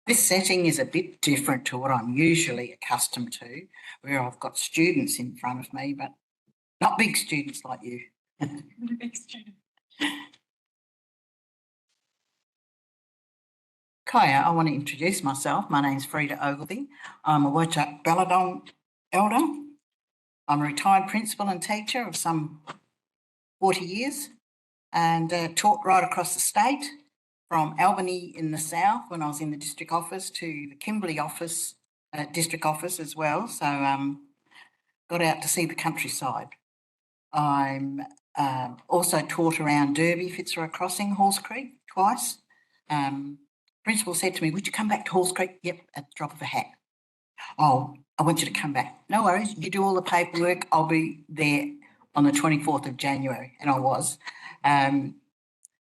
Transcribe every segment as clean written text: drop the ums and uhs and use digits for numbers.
This setting is a bit different to what I'm usually accustomed to, where I've got students in front of me, but not big students like you. Big student. Kaya, I want to introduce myself. My name's Freda Ogilvie. I'm a Whadjuk Balladong elder. I'm a retired principal and teacher of some 40 years and taught right across the state, from Albany in the south when I was in the district office to the Kimberley office, district office as well. So got out to see the countryside. I'm also taught around Derby, Fitzroy Crossing, Halls Creek twice. Principal said to me, would you come back to Halls Creek? Yep, at the drop of a hat. Oh, I want you to come back. No worries, you do all the paperwork. I'll be there on the 24th of January. And I was.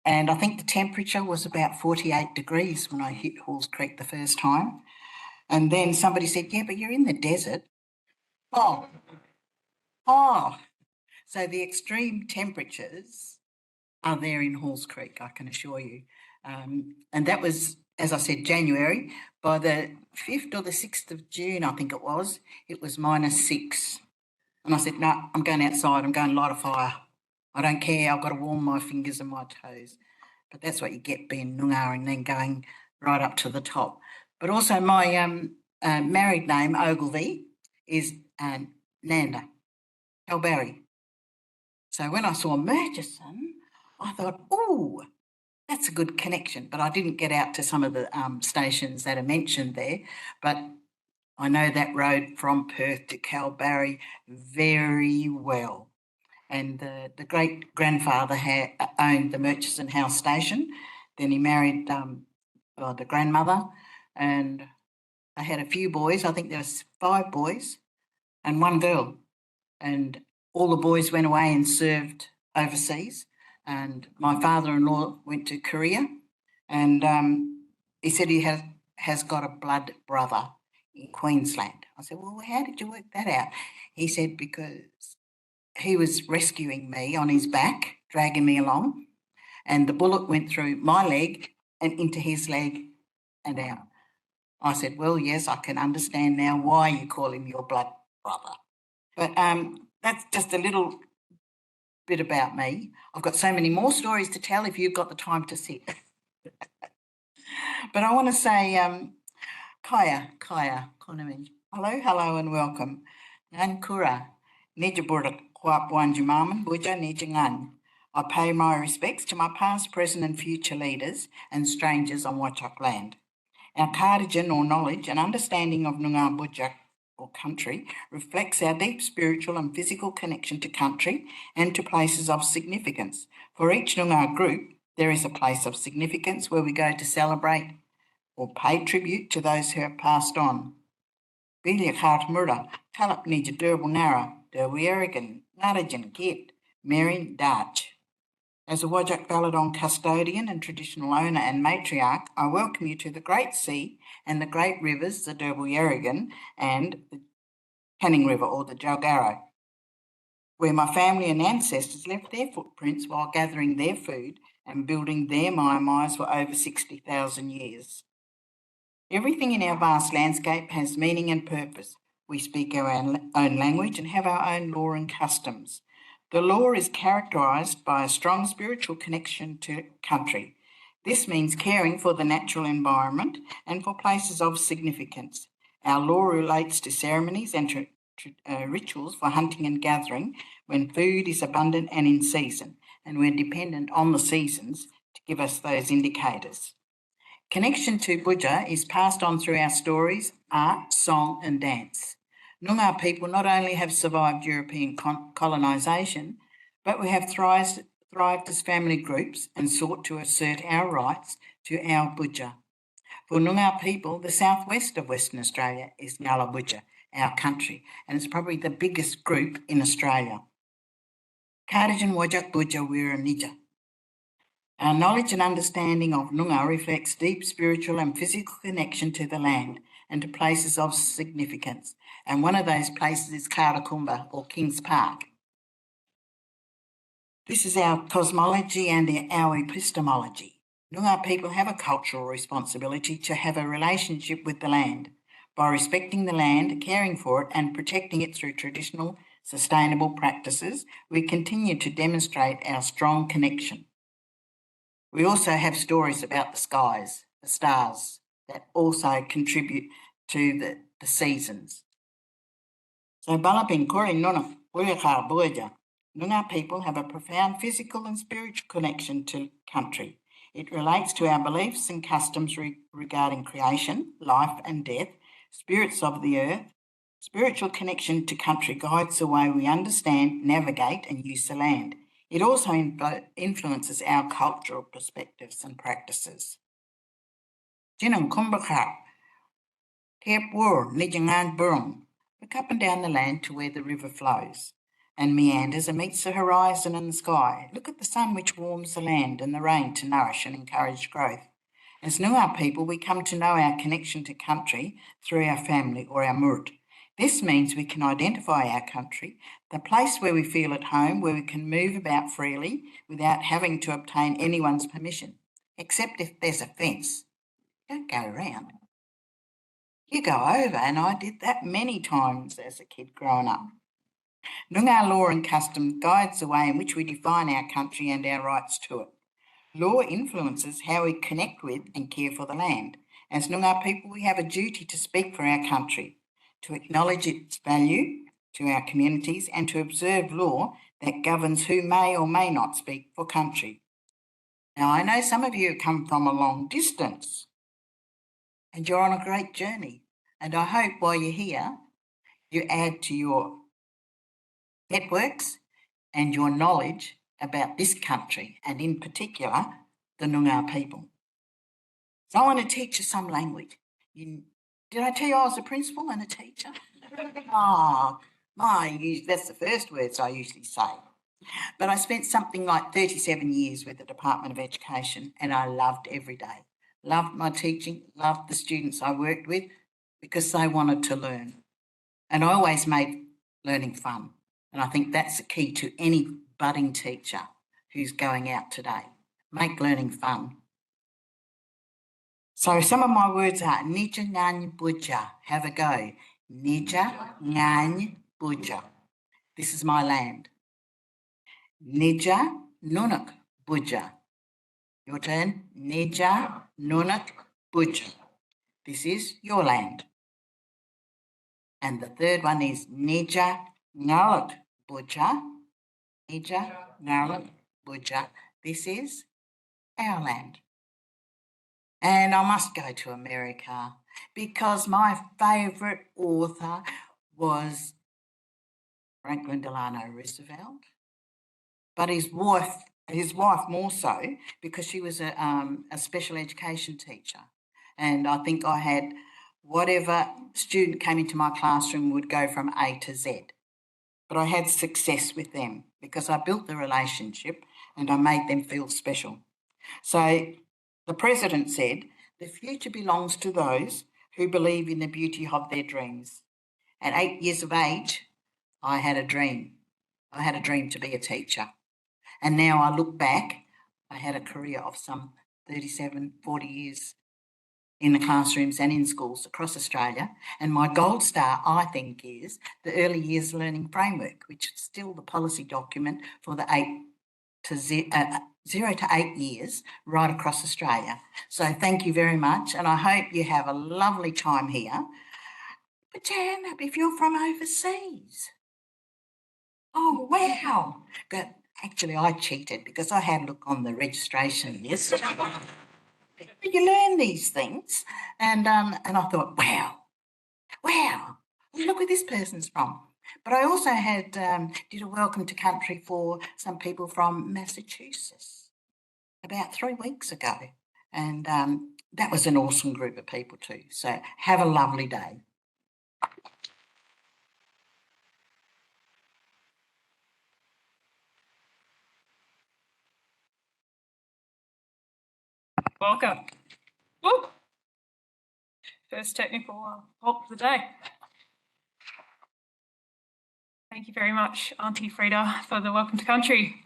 And I think the temperature was about 48 degrees when I hit Halls Creek the first time. And then somebody said, yeah, but you're in the desert. Oh. So the extreme temperatures are there in Halls Creek, I can assure you. And that was, as I said, January. By the 5th or the 6th of June, I think it was -6. And I said, no, I'm going outside. I'm going to light a fire. I don't care. I've got to warm my fingers and my toes. But that's what you get being Noongar and then going right up to the top. But also my married name, Ogilvie, is Nanda, Calbarry. So when I saw Murchison, I thought, oh, that's a good connection. But I didn't get out to some of the stations that are mentioned there. But I know that road from Perth to Calbarry very well. And the great-grandfather owned the Murchison House station. Then he married the grandmother, and I had a few boys. I think there was 5 boys and 1 girl. And all the boys went away and served overseas. And my father-in-law went to Korea, and he said he has got a blood brother in Queensland. I said, well, how did you work that out? He said, because he was rescuing me on his back, dragging me along, and the bullet went through my leg and into his leg and out. I said, well, yes, I can understand now why you call him your blood brother. But that's just a little bit about me. I've got so many more stories to tell if you've got the time to sit. But I want to say, Kaya, Konami. Hello and welcome. Nankura, Nijabura Kwapwanjumaman, Buja Nijangan. I pay my respects to my past, present and future leaders and strangers on Whadjuk land. Our cardigan or knowledge and understanding of Noongar Budjak or country reflects our deep spiritual and physical connection to country and to places of significance. For each Noongar group, there is a place of significance where we go to celebrate or pay tribute to those who have passed on. Bilya Khartmurda, Kalap Nija Durbunara, Derwierigan, Narajan Git, Merin Dach. As a Whadjuk Balladong custodian and traditional owner and matriarch, I welcome you to the Great Sea and the great rivers, the Derwyerigan and the Canning River or the Jalgarro, where my family and ancestors left their footprints while gathering their food and building their Meyers for over 60,000 years. Everything in our vast landscape has meaning and purpose. We speak our own language and have our own law and customs. The law is characterised by a strong spiritual connection to country. This means caring for the natural environment and for places of significance. Our law relates to ceremonies and rituals for hunting and gathering when food is abundant and in season, and we're dependent on the seasons to give us those indicators. Connection to Budja is passed on through our stories, art, song and dance. Noongar people not only have survived European colonisation, but we have thrived as family groups and sought to assert our rights to our Budja. For Noongar people, the southwest of Western Australia is Ngala Budja, our country, and it's probably the biggest group in Australia. Cardigan Whadjuk Budja Wira Nija. Our knowledge and understanding of Noongar reflects deep spiritual and physical connection to the land and to places of significance. And one of those places is Karakumba or Kings Park. This is our cosmology and our epistemology. Noongar people have a cultural responsibility to have a relationship with the land by respecting the land, caring for it and protecting it through traditional, sustainable practices. We continue to demonstrate our strong connection. We also have stories about the skies, the stars, that also contribute to the seasons. So Balapin Kori Nuna Buyakar Buja. Noongar people have a profound physical and spiritual connection to country. It relates to our beliefs and customs regarding creation, life and death, spirits of the earth. Spiritual connection to country guides the way we understand, navigate and use the land. It also influences our cultural perspectives and practices. Jinang Kumbakar, Cape War, Nijangan Burung. Look up and down the land to where the river flows and meanders and meets the horizon and the sky. Look at the sun which warms the land and the rain to nourish and encourage growth. As Noongar people, we come to know our connection to country through our family or our murut. This means we can identify our country, the place where we feel at home, where we can move about freely without having to obtain anyone's permission, except if there's a fence. Don't go around. You go over, and I did that many times as a kid growing up. Noongar law and custom guides the way in which we define our country and our rights to it. Law influences how we connect with and care for the land. As Noongar people, we have a duty to speak for our country, to acknowledge its value to our communities and to observe law that governs who may or may not speak for country. Now, I know some of you have come from a long distance and you're on a great journey. And I hope while you're here, you add to your networks and your knowledge about this country and in particular, the Noongar people. So I want to teach you some language. Did I tell you I was a principal and a teacher? That's the first words I usually say. But I spent something like 37 years with the Department of Education and I loved every day. Loved my teaching, loved the students I worked with because they wanted to learn. And I always made learning fun. And I think that's the key to any budding teacher who's going out today. Make learning fun. So some of my words are Nija Ngan Buja. Have a go. Nija Ngan Buja. This is my land. Nija Nunuk Buja. Your turn. Nija Nunuk Buja. This is your land. And the third one is Nija Ngaluk Buja. Nija Ngaluk Buja. This is our land. And I must go to America because my favourite author was Franklin Delano Roosevelt, but his wife more so because she was a special education teacher. And I think I had whatever student came into my classroom would go from A to Z. But I had success with them because I built the relationship and I made them feel special. So the president said, the future belongs to those who believe in the beauty of their dreams. At 8 years of age, I had a dream. I had a dream to be a teacher. And now I look back, I had a career of some 37, 40 years in the classrooms and in schools across Australia. And my gold star, I think, is the Early Years Learning Framework, which is still the policy document for the 0 to 8 years right across Australia. So thank you very much. And I hope you have a lovely time here. Put your hand up if you're from overseas. Oh, wow. But actually, I cheated because I had a look on the registration list. But you learn these things. And I thought, wow, look where this person's from. But I also had did a welcome to country for some people from Massachusetts about 3 weeks ago. And that was an awesome group of people too. So have a lovely day. Welcome. Woo. First technical halt of the day. Thank you very much, Auntie Freda, for the welcome to country.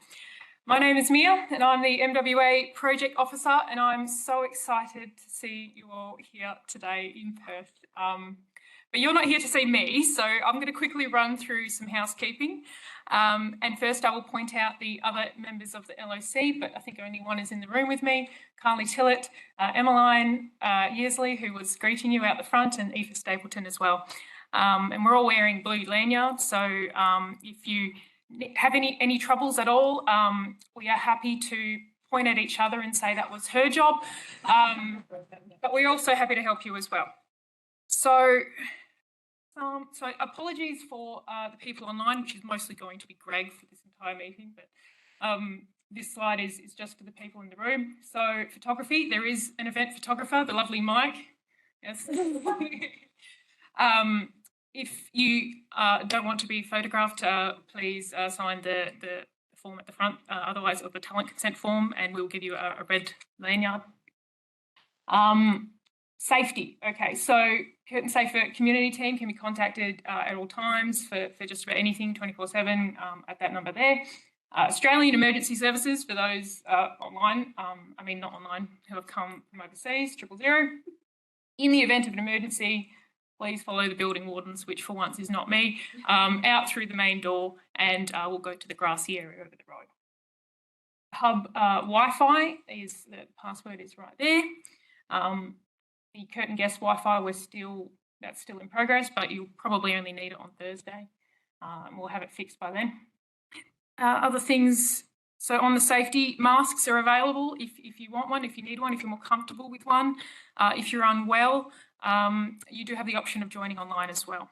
My name is Mia and I'm the MWA Project Officer, and I'm so excited to see you all here today in Perth. But you're not here to see me, so I'm going to quickly run through some housekeeping. And first I will point out the other members of the LOC, but I think only one is in the room with me. Carly Tillett, Emmeline Yearsley, who was greeting you out the front, and Aoife Stapleton as well. And we're all wearing blue lanyards, so if you have any troubles at all, we are happy to point at each other and say that was her job, but we're also happy to help you as well. So apologies for the people online, which is mostly going to be Greg for this entire meeting, but this slide is just for the people in the room. So photography, there is an event photographer, the lovely Mike. Yes. If you don't want to be photographed, please sign the form at the front, otherwise of the talent consent form, and we'll give you a red lanyard. Safety. Okay, so Curtin Safer community team can be contacted at all times for just about anything, 24/7 at that number there. Australian Emergency Services for those online, I mean not online, who have come from overseas, 000. In the event of an emergency, please follow the building wardens, which for once is not me, out through the main door, and we'll go to the grassy area over the road. Hub Wi-Fi is, the password is right there. The Curtin Guest Wi-Fi, that's still in progress, but you'll probably only need it on Thursday. We'll have it fixed by then. Other things, so on the safety, masks are available if you want one, if you need one, if you're more comfortable with one. If you're unwell, you do have the option of joining online as well.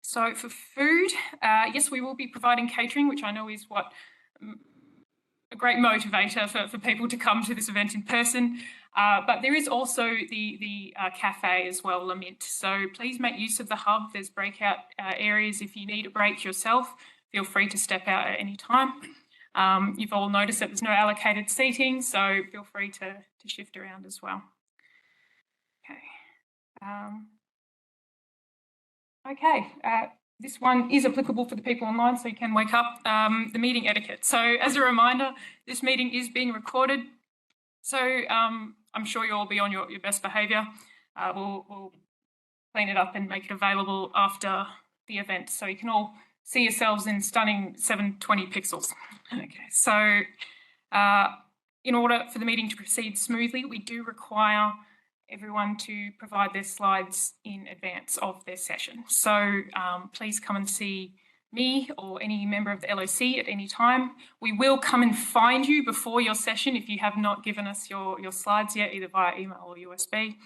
So for food, yes, we will be providing catering, which I know is a great motivator for people to come to this event in person. But there is also the cafe as well, La Mint. So please make use of the hub. There's breakout areas. If you need a break yourself, feel free to step out at any time. You've all noticed that there's no allocated seating, so feel free to shift around as well. Okay. This one is applicable for the people online, so you can wake up. The meeting etiquette. So as a reminder, this meeting is being recorded. So I'm sure you'll all be on your best behaviour. We'll clean it up and make it available after the event, so you can all see yourselves in stunning 720 pixels. Okay, so in order for the meeting to proceed smoothly, we do require everyone to provide their slides in advance of their session. So please come and see me or any member of the LOC at any time. We will come and find you before your session if you have not given us your slides yet, either via email or USB.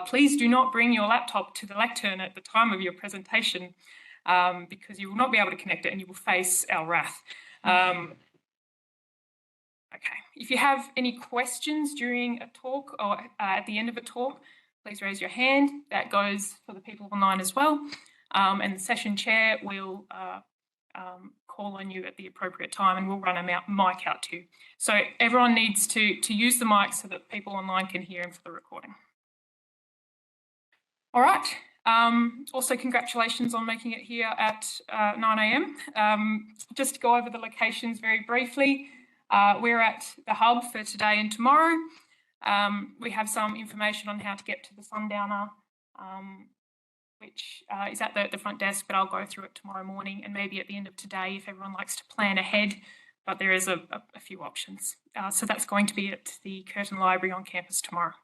Please do not bring your laptop to the lectern at the time of your presentation, because you will not be able to connect it and you will face our wrath. Okay, if you have any questions during a talk or at the end of a talk, please raise your hand. That goes for the people online as well. And the session chair will call on you at the appropriate time, and we'll run a mic out too. So everyone needs to use the mic so that people online can hear him for the recording. All right. Also, congratulations on making it here at 9 a.m. Just to go over the locations very briefly, we're at the hub for today and tomorrow. We have some information on how to get to the Sundowner, which is at the front desk, but I'll go through it tomorrow morning and maybe at the end of today if everyone likes to plan ahead, but there is a few options. So that's going to be at the Curtin Library on campus tomorrow.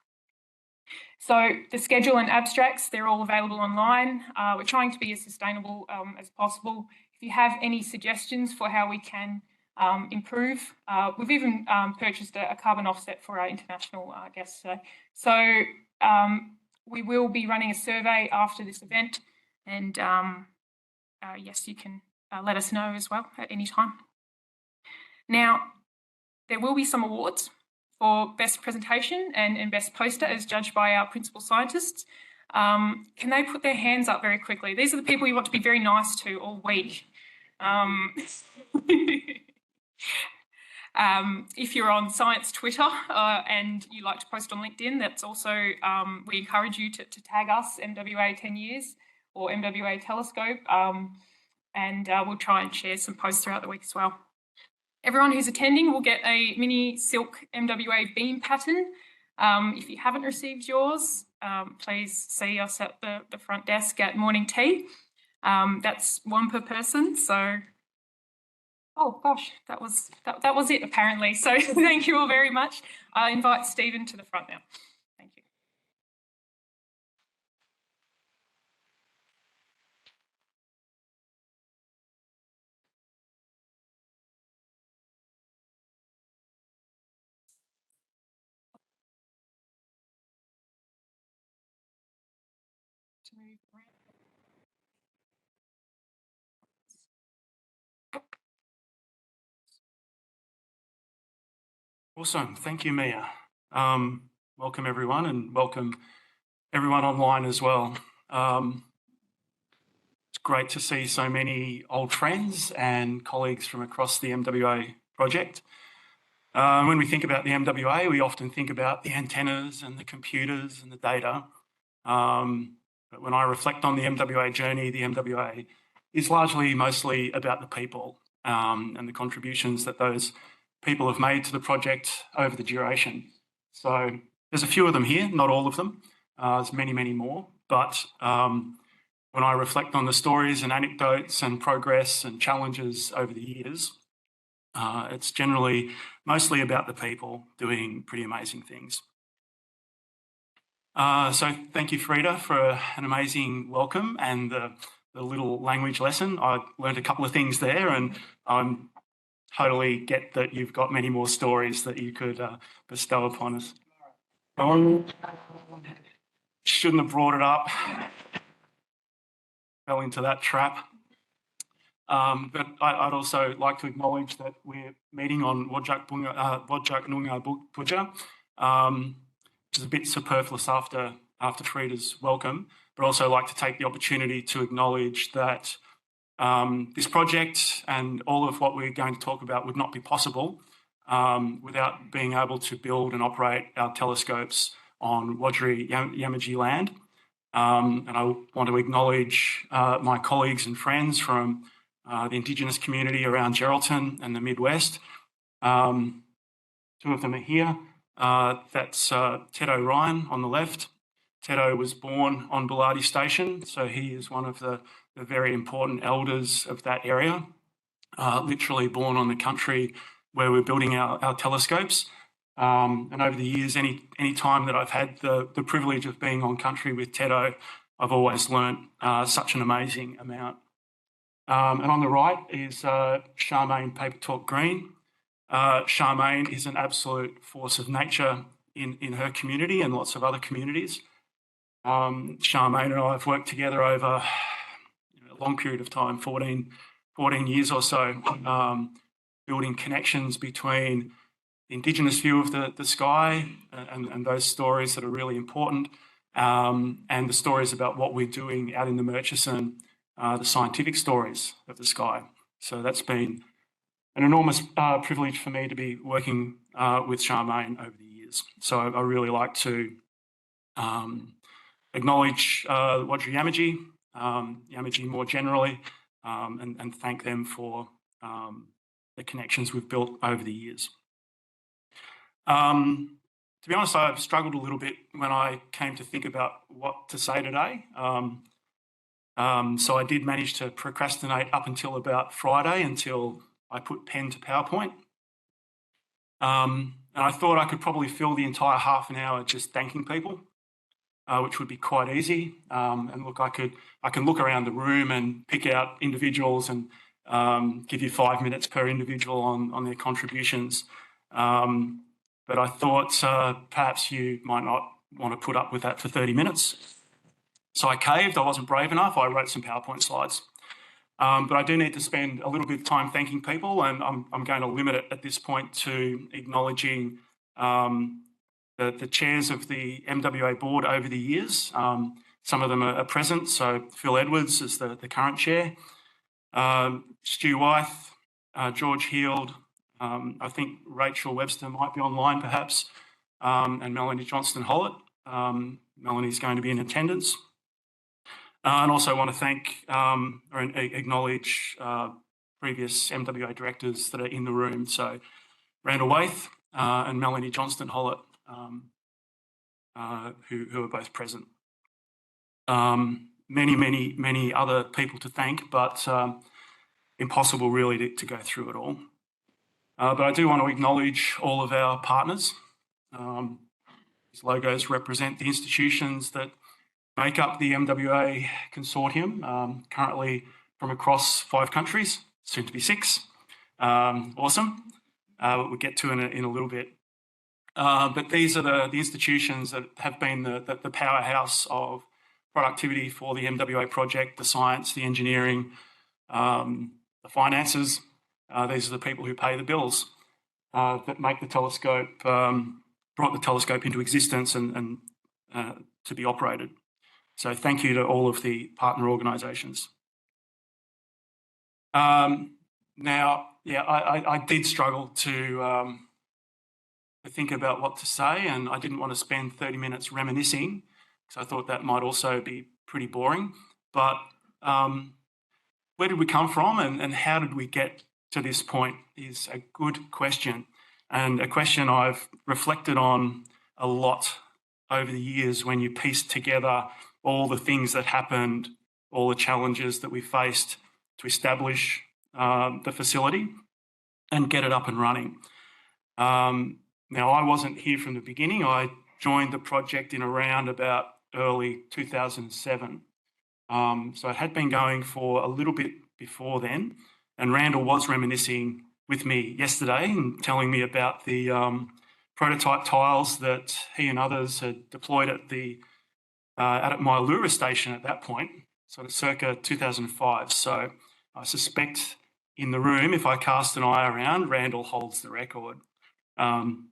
So the schedule and abstracts, they're all available online. We're trying to be as sustainable as possible. If you have any suggestions for how we can improve, we've even purchased a carbon offset for our international guests today. So we will be running a survey after this event, and yes, you can let us know as well at any time. Now, there will be some awards for best presentation and best poster as judged by our principal scientists. Can they put their hands up very quickly? These are the people you want to be very nice to all week. If you're on Science Twitter and you like to post on LinkedIn, that's also, we encourage you to tag us, MWA 10 years or MWA Telescope, and we'll try and share some posts throughout the week as well. Everyone who's attending will get a mini silk MWA beam pattern. If you haven't received yours, please see us at the front desk at morning tea. That's one per person. So, oh gosh, that was it apparently. So thank you all very much. I invite Stephen to the front now. Thank you. To move around. Awesome. Thank you, Mia. Welcome, everyone, and welcome everyone online as well. It's great to see so many old friends and colleagues from across the MWA project. When we think about the MWA, we often think about the antennas and the computers and the data. But when I reflect on the MWA journey, the MWA is mostly about the people and the contributions that those people have made to the project over the duration. So there's a few of them here, not all of them. There's many, many more. But when I reflect on the stories and anecdotes and progress and challenges over the years, it's generally mostly about the people doing pretty amazing things. So thank you, Freda, for an amazing welcome and the little language lesson. I learned a couple of things there, and I'm totally get that you've got many more stories that you could bestow upon us. Shouldn't have brought it up. Fell into that trap. But I'd also like to acknowledge that we're meeting on Wajak Nunga Puja, which is a bit superfluous after Freda's welcome, but also like to take the opportunity to acknowledge that this project and all of what we're going to talk about would not be possible without being able to build and operate our telescopes on Wadjuri Yamaji land. And I want to acknowledge my colleagues and friends from the Indigenous community around Geraldton and the Midwest. Two of them are here. That's Tedo Ryan on the left. Tedo was born on Bullardi Station, so he is one of the very important elders of that area, literally born on the country where we're building our telescopes. And over the years, any time that I've had the privilege of being on country with Tedo, I've always learnt such an amazing amount. And on the right is Charmaine Paper Talk Green. Charmaine is an absolute force of nature in her community and lots of other communities. Charmaine and I have worked together over a long period of time, 14 years or so, building connections between the Indigenous view of the sky and those stories that are really important, and the stories about what we're doing out in the Murchison, the scientific stories of the sky. So that's been an enormous privilege for me to be working with Charmaine over the years. So I really like to acknowledge Wadjuri Yamaji, Yamaji more generally, and thank them for the connections we've built over the years. To be honest, I've struggled a little bit when I came to think about what to say today. So I did manage to procrastinate up until about Friday, until I put pen to PowerPoint. And I thought I could probably fill the entire half an hour just thanking people, which would be quite easy. And look, I can look around the room and pick out individuals and give you 5 minutes per individual on their contributions. But I thought perhaps you might not want to put up with that for 30 minutes. So I caved. I wasn't brave enough. I wrote some PowerPoint slides. But I do need to spend a little bit of time thanking people, and I'm going to limit it at this point to acknowledging the chairs of the MWA board over the years. Some of them are present, so Phil Edwards is the current chair, Stu Wayth, George Heald, I think Rachel Webster might be online perhaps, and Melanie Johnston-Hollett. Melanie's going to be in attendance. And also want to thank or acknowledge previous MWA directors that are in the room. So Randall Wayth and Melanie Johnston-Hollett, who are both present. Many other people to thank, but impossible really to go through it all. But I do want to acknowledge all of our partners. These logos represent the institutions that make up the MWA consortium, currently from across 5 countries, soon to be 6. Awesome. We'll get to in a little bit. But these are the institutions that have been the powerhouse of productivity for the MWA project, the science, the engineering, the finances. These are the people who pay the bills that make the telescope, brought the telescope into existence and to be operated. So thank you to all of the partner organisations. Now, yeah, I did struggle to think about what to say, and I didn't want to spend 30 minutes reminiscing because I thought that might also be pretty boring. But where did we come from and how did we get to this point is a good question, and a question I've reflected on a lot over the years when you piece together all the things that happened, all the challenges that we faced to establish the facility and get it up and running. Now, I wasn't here from the beginning. I joined the project in around about early 2007. So it had been going for a little bit before then. And Randall was reminiscing with me yesterday and telling me about the prototype tiles that he and others had deployed at the Meyers station at that point, sort of circa 2005. So I suspect in the room, if I cast an eye around, Randall holds the record. Divya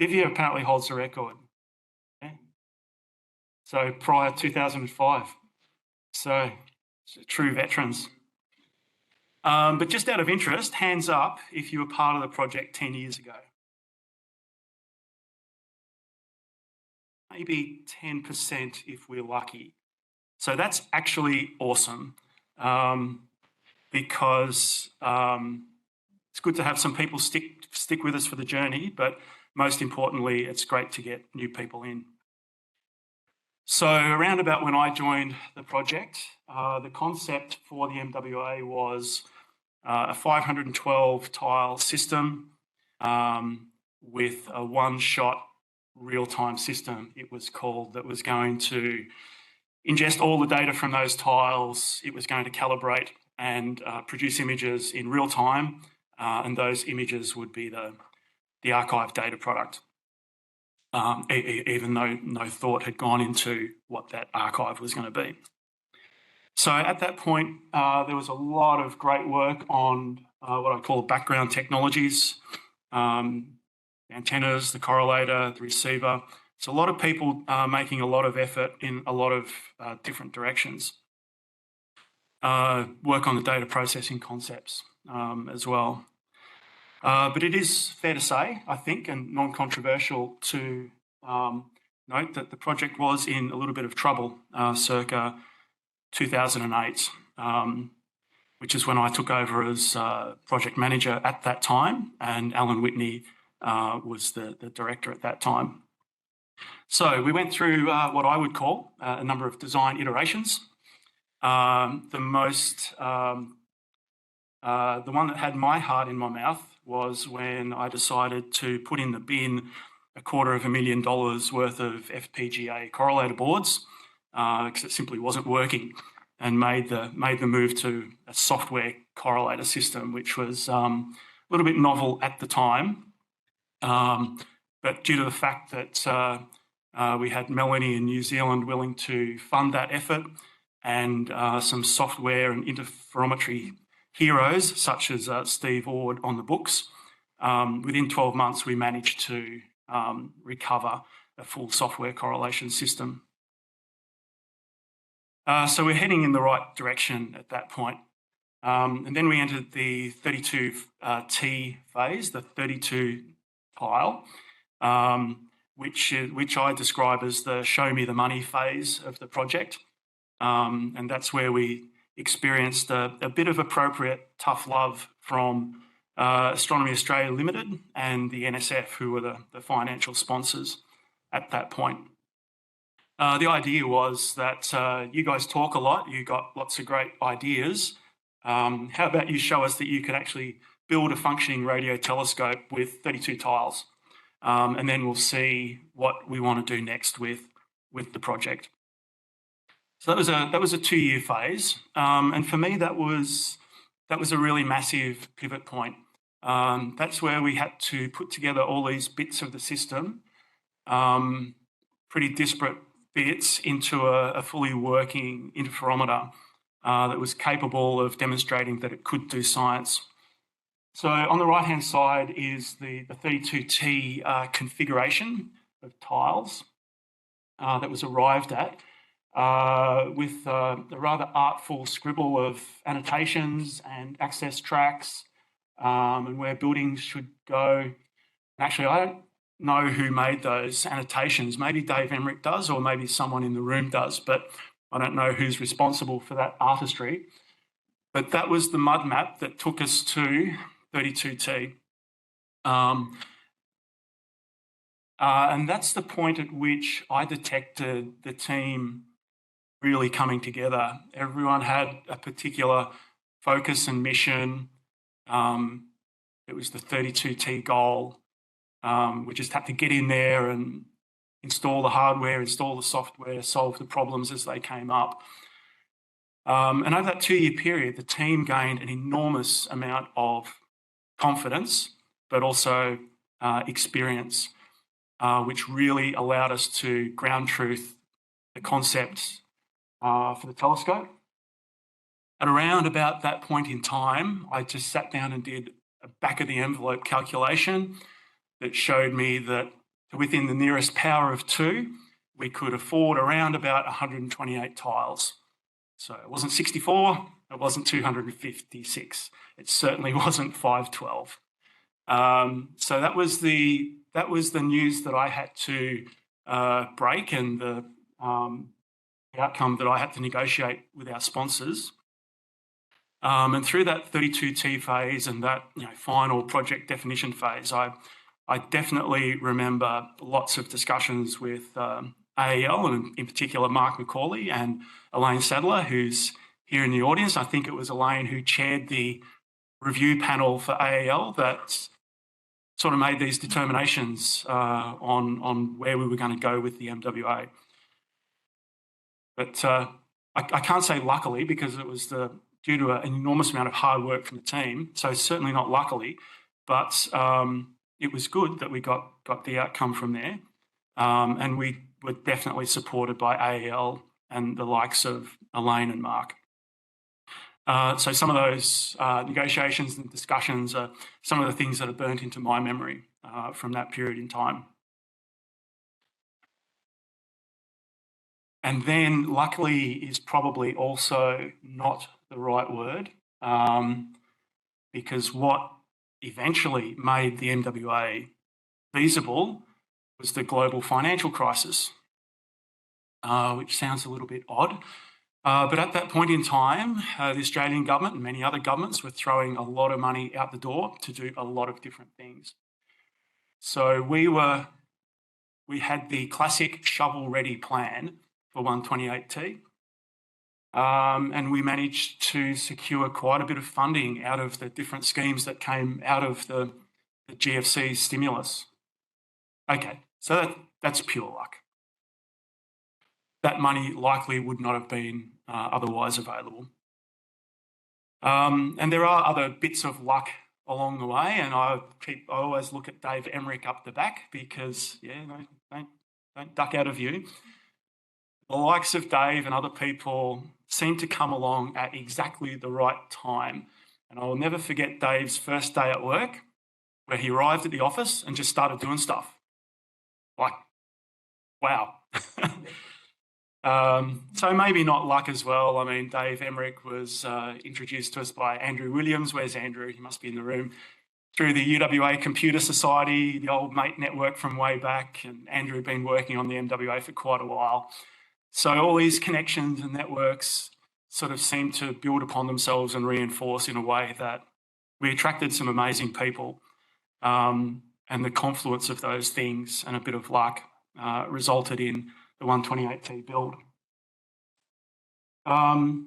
apparently holds the record. Okay. So prior 2005. So true veterans. But just out of interest, hands up if you were part of the project 10 years ago. Maybe 10% if we're lucky. So that's actually awesome because it's good to have some people stick with us for the journey, but most importantly, it's great to get new people in. So around about when I joined the project, the concept for the MWA was a 512 tile system with a one-shot real-time system, it was called, that was going to ingest all the data from those tiles. It was going to calibrate and produce images in real time, and those images would be the archive data product, even though no thought had gone into what that archive was going to be. So at that point, there was a lot of great work on what I call background technologies, antennas, the correlator, the receiver. So a lot of people making a lot of effort in a lot of different directions. Work on the data processing concepts as well. But it is fair to say, I think, and non-controversial to note that the project was in a little bit of trouble circa 2008, which is when I took over as project manager at that time, and Alan Whitney was the director at that time. So we went through what I would call a number of design iterations. The one that had my heart in my mouth was when I decided to put in the bin $250,000 worth of FPGA correlator boards because it simply wasn't working, and made the move to a software correlator system, which was a little bit novel at the time. But due to the fact that we had Melanie in New Zealand willing to fund that effort, and some software and interferometry heroes such as Steve Ord on the books, within 12 months we managed to recover a full software correlation system. So we're heading in the right direction at that point. And then we entered the 32T phase, the 32 tile, which I describe as the show me the money phase of the project. And that's where we experienced a bit of appropriate tough love from Astronomy Australia Limited and the NSF, who were the financial sponsors at that point. The idea was that you guys talk a lot, you got lots of great ideas. How about you show us that you could actually build a functioning radio telescope with 32 tiles, and then we'll see what we want to do next with the project. So that was a 2-year phase, and for me that was a really massive pivot point. That's where we had to put together all these bits of the system, pretty disparate bits, into a fully working interferometer that was capable of demonstrating that it could do science. So on the right-hand side is the 32T configuration of tiles that was arrived at, with a rather artful scribble of annotations and access tracks, and where buildings should go. Actually, I don't know who made those annotations. Maybe Dave Emmerich does, or maybe someone in the room does, but I don't know who's responsible for that artistry. But that was the mud map that took us to 32T. And that's the point at which I detected the team really coming together. Everyone had a particular focus and mission. It was the 32T goal. We just had to get in there and install the hardware, install the software, solve the problems as they came up. And over that 2-year period, the team gained an enormous amount of confidence, but also experience, which really allowed us to ground truth the concepts for the telescope. At around about that point in time, I just sat down and did a back-of-the-envelope calculation that showed me that within the nearest power of 2, we could afford around about 128 tiles. So it wasn't 64, it wasn't 256. It certainly wasn't 512. So that was the news that I had to break, and the outcome that I had to negotiate with our sponsors. And through that 32T phase and that final project definition phase, I definitely remember lots of discussions with AEL, and in particular Mark McCauley and Elaine Sadler, who's here in the audience. I think it was Elaine who chaired the review panel for AEL that sort of made these determinations on where we were going to go with the MWA. But I can't say luckily, because it was due to an enormous amount of hard work from the team. So certainly not luckily, but it was good that we got the outcome from there. And we were definitely supported by AEL and the likes of Elaine and Mark. So some of those negotiations and discussions are some of the things that are burnt into my memory from that period in time. And then luckily is probably also not the right word, because what eventually made the MWA feasible was the global financial crisis, which sounds a little bit odd. But at that point in time, the Australian government and many other governments were throwing a lot of money out the door to do a lot of different things. So we had the classic shovel-ready plan for 128T, and we managed to secure quite a bit of funding out of the different schemes that came out of the GFC stimulus. Okay, so that's pure luck. That money likely would not have been otherwise available. And there are other bits of luck along the way, and I always look at Dave Emmerich up the back, because don't duck out of view. The likes of Dave and other people seem to come along at exactly the right time. And I will never forget Dave's first day at work, where he arrived at the office and just started doing stuff. Like, wow. So maybe not luck as well. I mean, Dave Emmerich was introduced to us by Andrew Williams. Where's Andrew? He must be in the room. Through the UWA Computer Society, the old mate network from way back, and Andrew had been working on the MWA for quite a while. So all these connections and networks sort of seemed to build upon themselves and reinforce in a way that we attracted some amazing people. And the confluence of those things and a bit of luck resulted in the 128T build. So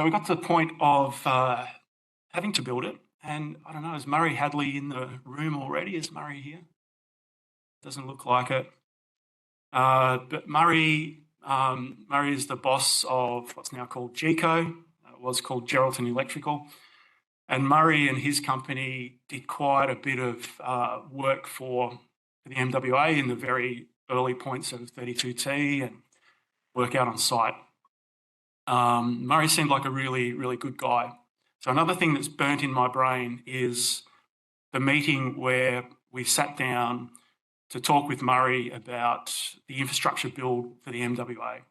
we got to the point of having to build it. And I don't know, is Murray Hadley in the room already? Is Murray here? Doesn't look like it. But Murray is the boss of what's now called GECO. It was called Geraldton Electrical. And Murray and his company did quite a bit of work for the MWA in the very early points of 32T and work out on site. Murray seemed like a really, really good guy. So another thing that's burnt in my brain is the meeting where we sat down to talk with Murray about the infrastructure build for the MWA.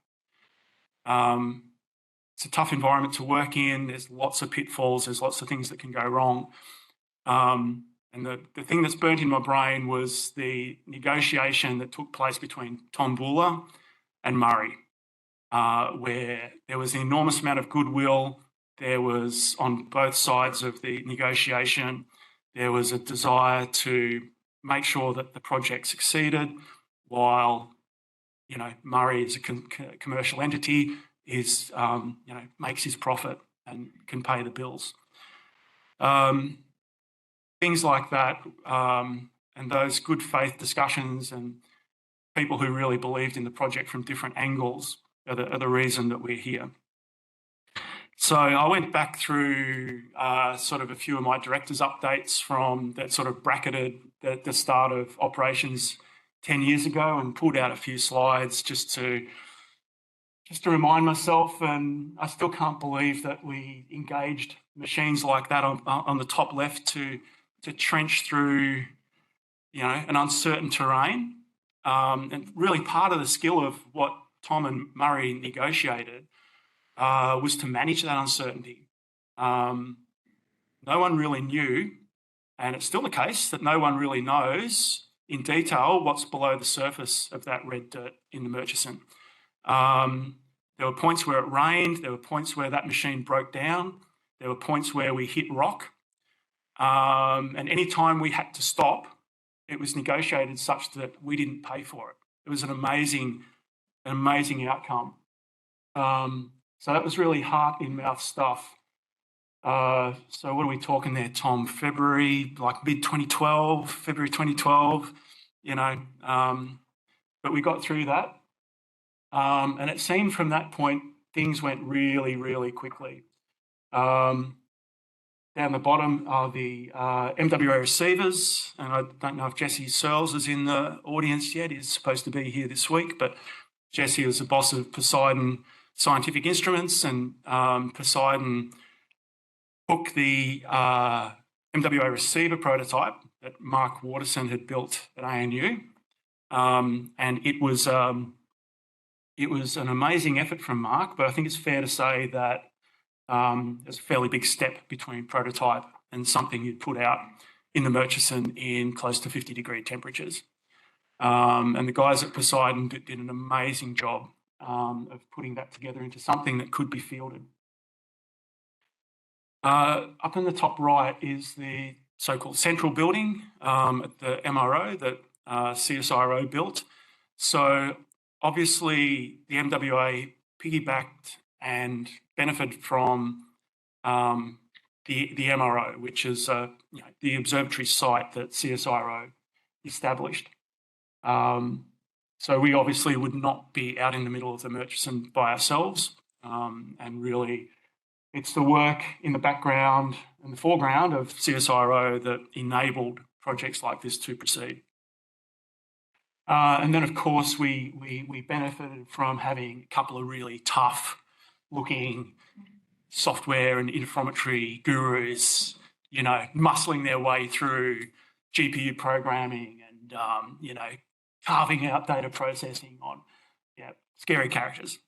It's a tough environment to work in. There's lots of pitfalls. There's lots of things that can go wrong. And the thing that's burnt in my brain was the negotiation that took place between Tom Buller and Murray, where there was an enormous amount of goodwill. There was, on both sides of the negotiation, there was a desire to make sure that the project succeeded, while, you know, Murray is a commercial entity, is, you know, makes his profit and can pay the bills. Things like that, and those good faith discussions and people who really believed in the project from different angles are the reason that we're here. So I went back through sort of a few of my director's updates from that sort of bracketed the start of operations 10 years ago and pulled out a few slides just to remind myself, and I still can't believe that we engaged machines like that on the top left to trench through, you know, an uncertain terrain. And really part of the skill of what Tom and Murray negotiated was to manage that uncertainty. No one really knew, and it's still the case, that no one really knows in detail what's below the surface of that red dirt in the Murchison. There were points where it rained. There were points where that machine broke down. There were points where we hit rock. And any time we had to stop, it was negotiated such that we didn't pay for it. It was an amazing outcome. So that was really heart-in-mouth stuff. So what are we talking there, Tom? February, like mid-2012, February 2012, you know. But we got through that. And it seemed from that point, things went really, really quickly. Down the bottom are the MWA receivers, and I don't know if Jesse Searles is in the audience yet. He's supposed to be here this week, but Jesse was the boss of Poseidon Scientific Instruments, and Poseidon took the MWA receiver prototype that Mark Waterson had built at ANU, and it was an amazing effort from Mark, but I think it's fair to say that there's a fairly big step between prototype and something you'd put out in the Murchison in close to 50-degree temperatures. And the guys at Poseidon did an amazing job of putting that together into something that could be fielded. Up in the top right is the so-called central building at the MRO that CSIRO built. So obviously the MWA piggybacked and benefited from the MRO, which is you know, the observatory site that CSIRO established. So we obviously would not be out in the middle of the Murchison by ourselves, and really it's the work in the background and the foreground of CSIRO that enabled projects like this to proceed. And then, of course, we benefited from having a couple of really tough-looking software and interferometry gurus, you know, muscling their way through GPU programming and, you know, carving out data processing on, yeah, scary characters.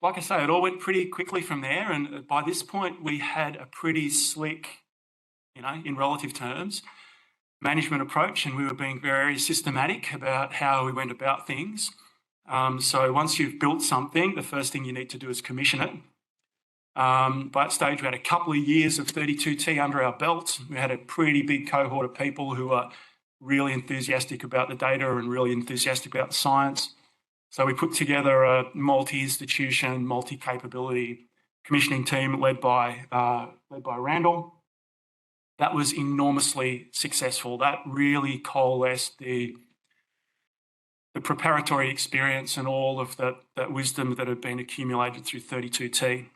Like I say, it all went pretty quickly from there, and by this point we had a pretty slick, you know, in relative terms, management approach, and we were being very systematic about how we went about things. So once you've built something, the first thing you need to do is commission it. By that stage, we had a couple of years of 32T under our belt. We had a pretty big cohort of people who were really enthusiastic about the data and really enthusiastic about the science. So we put together a multi-institution, multi-capability commissioning team led by Randall. That was enormously successful. That really coalesced the preparatory experience and all of that wisdom that had been accumulated through 32T.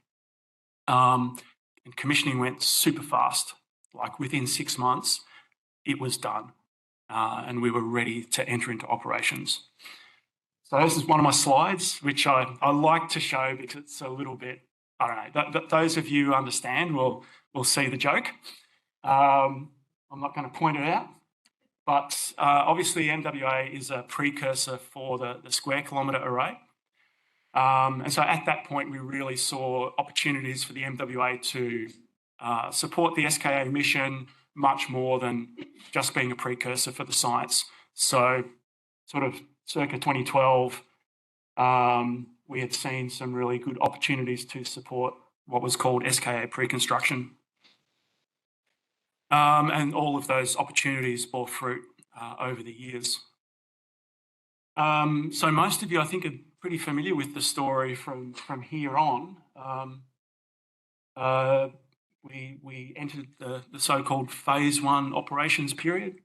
And commissioning went super fast. Like within 6 months, it was done. And we were ready to enter into operations. So this is one of my slides, which I like to show because it's a little bit, I don't know, those of you who understand will see the joke. I'm not going to point it out. But obviously, MWA is a precursor for the square kilometre array. And so at that point, we really saw opportunities for the MWA to support the SKA mission much more than just being a precursor for the science. So sort of circa 2012, we had seen some really good opportunities to support what was called SKA pre-construction. And all of those opportunities bore fruit over the years. So most of you, I think, are pretty familiar with the story from here on. We entered the so-called phase 1 operations period.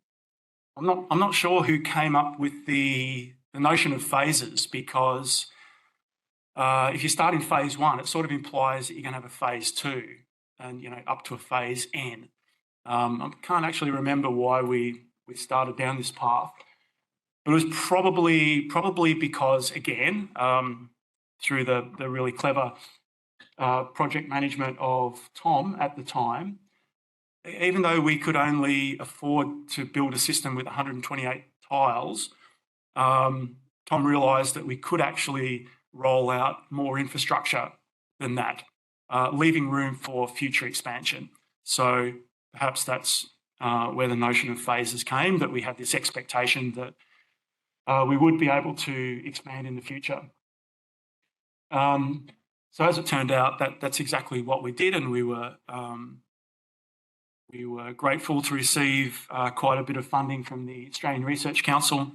I'm not sure who came up with the notion of phases, because if you start in phase 1, it sort of implies that you're going to have a phase 2 and up to a phase N. I can't actually remember why we started down this path. It was probably because, again, through the really clever project management of Tom at the time, even though we could only afford to build a system with 128 tiles, Tom realised that we could actually roll out more infrastructure than that, leaving room for future expansion. So perhaps that's where the notion of phases came, that we had this expectation that we would be able to expand in the future. So as it turned out, that's exactly what we did, and we were grateful to receive quite a bit of funding from the Australian Research Council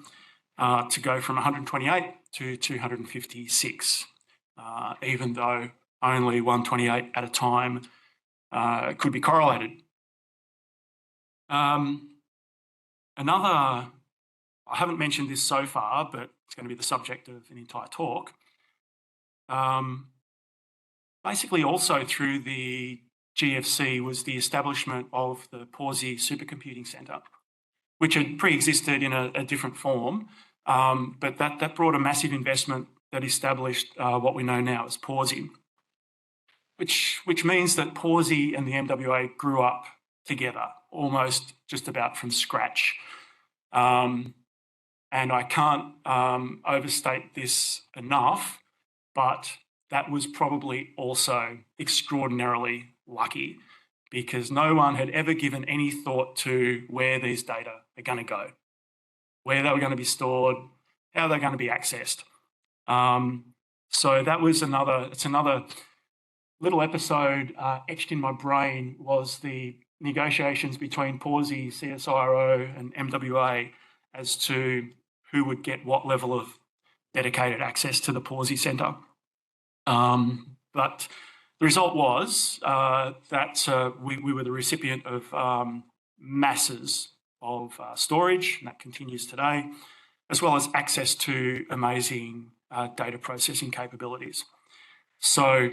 to go from 128 to 256, even though only 128 at a time could be correlated. I haven't mentioned this so far, but it's going to be the subject of an entire talk. Basically, also through the GFC was the establishment of the Pawsey Supercomputing Centre, which had pre-existed in a different form, but that brought a massive investment that established what we know now as Pawsey, which means that Pawsey and the MWA grew up together, almost just about from scratch. And I can't overstate this enough, but that was probably also extraordinarily lucky, because no one had ever given any thought to where these data are going to go, where they were going to be stored, how they're going to be accessed. So that was another little episode etched in my brain, was the negotiations between Pawsey, CSIRO and MWA as to who would get what level of dedicated access to the Pawsey Centre. But the result was that we were the recipient of masses of storage, and that continues today, as well as access to amazing data processing capabilities. So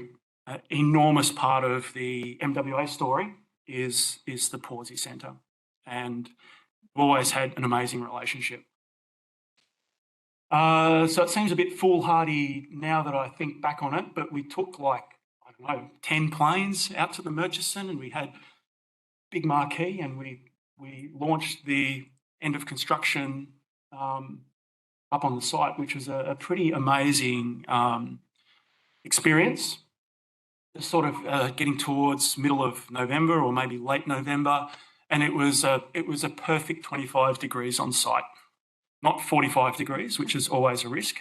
an enormous part of the MWA story is the Pawsey Centre, and we've always had an amazing relationship. So it seems a bit foolhardy now that I think back on it, but we took 10 planes out to the Murchison, and we had big marquee, and we launched the end of construction up on the site, which was a pretty amazing experience. Just sort of getting towards middle of November or maybe late November, and it was a perfect 25 degrees on site, not 45 degrees, which is always a risk.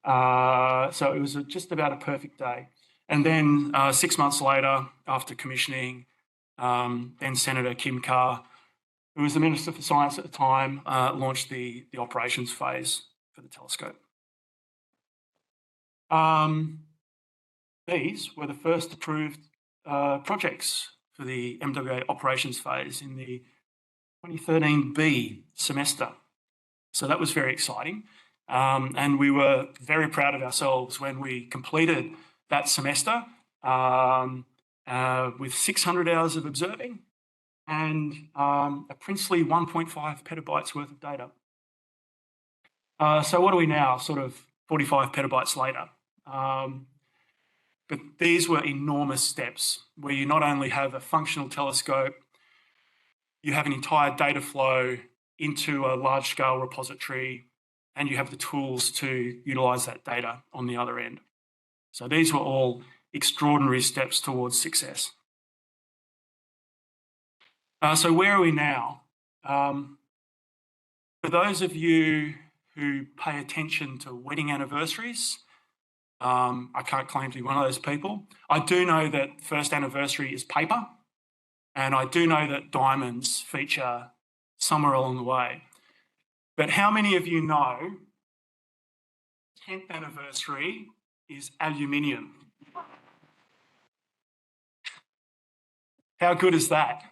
So it was just about a perfect day. And then 6 months later, after commissioning, then Senator Kim Carr, who was the Minister for Science at the time, launched the operations phase for the telescope. These were the first approved projects for the MWA operations phase in the 2013B semester. So that was very exciting. And we were very proud of ourselves when we completed that semester with 600 hours of observing and a princely 1.5 petabytes worth of data. So what are we now, sort of 45 petabytes later? But these were enormous steps where you not only have a functional telescope, you have an entire data flow into a large-scale repository, and you have the tools to utilise that data on the other end. So these were all extraordinary steps towards success. So where are we now? For those of you who pay attention to wedding anniversaries, I can't claim to be one of those people. I do know that first anniversary is paper, and I do know that diamonds feature somewhere along the way. But how many of you know 10th anniversary is aluminium? How good is that?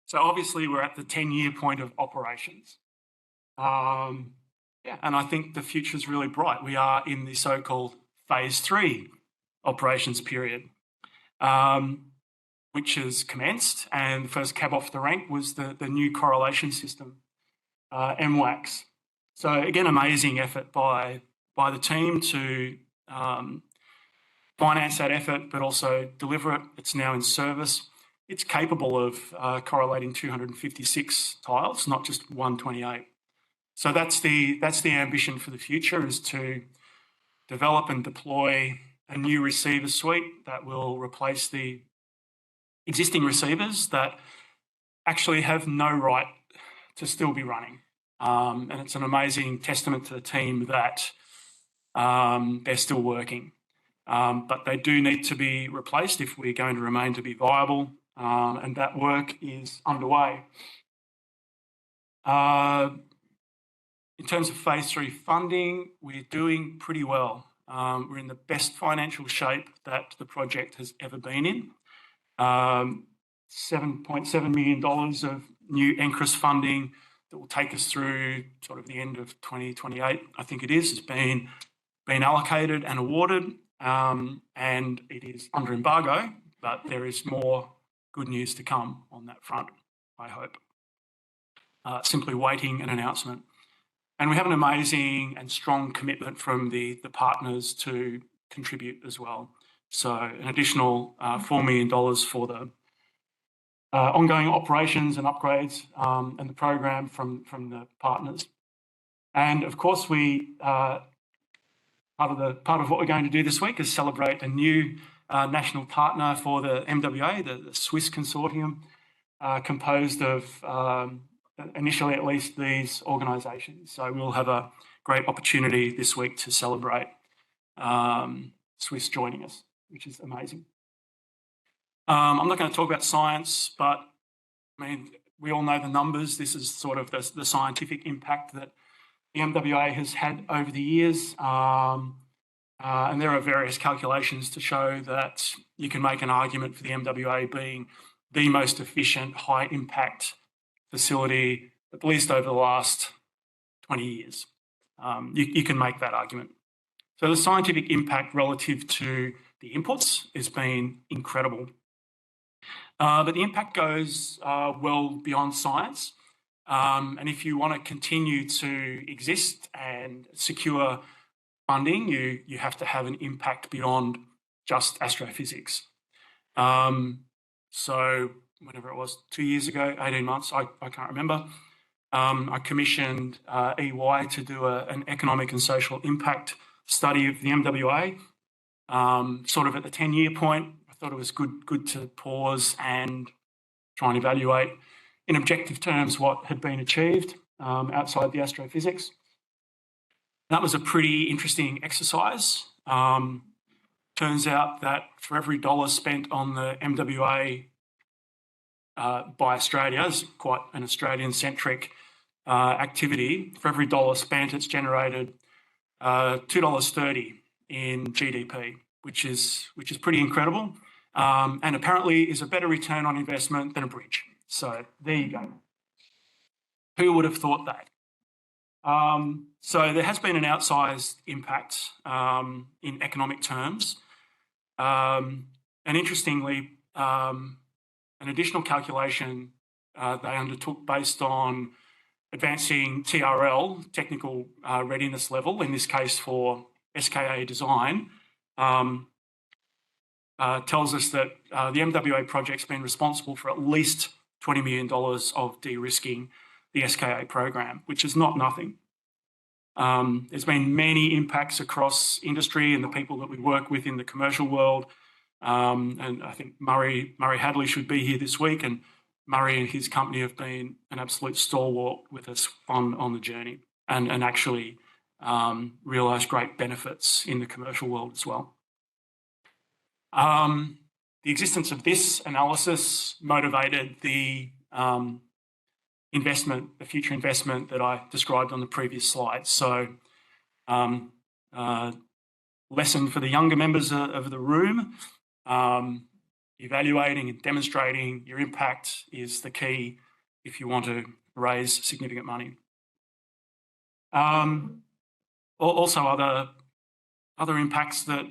So obviously we're at the 10-year point of operations. Yeah, and I think the future's really bright. We are in the so-called phase 3 operations period, which has commenced, and the first cab off the rank was the new correlation system, MWAX. So again, amazing effort by the team to finance that effort, but also deliver it. It's now in service. It's capable of correlating 256 tiles, not just 128. So that's the ambition for the future, is to develop and deploy a new receiver suite that will replace the existing receivers that actually have no right to still be running. And it's an amazing testament to the team that they're still working. But they do need to be replaced if we're going to remain to be viable, and that work is underway. In terms of phase 3 funding, we're doing pretty well. We're in the best financial shape that the project has ever been in. $7.7 million of new NCRIS funding that will take us through sort of the end of 2028, I think it is. It's been allocated and awarded, and it is under embargo, but there is more good news to come on that front, I hope. Simply waiting an announcement. And we have an amazing and strong commitment from the partners to contribute as well. So an additional $4 million for the ongoing operations and upgrades and the program from the partners. And of course, part of what we're going to do this week is celebrate a new national partner for the MWA, the Swiss consortium, composed of initially at least these organisations. So we'll have a great opportunity this week to celebrate Swiss joining us, which is amazing. I'm not going to talk about science, but I mean, we all know the numbers. This is sort of the scientific impact that the MWA has had over the years. And there are various calculations to show that you can make an argument for the MWA being the most efficient, high-impact facility, at least over the last 20 years. You can make that argument. So the scientific impact relative to the inputs has been incredible. But the impact goes well beyond science. And if you want to continue to exist and secure funding, you have to have an impact beyond just astrophysics. So whenever it was, 2 years ago, 18 months, I can't remember, I commissioned EY to do an economic and social impact study of the MWA, sort of at the 10-year point. I thought it was good to pause and try and evaluate in objective terms what had been achieved outside the astrophysics. That was a pretty interesting exercise. Turns out that for every dollar spent on the MWA by Australia, is quite an Australian-centric activity. For every dollar spent, it's generated $2.30 in GDP, which is pretty incredible, and apparently is a better return on investment than a bridge. So there you go. Who would have thought that? So there has been an outsized impact in economic terms, and interestingly, an additional calculation they undertook based on advancing TRL, technical readiness level, in this case for SKA design, tells us that the MWA project's been responsible for at least $20 million of de-risking the SKA program, which is not nothing. There's been many impacts across industry and the people that we work with in the commercial world. And I think Murray Hadley should be here this week, and Murray and his company have been an absolute stalwart with us on the journey and actually realised great benefits in the commercial world as well. The existence of this analysis motivated the future investment that I described on the previous slide. So, lesson for the younger members of the room, evaluating and demonstrating your impact is the key if you want to raise significant money. Also, other impacts that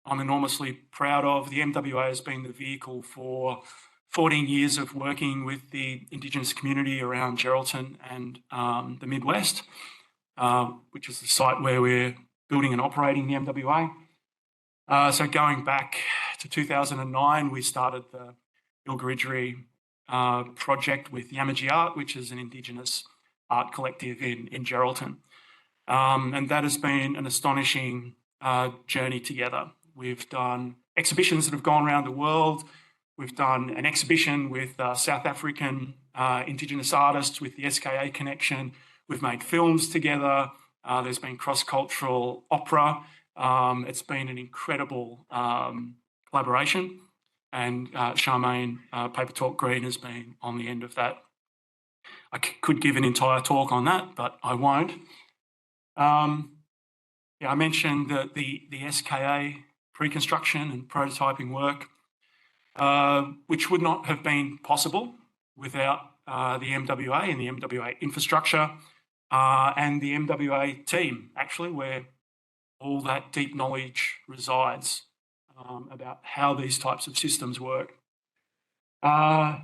I'm enormously proud of. The MWA has been the vehicle for 14 years of working with the Indigenous community around Geraldton and the Midwest, which is the site where we're building and operating the MWA. So going back to 2009, we started the Ilgaridgery project with Yamaji Art, which is an Indigenous art collective in Geraldton. And that has been an astonishing journey together. We've done exhibitions that have gone around the world. We've done an exhibition with South African Indigenous artists with the SKA connection. We've made films together. There's been cross-cultural opera. It's been an incredible collaboration. And Charmaine Paper Talk Green has been on the end of that. I could give an entire talk on that, but I won't. Yeah, I mentioned that the SKA pre-construction and prototyping work, which would not have been possible without the MWA and the MWA infrastructure and the MWA team, actually, where all that deep knowledge resides about how these types of systems work. So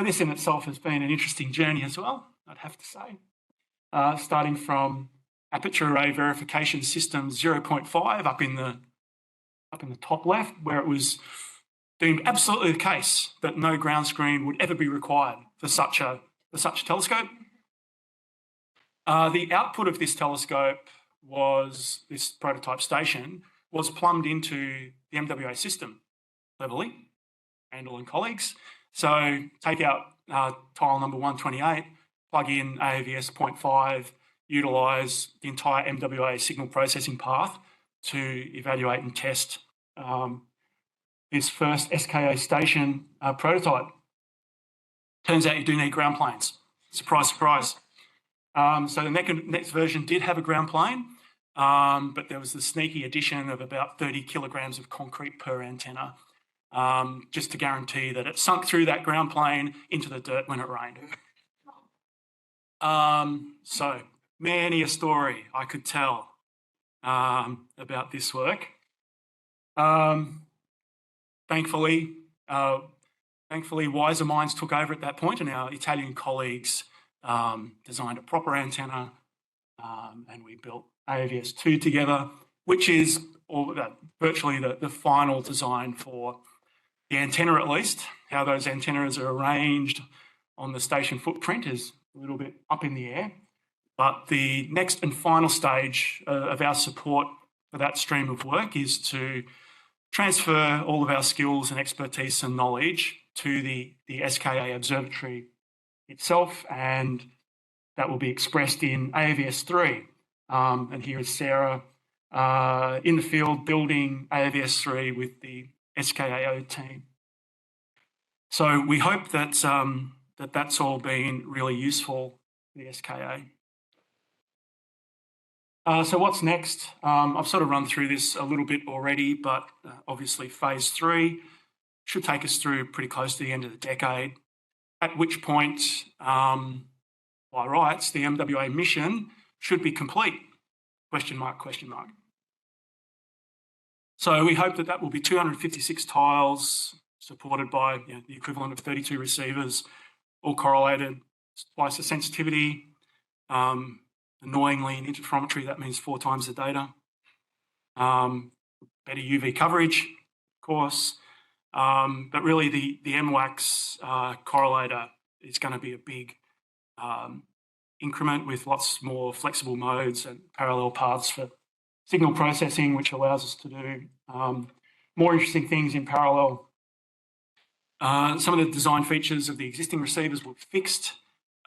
this in itself has been an interesting journey as well, I'd have to say. Starting from aperture array verification system 0.5 up in the top left, where it was deemed absolutely the case that no ground screen would ever be required for such a telescope. The output of this telescope was, this prototype station, was plumbed into the MWA system cleverly, Randall and colleagues. So take out tile number 128, plug in AAVS 0.5, utilise the entire MWA signal processing path to evaluate and test this first SKA station prototype. Turns out you do need ground planes. Surprise, surprise. So the next version did have a ground plane, but there was the sneaky addition of about 30 kilograms of concrete per antenna, just to guarantee that it sunk through that ground plane into the dirt when it rained. So many a story I could tell about this work. Thankfully, wiser minds took over at that point, and our Italian colleagues designed a proper antenna, and we built AAVS 2 together, which is virtually the final design for the antenna, at least. How those antennas are arranged on the station footprint is a little bit up in the air. But the next and final stage of our support for that stream of work is to transfer all of our skills and expertise and knowledge to the SKA Observatory itself, and that will be expressed in AAVS 3. And here is Sarah in the field building AAVS 3 with the SKAO team. So we hope that, that's all been really useful for the SKA. So what's next? I've sort of run through this a little bit already, but obviously phase 3 should take us through pretty close to the end of the decade, at which point, by rights, the MWA mission should be complete, question mark, question mark. So we hope that that will be 256 tiles supported by the equivalent of 32 receivers, all correlated, twice the sensitivity. Annoyingly, in interferometry, that means 4 times the data. Better UV coverage, of course. But really, the MWAX correlator is going to be a big increment with lots more flexible modes and parallel paths for signal processing, which allows us to do more interesting things in parallel. Some of the design features of the existing receivers were fixed,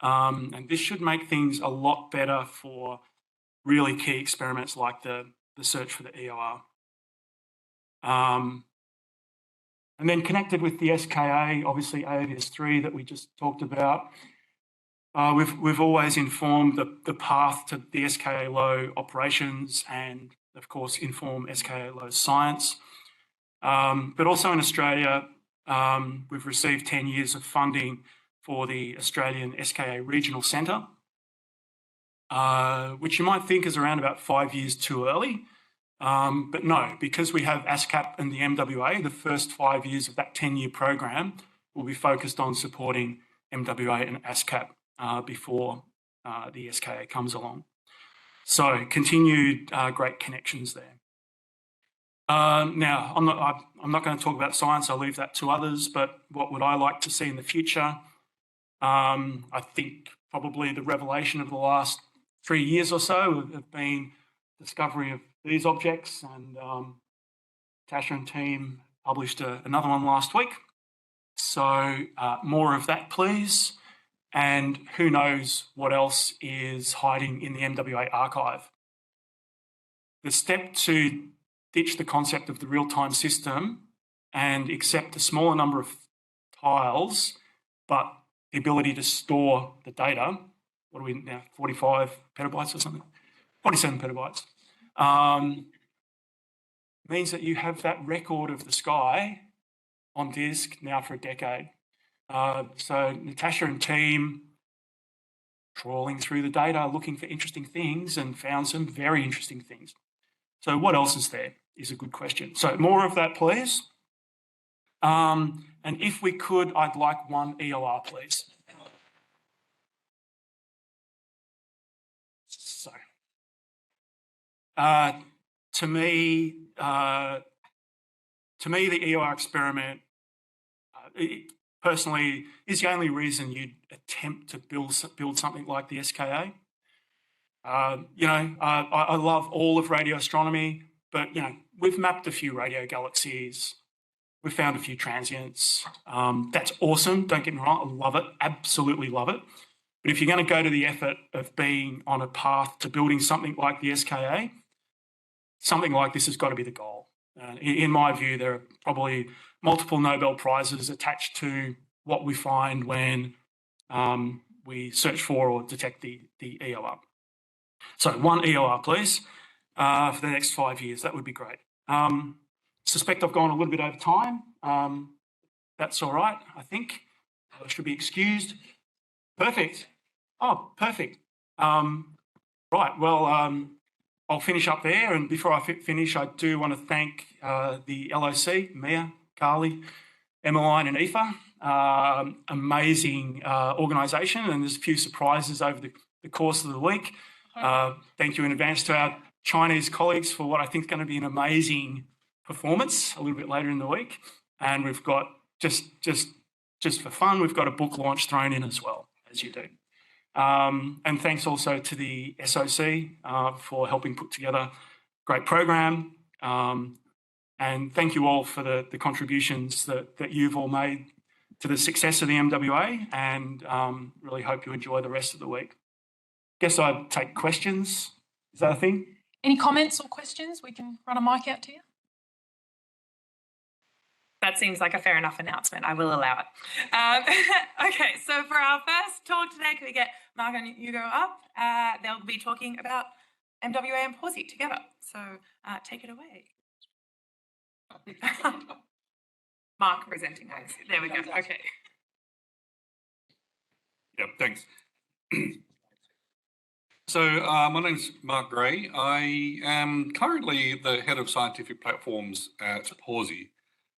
and this should make things a lot better for really key experiments like the search for the EOR. And then connected with the SKA, obviously AAVS 3 that we just talked about, we've always informed the path to the SKA low operations and, of course, inform SKA low science. But also in Australia, we've received 10 years of funding for the Australian SKA Regional Centre, which you might think is around about 5 years too early. But no, because we have ASCAP and the MWA, the first 5 years of that 10-year program will be focused on supporting MWA and ASCAP before the SKA comes along. So continued great connections there. Now, I'm not going to talk about science. I'll leave that to others. But what would I like to see in the future? I think probably the revelation of the last 3 years or so have been discovery of these objects, and Tasha and team published another one last week. So more of that, please. And who knows what else is hiding in the MWA archive. The step to ditch the concept of the real-time system and accept a smaller number of tiles, but the ability to store the data, what are we now, 45 petabytes or something? 47 petabytes. Means that you have that record of the sky on disk now for a decade. So Natasha and team trawling through the data, looking for interesting things, and found some very interesting things. So what else is there is a good question. So more of that, please. And if we could, I'd like one EOR, please. So to me, the EOR experiment, personally, is the only reason you'd attempt to build something like the SKA. I love all of radio astronomy, but we've mapped a few radio galaxies. We've found a few transients. That's awesome. Don't get me wrong, I love it. Absolutely love it. But if you're going to go to the effort of being on a path to building something like the SKA, something like this has got to be the goal. In my view, there are probably multiple Nobel Prizes attached to what we find when we search for or detect the EOR. So one EOR, please, for the next 5 years. That would be great. Suspect I've gone a little bit over time. That's all right, I think. I should be excused. Perfect. Oh, perfect. Right, well, I'll finish up there. And before I finish, I do want to thank the LOC, Mia, Carly, Emmeline and Aoife. Amazing organisation, and there's a few surprises over the course of the week. Thank you in advance to our Chinese colleagues for what I think is going to be an amazing performance a little bit later in the week. And we've got, just for fun, we've got a book launch thrown in as well, as you do. And thanks also to the SOC for helping put together a great program. And thank you all for the contributions that you've all made to the success of the MWA, and really hope you enjoy the rest of the week. Guess I'd take questions. Is that a thing? Any comments or questions? We can run a mic out to you. That seems like a fair enough announcement. I will allow it. Okay, so for our first talk today, can we get Mark and Hugo up? They'll be talking about MWA and Pawsey together. So take it away. Mark presenting those. There we go. Okay. Yep, thanks. So my name's Mark Gray. I am currently the head of scientific platforms at Pawsey,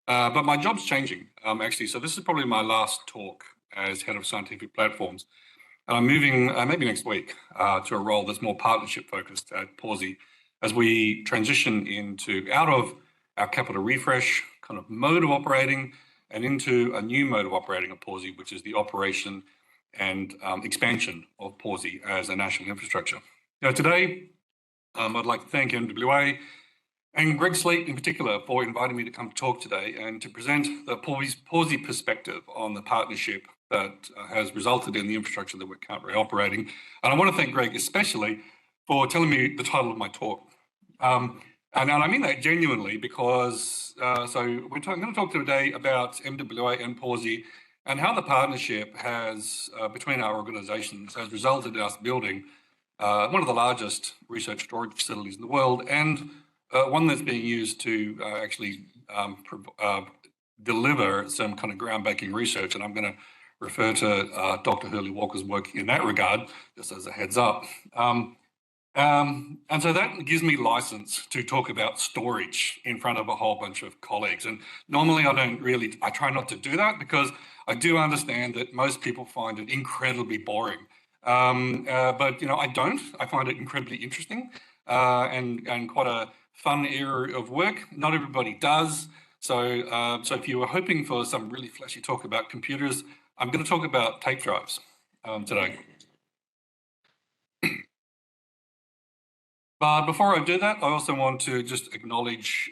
but my job's changing actually. So this is probably my last talk as head of scientific platforms. And I'm moving maybe next week to a role that's more partnership focused at Pawsey as we transition out of our capital refresh kind of mode of operating and into a new mode of operating at Pawsey, which is the operation and expansion of Pawsey as a national infrastructure. Now today, I'd like to thank MWA and Greg Sleet in particular for inviting me to come talk today and to present the Pawsey perspective on the partnership that has resulted in the infrastructure that we're currently operating. And I want to thank Greg especially for telling me the title of my talk. And I mean that genuinely because, so I'm going to talk today about MWA and Pawsey and how the partnership has, between our organisations, has resulted in us building one of the largest research storage facilities in the world, and one that's being used to actually deliver some kind of groundbreaking research. And I'm going to refer to Dr. Hurley Walker's work in that regard, just as a heads up. And so that gives me license to talk about storage in front of a whole bunch of colleagues. And normally I try not to do that because I do understand that most people find it incredibly boring. But, I don't. I find it incredibly interesting and quite a fun area of work. Not everybody does. So if you were hoping for some really flashy talk about computers, I'm going to talk about tape drives today. But before I do that, I also want to just acknowledge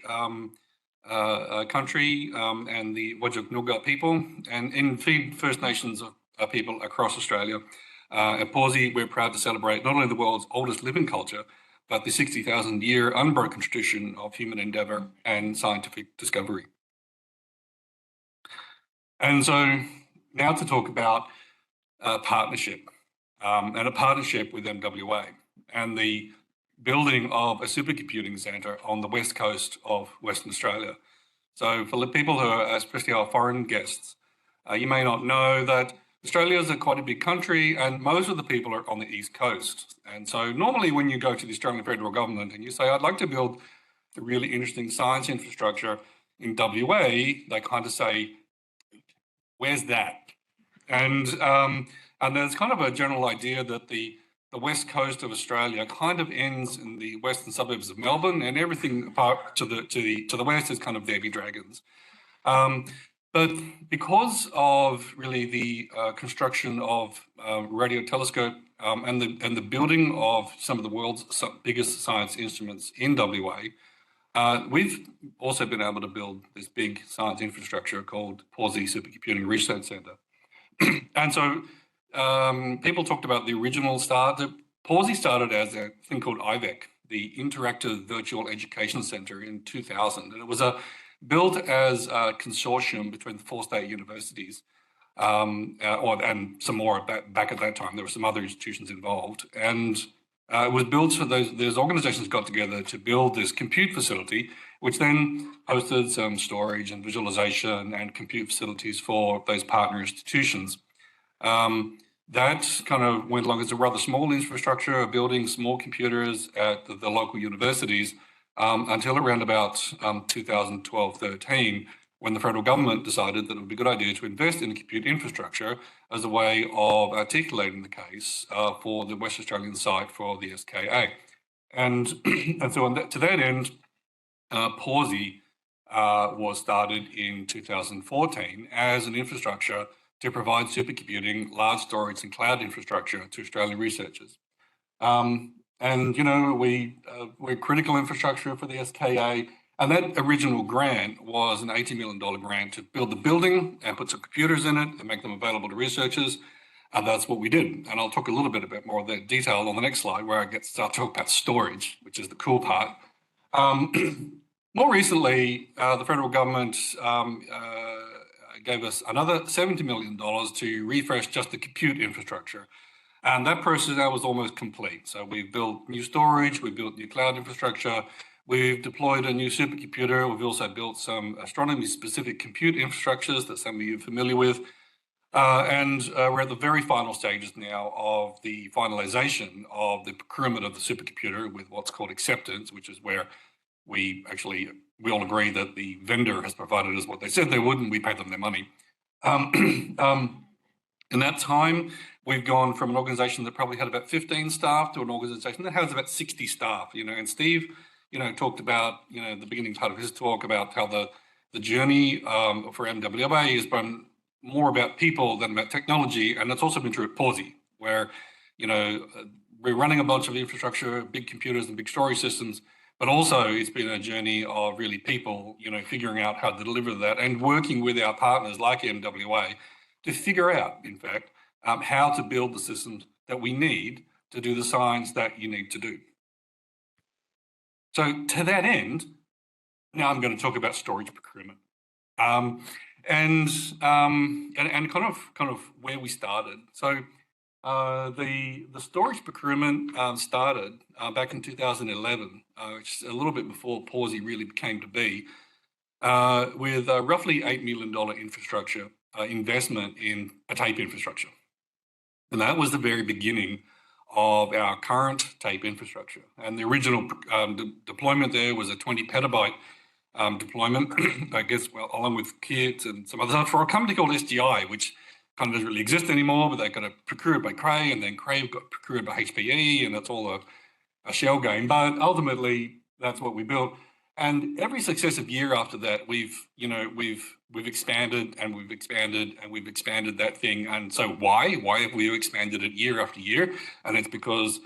country and the Whadjuk Noongar people and in First Nations people across Australia. At Pawsey, we're proud to celebrate not only the world's oldest living culture, but the 60,000-year unbroken tradition of human endeavour and scientific discovery. And so now to talk about partnership and a partnership with MWA and the building of a supercomputing centre on the west coast of Western Australia. So for the people who are, especially our foreign guests, you may not know that Australia is quite a big country and most of the people are on the east coast. And so normally when you go to the Australian federal government and you say, I'd like to build a really interesting science infrastructure in WA, they kind of say, where's that? And there's kind of a general idea that the west coast of Australia kind of ends in the western suburbs of Melbourne, and everything apart to the west is kind of baby dragons. But because of really the construction of radio telescope and the building of some of the world's biggest science instruments in WA, we've also been able to build this big science infrastructure called Pawsey Supercomputing Research Centre. And so people talked about the original start. Pawsey started as a thing called IVEC, the Interactive Virtual Education Centre in 2000. And it was built as a consortium between the 4 state universities and some more back at that time. There were some other institutions involved. And it was built so those organisations got together to build this compute facility, which then hosted some storage and visualisation and compute facilities for those partner institutions. That kind of went along as a rather small infrastructure, building small computers at the local universities until around about 2012-13, when the federal government decided that it would be a good idea to invest in compute infrastructure as a way of articulating the case for the West Australian site for the SKA. And so to that end, Pawsey was started in 2014 as an infrastructure to provide supercomputing, large storage and cloud infrastructure to Australian researchers. And, we're critical infrastructure for the SKA, And that original grant was an $80 million grant to build the building and put some computers in it and make them available to researchers. And that's what we did. And I'll talk a little bit more of that detail on the next slide, where I start to talk about storage, which is the cool part. More recently, the federal government gave us another $70 million to refresh just the compute infrastructure. And that process now was almost complete. So we've built new storage, we've built new cloud infrastructure, we've deployed a new supercomputer, we've also built some astronomy-specific compute infrastructures that some of you are familiar with. And we're at the very final stages now of the finalization of the procurement of the supercomputer with what's called acceptance, which is where we all agree that the vendor has provided us what they said they would, and we pay them their money. In that time, we've gone from an organization that probably had about 15 staff to an organization that has about 60 staff, and Steve, talked about, the beginning part of his talk about how the journey for MWA has been more about people than about technology. And that's also been true at Pawsey, where, we're running a bunch of infrastructure, big computers and big storage systems, but also it's been a journey of really people, figuring out how to deliver that and working with our partners like MWA to figure out, in fact, how to build the systems that we need to do the science that you need to do. So to that end, now I'm going to talk about storage procurement, and kind of where we started. So the storage procurement started back in 2011, which is a little bit before Pawsey really came to be, with roughly $8 million infrastructure investment in a tape infrastructure. And that was the very beginning of our current tape infrastructure. And the original deployment there was a 20 petabyte deployment, I guess, along with kits and some other stuff for a company called SGI, which kind of doesn't really exist anymore, but they got procured by Cray, and then Cray got procured by HPE, and that's all a shell game. But ultimately, that's what we built. And every successive year after that, we've expanded and we've expanded and we've expanded that thing. And so why have we expanded it year after year? And it's because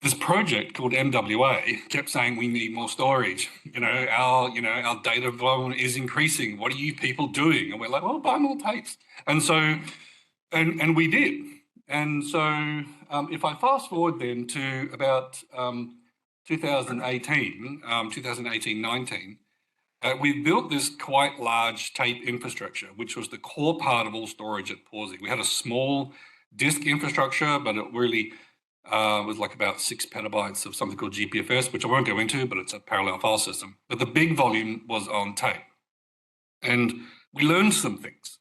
this project called MWA kept saying we need more storage. Our data volume is increasing. What are you people doing? And we're like, well, buy more tapes. And so, and we did. And so, if I fast forward then to about 2018-19, we built this quite large tape infrastructure, which was the core part of all storage at Pawsey. We had a small disk infrastructure, but it really was like about 6 petabytes of something called GPFS, which I won't go into, but it's a parallel file system. But the big volume was on tape. And we learned some things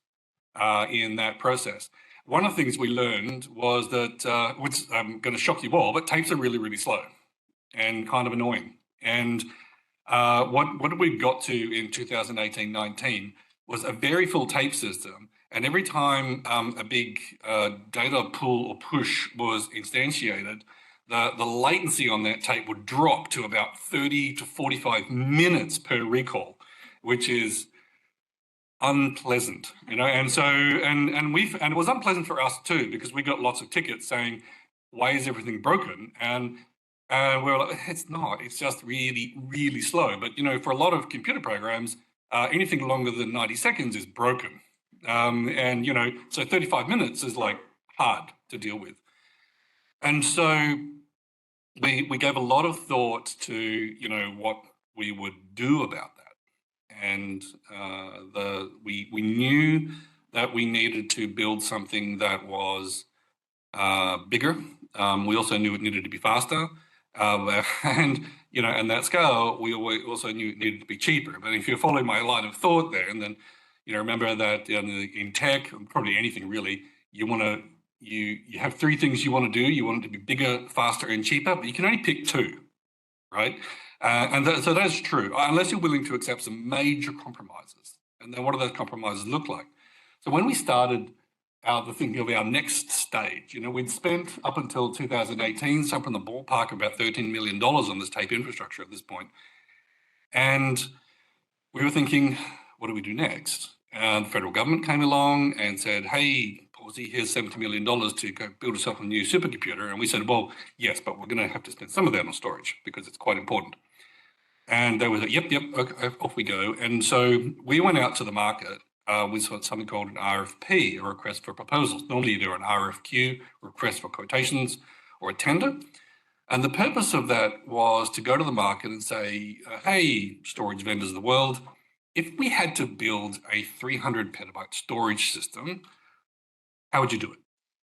in that process. One of the things we learned was that, which I'm going to shock you all, but tapes are really, really slow and kind of annoying. And what we got to in 2018-19 was a very full tape system. And every time a big data pull or push was instantiated, the latency on that tape would drop to about 30 to 45 minutes per recall, which is unpleasant, And so, and it was unpleasant for us too, because we got lots of tickets saying, why is everything broken? And we're like, it's not, it's just really, really slow. But, for a lot of computer programs, anything longer than 90 seconds is broken. So 35 minutes is like hard to deal with. And so we gave a lot of thought to, what we would do about that. And we knew that we needed to build something that was bigger. We also knew it needed to be faster. And that scale, we also knew it needed to be cheaper. But if you follow my line of thought there, and then, remember that in tech, probably anything really, you have 3 things you want to do. You want it to be bigger, faster, and cheaper, but you can only pick 2, right? So that's true, unless you're willing to accept some major compromises. And then what do those compromises look like? So when we started the thinking of our next stage, we'd spent up until 2018 something in the ballpark of about $13 million on this tape infrastructure at this point. And we were thinking, what do we do next? And the federal government came along and said, hey, Pawsey, here's $70 million to go build yourself a new supercomputer. And we said, well, yes, but we're going to have to spend some of that on storage because it's quite important. And they were like, yep, okay, off we go. And so we went out to the market with something called an RFP, a request for proposals. Normally you do an RFQ, request for quotations, or a tender. And the purpose of that was to go to the market and say, hey, storage vendors of the world, if we had to build a 300 petabyte storage system, how would you do it?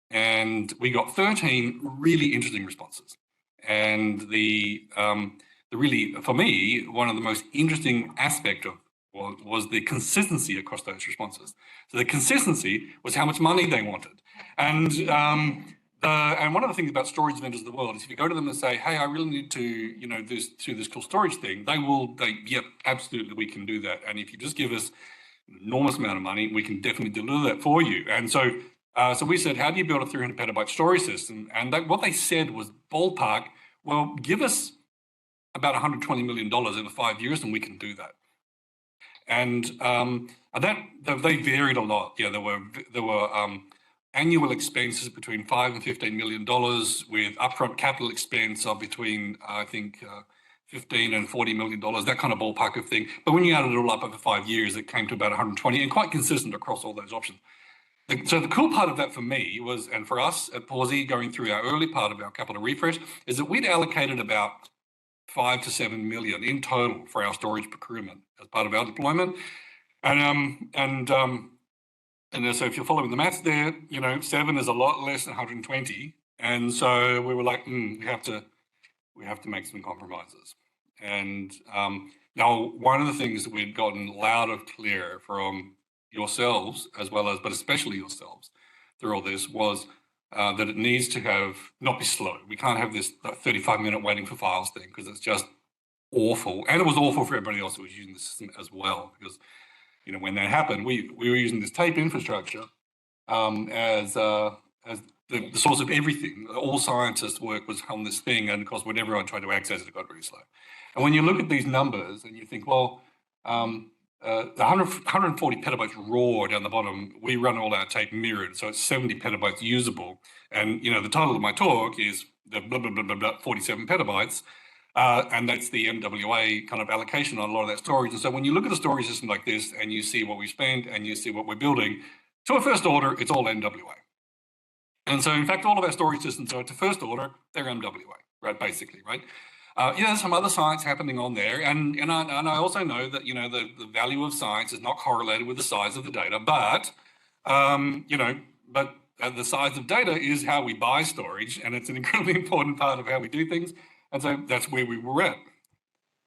And we got 13 really interesting responses. And the really, for me, one of the most interesting aspect of was the consistency across those responses. So the consistency was how much money they wanted. And one of the things about storage vendors of the world is if you go to them and say, hey, I really need to, do this cool storage thing, yep, absolutely, we can do that. And if you just give us an enormous amount of money, we can definitely deliver that for you. And so we said, how do you build a 300 petabyte storage system? And what they said was ballpark, well, give us about $120 million over 5 years and we can do that. And they varied a lot. Yeah, there were annual expenses between $5 and $15 million with upfront capital expense of between, I think, $15 and $40 million, that kind of ballpark of thing. But when you added it all up over 5 years, it came to about 120 and quite consistent across all those options. So the cool part of that for me was, and for us at Pawsey, going through our early part of our capital refresh, is that we'd allocated about 5 to 7 million in total for our storage procurement as part of our deployment. And so if you're following the maths there, 7 is a lot less than 120. And so we were like, we have to make some compromises. And now one of the things that we'd gotten loud and clear from yourselves, as well as, but especially yourselves, through all this was that it needs to not be slow. We can't have this 35-minute waiting for files thing because it's just awful. And it was awful for everybody else who was using the system as well, because when that happened, we were using this tape infrastructure as the source of everything. All scientists' work was on this thing, and of course, when everyone tried to access it, it got really slow. And when you look at these numbers and you think, well, the 140 petabytes raw down the bottom, we run all our tape mirrored, so it's 70 petabytes usable. And the title of my talk is the blah, blah, blah, blah, blah, 47 petabytes. And that's the MWA kind of allocation on a lot of that storage. And so when you look at a storage system like this and you see what we spend and you see what we're building, to a first order, it's all MWA. And so in fact, all of our storage systems are to first order, they're MWA, right? Basically, right? There's some other science happening on there. And I also know that, the value of science is not correlated with the size of the data, but the size of data is how we buy storage. And it's an incredibly important part of how we do things. And so that's where we were at.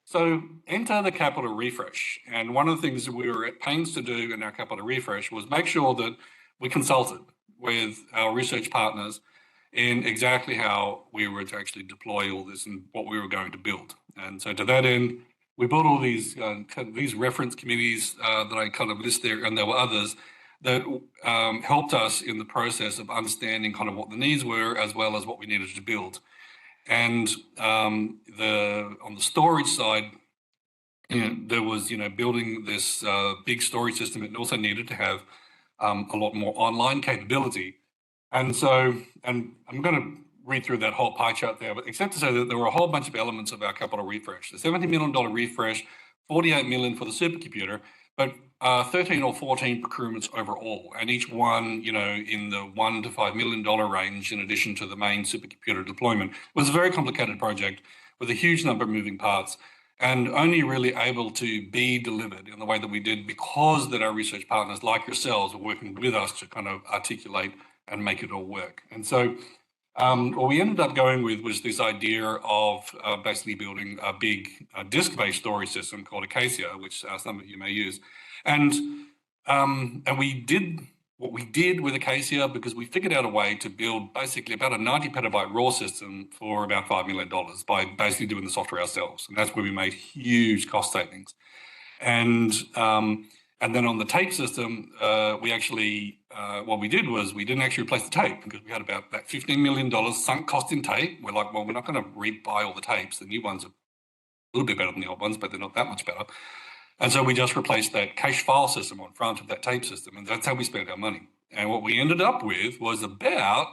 So enter the capital refresh. And one of the things that we were at pains to do in our capital refresh was make sure that we consulted with our research partners in exactly how we were to actually deploy all this and what we were going to build. And so to that end, we built all these reference committees that I kind of list there, and there were others that helped us in the process of understanding kind of what the needs were as well as what we needed to build. And on the storage side, there was, building this big storage system. It also needed to have a lot more online capability. And so, and I'm going to read through that whole pie chart there, but except to say that there were a whole bunch of elements of our capital refresh. The $70 million refresh, $48 million for the supercomputer, but 13 or 14 procurements overall, and each one, in the $1 to $5 million range, in addition to the main supercomputer deployment. It was a very complicated project with a huge number of moving parts, and only really able to be delivered in the way that we did because that our research partners, like yourselves, were working with us to kind of articulate and make it all work. And so what we ended up going with was this idea of basically building a big disk-based storage system called Acacia, which some of you may use. And we did what we did with Acacia because we figured out a way to build basically about a 90 petabyte raw system for about $5 million by basically doing the software ourselves. And that's where we made huge cost savings. And then on the tape system, we actually, what we did was we didn't actually replace the tape because we had about that $15 million sunk cost in tape. We're like, well, we're not going to rebuy all the tapes. The new ones are a little bit better than the old ones, but they're not that much better. And so we just replaced that cache file system on front of that tape system. And that's how we spent our money. And what we ended up with was about,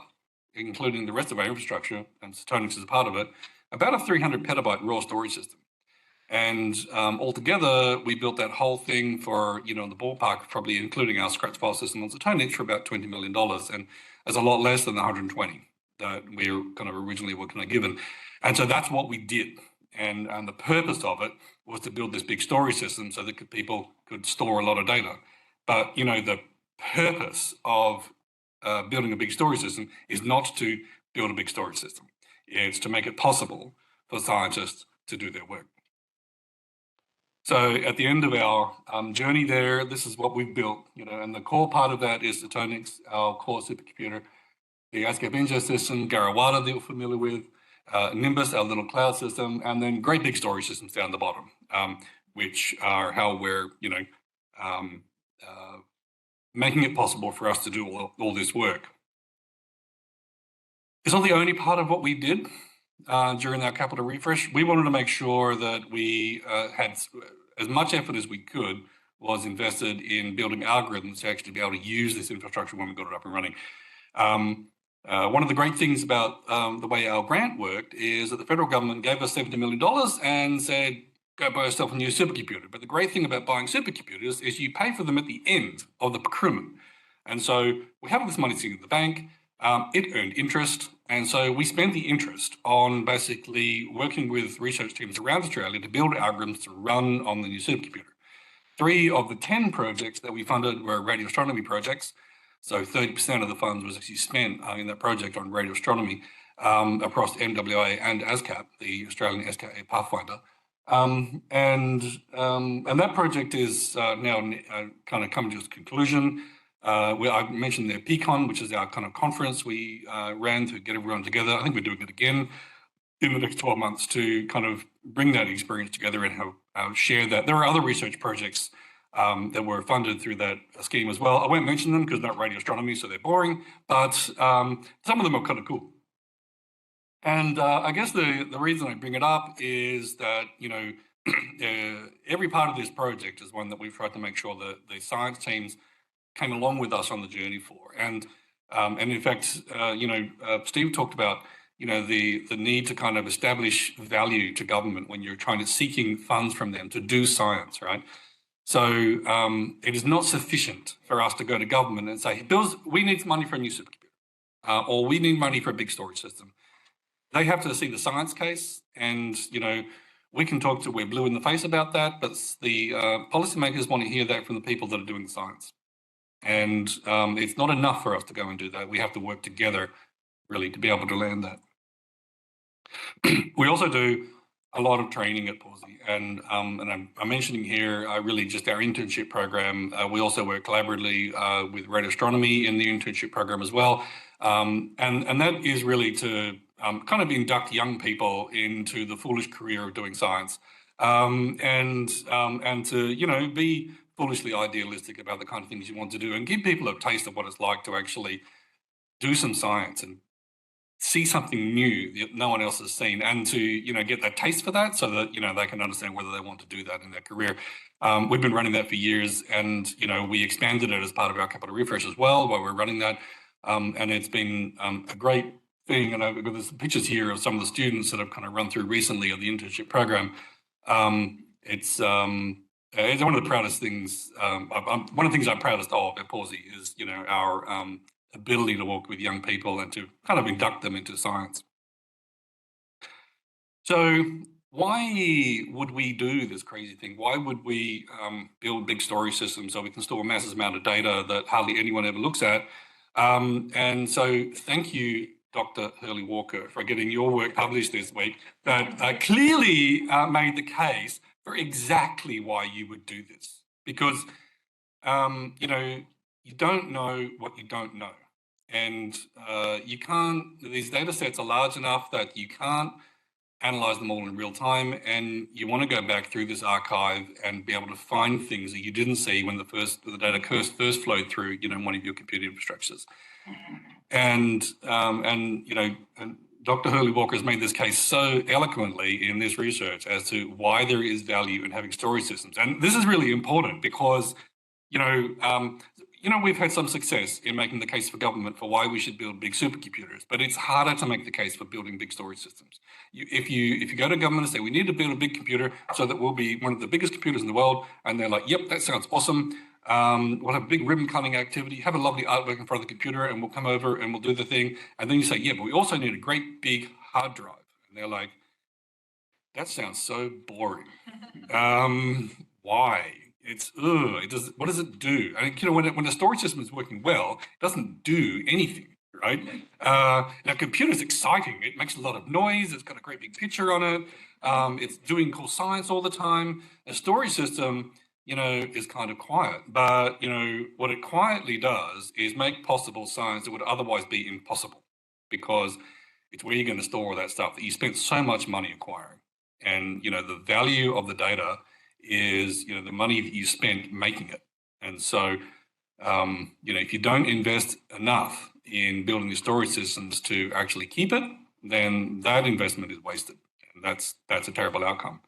including the rest of our infrastructure, and Tonyx is a part of it, about a 300 petabyte raw storage system. And altogether, we built that whole thing for, in the ballpark, probably including our scratch file system on Zetonix, for about $20 million. And that's a lot less than the 120 that we kind of originally were kind of given. And so that's what we did. And the purpose of it was to build this big storage system so that people could store a lot of data. But, the purpose of building a big storage system is not to build a big storage system. It's to make it possible for scientists to do their work. So at the end of our journey there, this is what we've built, and the core part of that is Zetonix, our core supercomputer, the ASCAP ingest system, Garawada that you're familiar with, Nimbus, our little cloud system, and then great big storage systems down the bottom, which are how we're, making it possible for us to do all this work. It's not the only part of what we did during our capital refresh. We wanted to make sure that we had as much effort as we could was invested in building algorithms to actually be able to use this infrastructure when we got it up and running. One of the great things about the way our grant worked is that the federal government gave us $70 million and said, go buy yourself a new supercomputer. But the great thing about buying supercomputers is you pay for them at the end of the procurement. And so we have this money sitting in the bank. It earned interest. And so we spent the interest on basically working with research teams around Australia to build algorithms to run on the new supercomputer. 3 of the 10 projects that we funded were radio astronomy projects. So 30% of the funds was actually spent in that project on radio astronomy across MWA and ASCAP, the Australian SKA Pathfinder. And that project is now kind of coming to its conclusion. I mentioned the PCon, which is our kind of conference we ran to get everyone together. I think we're doing it again in the next 12 months to kind of bring that experience together and share that. There are other research projects that were funded through that scheme as well. I won't mention them because they're not radio astronomy, so they're boring, but some of them are kind of cool. And I guess the reason I bring it up is that, every part of this project is one that we've tried to make sure that the science teams came along with us on the journey for. And in fact, Steve talked about, the need to kind of establish value to government when you're seeking funds from them to do science, right? So it is not sufficient for us to go to government and say, we need money for a new supercomputer, or we need money for a big storage system. They have to see the science case, and we can talk to we're blue in the face about that, but the policymakers want to hear that from the people that are doing the science. And it's not enough for us to go and do that. We have to work together, really, to be able to land that. We also do a lot of training at Pawsey, and I'm mentioning here really just our internship program. We also work collaboratively with radio astronomy in the internship program as well, and that is really to kind of induct young people into the foolish career of doing science, and to be foolishly idealistic about the kind of things you want to do, and give people a taste of what it's like to actually do some science and see something new that no one else has seen, and to get that taste for that, so that they can understand whether they want to do that in their career. We've been running that for years, and we expanded it as part of our capital refresh as well while we're running that, and it's been a great thing. And I've got some pictures here of some of the students that have kind of run through recently of the internship program. It's one of the proudest things. One of the things I'm proudest of at Pawsey is our ability to work with young people and to kind of induct them into science. So why would we do this crazy thing? Why would we build big storage systems so we can store a massive amount of data that hardly anyone ever looks at? And so thank you, Dr. Hurley Walker, for getting your work published this week that clearly made the case for exactly why you would do this. Because, you don't know what you don't know. And you can't, these data sets are large enough that you can't analyze them all in real time. And you want to go back through this archive and be able to find things that you didn't see when the data first flowed through, one of your computer infrastructures. And Dr. Hurley Walker has made this case so eloquently in this research as to why there is value in having storage systems. And this is really important because, you know, we've had some success in making the case for government for why we should build big supercomputers, but it's harder to make the case for building big storage systems. If you go to government and say, we need to build a big computer so that we'll be one of the biggest computers in the world, and they're like, yep, that sounds awesome. We'll have a big ribbon cutting activity, have a lovely artwork in front of the computer, and we'll come over and we'll do the thing. And then you say, yeah, but we also need a great big hard drive. And they're like, that sounds so boring. Why? What does it do? I mean, you know, when a storage system is working well, it doesn't do anything, right? Now, computer's exciting. It makes a lot of noise. It's got a great big picture on it. It's doing cool science all the time. A storage system, you know, is kind of quiet. But, you know, what it quietly does is make possible science that would otherwise be impossible, because it's where you're going to store all that stuff that you spent so much money acquiring. And, you know, the value of the data is, you know, the money that you spent making it. And so, you know, if you don't invest enough in building the storage systems to actually keep it, then that investment is wasted. And that's a terrible outcome.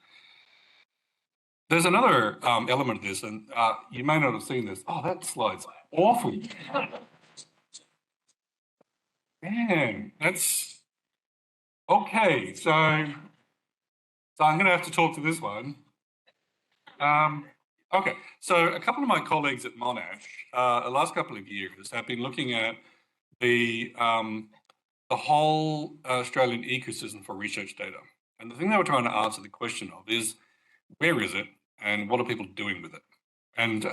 There's another element of this, and you may not have seen this. Oh, that slide's awful. Man, that's okay. So I'm going to have to talk to this one. Okay, so a couple of my colleagues at Monash, the last couple of years, have been looking at the whole Australian ecosystem for research data. And the thing they were trying to answer the question of is, where is it and what are people doing with it? And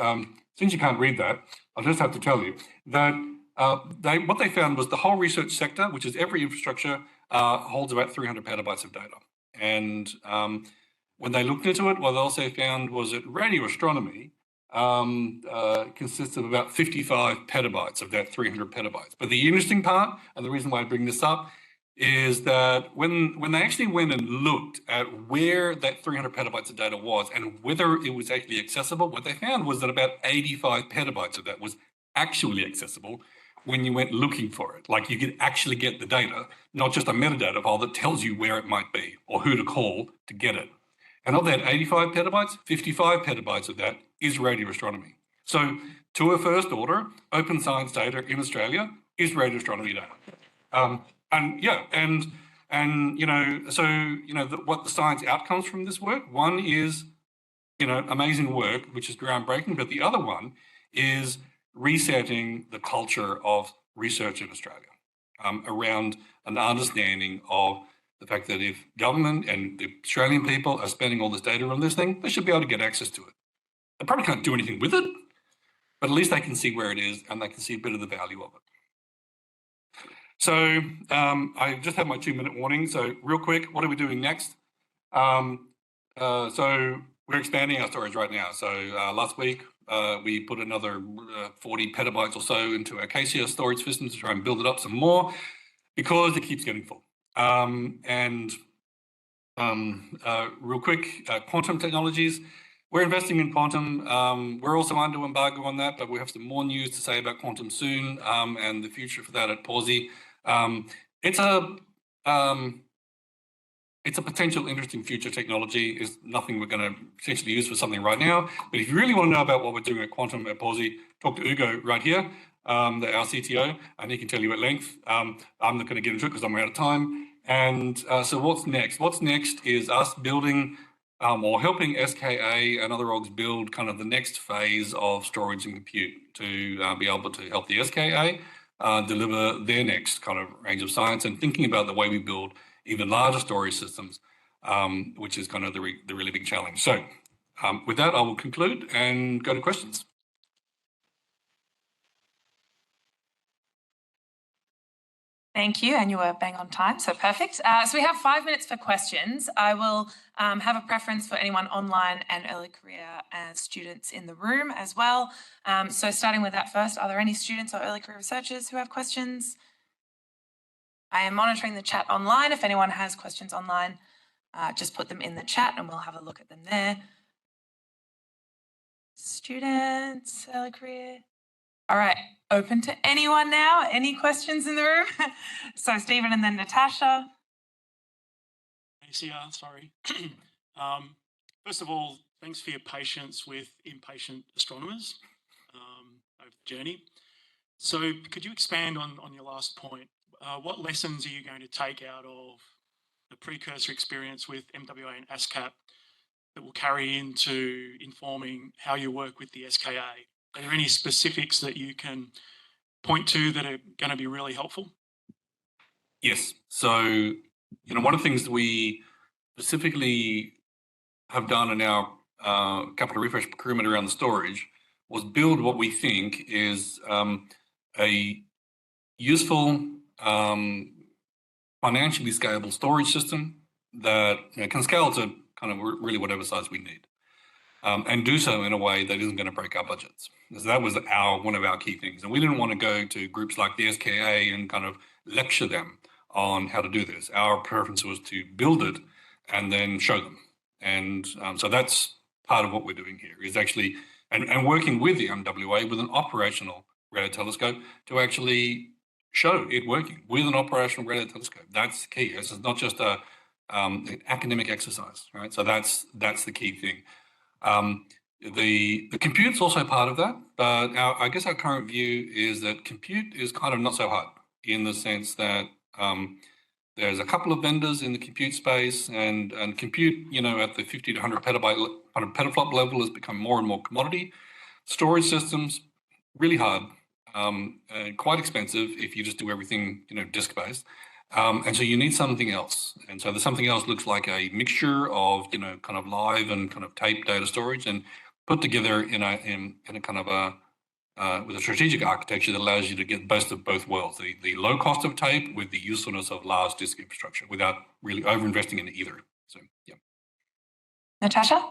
since you can't read that, I'll just have to tell you that what they found was the whole research sector, which is every infrastructure, holds about 300 petabytes of data. And when they looked into it, what they also found was that radio astronomy consists of about 55 petabytes of that 300 petabytes. But the interesting part, and the reason why I bring this up, is that when they actually went and looked at where that 300 petabytes of data was and whether it was actually accessible, what they found was that about 85 petabytes of that was actually accessible when you went looking for it. Like, you could actually get the data, not just a metadata file that tells you where it might be or who to call to get it. And of that 85 petabytes, 55 petabytes of that is radio astronomy. So to a first order, open science data in Australia is radio astronomy data. And you know, so, you know, what the science outcomes from this work, one is, you know, amazing work, which is groundbreaking, but the other one is resetting the culture of research in Australia around an understanding of the fact that if government and the Australian people are spending all this data on this thing, they should be able to get access to it. They probably can't do anything with it, but at least they can see where it is and they can see a bit of the value of it. So I just have my 2-minute warning. So real quick, what are we doing next? So we're expanding our storage right now. So last week, we put another 40 petabytes or so into our KCS storage systems to try and build it up some more because it keeps getting full. Real quick, quantum technologies. We're investing in quantum. We're also under embargo on that, but we have some more news to say about quantum soon and the future for that at Pawsey. It's a potential interesting future technology. It's nothing we're going to potentially use for something right now. But if you really want to know about what we're doing at quantum at Pawsey, talk to Ugo right here, our CTO, and he can tell you at length. I'm not going to get into it because I'm out of time. And so what's next? What's next is us building or helping SKA and other orgs build kind of the next phase of storage and compute to be able to help the SKA deliver their next kind of range of science, and thinking about the way we build even larger storage systems, which is kind of the really big challenge. So with that, I will conclude and go to questions. Thank you, and you were bang on time, so perfect. So we have 5 minutes for questions. I will have a preference for anyone online and early career students in the room as well. So starting with that first, are there any students or early career researchers who have questions? I am monitoring the chat online. If anyone has questions online, just put them in the chat and we'll have a look at them there. Students, early career. All right, open to anyone now. Any questions in the room? So Stephen and then Natasha. ACR, sorry. First of all, thanks for your patience with impatient astronomers. over the journey. So could you expand on your last point? What lessons are you going to take out of the precursor experience with MWA and ASCAP that will carry into informing how you work with the SKA? Are there any specifics that you can point to that are going to be really helpful? Yes. So, one of the things that we specifically have done in our capital refresh procurement around the storage was build what we think is a useful, financially scalable storage system that can scale to kind of really whatever size we need, and do so in a way that isn't going to break our budgets. So that was one of our key things, and we didn't want to go to groups like the SKA and kind of lecture them on how to do this. Our preference was to build it and then show them, and so that's part of what we're doing here is actually and working with the MWA with an operational radar telescope to actually show it working with an operational radar telescope. That's key. This is not just an academic exercise, right? So that's the key thing. The compute's also part of that, but I guess our current view is that compute is kind of not so hard in the sense that there's a couple of vendors in the compute space, and compute, at the 50 to 100 petaflop level has become more and more commodity. Storage systems, really hard, and quite expensive if you just do everything, disk-based. And so you need something else. And so the something else looks like a mixture of, kind of live and kind of tape data storage and put together in a kind of with a strategic architecture that allows you to get best of both worlds, the low cost of tape with the usefulness of large disk infrastructure without really over-investing in either. So, yeah. Natasha?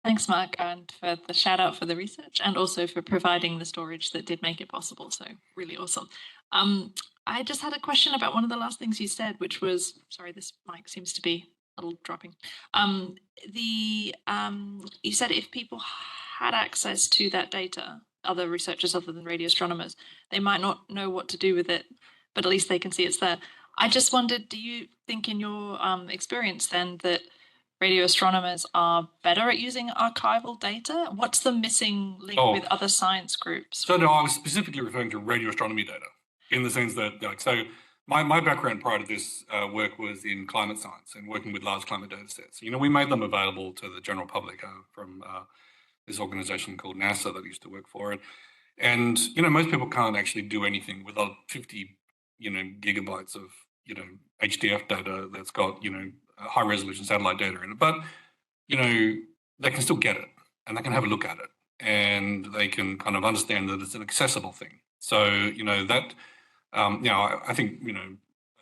Thanks, Mark, and for the shout out for the research and also for providing the storage that did make it possible. So really awesome. I just had a question about one of the last things you said, which was, sorry, this mic seems to be a little dropping. You said if people had access to that data, other researchers other than radio astronomers, they might not know what to do with it, but at least they can see it's there. I just wondered, do you think in your experience then that radio astronomers are better at using archival data? What's the missing link with other science groups? So no, I was specifically referring to radio astronomy data in the sense that, so my background prior to this work was in climate science and working with large climate data sets. We made them available to the general public from this organization called NASA that I used to work for. And most people can't actually do anything with 50, gigabytes of, HDF data that's got, high resolution satellite data in it, but they can still get it and they can have a look at it and they can kind of understand that it's an accessible thing. So that I think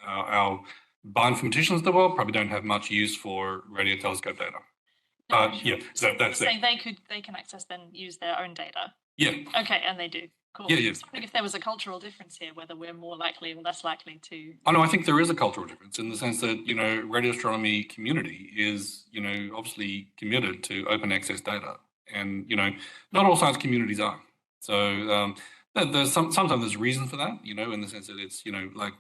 our bioinformaticians of the world probably don't have much use for radio telescope data. So that's saying they can access then use their own data. Yeah. Okay, and they do. Cool. Yeah. I was wondering if there was a cultural difference here, whether we're more likely or less likely to. Oh no, I think there is a cultural difference in the sense that radio astronomy community is obviously committed to open access data, and not all science communities are. So there's sometimes there's reason for that, in the sense that it's like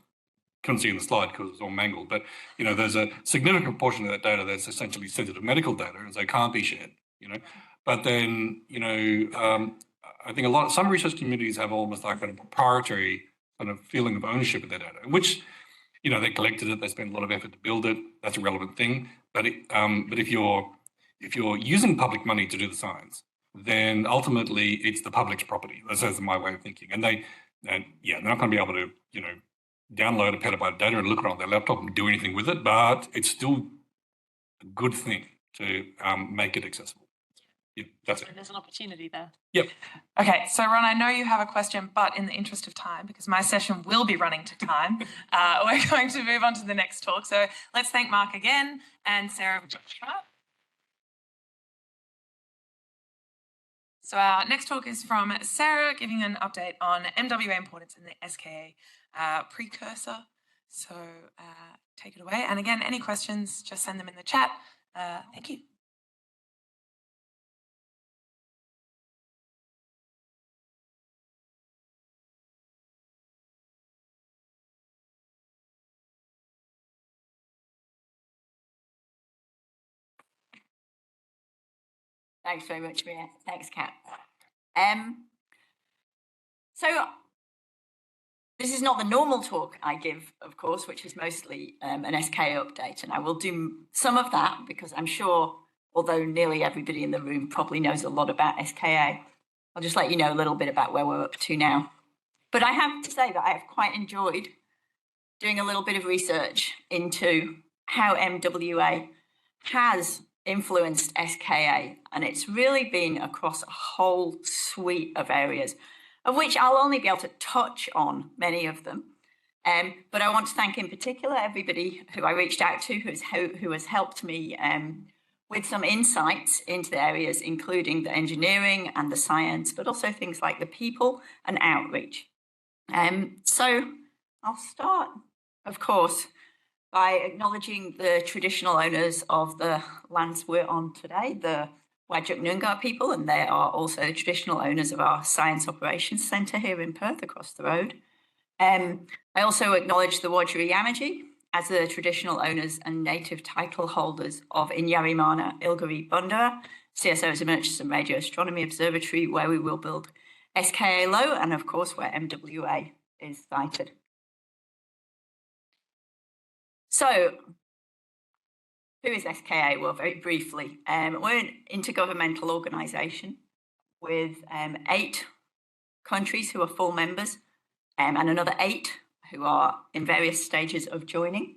couldn't see in the slide because it's all mangled, but there's a significant portion of that data that's essentially sensitive medical data, and so can't be shared. But then I think some research communities have almost like a proprietary kind of feeling of ownership of their data, which they collected it, they spent a lot of effort to build it. That's a relevant thing. But if you're using public money to do the science, then ultimately it's the public's property. That's my way of thinking. And they're not going to be able to download a petabyte of data and look at it on their laptop and do anything with it. But it's still a good thing to make it accessible. Yeah, that's it. There's an opportunity there. Yep. Okay, so Ron, I know you have a question, but in the interest of time, because my session will be running to time, we're going to move on to the next talk. So let's thank Mark again and Sarah. So our next talk is from Sarah, giving an update on MWA importance in the SKA precursor. So take it away. And again, any questions, just send them in the chat. Thank you. Thanks very much, Mia. Thanks, Kat. So this is not the normal talk I give, of course, which is mostly an SK update. And I will do some of that because I'm sure, although nearly everybody in the room probably knows a lot about SKA, I'll just let you know a little bit about where we're up to now. But I have to say that I have quite enjoyed doing a little bit of research into how MWA has influenced SKA. And it's really been across a whole suite of areas, of which I'll only be able to touch on many of them. But I want to thank in particular everybody who I reached out to, who has helped me with some insights into the areas, including the engineering and the science, but also things like the people and outreach. So I'll start, of course, by acknowledging the traditional owners of the lands we're on today, the Whadjuk Noongar people, and they are also the traditional owners of our Science Operations Centre here in Perth, across the road. I also acknowledge the Whadjuk Yamaji as the traditional owners and native title holders of Inyarimana Ilgari Bundara, CSO's Emergency and Radio Astronomy Observatory, where we will build SKA Low, and of course where MWA is sited. So, who is SKA? Well, very briefly, we're an intergovernmental organisation with 8 countries who are full members and another 8 who are in various stages of joining.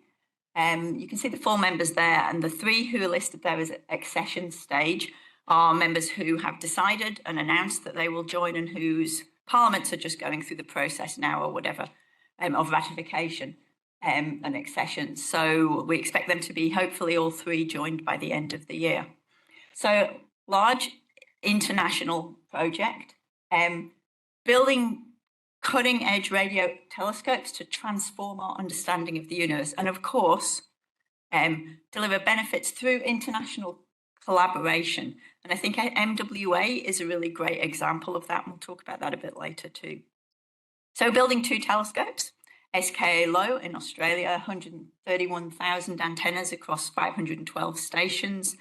You can see the full members there, and the 3 who are listed there as accession stage are members who have decided and announced that they will join and whose parliaments are just going through the process now or whatever of ratification and accession. So we expect them to be hopefully all 3 joined by the end of the year. So large international project, building cutting edge radio telescopes to transform our understanding of the universe, and of course, deliver benefits through international collaboration. And I think MWA is a really great example of that, and we'll talk about that a bit later too. So building 2 telescopes, SKA Low in Australia, 131,000 antennas across 512 stations,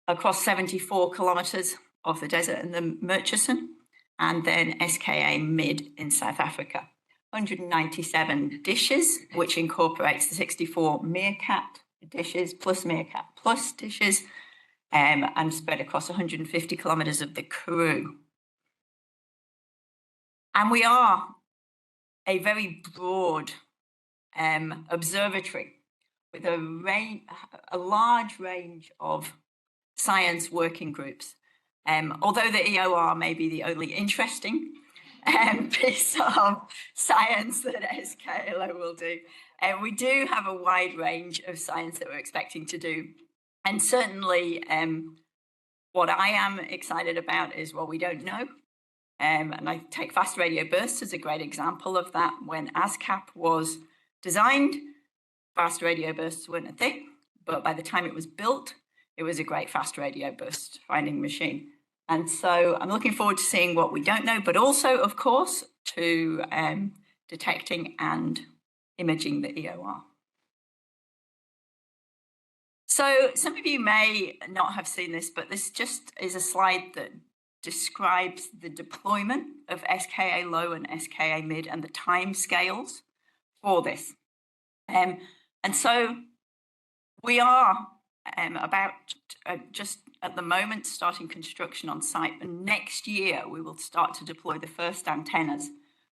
across 74 kilometres of the desert and the Murchison, and then SKA Mid in South Africa. 197 dishes, which incorporates the 64 Meerkat dishes plus Meerkat plus dishes, and spread across 150 kilometres of the Karoo. And we are a very broad observatory with a large range of science working groups. Although the EOR may be the only interesting piece of science that SKA will do, we do have a wide range of science that we're expecting to do. And certainly what I am excited about is what we don't know. And I take fast radio bursts as a great example of that. When ASCAP was designed, fast radio bursts weren't a thing, but by the time it was built, it was a great fast radio burst finding machine. And so I'm looking forward to seeing what we don't know, but also, of course, to detecting and imaging the EOR. So some of you may not have seen this, but this just is a slide that describes the deployment of SKA Low and SKA Mid and the time scales for this. And so we are about just at the moment starting construction on site, and next year we will start to deploy the first antennas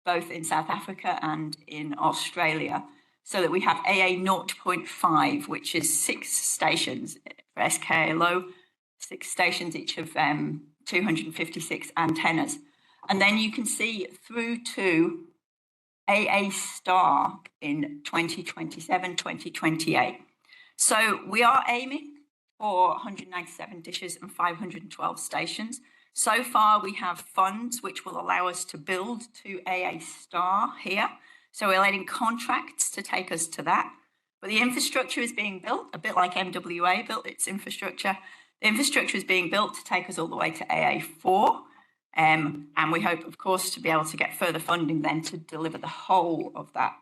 both in South Africa and in Australia, so that we have AA 0.5, which is 6 stations for SKA Low, 6 stations each of 256 antennas. And then you can see through to AA star in 2027, 2028. So we are aiming for 197 dishes and 512 stations. So far we have funds which will allow us to build to AA star here. So we're letting contracts to take us to that. But the infrastructure is being built, a bit like MWA built its infrastructure. The infrastructure is being built to take us all the way to AA4. And we hope, of course, to be able to get further funding then to deliver the whole of that.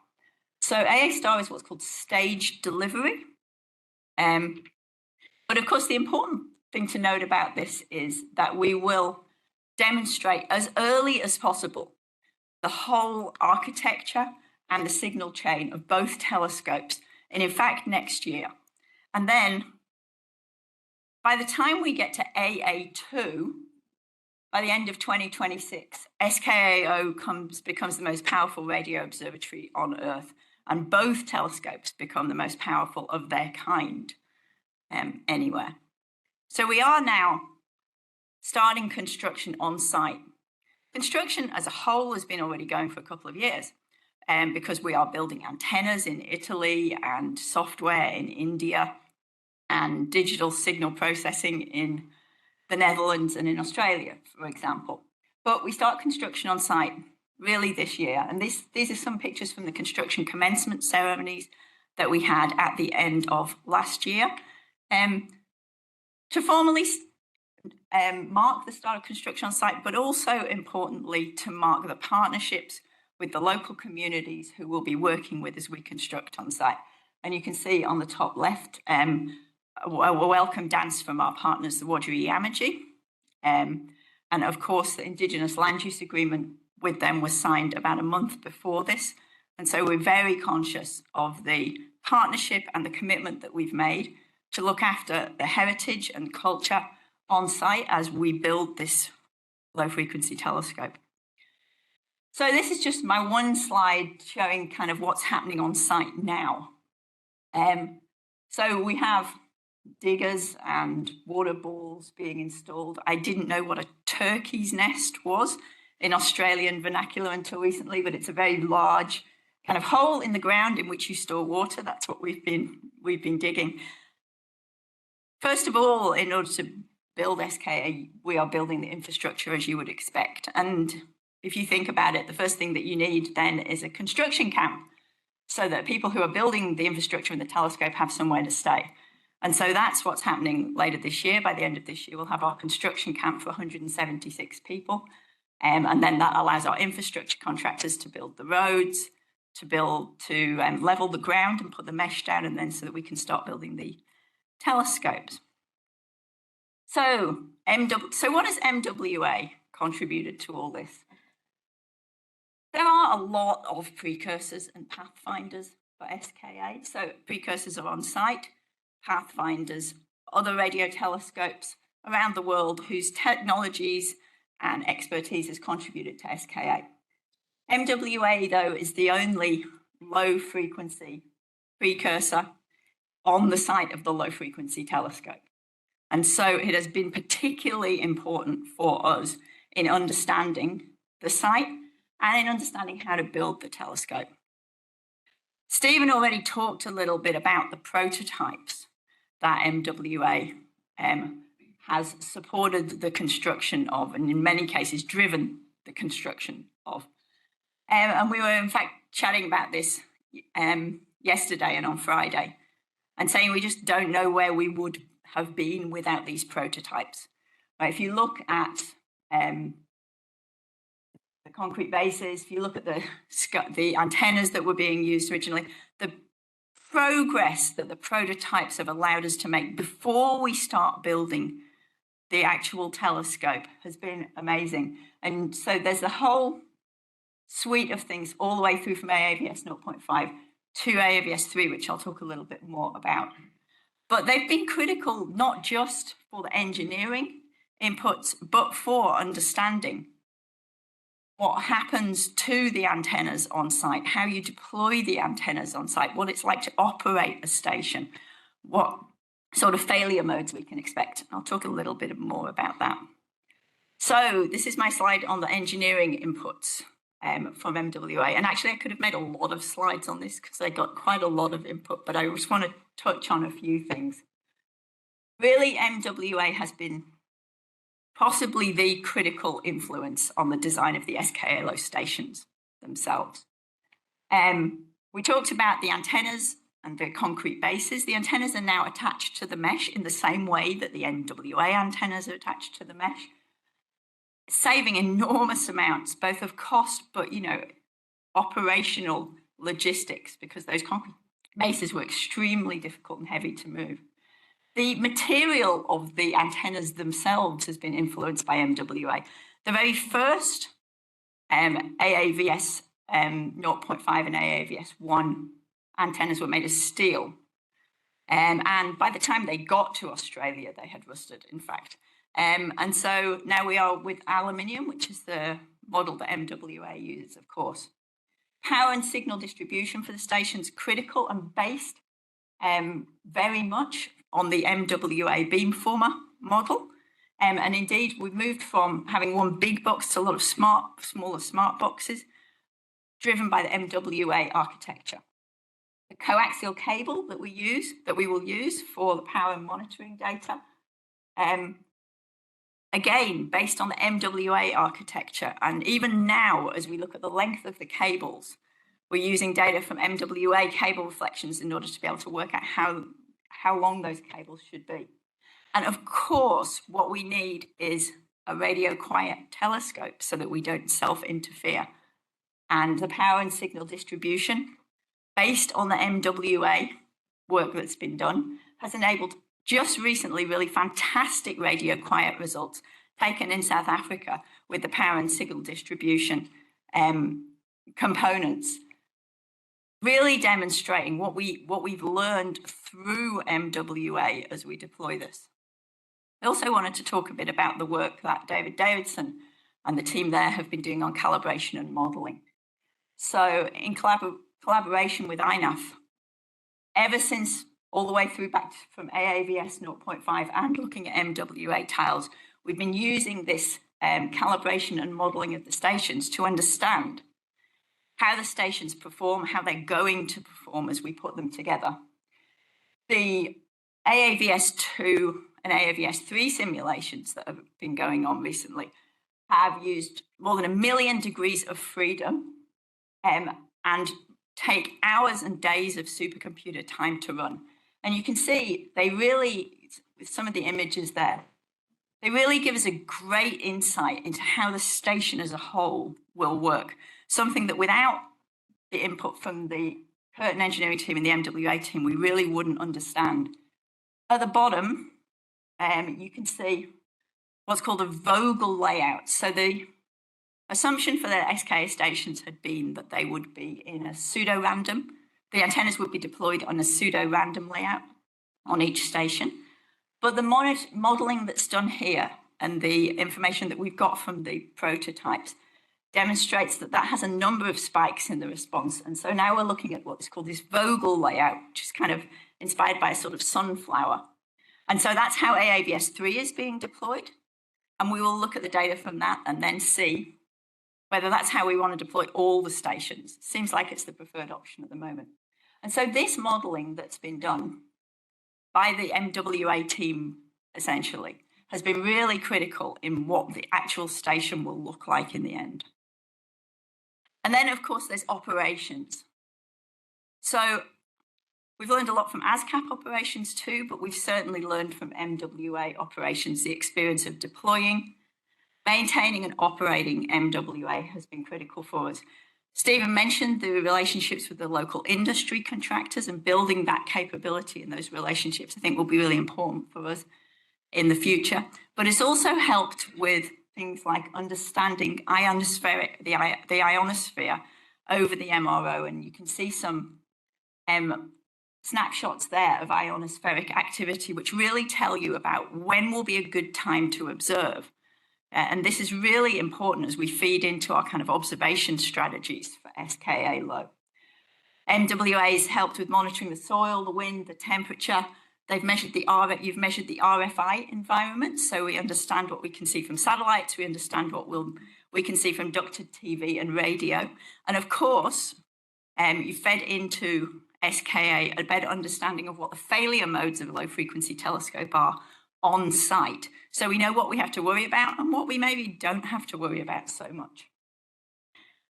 So AA star is what's called staged delivery. But of course, the important thing to note about this is that we will demonstrate as early as possible the whole architecture and the signal chain of both telescopes, and in fact, next year. And then by the time we get to AA2, by the end of 2026, SKAO becomes the most powerful radio observatory on Earth, and both telescopes become the most powerful of their kind anywhere. So we are now starting construction on site. Construction as a whole has been already going for a couple of years because we are building antennas in Italy and software in India and digital signal processing in the Netherlands and in Australia, for example. But we start construction on site really this year. And these are some pictures from the construction commencement ceremonies that we had at the end of last year. To formally mark the start of construction on site, but also importantly to mark the partnerships with the local communities who will be working with as we construct on site. And you can see on the top left a welcome dance from our partners, the Wadri Yamaji. And of course, the Indigenous Land Use Agreement with them was signed about a month before this. And so we're very conscious of the partnership and the commitment that we've made to look after the heritage and culture on site as we build this low frequency telescope. So this is just my one slide showing kind of what's happening on site now. So we have diggers and water balls being installed. I didn't know what a turkey's nest was in Australian vernacular until recently, but it's a very large kind of hole in the ground in which you store water. That's what we've been digging. First of all, in order to build SKA, we are building the infrastructure as you would expect. And if you think about it, the first thing that you need then is a construction camp so that people who are building the infrastructure and the telescope have somewhere to stay. And so that's what's happening later this year. By the end of this year, we'll have our construction camp for 176 people. And then that allows our infrastructure contractors to build the roads, to level the ground and put the mesh down, and then so that we can start building the telescopes. So what has MWA contributed to all this? There are a lot of precursors and pathfinders for SKA. So precursors are on site, pathfinders, other radio telescopes around the world whose technologies and expertise has contributed to SKA. MWA, though, is the only low frequency precursor on the site of the low frequency telescope. And so it has been particularly important for us in understanding the site and in understanding how to build the telescope. Stephen already talked a little bit about the prototypes that MWA has supported the construction of, and in many cases driven the construction of. And we were in fact chatting about this yesterday and on Friday, and saying we just don't know where we would have been without these prototypes. Right, if you look at the concrete bases, if you look at the antennas that were being used originally, the progress that the prototypes have allowed us to make before we start building the actual telescope has been amazing. And so there's a whole suite of things all the way through from AAVS 0.5 to AAVS 3, which I'll talk a little bit more about. But they've been critical not just for the engineering inputs, but for understanding what happens to the antennas on site, how you deploy the antennas on site, what it's like to operate a station, what sort of failure modes we can expect. I'll talk a little bit more about that. So this is my slide on the engineering inputs from MWA. And actually I could have made a lot of slides on this because I got quite a lot of input, but I just want to touch on a few things. Really, MWA has been possibly the critical influence on the design of the SKALO stations themselves. We talked about the antennas and the concrete bases. The antennas are now attached to the mesh in the same way that the MWA antennas are attached to the mesh, saving enormous amounts, both of cost, but, operational logistics, because those concrete bases were extremely difficult and heavy to move. The material of the antennas themselves has been influenced by MWA. The very first AAVS 0.5 and AAVS 1 antennas were made of steel. And by the time they got to Australia, they had rusted, in fact. And so now we are with aluminium, which is the model that MWA uses, of course. Power and signal distribution for the station's critical and based very much on the MWA beamformer model. And indeed, we've moved from having one big box to a lot of smaller smart boxes driven by the MWA architecture. The coaxial cable that we will use for the power and monitoring data, again, based on the MWA architecture. And even now, as we look at the length of the cables, we're using data from MWA cable reflections in order to be able to work out how long those cables should be. And of course, what we need is a radio quiet telescope so that we don't self-interfere. And the power and signal distribution, based on the MWA work that's been done, has enabled just recently really fantastic radio quiet results taken in South Africa with the power and signal distribution components, really demonstrating what we've learned through MWA as we deploy this. I also wanted to talk a bit about the work that David Davidson and the team there have been doing on calibration and modeling. So in collaboration with INAF, ever since all the way through back from AAVS 0.5 and looking at MWA tiles, we've been using this calibration and modeling of the stations to understand how the stations perform, how they're going to perform as we put them together. The AAVS 2 and AAVS 3 simulations that have been going on recently have used more than 1 million degrees of freedom and take hours and days of supercomputer time to run. And you can see they really, with some of the images there, they really give us a great insight into how the station as a whole will work. Something that without the input from the Curtin engineering team and the MWA team, we really wouldn't understand. At the bottom, you can see what's called a Vogel layout. So the assumption for the SKA stations had been that they would be in a pseudo-random. The antennas would be deployed on a pseudo-random layout on each station. But the modeling that's done here and the information that we've got from the prototypes demonstrates that that has a number of spikes in the response. And so now we're looking at what's called this Vogel layout, which is kind of inspired by a sort of sunflower. And so that's how AAVS 3 is being deployed. And we will look at the data from that and then see whether that's how we want to deploy all the stations. Seems like it's the preferred option at the moment. And so this modeling that's been done by the MWA team, essentially, has been really critical in what the actual station will look like in the end. And then, of course, there's operations. So we've learned a lot from ASCAP operations too, but we've certainly learned from MWA operations. The experience of deploying, maintaining and operating MWA has been critical for us. Stephen mentioned the relationships with the local industry contractors, and building that capability in those relationships, I think, will be really important for us in the future. But it's also helped with things like understanding the ionosphere over the MRO, and you can see some snapshots there of ionospheric activity, which really tell you about when will be a good time to observe. And this is really important as we feed into our kind of observation strategies for SKA low. MWA has helped with monitoring the soil, the wind, the temperature. You've measured the RFI environment, so we understand what we can see from satellites, we understand what we can see from ducted TV and radio. And of course, you fed into SKA a better understanding of what the failure modes of a low frequency telescope are on site. So we know what we have to worry about and what we maybe don't have to worry about so much.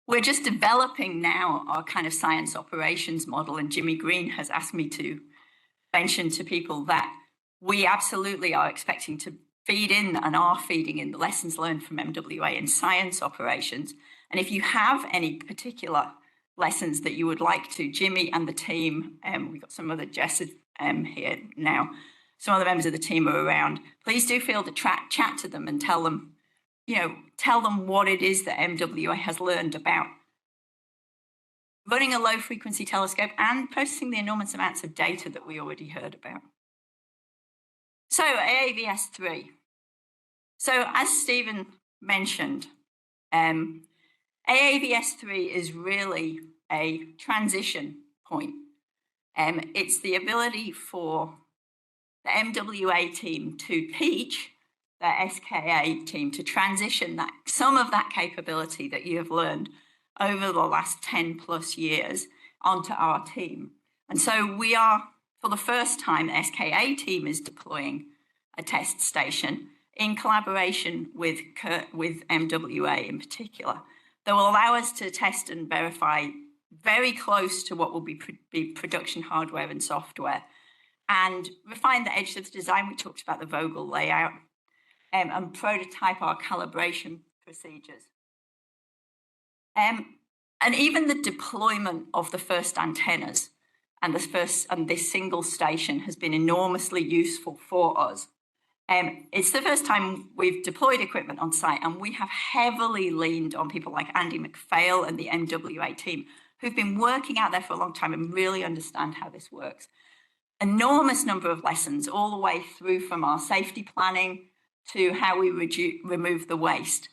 We're just developing now our kind of science operations model, and Jimmy Green has asked me to mention to people that we absolutely are expecting to feed in and are feeding in the lessons learned from MWA in science operations. And if you have any particular lessons that you would like to, Jimmy and the team, we've got some other Jesses here now, some other members of the team are around, please do feel to chat to them and tell them, tell them what it is that MWA has learned about running a low frequency telescope and processing the enormous amounts of data that we already heard about. So AAVS3. So as Stephen mentioned, AAVS3 is really a transition point. It's the ability for the MWA team to teach the SKA team to transition some of that capability that you have learned over the last 10 plus years onto our team. And so we are, for the first time, the SKA team is deploying a test station in collaboration with MWA in particular, that will allow us to test and verify very close to what will be production hardware and software, and refine the edges of the design. We talked about the Vogel layout, and prototype our calibration procedures. And even the deployment of the first antennas and this single station has been enormously useful for us. It's the first time we've deployed equipment on site, and we have heavily leaned on people like Andy McPhail and the MWA team, who've been working out there for a long time and really understand how this works. Enormous number of lessons, all the way through from our safety planning to how we remove the waste.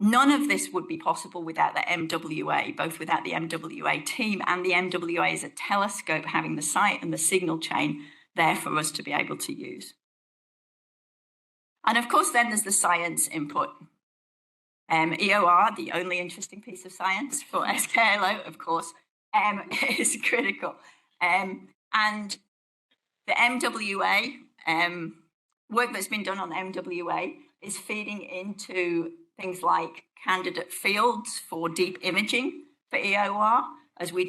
None of this would be possible without the MWA, both without the MWA team and the MWA as a telescope having the site and the signal chain there for us to be able to use. And of course, then there's the science input. EOR, the only interesting piece of science for SKLO, of course, is critical. And the MWA, work that's been done on the MWA is feeding into things like candidate fields for deep imaging for EOR, as the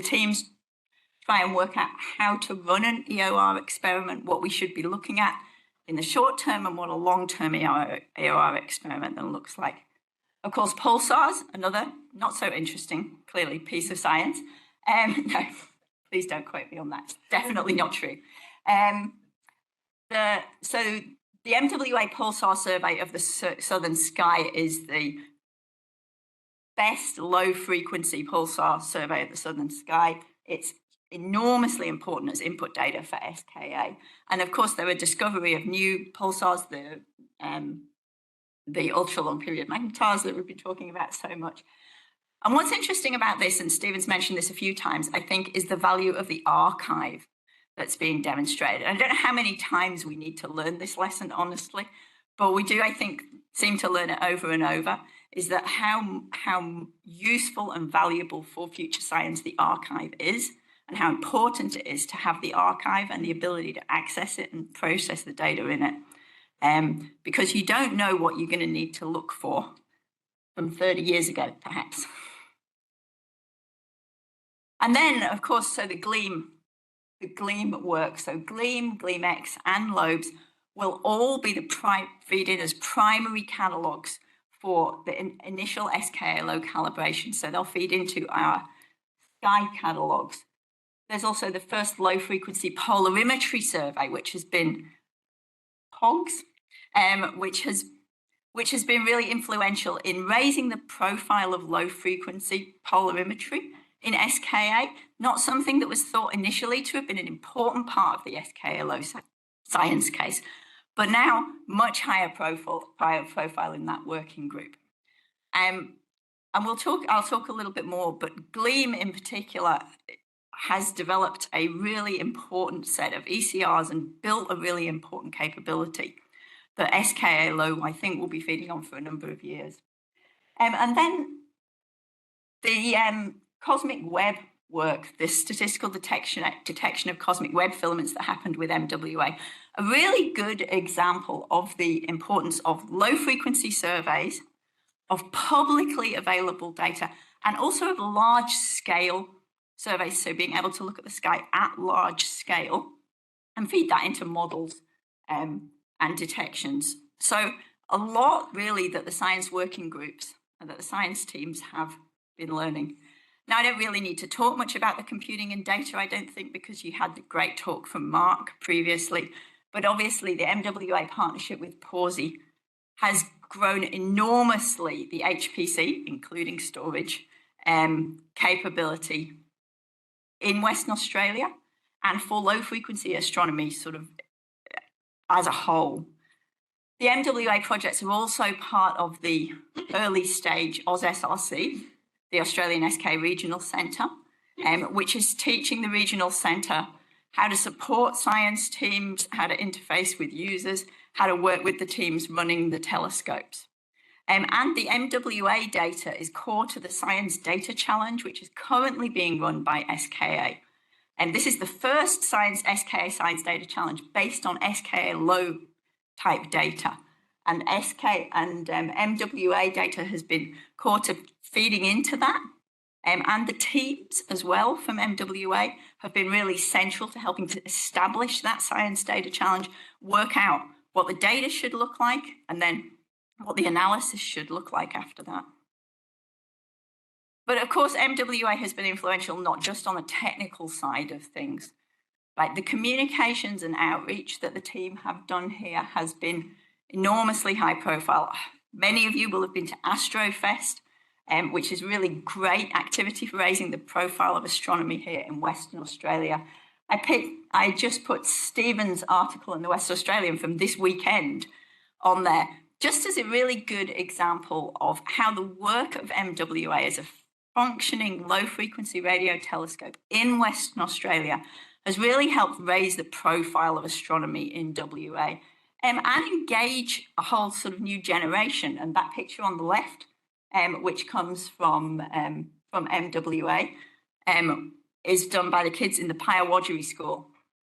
teams try and work out how to run an EOR experiment, what we should be looking at in the short term, and what a long-term EOR experiment then looks like. Of course, Pulsars, another not so interesting, clearly, piece of science. No, please don't quote me on that. It's definitely not true. So the MWA Pulsar survey of the southern sky is the best low-frequency pulsar survey of the southern sky. It's enormously important as input data for SKA. And of course, there were discovery of new pulsars, the ultra-long period magnetars that we've been talking about so much. And what's interesting about this, and Stephen's mentioned this a few times, I think, is the value of the archive that's being demonstrated. I don't know how many times we need to learn this lesson, honestly, but we do, I think, seem to learn it over and over, is that how useful and valuable for future science the archive is, and how important it is to have the archive and the ability to access it and process the data in it. Because you don't know what you're going to need to look for from 30 years ago, perhaps. And then, of course, so the GLEAM work. So GLEAM, GLEAM-X, and LOBES will all be feed in as primary catalogues for the initial SKLO calibration. So they'll feed into our sky catalogues. There's also the first low-frequency polarimetry survey, which has been POGS, which has been really influential in raising the profile of low-frequency polarimetry in SKA, not something that was thought initially to have been an important part of the SKLO science case, but now much higher profile in that working group. And I'll talk a little bit more, but GLEAM in particular has developed a really important set of ECRs and built a really important capability that SKLO, I think, will be feeding on for a number of years. And then the cosmic web work, this statistical detection of cosmic web filaments that happened with MWA, a really good example of the importance of low-frequency surveys, of publicly available data, and also of large-scale surveys, so being able to look at the sky at large scale and feed that into models and detections. So a lot really that the science working groups and that the science teams have been learning. Now, I don't really need to talk much about the computing and data, I don't think, because you had the great talk from Mark previously. But obviously, the MWA partnership with Parsy has grown enormously the HPC, including storage, capability in Western Australia and for low frequency astronomy sort of as a whole. The MWA projects are also part of the early stage AusSRC, the Australian SK Regional Centre, which is teaching the regional centre how to support science teams, how to interface with users, how to work with the teams running the telescopes. And the MWA data is core to the Science Data Challenge, which is currently being run by SKA. And this is the first SKA Science Data Challenge based on SKA low type data. And MWA data has been core to feeding into that. And the teams as well from MWA have been really central to helping to establish that Science Data Challenge, work out what the data should look like, and then what the analysis should look like after that. But of course, MWA has been influential not just on the technical side of things. Like the communications and outreach that the team have done here has been enormously high profile. Many of you will have been to Astrofest, which is really great activity for raising the profile of astronomy here in Western Australia. I just put Stephen's article in the West Australian from this weekend on there, just as a really good example of how the work of MWA as a functioning low-frequency radio telescope in Western Australia has really helped raise the profile of astronomy in WA and engage a whole sort of new generation. And that picture on the left, which comes from MWA, is done by the kids in the Pyawodgery School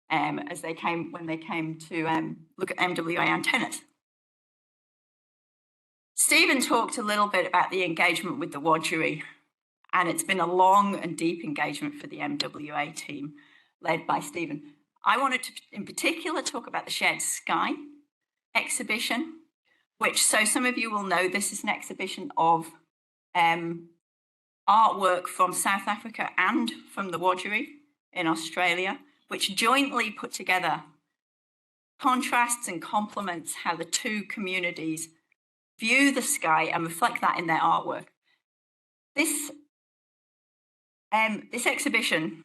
when they came to look at MWA antennas. Stephen talked a little bit about the engagement with the Wadgery, and it's been a long and deep engagement for the MWA team led by Stephen. I wanted to, in particular, talk about the Shared Sky exhibition, which, so some of you will know, this is an exhibition of artwork from South Africa and from the Wadgery in Australia, which jointly put together contrasts and complements how the two communities view the sky and reflect that in their artwork. This exhibition,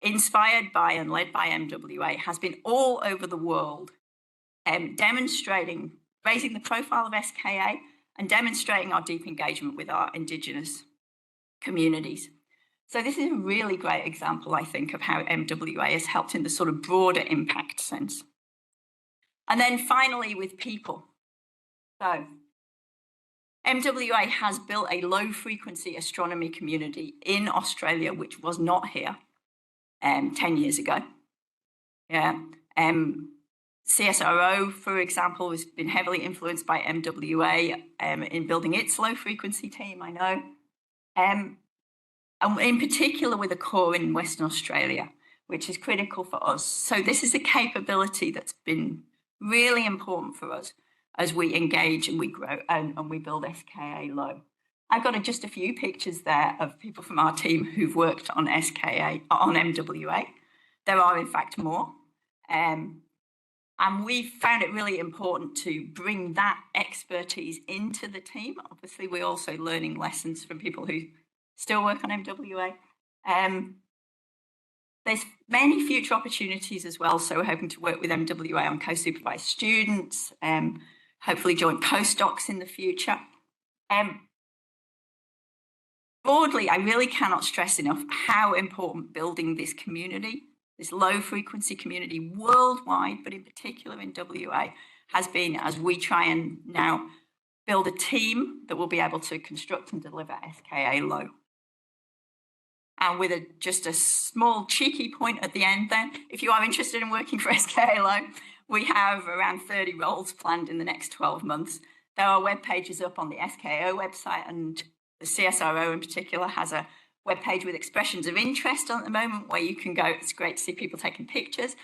inspired by and led by MWA, has been all over the world, demonstrating, raising the profile of SKA and demonstrating our deep engagement with our Indigenous communities. So this is a really great example, I think, of how MWA has helped in the sort of broader impact sense. And then finally, with people. So MWA has built a low-frequency astronomy community in Australia, which was not here 10 years ago. Yeah. CSRO, for example, has been heavily influenced by MWA in building its low-frequency team, I know. And in particular with a core in Western Australia, which is critical for us. So this is a capability that's been really important for us as we engage and we grow and we build SKA low. I've got just a few pictures there of people from our team who've worked on SKA, on MWA. There are, in fact, more. And we found it really important to bring that expertise into the team. Obviously, we're also learning lessons from people who still work on MWA. There's many future opportunities as well. So we're hoping to work with MWA on co-supervised students, hopefully joint postdocs in the future. Broadly, I really cannot stress enough how important building this community, this low frequency community worldwide, but in particular in WA, has been as we try and now build a team that will be able to construct and deliver SKA low. And with just a small cheeky point at the end then, if you are interested in working for SKA low, we have around 30 roles planned in the next 12 months. There are web pages up on the SKO website, and the CSRO in particular has a web page with expressions of interest on at the moment where you can go. It's great to see people taking pictures.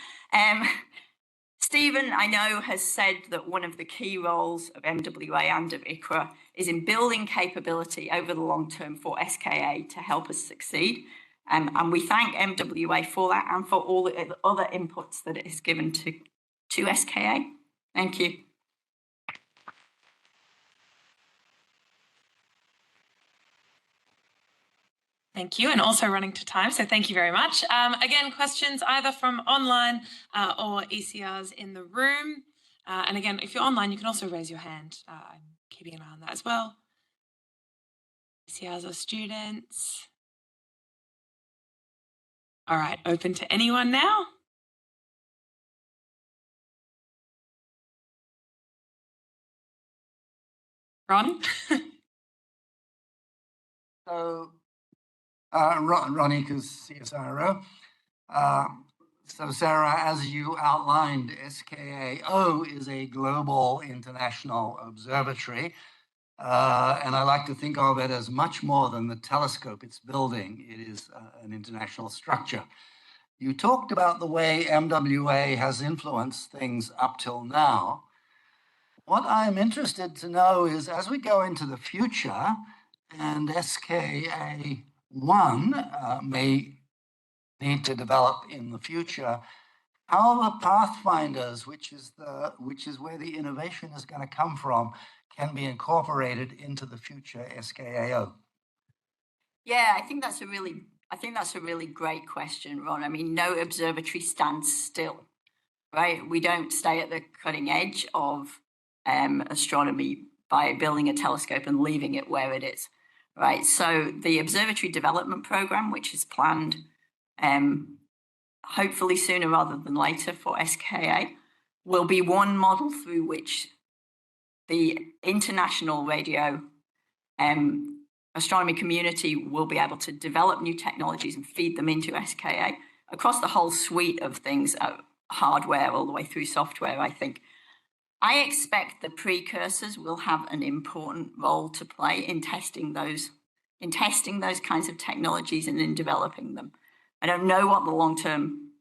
Stephen, I know, has said that one of the key roles of MWA and of ICRA is in building capability over the long term for SKA to help us succeed. And we thank MWA for that and for all the other inputs that it has given to SKA. Thank you. Thank you, and also running to time, so thank you very much. Again, questions either from online or ECRs in the room. And again, if you're online, you can also raise your hand. I'm keeping an eye on that as well. ECRs or students. All right, open to anyone now. Ron? So, Ronnie, CSIRO. So, Sarah, as you outlined, SKAO is a global international observatory. And I like to think of it as much more than the telescope it's building. It is an international structure. You talked about the way MWA has influenced things up till now. What I'm interested to know is, as we go into the future, and SKA1 may need to develop in the future, how the pathfinders, which is where the innovation is going to come from, can be incorporated into the future SKAO. Yeah, I think that's a really great question, Ron. I mean, no observatory stands still, right? We don't stay at the cutting edge of astronomy by building a telescope and leaving it where it is, right? So the observatory development program, which is planned hopefully sooner rather than later for SKA, will be one model through which the international radio astronomy community will be able to develop new technologies and feed them into SKA across the whole suite of things, hardware all the way through software, I think. I expect the precursors will have an important role to play in testing those kinds of technologies and in developing them. I don't know what the long-term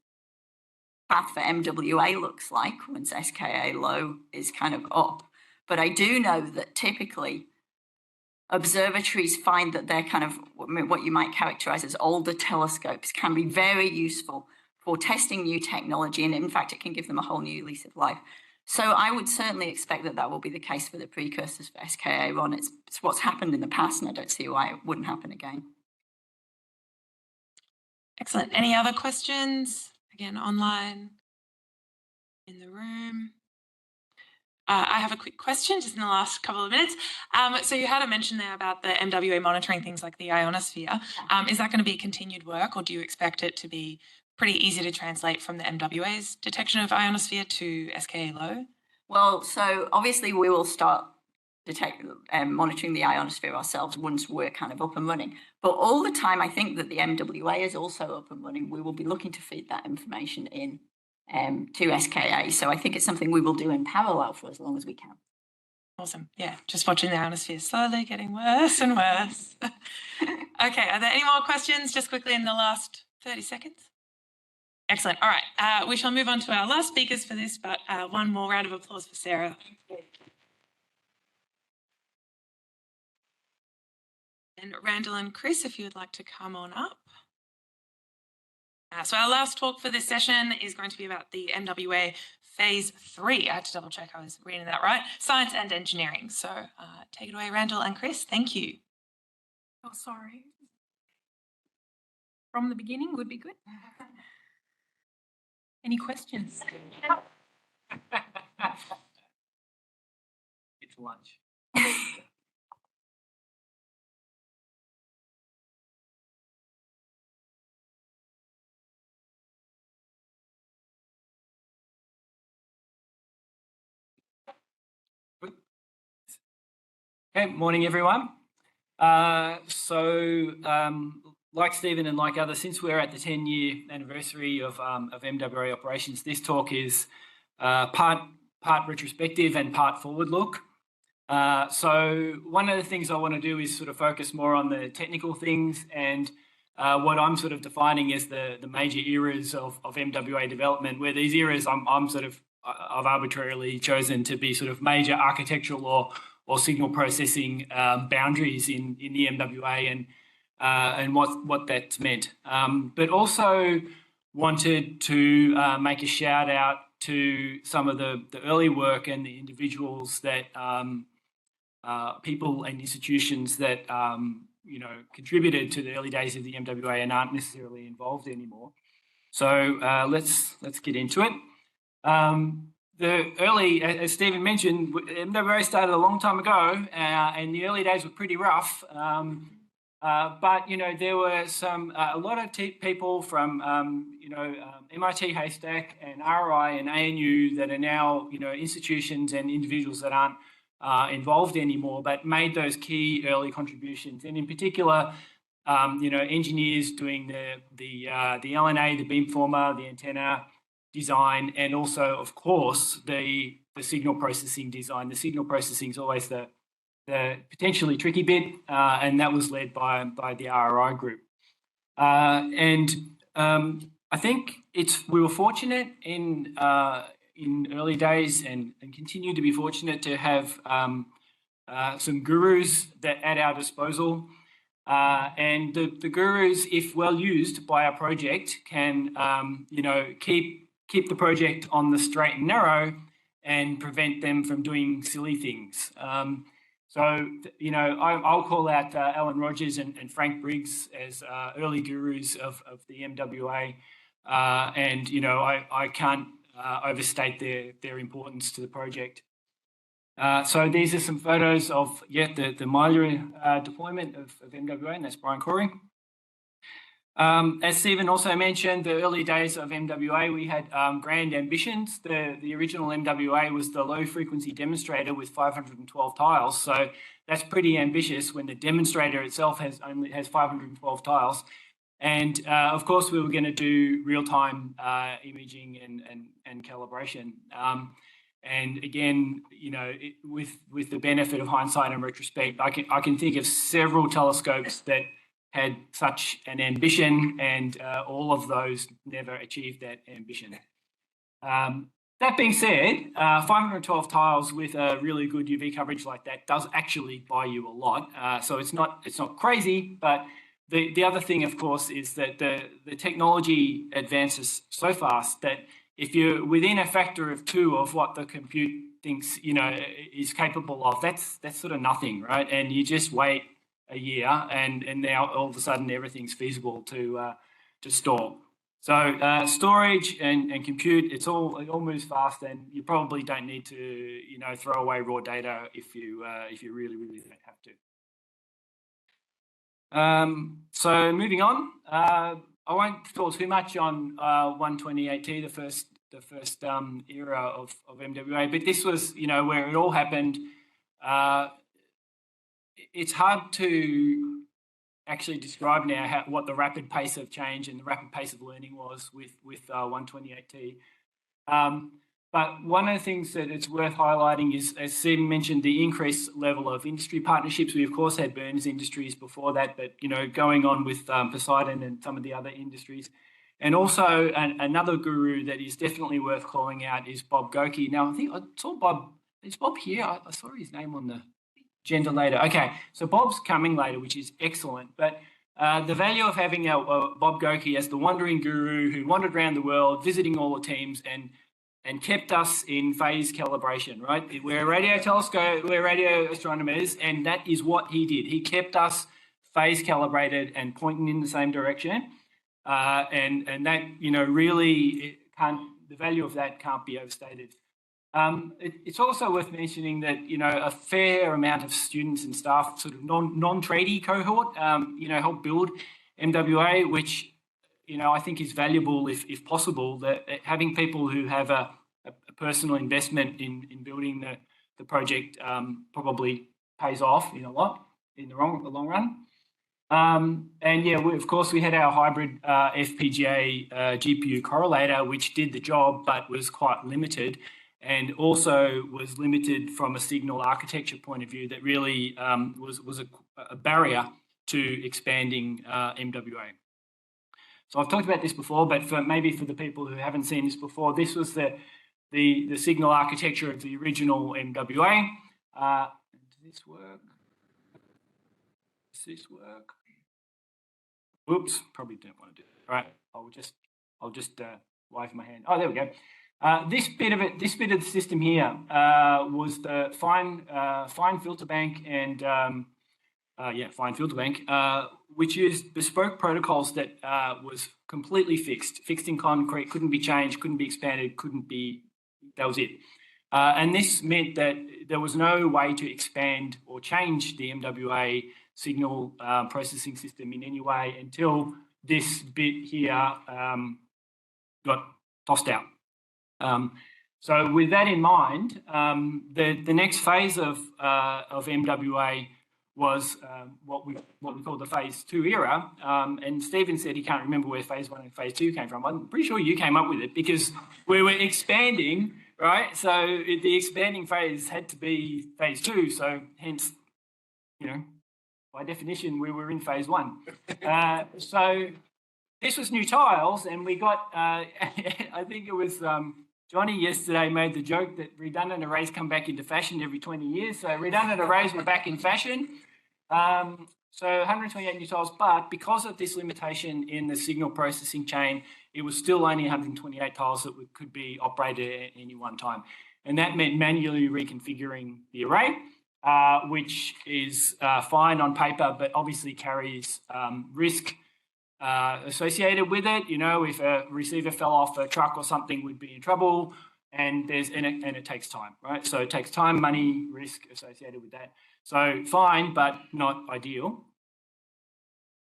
path for MWA looks like once SKA low is kind of up, but I do know that typically observatories find that they're kind of what you might characterize as older telescopes can be very useful for testing new technology, and in fact, it can give them a whole new lease of life. So I would certainly expect that that will be the case for the precursors for SKA, Ron. It's what's happened in the past, and I don't see why it wouldn't happen again. Excellent. Any other questions? Again, online, in the room. I have a quick question just in the last couple of minutes. So you had a mention there about the MWA monitoring things like the ionosphere. Is that going to be continued work, or do you expect it to be pretty easy to translate from the MWA's detection of ionosphere to SKA low? Well, so obviously we will start monitoring the ionosphere ourselves once we're kind of up and running. But all the time, I think that the MWA is also up and running. We will be looking to feed that information in to SKA. So I think it's something we will do in parallel for as long as we can. Awesome. Yeah, just watching the ionosphere slowly getting worse and worse. Okay, are there any more questions just quickly in the last 30 seconds? Excellent. All right, we shall move on to our last speakers for this, but one more round of applause for Sarah. And Randall and Chris, if you would like to come on up. So our last talk for this session is going to be about the MWA Phase 3. I had to double check I was reading that right. Science and engineering. So take it away, Randall and Chris. Thank you. Oh, sorry. From the beginning would be good. Any questions? It's lunch. Okay, morning everyone. Like Stephen and like others, since we're at the 10-year anniversary of MWA operations, this talk is part retrospective and part forward look. So one of the things I want to do is sort of focus more on the technical things and what I'm sort of defining as the major eras of MWA development, where these eras I've arbitrarily chosen to be sort of major architectural or signal processing boundaries in the MWA and what that's meant. But also wanted to make a shout out to some of the early work and the individuals that people and institutions that contributed to the early days of the MWA and aren't necessarily involved anymore. So let's get into it. The early, as Stephen mentioned, MWA started a long time ago, and the early days were pretty rough. But there were a lot of people from MIT Haystack and RI and ANU that are now institutions and individuals that aren't involved anymore, but made those key early contributions, and in particular, engineers doing the LNA, the beamformer, the antenna design, and also, of course, the signal processing design. The signal processing is always the potentially tricky bit, and that was led by the RRI group. I think we were fortunate in early days and continue to be fortunate to have some gurus at our disposal. And the gurus, if well used by our project, can keep the project on the straight and narrow and prevent them from doing silly things. I'll call out Alan Rogers and Frank Briggs as early gurus of the MWA, and I can't overstate their importance to the project. So these are some photos of the Meyers deployment of MWA, and that's Brian Corey. As Stephen also mentioned, the early days of MWA, we had grand ambitions. The original MWA was the low frequency demonstrator with 512 tiles. So that's pretty ambitious when the demonstrator itself has 512 tiles. And of course, we were going to do real-time imaging and calibration. And again, with the benefit of hindsight and retrospect, I can think of several telescopes that had such an ambition, and all of those never achieved that ambition. That being said, 512 tiles with a really good UV coverage like that does actually buy you a lot. So it's not crazy, but the other thing, of course, is that the technology advances so fast that if you're within a factor of 2 of what the compute thinks is capable of, that's sort of nothing, right? And you just wait a year, and now all of a sudden everything's feasible to store. So storage and compute, it all moves fast, and you probably don't need to throw away raw data if you really don't have to. So moving on, I won't talk too much on 128T, the first era of MWA, but this was where it all happened. It's hard to actually describe now what the rapid pace of change and the rapid pace of learning was with 128T. But one of the things that it's worth highlighting is, as Stephen mentioned, the increased level of industry partnerships. We, of course, had Burns Industries before that, but, going on with Poseidon and some of the other industries. And also another guru that is definitely worth calling out is Bob Goki. Now, I think I saw Bob. Is Bob here? I saw his name on the agenda later. Okay, so Bob's coming later, which is excellent. But the value of having Bob Goki as the wandering guru who wandered around the world, visiting all the teams and kept us in phase calibration, right? We're a radio telescope, we're radio astronomers, and that is what he did. He kept us phase calibrated and pointing in the same direction. And that, really, the value of that can't be overstated. It's also worth mentioning that, a fair amount of students and staff, sort of non-tradie cohort, helped build MWA, which, I think is valuable if possible, that having people who have a personal investment in building the project probably pays off in the long run. And yeah, of course, we had our hybrid FPGA GPU correlator, which did the job, but was quite limited, and also was limited from a signal architecture point of view that really was a barrier to expanding MWA. So I've talked about this before, but maybe for the people who haven't seen this before, this was the signal architecture of the original MWA. this work? Does this work? Whoops, probably don't want to do it. All right, I'll just wave my hand. Oh, there we go. This bit of the system here was the fine filter bank and fine filter bank, which used bespoke protocols that was completely fixed in concrete, couldn't be changed, couldn't be expanded, that was it. And this meant that there was no way to expand or change the MWA signal processing system in any way until this bit here got tossed out. So with that in mind, the next phase of MWA was what we call the phase 2 era. And Stephen said he can't remember where phase 1 and phase 2 came from. I'm pretty sure you came up with it because we were expanding, right? So the expanding phase had to be phase 2. So hence, by definition, we were in phase 1. So this was new tiles, and we got, I think it was Johnny yesterday made the joke that redundant arrays come back into fashion every 20 years. So redundant arrays were back in fashion. So 128 new tiles, but because of this limitation in the signal processing chain, it was still only 128 tiles that could be operated at any one time. And that meant manually reconfiguring the array, which is fine on paper, but obviously carries risk associated with it. If a receiver fell off a truck or something, we'd be in trouble, and it takes time, right? So it takes time, money, risk associated with that. So fine, but not ideal.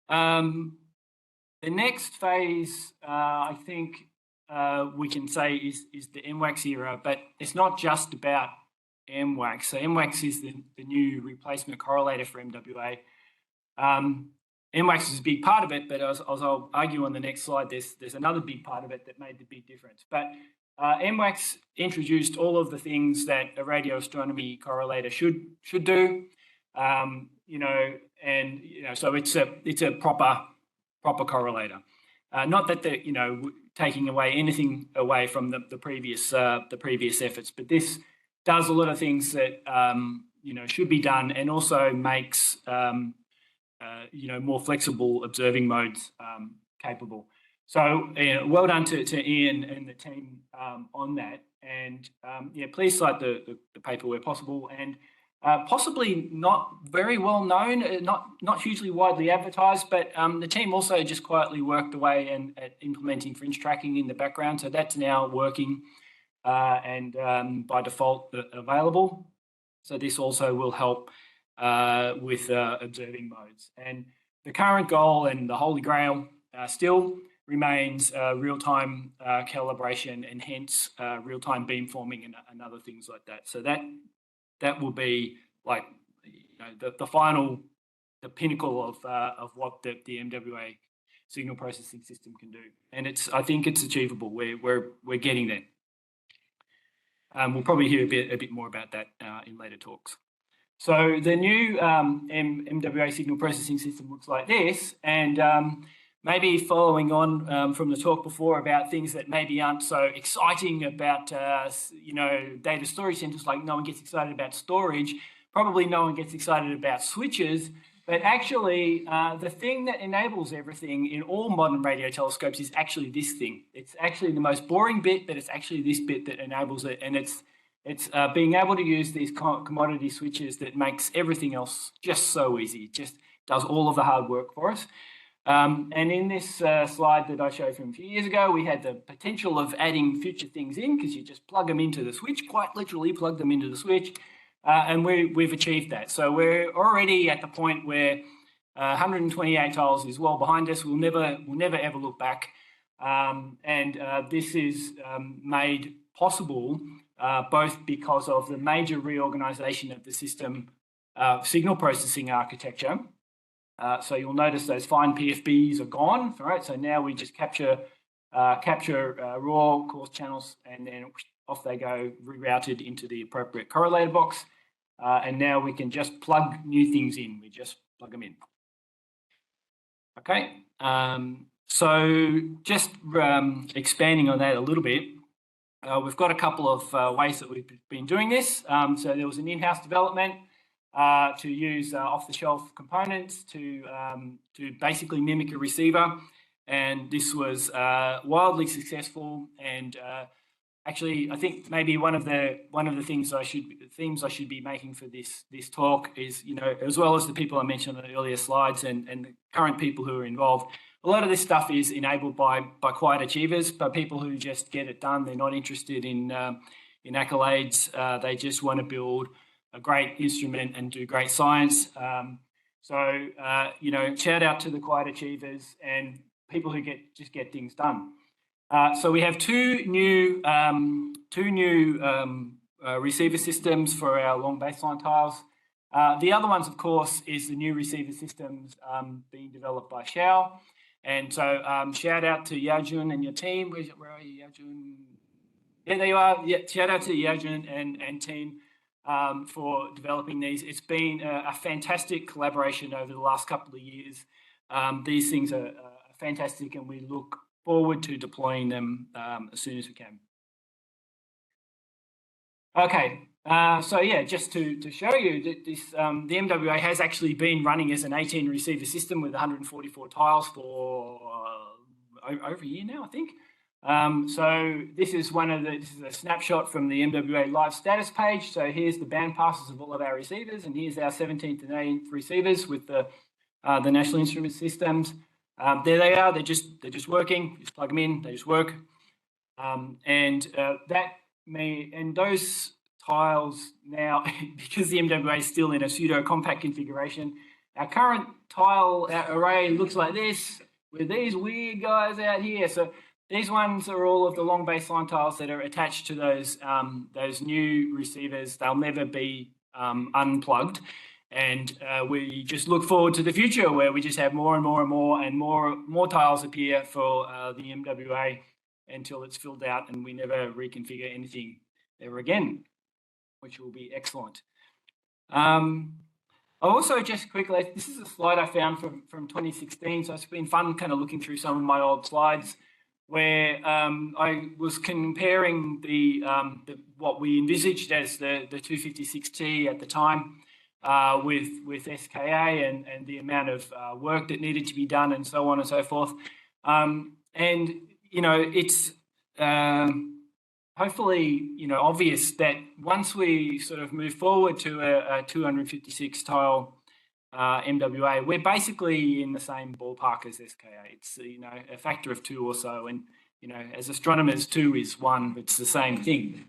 The next phase, I think we can say is the MWAX era, but it's not just about MWAX. So MWAX is the new replacement correlator for MWA. MWAX is a big part of it, but as I'll argue on the next slide, there's another big part of it that made the big difference. But MWAX introduced all of the things that a radio astronomy correlator should do, so it's a proper correlator. Not that they're taking away anything away from the previous efforts, but this does a lot of things that should be done, and also makes more flexible observing modes capable. So well done to Ian and the team on that. And please cite the paper where possible, and possibly not very well known, not hugely widely advertised, but the team also just quietly worked away at implementing fringe tracking in the background. So that's now working and by default available. So this also will help with observing modes. And the current goal and the holy grail still remains real-time calibration, and hence real-time beamforming and other things like that. So that will be like the final, the pinnacle of what the MWA signal processing system can do. And I think it's achievable. We're getting there. We'll probably hear a bit more about that in later talks. So the new MWA signal processing system looks like this, and maybe following on from the talk before about things that maybe aren't so exciting about data storage centers, like no one gets excited about storage, probably no one gets excited about switches, but actually the thing that enables everything in all modern radio telescopes is actually this thing. It's actually the most boring bit, but it's actually this bit that enables it, and it's being able to use these commodity switches that makes everything else just so easy. It just does all of the hard work for us. And in this slide that I showed from a few years ago, we had the potential of adding future things in, because you just plug them into the switch, quite literally plug them into the switch, and we've achieved that. So we're already at the point where 128 tiles is well behind us. We'll never ever look back. And this is made possible both because of the major reorganization of the system signal processing architecture. So you'll notice those fine PFBs are gone, right? So now we just capture raw coarse channels, and then off they go, rerouted into the appropriate correlator box. And now we can just plug new things in. We just plug them in. Okay. So just expanding on that a little bit, we've got a couple of ways that we've been doing this. So there was an in-house development to use off-the-shelf components to basically mimic a receiver, and this was wildly successful. And actually, I think maybe one of the themes I should be making for this talk is, as well as the people I mentioned on the earlier slides and the current people who are involved, a lot of this stuff is enabled by quiet achievers, by people who just get it done. They're not interested in accolades. They just want to build a great instrument and do great science. So shout out to the quiet achievers and people who just get things done. So we have two new receiver systems for our long baseline tiles. The other ones, of course, is the new receiver systems being developed by Xiao. And so shout out to Yaojun and your team. Where are you, Yaojun? Yeah, there you are. Yeah, shout out to Yaojun and team for developing these. It's been a fantastic collaboration over the last couple of years. These things are fantastic, and we look forward to deploying them as soon as we can. Okay, so yeah, just to show you that this, the MWA has actually been running as an 18 receiver system with 144 tiles for over a year now, I think. So this is this is a snapshot from the MWA live status page. So here's the band passes of all of our receivers, and here's our 17th and 18th receivers with the National Instrument systems. There they are. They're just working. Just plug them in. They just work. And those tiles now, because the MWA is still in a pseudo compact configuration, our current tile array looks like this with these weird guys out here. So these ones are all of the long baseline tiles that are attached to those new receivers. They'll never be unplugged. And we just look forward to the future where we just have more and more and more and more tiles appear for the MWA until it's filled out and we never reconfigure anything ever again, which will be excellent. Also, just quickly, this is a slide I found from 2016, so it's been fun kind of looking through some of my old slides where I was comparing what we envisaged as the 256T at the time with SKA and the amount of work that needed to be done and so on and so forth. It's hopefully, obvious that once we sort of move forward to a 256 tile MWA, we're basically in the same ballpark as SKA. It's, a factor of 2 or so. And, as astronomers, 2 is 1. It's the same thing.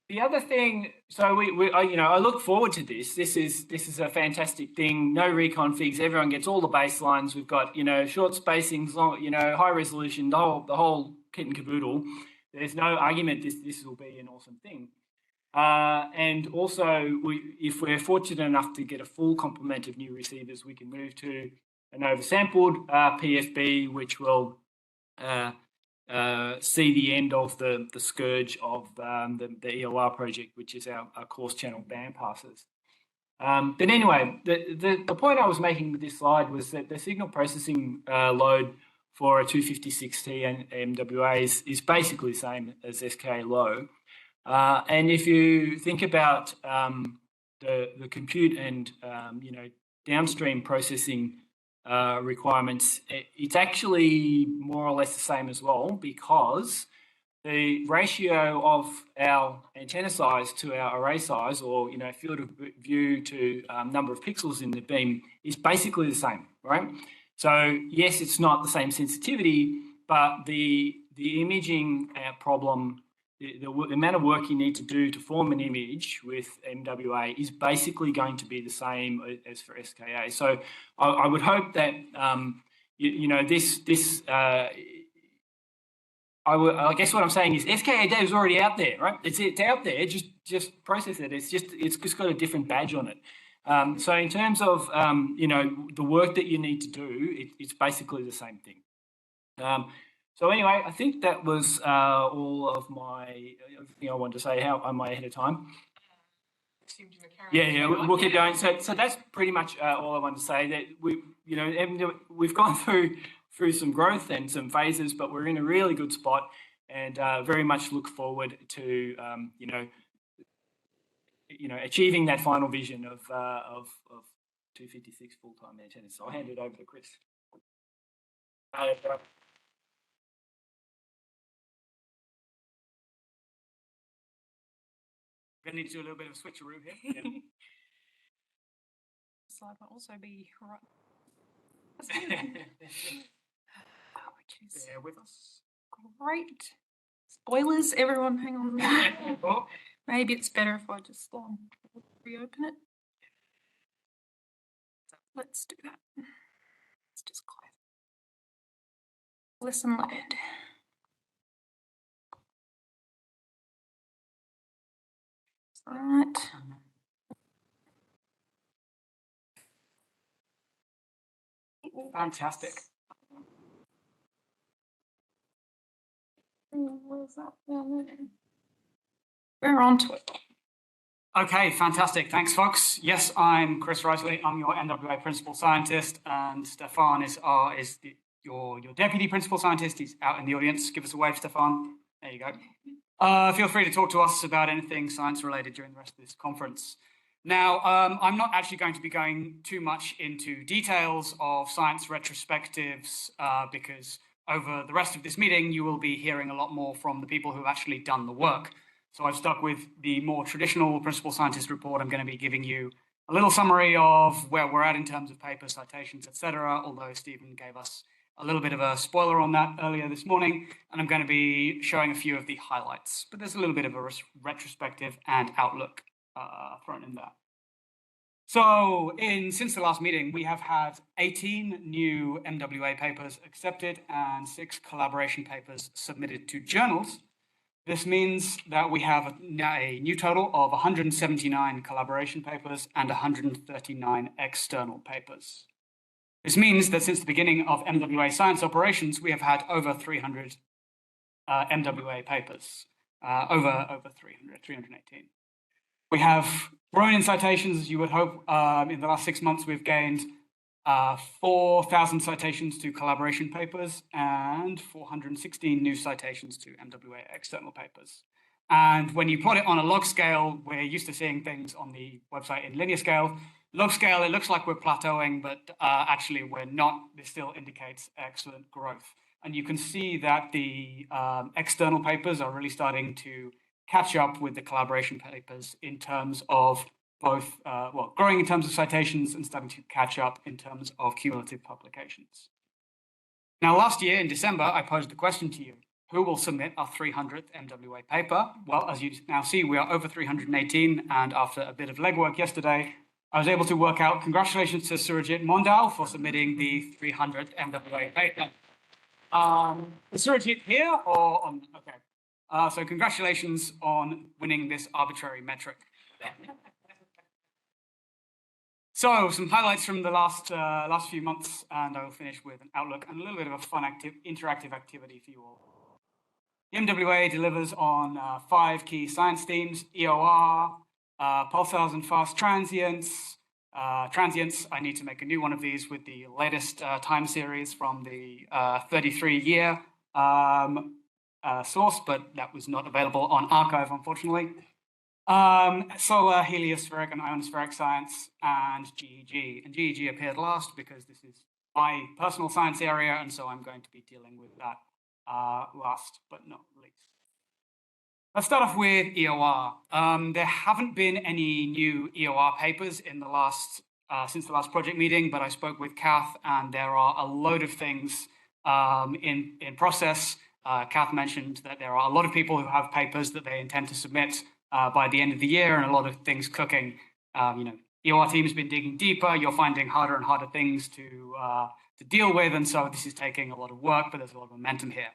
The other thing, so I look forward to this. This is a fantastic thing. No reconfigs. Everyone gets all the baselines. We've got short spacings, long, high resolution, the whole kit and caboodle. There's no argument this will be an awesome thing. And also, if we're fortunate enough to get a full complement of new receivers, we can move to an oversampled PFB, which will see the end of the scourge of the EOR project, which is our coarse channel band passes. But anyway, the point I was making with this slide was that the signal processing load for a 256T and MWA is basically the same as SK low. And if you think about the compute and downstream processing requirements, it's actually more or less the same as well, because the ratio of our antenna size to our array size, or field of view to number of pixels in the beam, is basically the same, right? So yes, it's not the same sensitivity, but the imaging problem, the amount of work you need to do to form an image with MWA is basically going to be the same as for SKA. So I would hope that I guess what I'm saying is SKA data is already out there, right? It's out there. Just process it. It's just got a different badge on it. So in terms of the work that you need to do, it's basically the same thing. So anyway, I think that was all of everything I wanted to say. How am I ahead of time? Yeah, we'll keep going. So that's pretty much all I wanted to say. That we've gone through some growth and some phases, but we're in a really good spot, and very much look forward to achieving that final vision of 256 full-time in attendance. So I'll hand it over to Chris. We're going to need to do a little bit of a switcheroo here. Yeah. Slide might also be right. Which is Bear with us. great. Spoilers, everyone, hang on a minute. Oh, Maybe it's better if I just reopen it. Let's do that. Let's just close. Lesson learned. Right. fantastic. Where's that? We're on to it. Okay, fantastic. Thanks, folks. Yes, I'm Chris Riseley. I'm your MWA principal scientist, and Stefan is your deputy principal scientist. He's out in the audience. Give us a wave, Stefan. There you go. Feel free to talk to us about anything science related during the rest of this conference. Now, I'm not actually going to be going too much into details of science retrospectives because over the rest of this meeting, you will be hearing a lot more from the people who've actually done the work. So I've stuck with the more traditional principal scientist report. I'm going to be giving you a little summary of where we're at in terms of papers, citations, etc. Although Stephen gave us a little bit of a spoiler on that earlier this morning, and I'm going to be showing a few of the highlights. But there's a little bit of a retrospective and outlook thrown in there. So since the last meeting, we have had 18 new MWA papers accepted and 6 collaboration papers submitted to journals. This means that we have a new total of 179 collaboration papers and 139 external papers. This means that since the beginning of MWA science operations, we have had over 300 MWA papers, over 318. We have grown in citations, as you would hope. In the last 6 months, we've gained 4,000 citations to collaboration papers and 416 new citations to MWA external papers. And when you plot it on a log scale, we're used to seeing things on the website in linear scale. Log scale, it looks like we're plateauing, but actually we're not. This still indicates excellent growth. And you can see that the external papers are really starting to catch up with the collaboration papers in terms of both, growing in terms of citations and starting to catch up in terms of cumulative publications. Now, last year in December, I posed the question to you, who will submit our 300th MWA paper? Well, as you now see, we are over 318, and after a bit of legwork yesterday, I was able to work out, congratulations to Surajit Mondal for submitting the 300th MWA paper. Is Surajit here or on? Okay. So congratulations on winning this arbitrary metric. So some highlights from the last few months, and I will finish with an outlook and a little bit of a fun interactive activity for you all. The MWA delivers on 5 key science themes: EOR, Pulsars and fast transients. Transients, I need to make a new one of these with the latest time series from the 33-year source, but that was not available on archive, unfortunately. Solar, heliospheric, and ionospheric science, and GEG. And GEG appeared last because this is my personal science area, and so I'm going to be dealing with that last but not least. Let's start off with EOR. There haven't been any new EOR papers in the since the last project meeting, but I spoke with Kath, and there are a load of things in process. Kath mentioned that there are a lot of people who have papers that they intend to submit by the end of the year, and a lot of things cooking. EOR team's been digging deeper. You're finding harder and harder things to deal with, and so this is taking a lot of work, but there's a lot of momentum here.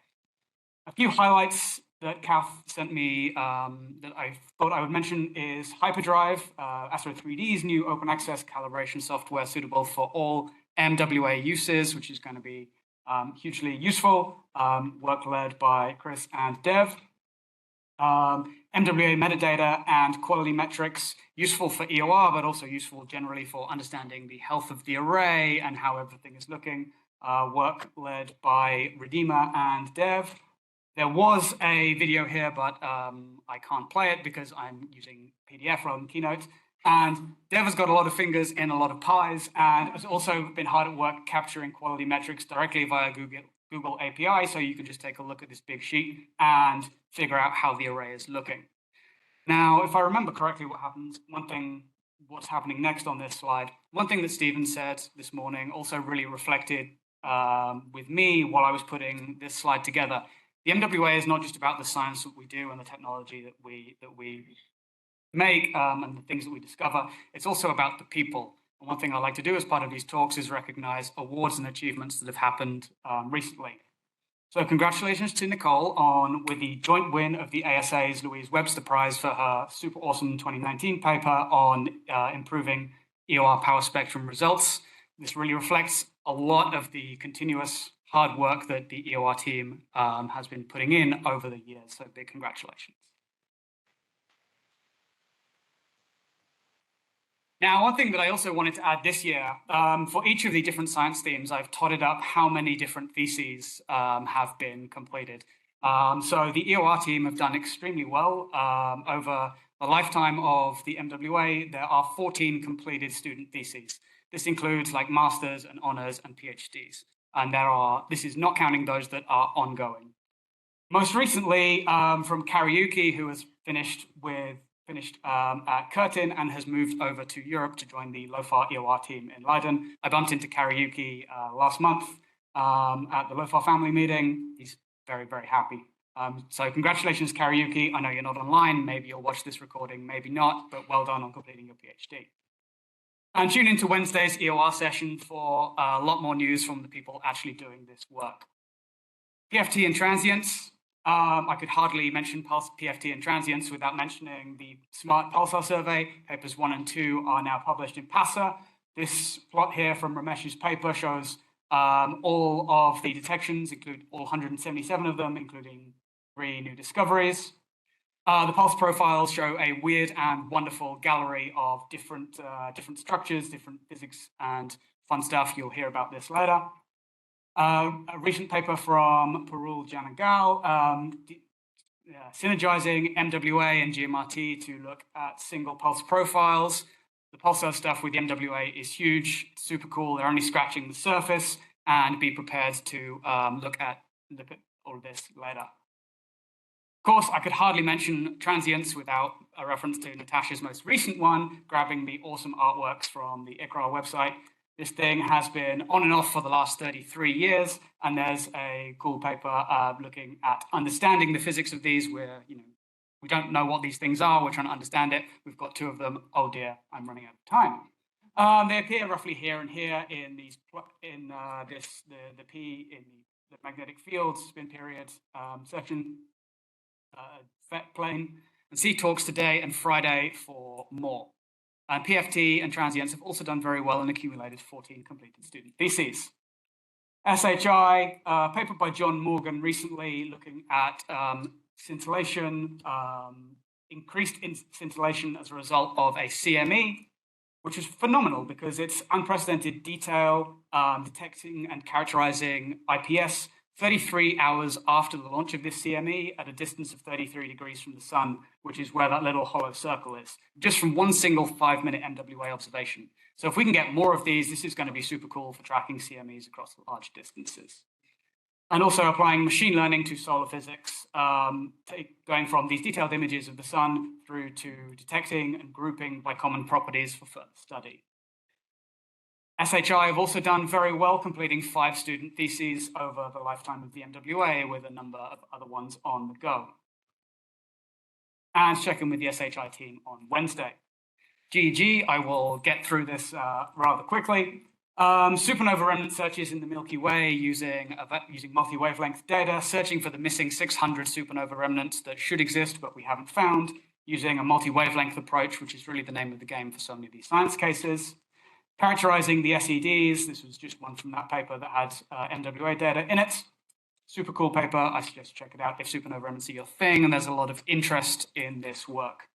A few highlights that Kath sent me that I thought I would mention is Hyperdrive, Astro 3D's new open access calibration software suitable for all MWA uses, which is going to be hugely useful. Work led by Chris and Dev. MWA metadata and quality metrics, useful for EOR, but also useful generally for understanding the health of the array and how everything is looking. Work led by Redeemer and Dev. There was a video here, but I can't play it because I'm using PDF rather than Keynote. And Dev has got a lot of fingers in a lot of pies, and has also been hard at work capturing quality metrics directly via Google API. So you can just take a look at this big sheet and figure out how the array is looking. Now, if I remember correctly, what's happening next on this slide, one thing that Stephen said this morning also really reflected with me while I was putting this slide together. The MWA is not just about the science that we do and the technology that we make and the things that we discover. It's also about the people. And one thing I like to do as part of these talks is recognize awards and achievements that have happened recently. So congratulations to Nicole with the joint win of the ASA's Louise Webster Prize for her super awesome 2019 paper on improving EOR power spectrum results. This really reflects a lot of the continuous hard work that the EOR team has been putting in over the years. So big congratulations. Now, one thing that I also wanted to add this year, for each of the different science themes, I've totted up how many different theses have been completed. So the EOR team have done extremely well. Over the lifetime of the MWA, there are 14 completed student theses. This includes like masters and honors and PhDs. And this is not counting those that are ongoing. Most recently, from Kariuki, who has finished at Curtin and has moved over to Europe to join the LOFAR EOR team in Leiden. I bumped into Kariuki last month at the LOFAR family meeting. He's very, very happy. So congratulations, Kariuki. I know you're not online. Maybe you'll watch this recording, maybe not, but well done on completing your PhD. And tune into Wednesday's EOR session for a lot more news from the people actually doing this work. PFT and transients. I could hardly mention PFT and transients without mentioning the SMART Pulsar survey. Papers 1 and 2 are now published in PASA. This plot here from Ramesh's paper shows all of the detections, include all 177 of them, including 3 new discoveries. The pulse profiles show a weird and wonderful gallery of different structures, different physics and fun stuff. You'll hear about this later. A recent paper from Parul Janagal, synergizing MWA and GMRT to look at single pulse profiles. The Pulsar stuff with the MWA is huge, super cool. They're only scratching the surface, and be prepared to look at all of this later. Of course, I could hardly mention transients without a reference to Natasha's most recent one, grabbing the awesome artworks from the ICRA website. This thing has been on and off for the last 33 years, and there's a cool paper looking at understanding the physics of these. We don't know what these things are. We're trying to understand it. We've got 2 of them. Oh dear, I'm running out of time. They appear roughly here and here in the P in the magnetic field spin period section plane. And see talks today and Friday for more. And PFT and transients have also done very well and accumulated 14 completed student theses. SHI, a paper by John Morgan recently looking at scintillation, increased scintillation as a result of a CME, which is phenomenal because it's unprecedented detail, detecting and characterizing IPS 33 hours after the launch of this CME at a distance of 33 degrees from the sun, which is where that little hollow circle is, just from one single 5-minute MWA observation. So if we can get more of these, this is going to be super cool for tracking CMEs across large distances. And also applying machine learning to solar physics, going from these detailed images of the sun through to detecting and grouping by common properties for further study. SHI have also done very well, completing 5 student theses over the lifetime of the MWA, with a number of other ones on the go. And check in with the SHI team on Wednesday. GG, I will get through this rather quickly. Supernova remnant searches in the Milky Way using multi-wavelength data, searching for the missing 600 supernova remnants that should exist, but we haven't found, using a multi-wavelength approach, which is really the name of the game for so many of these science cases. Characterizing the SEDs, this was just one from that paper that had MWA data in it. Super cool paper, I suggest check it out if supernova remnants are your thing, and there's a lot of interest in this work.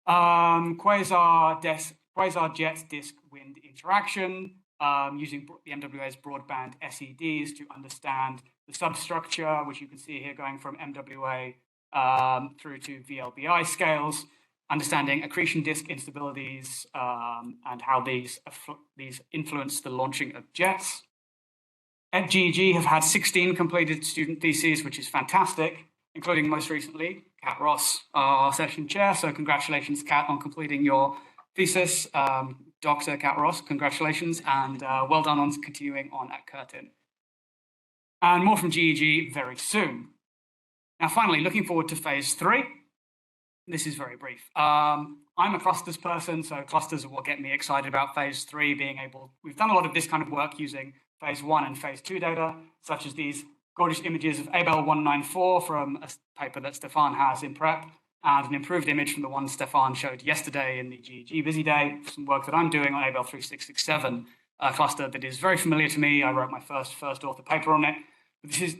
Quasar jet disk wind interaction, using the MWA's broadband SEDs to understand the substructure, which you can see here going from MWA through to VLBI scales, understanding accretion disk instabilities and how these influence the launching of jets. At GEG have had 16 completed student theses, which is fantastic, including most recently, Kat Ross, our session chair. So congratulations, Kat, on completing your thesis. Dr. Kat Ross, congratulations, and well done on continuing on at Curtin. And more from GEG very soon. Now, finally, looking forward to phase 3. This is very brief. I'm a clusters person, so clusters are what get me excited about phase 3, we've done a lot of this kind of work using phase 1 and phase 2 data, such as these gorgeous images of Abel 194 from a paper that Stefan has in prep, and an improved image from the one Stefan showed yesterday in the GEG Busy Day, some work that I'm doing on Abel 3667, a cluster that is very familiar to me. I wrote my first author paper on it.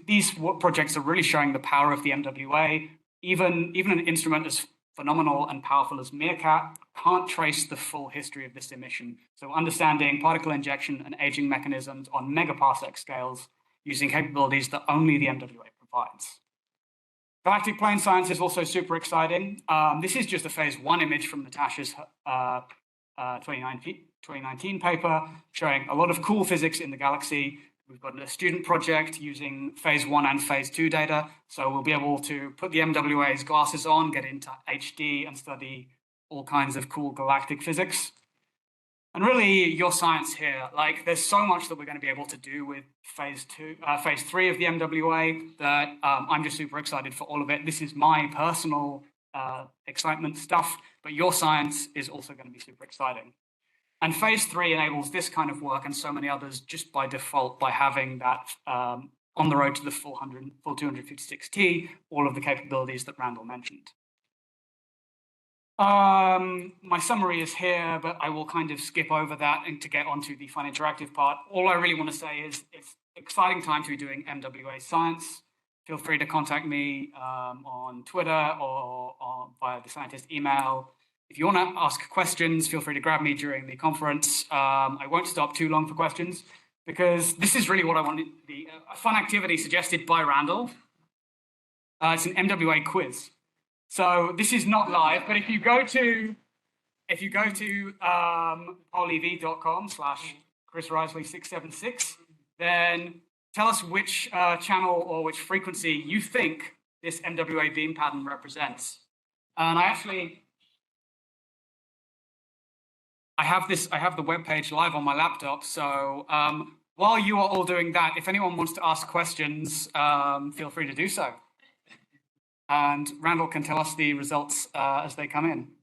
These projects are really showing the power of the MWA. Even an instrument as phenomenal and powerful as Meerkat can't trace the full history of this emission. So understanding particle injection and aging mechanisms on megaparsec scales using capabilities that only the MWA provides. Galactic plane science is also super exciting. This is just a phase 1 image from Natasha's 2019 paper showing a lot of cool physics in the galaxy. We've got a student project using phase 1 and phase 2 data. So we'll be able to put the MWA's glasses on, get into HD and study all kinds of cool galactic physics. And really your science here, like there's so much that we're going to be able to do with phase 3 of the MWA that I'm just super excited for all of it. This is my personal excitement stuff, but your science is also going to be super exciting. And phase 3 enables this kind of work and so many others just by default by having that on the road to the full 256T, all of the capabilities that Randall mentioned. My summary is here, but I will kind of skip over that and to get onto the fun interactive part. All I really want to say is it's an exciting time to be doing MWA science. Feel free to contact me on Twitter or via the scientist email. If you want to ask questions, feel free to grab me during the conference. I won't stop too long for questions because this is really what I wanted, a fun activity suggested by Randall. It's an MWA quiz. So this is not live, but if you go to polev.com/ChrisRiseley676, then tell us which channel or which frequency you think this MWA beam pattern represents. And I have the webpage live on my laptop. So while you are all doing that, if anyone wants to ask questions, feel free to do so. And Randall can tell us the results as they come in.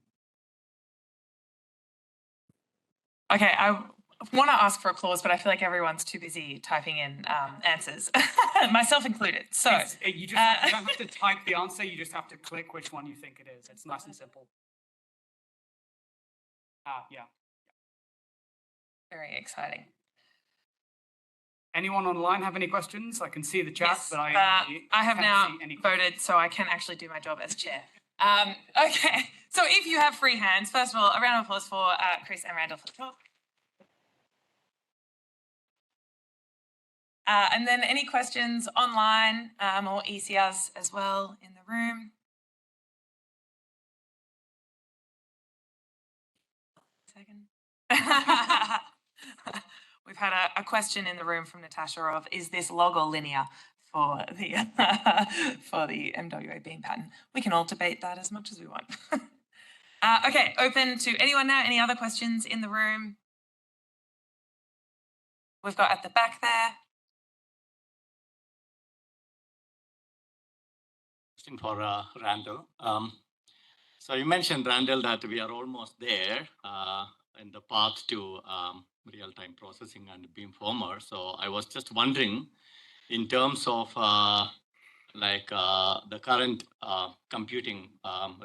Okay, I want to ask for applause, but I feel like everyone's too busy typing in answers, myself included. So you don't have to type the answer, you just have to click which one you think it is. It's nice and simple. Yeah. Very exciting. Anyone online have any questions? I can see the chat, Yes, but I have can't now see any voted, so I can actually do my job as chair. Okay, so if you have free hands, first of all, a round of applause for Chris and Randall for the talk. And then any questions online or ECRs as well in the room? Second. We've had a question in the room from Natasha of, is this log or linear for the MWA beam pattern? We can all debate that as much as we want. Okay, open to anyone now. Any other questions in the room? We've got at the back there. Question for Randall. So you mentioned, Randall, that we are almost there in the path to real-time processing and beamformer. So I was just wondering, in terms of the current computing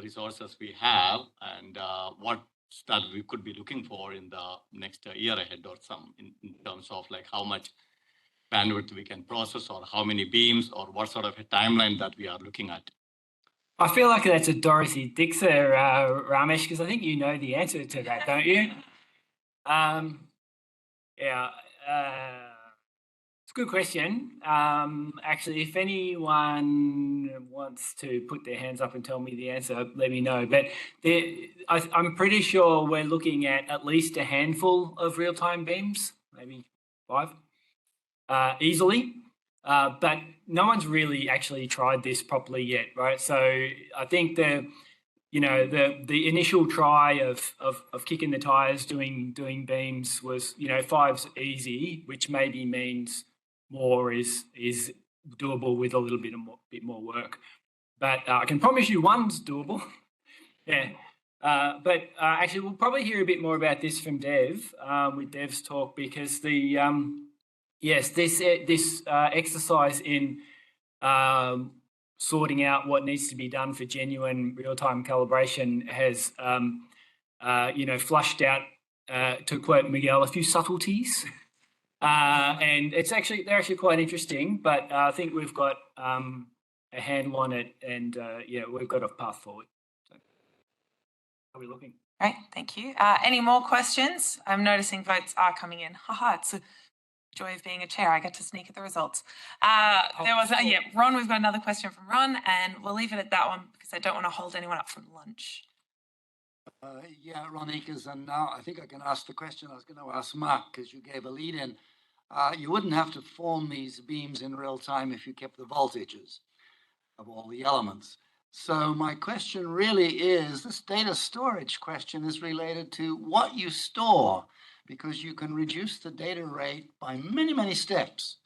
resources we have and what that we could be looking for in the next year ahead or some in terms of like how much bandwidth we can process or how many beams or what sort of a timeline that we are looking at. I feel like that's a Dorothy Dixer, Ramesh, because I think you know the answer to that, don't you? Yeah. Good question. Actually, if anyone wants to put their hands up and tell me the answer, let me know. But I'm pretty sure we're looking at least a handful of real-time beams, maybe 5, easily. But no one's really actually tried this properly yet, right? So I think the initial try of kicking the tires, doing beams was, 5's easy, which maybe means more is doable with a little bit more work. But I can promise you 1's doable. Yeah. But actually, we'll probably hear a bit more about this from Dev with Dev's talk, because this exercise in sorting out what needs to be done for genuine real-time calibration has, flushed out, to quote Miguel, a few subtleties. And they're actually quite interesting, but I think we've got a handle on it, and we've got a path forward. So, how are we looking? Great, thank you. Any more questions? I'm noticing votes are coming in. It's a joy of being a chair. I get to sneak at the results. Ron, we've got another question from Ron, and we'll leave it at that one because I don't want to hold anyone up from lunch. Ronikas, and now I think I can ask the question I was going to ask Mark, because you gave a lead in. You wouldn't have to form these beams in real time if you kept the voltages of all the elements. So my question really is, this data storage question is related to what you store, because you can reduce the data rate by many, many steps.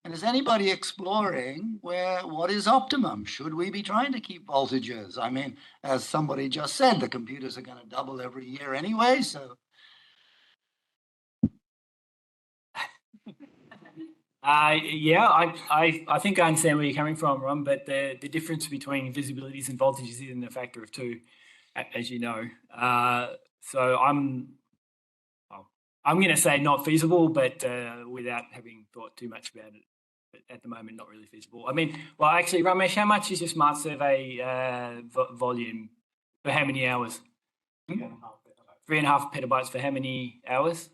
And is anybody exploring what is optimum? Should we be trying to keep voltages? I mean, as somebody just said, the computers are going to double every year anyway, so. I think I understand where you're coming from, Ron, but the difference between visibilities and voltages is in a factor of 2, as you know. So I'm going to say not feasible, but without having thought too much about it. But at the moment, not really feasible. I mean, well, actually, Ramesh, how much is your smart survey volume for how many hours? 3.5 petabytes for how many hours?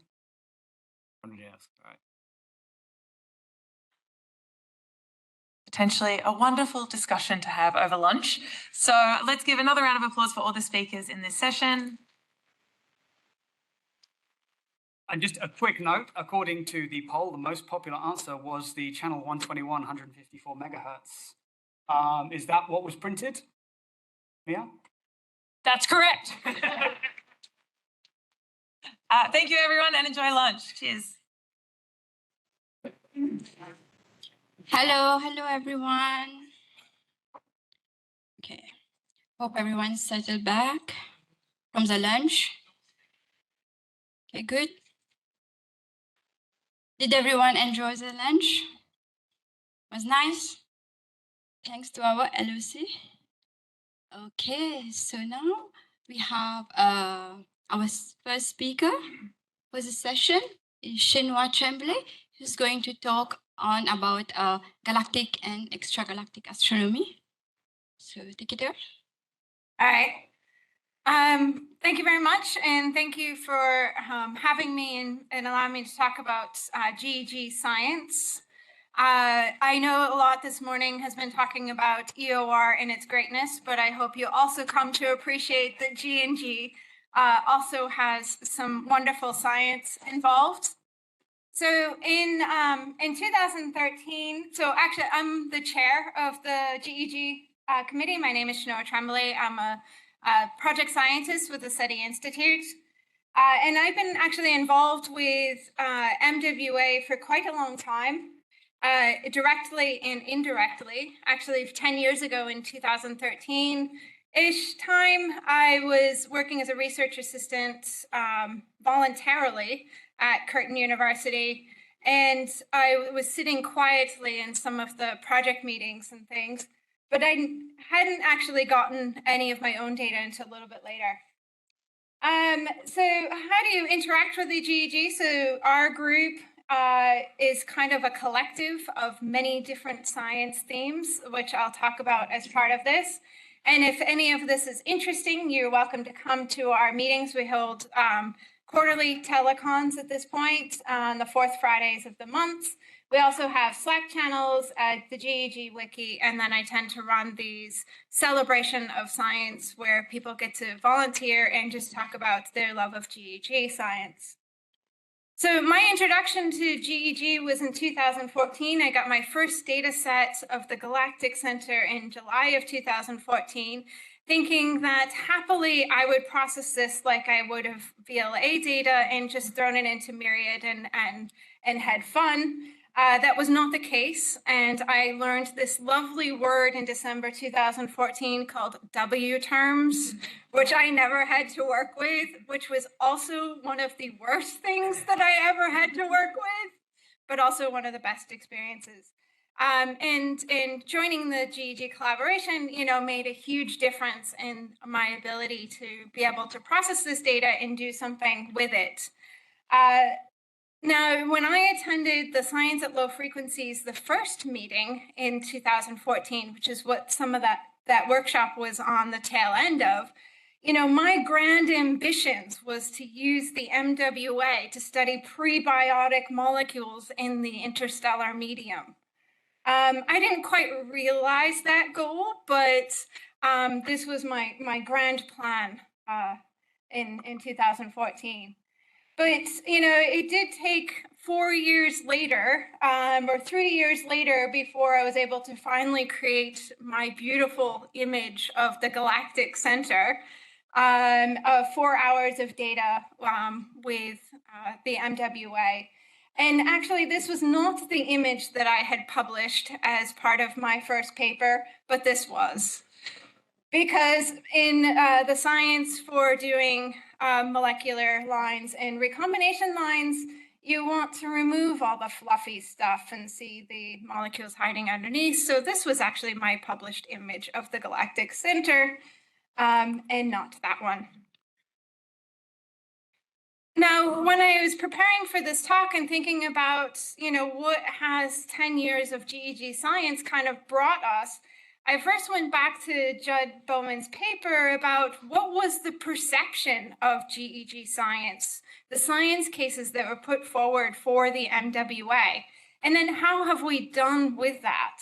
100 hours, all right. Potentially a wonderful discussion to have over lunch. So let's give another round of applause for all the speakers in this session. And just a quick note, according to the poll, the most popular answer was the channel 121, 154 megahertz. Is that what was printed? Mia? That's correct. Thank you, everyone, and enjoy lunch. Cheers. Hello, everyone. Okay, hope everyone's settled back from the lunch. Okay, good. Did everyone enjoy the lunch? Was nice? Thanks to our LOC. Okay, so now we have our first speaker for the session is Chenoa Tremblay, who's going to talk on about galactic and extragalactic astronomy. So take it over. All right. Thank you very much, and thank you for having me and allowing me to talk about GEG science. I know a lot this morning has been talking about EOR and its greatness, but I hope you also come to appreciate that G&G also has some wonderful science involved. So in 2013, so actually I'm the chair of the GEG committee. My name is Chenoa Tremblay. I'm a project scientist with the SETI Institute. And I've been actually involved with MWA for quite a long time, directly and indirectly. Actually, 10 years ago in 2013-ish time, I was working as a research assistant voluntarily at Curtin University. And I was sitting quietly in some of the project meetings and things, but I hadn't actually gotten any of my own data until a little bit later. So how do you interact with the GEG? So our group is kind of a collective of many different science themes, which I'll talk about as part of this. And if any of this is interesting, you're welcome to come to our meetings. We hold quarterly telecons at this point on the fourth Fridays of the month. We also have Slack channels at the GEG Wiki, and then I tend to run these celebration of science where people get to volunteer and just talk about their love of GEG science. So my introduction to GEG was in 2014. I got my first data set of the Galactic Center in July of 2014, thinking that happily I would process this like I would have VLA data and just thrown it into Myriad and had fun. That was not the case, and I learned this lovely word in December 2014 called W terms, which I never had to work with, which was also one of the worst things that I ever had to work with, but also one of the best experiences. And joining the GEG collaboration, made a huge difference in my ability to be able to process this data and do something with it. Now, when I attended the Science at Low Frequencies, the first meeting in 2014, which is what some of that workshop was on the tail end of, my grand ambitions was to use the MWA to study prebiotic molecules in the interstellar medium. I didn't quite realize that goal, but this was my grand plan in 2014. But, it did take 4 years later, or 3 years later, before I was able to finally create my beautiful image of the Galactic Center of 4 hours of data with the MWA. And actually, this was not the image that I had published as part of my first paper, but this was. Because in the science for doing molecular lines and recombination lines, you want to remove all the fluffy stuff and see the molecules hiding underneath. So this was actually my published image of the Galactic Center, and not that one. Now, when I was preparing for this talk and thinking about, what has 10 years of GEG science kind of brought us, I first went back to Judd Bowman's paper about what was the perception of GEG science, the science cases that were put forward for the MWA, and then how have we done with that?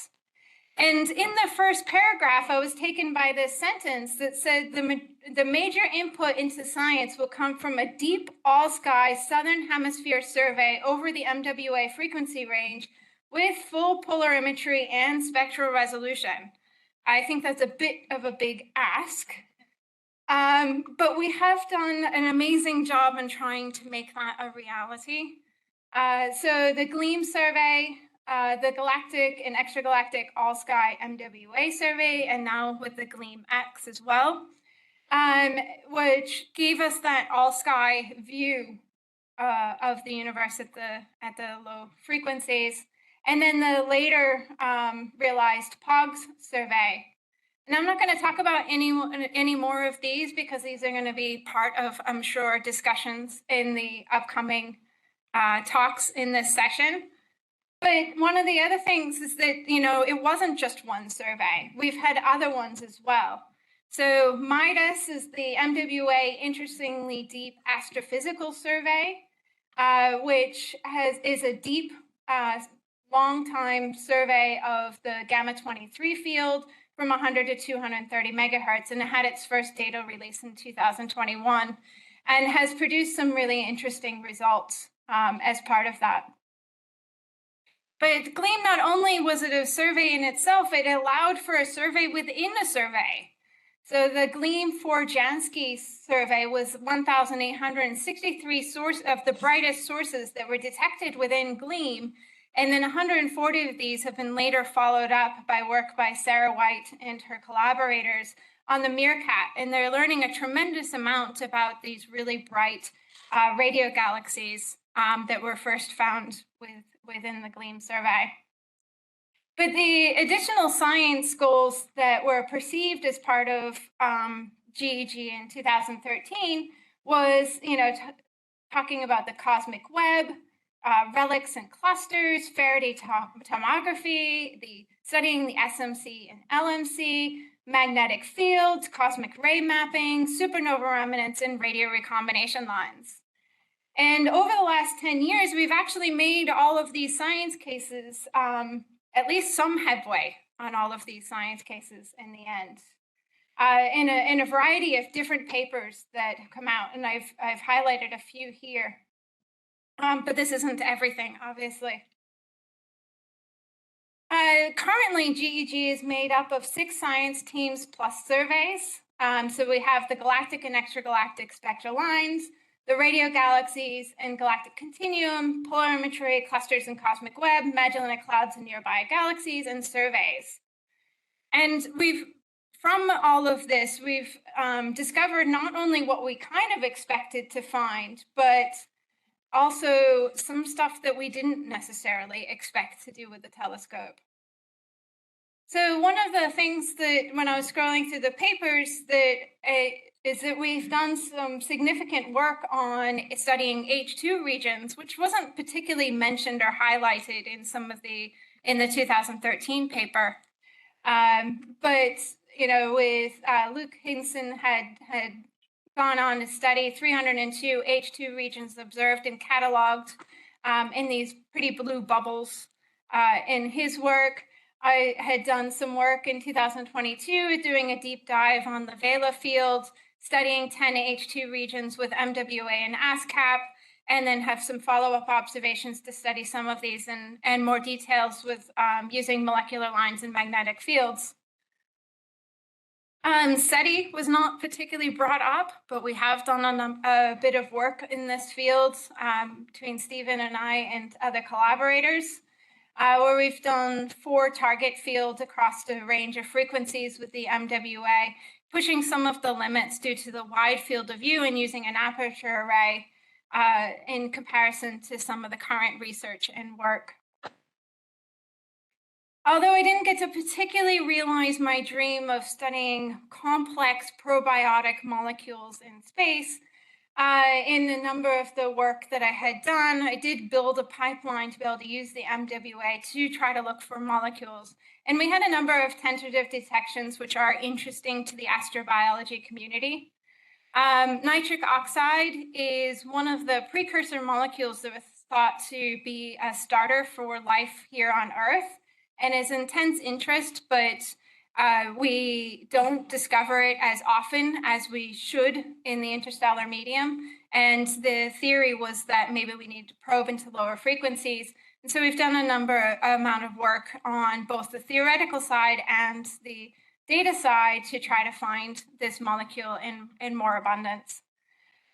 And in the first paragraph, I was taken by this sentence that said the major input into science will come from a deep all-sky Southern Hemisphere survey over the MWA frequency range with full polarimetry and spectral resolution. I think that's a bit of a big ask, but we have done an amazing job in trying to make that a reality. So the GLEAM survey, the Galactic and Extra-galactic All-Sky MWA survey, and now with the GLEAM X as well, which gave us that all-sky view of the universe at the low frequencies. And then the later realized POGS survey. And I'm not going to talk about any more of these because these are going to be part of, I'm sure, discussions in the upcoming talks in this session. But one of the other things is that, it wasn't just one survey. We've had other ones as well. So MIDAS is the MWA Interestingly Deep Astrophysical Survey, which is a deep long-time survey of the gamma-23 field from 100 to 230 megahertz, and it had its first data release in 2021 and has produced some really interesting results as part of that. But GLEAM, not only was it a survey in itself, it allowed for a survey within a survey. So the GLEAM 4 Jansky survey was 1,863 of the brightest sources that were detected within GLEAM. And then 140 of these have been later followed up by work by Sarah White and her collaborators on the Meerkat. And they're learning a tremendous amount about these really bright radio galaxies that were first found within the GLEAM survey. But the additional science goals that were perceived as part of GEG in 2013 was, talking about the cosmic web, relics and clusters, Faraday tomography, studying the SMC and LMC, magnetic fields, cosmic ray mapping, supernova remnants, and radio recombination lines. And over the last 10 years, we've actually made all of these science cases, at least some headway on all of these science cases in the end, in a variety of different papers that have come out. And I've highlighted a few here, but this isn't everything, obviously. Currently, GEG is made up of 6 science teams plus surveys. So we have the galactic and extragalactic spectral lines, the radio galaxies and galactic continuum, polarimetry, clusters and cosmic web, Magellanic clouds and nearby galaxies, and surveys. And from all of this, we've discovered not only what we kind of expected to find, but also some stuff that we didn't necessarily expect to do with the telescope. So one of the things that when I was scrolling through the papers is that we've done some significant work on studying H2 regions, which wasn't particularly mentioned or highlighted in in the 2013 paper. But with Luke Hinson had gone on to study 302 H2 regions observed and cataloged in these pretty blue bubbles in his work. I had done some work in 2022 doing a deep dive on the Vela field, studying 10 H2 regions with MWA and ASCAP, and then have some follow-up observations to study some of these and more details with using molecular lines and magnetic fields. SETI was not particularly brought up, but we have done a bit of work in this field between Stephen and I and other collaborators, where we've done 4 target fields across a range of frequencies with the MWA, pushing some of the limits due to the wide field of view and using an aperture array in comparison to some of the current research and work. Although I didn't get to particularly realize my dream of studying complex probiotic molecules in space, in a number of the work that I had done, I did build a pipeline to be able to use the MWA to try to look for molecules. And we had a number of tentative detections which are interesting to the astrobiology community. Nitric oxide is one of the precursor molecules that was thought to be a starter for life here on Earth, and is intense interest, but we don't discover it as often as we should in the interstellar medium. And the theory was that maybe we need to probe into lower frequencies. And so we've done amount of work on both the theoretical side and the data side to try to find this molecule in more abundance.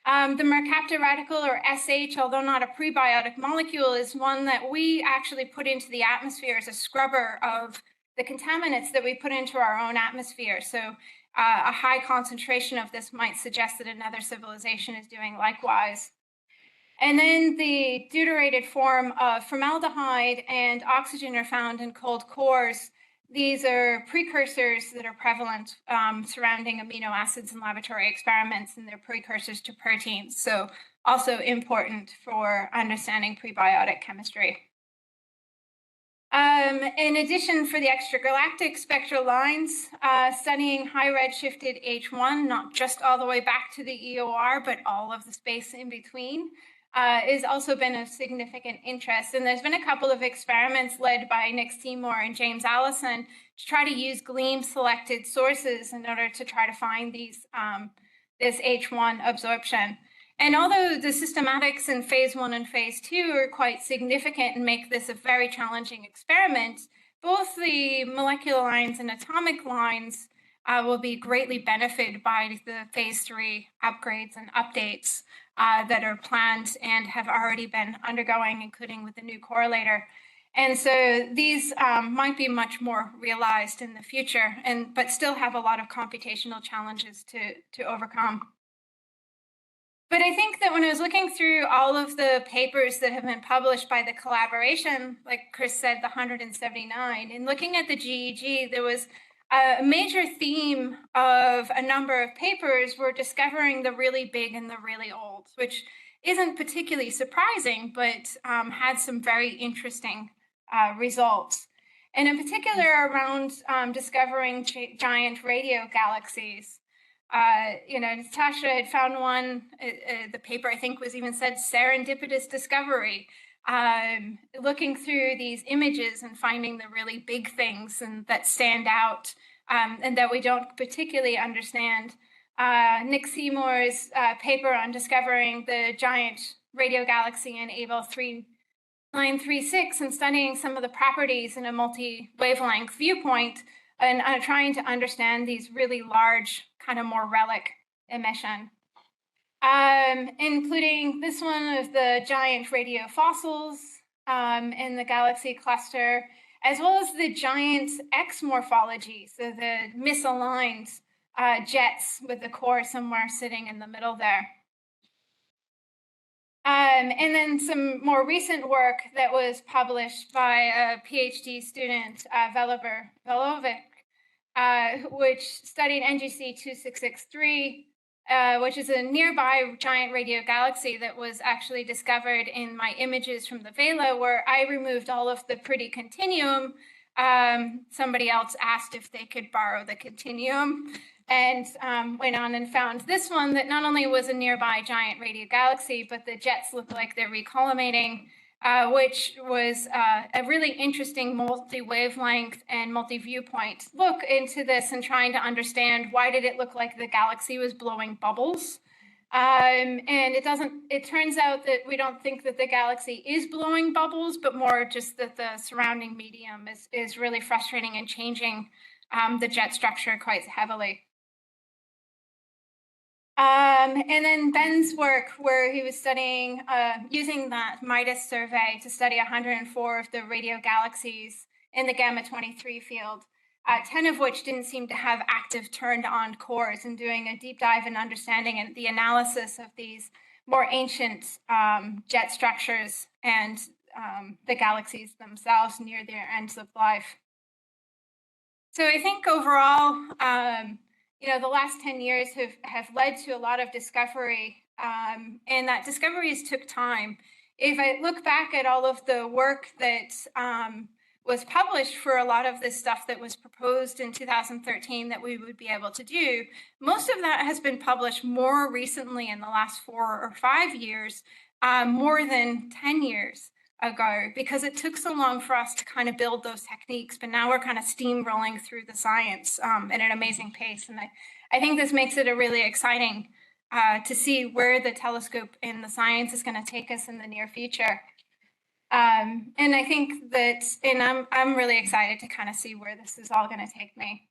The mercaptan radical, or SH, although not a prebiotic molecule, is one that we actually put into the atmosphere as a scrubber of the contaminants that we put into our own atmosphere. So a high concentration of this might suggest that another civilization is doing likewise. And then the deuterated form of formaldehyde and oxygen are found in cold cores. These are precursors that are prevalent surrounding amino acids in laboratory experiments, and they're precursors to proteins. So also important for understanding prebiotic chemistry. In addition, for the extragalactic spectral lines, studying high redshifted H1, not just all the way back to the EOR, but all of the space in between, has also been of significant interest. And there's been a couple of experiments led by Nick Seymour and James Allison to try to use Gleam-selected sources in order to try to find these this H1 absorption. And although the systematics in phase 1 and phase 2 are quite significant and make this a very challenging experiment, both the molecular lines and atomic lines will be greatly benefited by the phase 3 upgrades and updates that are planned and have already been undergoing, including with the new correlator. And so these might be much more realized in the future, but still have a lot of computational challenges to overcome. But I think that when I was looking through all of the papers that have been published by the collaboration, like Chris said, the 179, and looking at the GEG, there was a major theme of a number of papers were discovering the really big and the really old, which isn't particularly surprising, but had some very interesting results. And in particular around discovering giant radio galaxies. Natasha had found one, the paper I think was even said serendipitous discovery, looking through these images and finding the really big things and that stand out and that we don't particularly understand. Nick Seymour's paper on discovering the giant radio galaxy in Abel 3936 and studying some of the properties in a multi-wavelength viewpoint and trying to understand these really large, kind of more relic emission. Including this one of the giant radio fossils in the galaxy cluster, as well as the giant X morphology, so the misaligned jets with the core somewhere sitting in the middle there. And then some more recent work that was published by a PhD student, Velovic, which studied NGC 2663, which is a nearby giant radio galaxy that was actually discovered in my images from the Vela, where I removed all of the pretty continuum. Somebody else asked if they could borrow the continuum and went on and found this one that not only was a nearby giant radio galaxy, but the jets look like they're recollimating, which was a really interesting multi-wavelength and multi-viewpoint look into this and trying to understand why did it look like the galaxy was blowing bubbles. And it turns out that we don't think that the galaxy is blowing bubbles, but more just that the surrounding medium is really frustrating and changing the jet structure quite heavily. And then Ben's work, where he was studying, using that MIDAS survey to study 104 of the radio galaxies in the gamma 23 field, 10 of which didn't seem to have active turned on cores, and doing a deep dive in understanding and the analysis of these more ancient jet structures and the galaxies themselves near their ends of life. So I think overall, the last 10 years have led to a lot of discovery, and that discoveries took time. If I look back at all of the work that was published for a lot of this stuff that was proposed in 2013 that we would be able to do, most of that has been published more recently in the last 4 or 5 years, more than 10 years ago, because it took so long for us to kind of build those techniques, but now we're kind of steamrolling through the science at an amazing pace. And I think this makes it a really exciting to see where the telescope in the science is going to take us in the near future. And I think that, and I'm really excited to kind of see where this is all going to take me.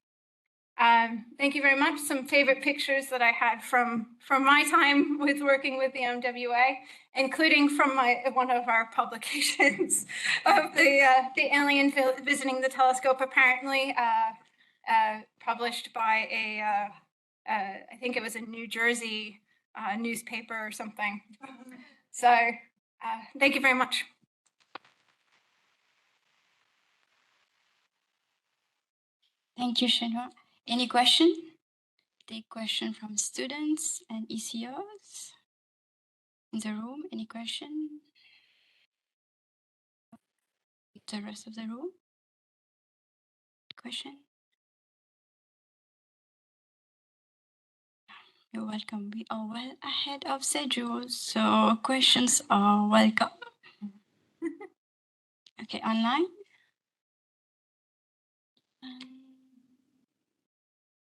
Thank you very much. Some favorite pictures that I had from my time with working with the MWA, including from one of our publications of the alien visiting the telescope, apparently published by I think it was a New Jersey newspaper or something. So thank you very much. Thank you, Chenoa. Any question? Take question from students and ECOs in the room. Any question? The rest of the room? Question? You're welcome. We are well ahead of schedule, so questions are welcome. Okay, online?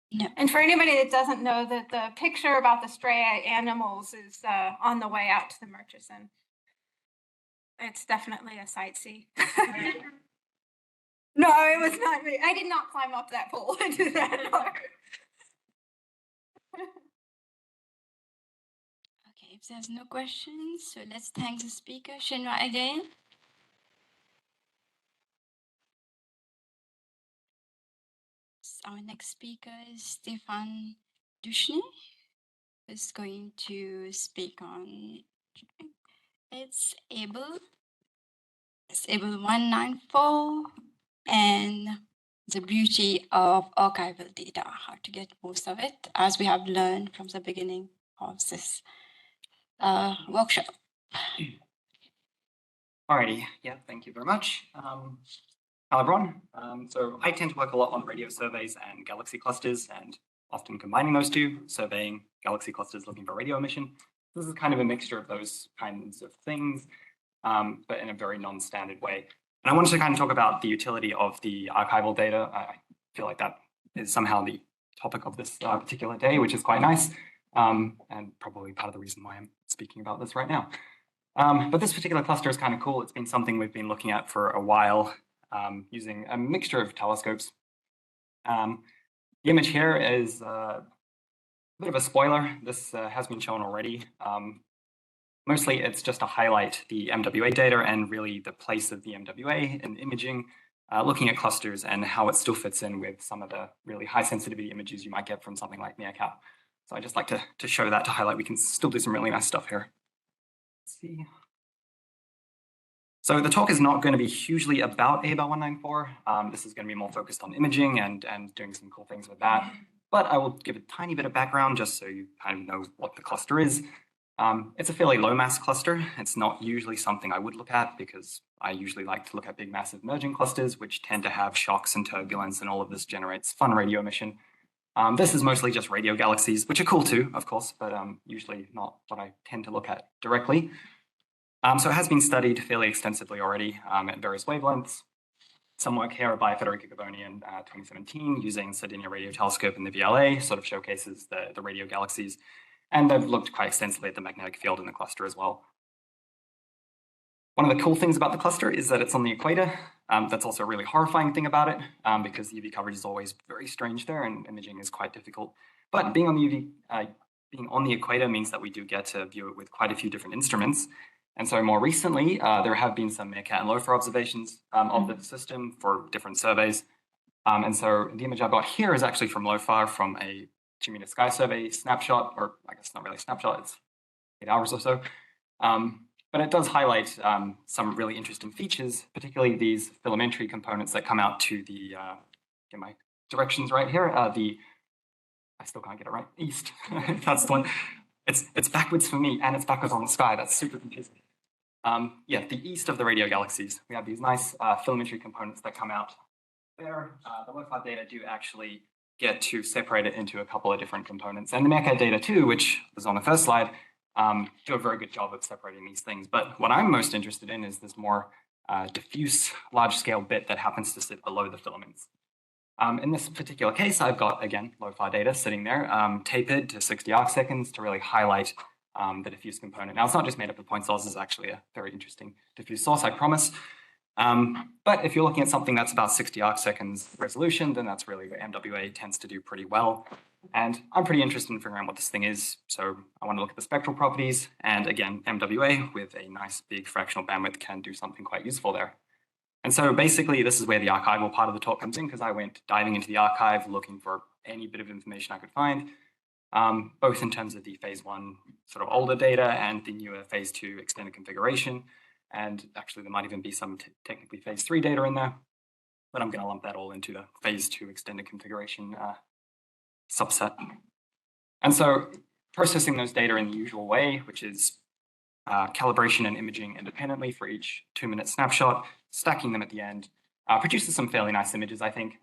No. And for anybody that doesn't know, that the picture about the stray animals is on the way out to the Murchison. It's definitely a sightsee. No, it was not me. I did not climb up that pole and do that. Okay, if there's no questions, so let's thank the speaker, Chenoa, again. Our next speaker is Stefan Duchesne, who's going to speak on it's able 194 and the beauty of archival data, how to get most of it, as we have learned from the beginning of this workshop. Alrighty, yeah, thank you very much. Hello everyone. So I tend to work a lot on radio surveys and galaxy clusters, and often combining those two, surveying galaxy clusters looking for radio emission. This is kind of a mixture of those kinds of things, but in a very non-standard way. And I wanted to kind of talk about the utility of the archival data. I feel like that is somehow the topic of this particular day, which is quite nice, and probably part of the reason why I'm speaking about this right now. But this particular cluster is kind of cool. It's been something we've been looking at for a while using a mixture of telescopes. The image here is a bit of a spoiler. This has been shown already. Mostly it's just to highlight the MWA data and really the place of the MWA in imaging, looking at clusters and how it still fits in with some of the really high sensitivity images you might get from something like Meerkat. So I just like to show that to highlight we can still do some really nice stuff here. Let's see. So the talk is not going to be hugely about ABEL 194. This is going to be more focused on imaging and doing some cool things with that. But I will give a tiny bit of background just so you kind of know what the cluster is. It's a fairly low mass cluster. It's not usually something I would look at because I usually like to look at big massive merging clusters, which tend to have shocks and turbulence, and all of this generates fun radio emission. This is mostly just radio galaxies, which are cool too, of course, but usually not what I tend to look at directly. So it has been studied fairly extensively already at various wavelengths. Some work here by Federico Gavoni in 2017 using Sardinia Radio Telescope in the VLA sort of showcases the radio galaxies. And they've looked quite extensively at the magnetic field in the cluster as well. One of the cool things about the cluster is that it's on the equator. That's also a really horrifying thing about it because UV coverage is always very strange there and imaging is quite difficult. But being on the equator means that we do get to view it with quite a few different instruments. And so more recently, there have been some Meerkat and LOFAR observations of the system for different surveys. And so the image I've got here is actually from LOFAR from a 2-meter sky survey snapshot, or I guess not really a snapshot, it's 8 hours or so. But it does highlight some really interesting features, particularly these filamentary components that come out to the, get my directions right here, I still can't get it right, east, that's the one. It's backwards for me and it's backwards on the sky, that's super confusing. Yeah, the east of the radio galaxies, we have these nice filamentary components that come out there. The LOFAR data do actually get to separate it into a couple of different components. And the Meerkat data too, which was on the first slide, do a very good job of separating these things. But what I'm most interested in is this more diffuse large-scale bit that happens to sit below the filaments. In this particular case, I've got, again, LOFAR data sitting there, tapered to 60 arc seconds to really highlight the diffuse component. Now, it's not just made up of point sources, it's actually a very interesting diffuse source, I promise. But if you're looking at something that's about 60 arc seconds resolution, then that's really where MWA tends to do pretty well. And I'm pretty interested in figuring out what this thing is. So I want to look at the spectral properties. And again, MWA with a nice big fractional bandwidth can do something quite useful there. And so basically, this is where the archival part of the talk comes in, because I went diving into the archive, looking for any bit of information I could find, both in terms of the phase 1 sort of older data and the newer phase 2 extended configuration. And actually, there might even be some technically phase 3 data in there, but I'm going to lump that all into the phase 2 extended configuration subset. And so processing those data in the usual way, which is calibration and imaging independently for each 2-minute snapshot, stacking them at the end, produces some fairly nice images, I think.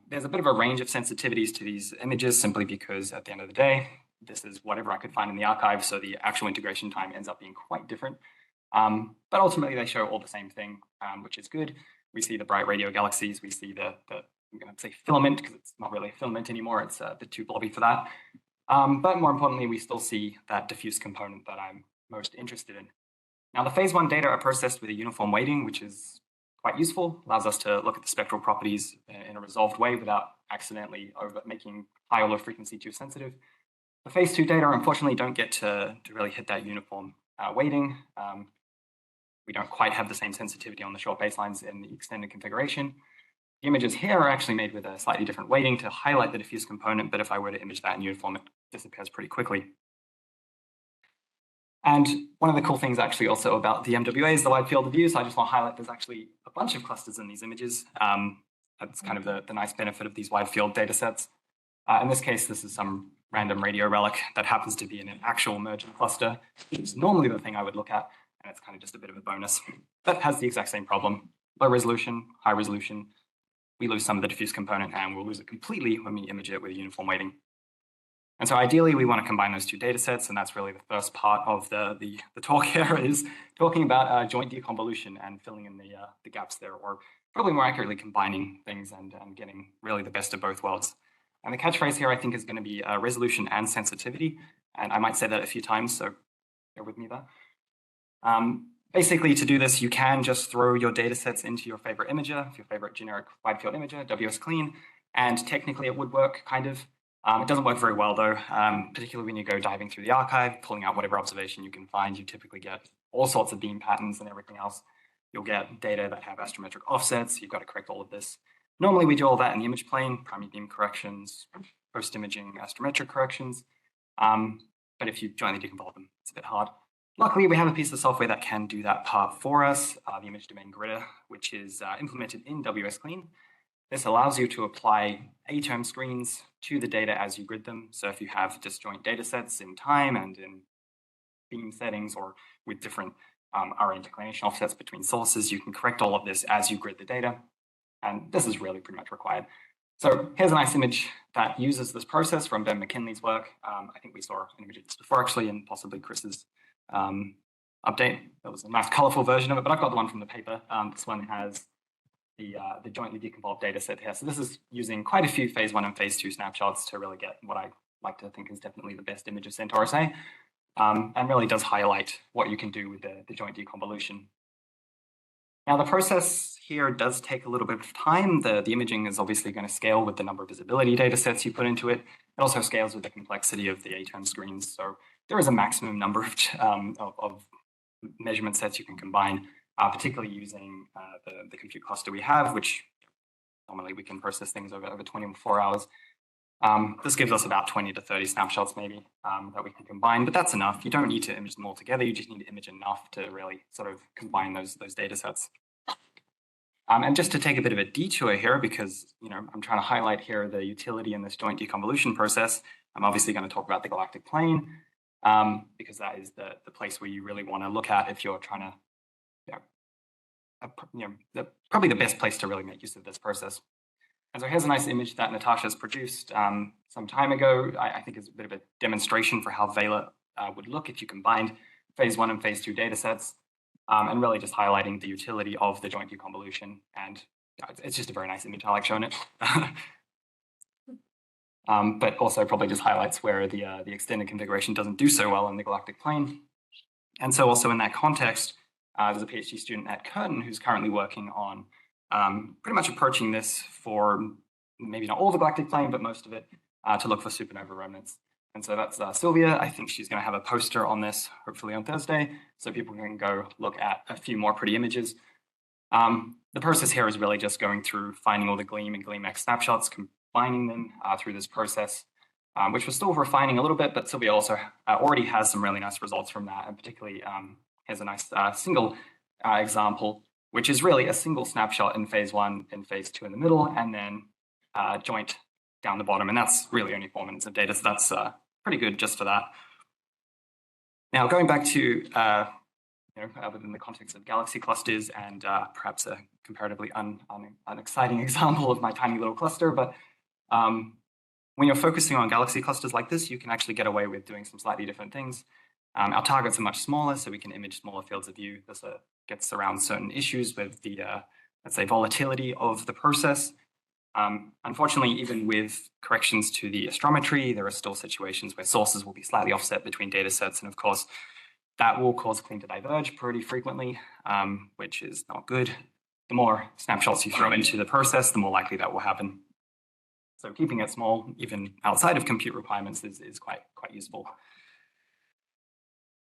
There's a bit of a range of sensitivities to these images simply because at the end of the day, this is whatever I could find in the archive, so the actual integration time ends up being quite different. But ultimately, they show all the same thing, which is good. We see the bright radio galaxies. We see the I'm going to say filament, because it's not really a filament anymore. It's a bit too blobby for that. But more importantly, we still see that diffuse component that I'm most interested in. Now, the phase 1 data are processed with a uniform weighting, which is quite useful. Allows us to look at the spectral properties in a resolved way without accidentally making high or low frequency too sensitive. The phase 2 data, unfortunately, don't get to really hit that uniform weighting. We don't quite have the same sensitivity on the short baselines in the extended configuration. The images here are actually made with a slightly different weighting to highlight the diffuse component, but if I were to image that in uniform, it disappears pretty quickly. And one of the cool things actually also about the MWA is the wide field of view. So I just want to highlight there's actually a bunch of clusters in these images. That's kind of the nice benefit of these wide field data sets. In this case, this is some random radio relic that happens to be in an actual merging cluster, which is normally the thing I would look at. And it's kind of just a bit of a bonus, but has the exact same problem. Low resolution, high resolution, we lose some of the diffuse component and we'll lose it completely when we image it with uniform weighting. And so ideally, we want to combine those two data sets, and that's really the first part of the talk here is talking about joint deconvolution and filling in the gaps there, or probably more accurately combining things and getting really the best of both worlds. And the catchphrase here, I think, is going to be resolution and sensitivity. And I might say that a few times, so bear with me there. Basically, to do this, you can just throw your data sets into your favorite imager, your favorite generic wide field imager, WS Clean, and technically it would work, kind of. It doesn't work very well, though, particularly when you go diving through the archive, pulling out whatever observation you can find. You typically get all sorts of beam patterns and everything else. You'll get data that have astrometric offsets. You've got to correct all of this. Normally, we do all that in the image plane, primary beam corrections, post-imaging astrometric corrections. But if you jointly deconvolve them, it's a bit hard. Luckily, we have a piece of software that can do that part for us, the image domain gritter, which is implemented in WS Clean. This allows you to apply A-term screens to the data as you grid them. So if you have disjoint data sets in time and in beam settings or with different RA declination offsets between sources, you can correct all of this as you grid the data. And this is really pretty much required. So here's a nice image that uses this process from Ben McKinley's work. I think we saw an image of this before, actually, and possibly Chris's update. That was a nice colorful version of it, but I've got the one from the paper. This one has the jointly deconvolved data set here. So this is using quite a few phase 1 and phase 2 snapshots to really get what I like to think is definitely the best image of Centaurus A, and really does highlight what you can do with the joint deconvolution. Now, the process here does take a little bit of time. The imaging is obviously going to scale with the number of visibility data sets you put into it. It also scales with the complexity of the A-term screens. So there is a maximum number of measurement sets you can combine, particularly using the compute cluster we have, which normally we can process things over 24 hours. This gives us about 20 to 30 snapshots maybe that we can combine, but that's enough. You don't need to image them all together. You just need to image enough to really sort of combine those data sets. And just to take a bit of a detour here, because I'm trying to highlight here the utility in this joint deconvolution process, I'm obviously going to talk about the galactic plane, because that is the place where you really want to look at if you're trying to, probably the best place to really make use of this process. And so here's a nice image that Natasha's produced some time ago. I think is a bit of a demonstration for how Vela would look if you combined phase 1 and phase 2 data sets, and really just highlighting the utility of the joint deconvolution. And it's just a very nice image. I like showing it. But also probably just highlights where the extended configuration doesn't do so well in the galactic plane. And so also in that context, there's a PhD student at Curtin who's currently working on pretty much approaching this for maybe not all the galactic plane, but most of it, to look for supernova remnants. And so that's Sylvia. I think she's going to have a poster on this, hopefully on Thursday, so people can go look at a few more pretty images. The process here is really just going through finding all the Gleam and GleamX snapshots, combining them through this process, which we're still refining a little bit, but Sylvia also already has some really nice results from that. And particularly, here's a nice single example, which is really a single snapshot in phase 1 and phase 2 in the middle, and then joint down the bottom. And that's really only 4 minutes of data. So that's pretty good just for that. Now, going back to within the context of galaxy clusters and perhaps a comparatively unexciting example of my tiny little cluster, but when you're focusing on galaxy clusters like this, you can actually get away with doing some slightly different things. Our targets are much smaller, so we can image smaller fields of view. This gets around certain issues with the, let's say, volatility of the process. Unfortunately, even with corrections to the astrometry, there are still situations where sources will be slightly offset between data sets. And of course, that will cause clean to diverge pretty frequently, which is not good. The more snapshots you throw into the process, the more likely that will happen. So keeping it small, even outside of compute requirements, is quite useful.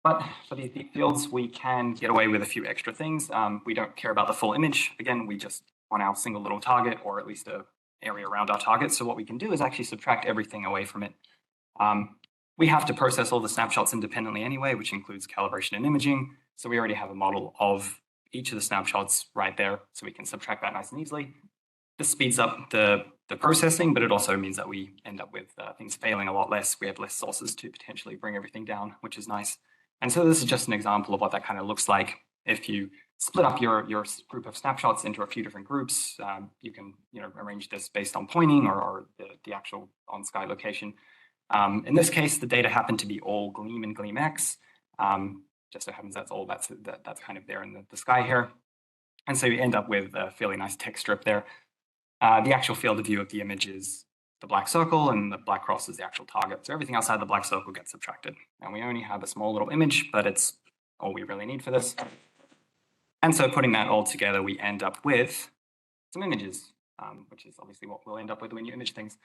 But for these deep fields, we can get away with a few extra things. We don't care about the full image. Again, we just want our single little target, or at least an area around our target. So what we can do is actually subtract everything away from it. We have to process all the snapshots independently anyway, which includes calibration and imaging. So we already have a model of each of the snapshots right there, so we can subtract that nice and easily. This speeds up the processing, but it also means that we end up with things failing a lot less. We have less sources to potentially bring everything down, which is nice. And so this is just an example of what that kind of looks like If you split up your group of snapshots into a few different groups, you can arrange this based on pointing or the actual on-sky location. In this case, the data happened to be all Gleam and Gleam X. Just so happens that's kind of there in the sky here. And so you end up with a fairly nice text strip there. The actual field of view of the image is the black circle, and the black cross is the actual target. So everything outside the black circle gets subtracted. And we only have a small little image, but it's all we really need for this. And so putting that all together, we end up with some images, which is obviously what we'll end up with when you image things.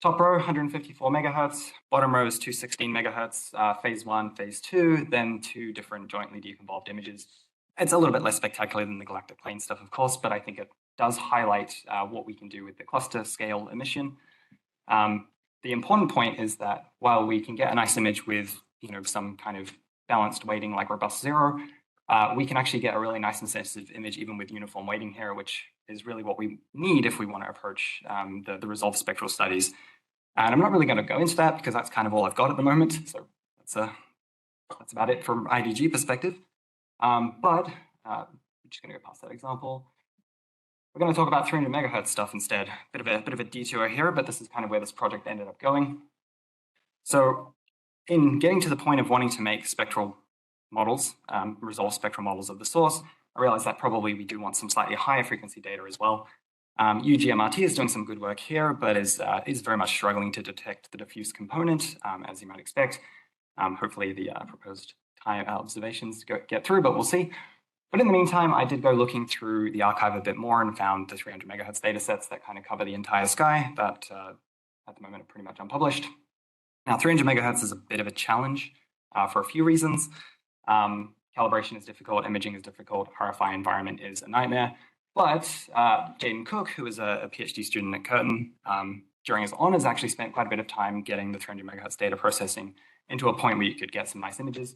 Top row, 154 megahertz. Bottom row is 216 megahertz, phase 1, phase 2, then 2 different jointly deconvolved images. It's a little bit less spectacular than the galactic plane stuff, of course, but I think it does highlight what we can do with the cluster scale emission. The important point is that while we can get a nice image with some kind of balanced weighting like robust 0, we can actually get a really nice and sensitive image even with uniform weighting here, which is really what we need if we want to approach the resolved spectral studies. And I'm not really going to go into that because that's kind of all I've got at the moment. So that's about it from IDG perspective. But I'm just going to go past that example. We're going to talk about 300 megahertz stuff instead. Bit of a detour here, but this is kind of where this project ended up going. So in getting to the point of wanting to make spectral models, resolve spectral models of the source, I realized that probably we do want some slightly higher frequency data as well. UGMRT is doing some good work here, but is very much struggling to detect the diffuse component, as you might expect. Hopefully the proposed time observations get through, but we'll see. But in the meantime, I did go looking through the archive a bit more and found the 300 megahertz data sets that kind of cover the entire sky, but at the moment are pretty much unpublished. Now, 300 megahertz is a bit of a challenge for a few reasons. Calibration is difficult, imaging is difficult, RFI environment is a nightmare. But Jaden Cook, who is a PhD student at Curtin, during his honors actually spent quite a bit of time getting the 300 megahertz data processing into a point where you could get some nice images.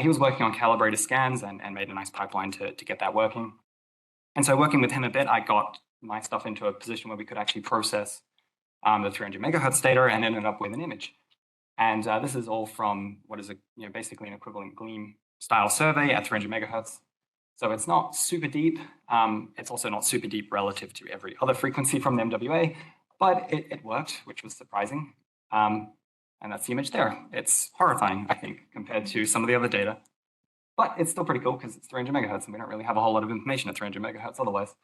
He was working on calibrator scans and made a nice pipeline to get that working. And so working with him a bit, I got my stuff into a position where we could actually process the 300 megahertz data and ended up with an image. And this is all from what is basically an equivalent Gleam style survey at 300 megahertz. So it's not super deep. It's also not super deep relative to every other frequency from the MWA, but it worked, which was surprising. And that's the image there. It's horrifying, I think, compared to some of the other data. But it's still pretty cool because it's 300 megahertz and we don't really have a whole lot of information at 300 megahertz otherwise.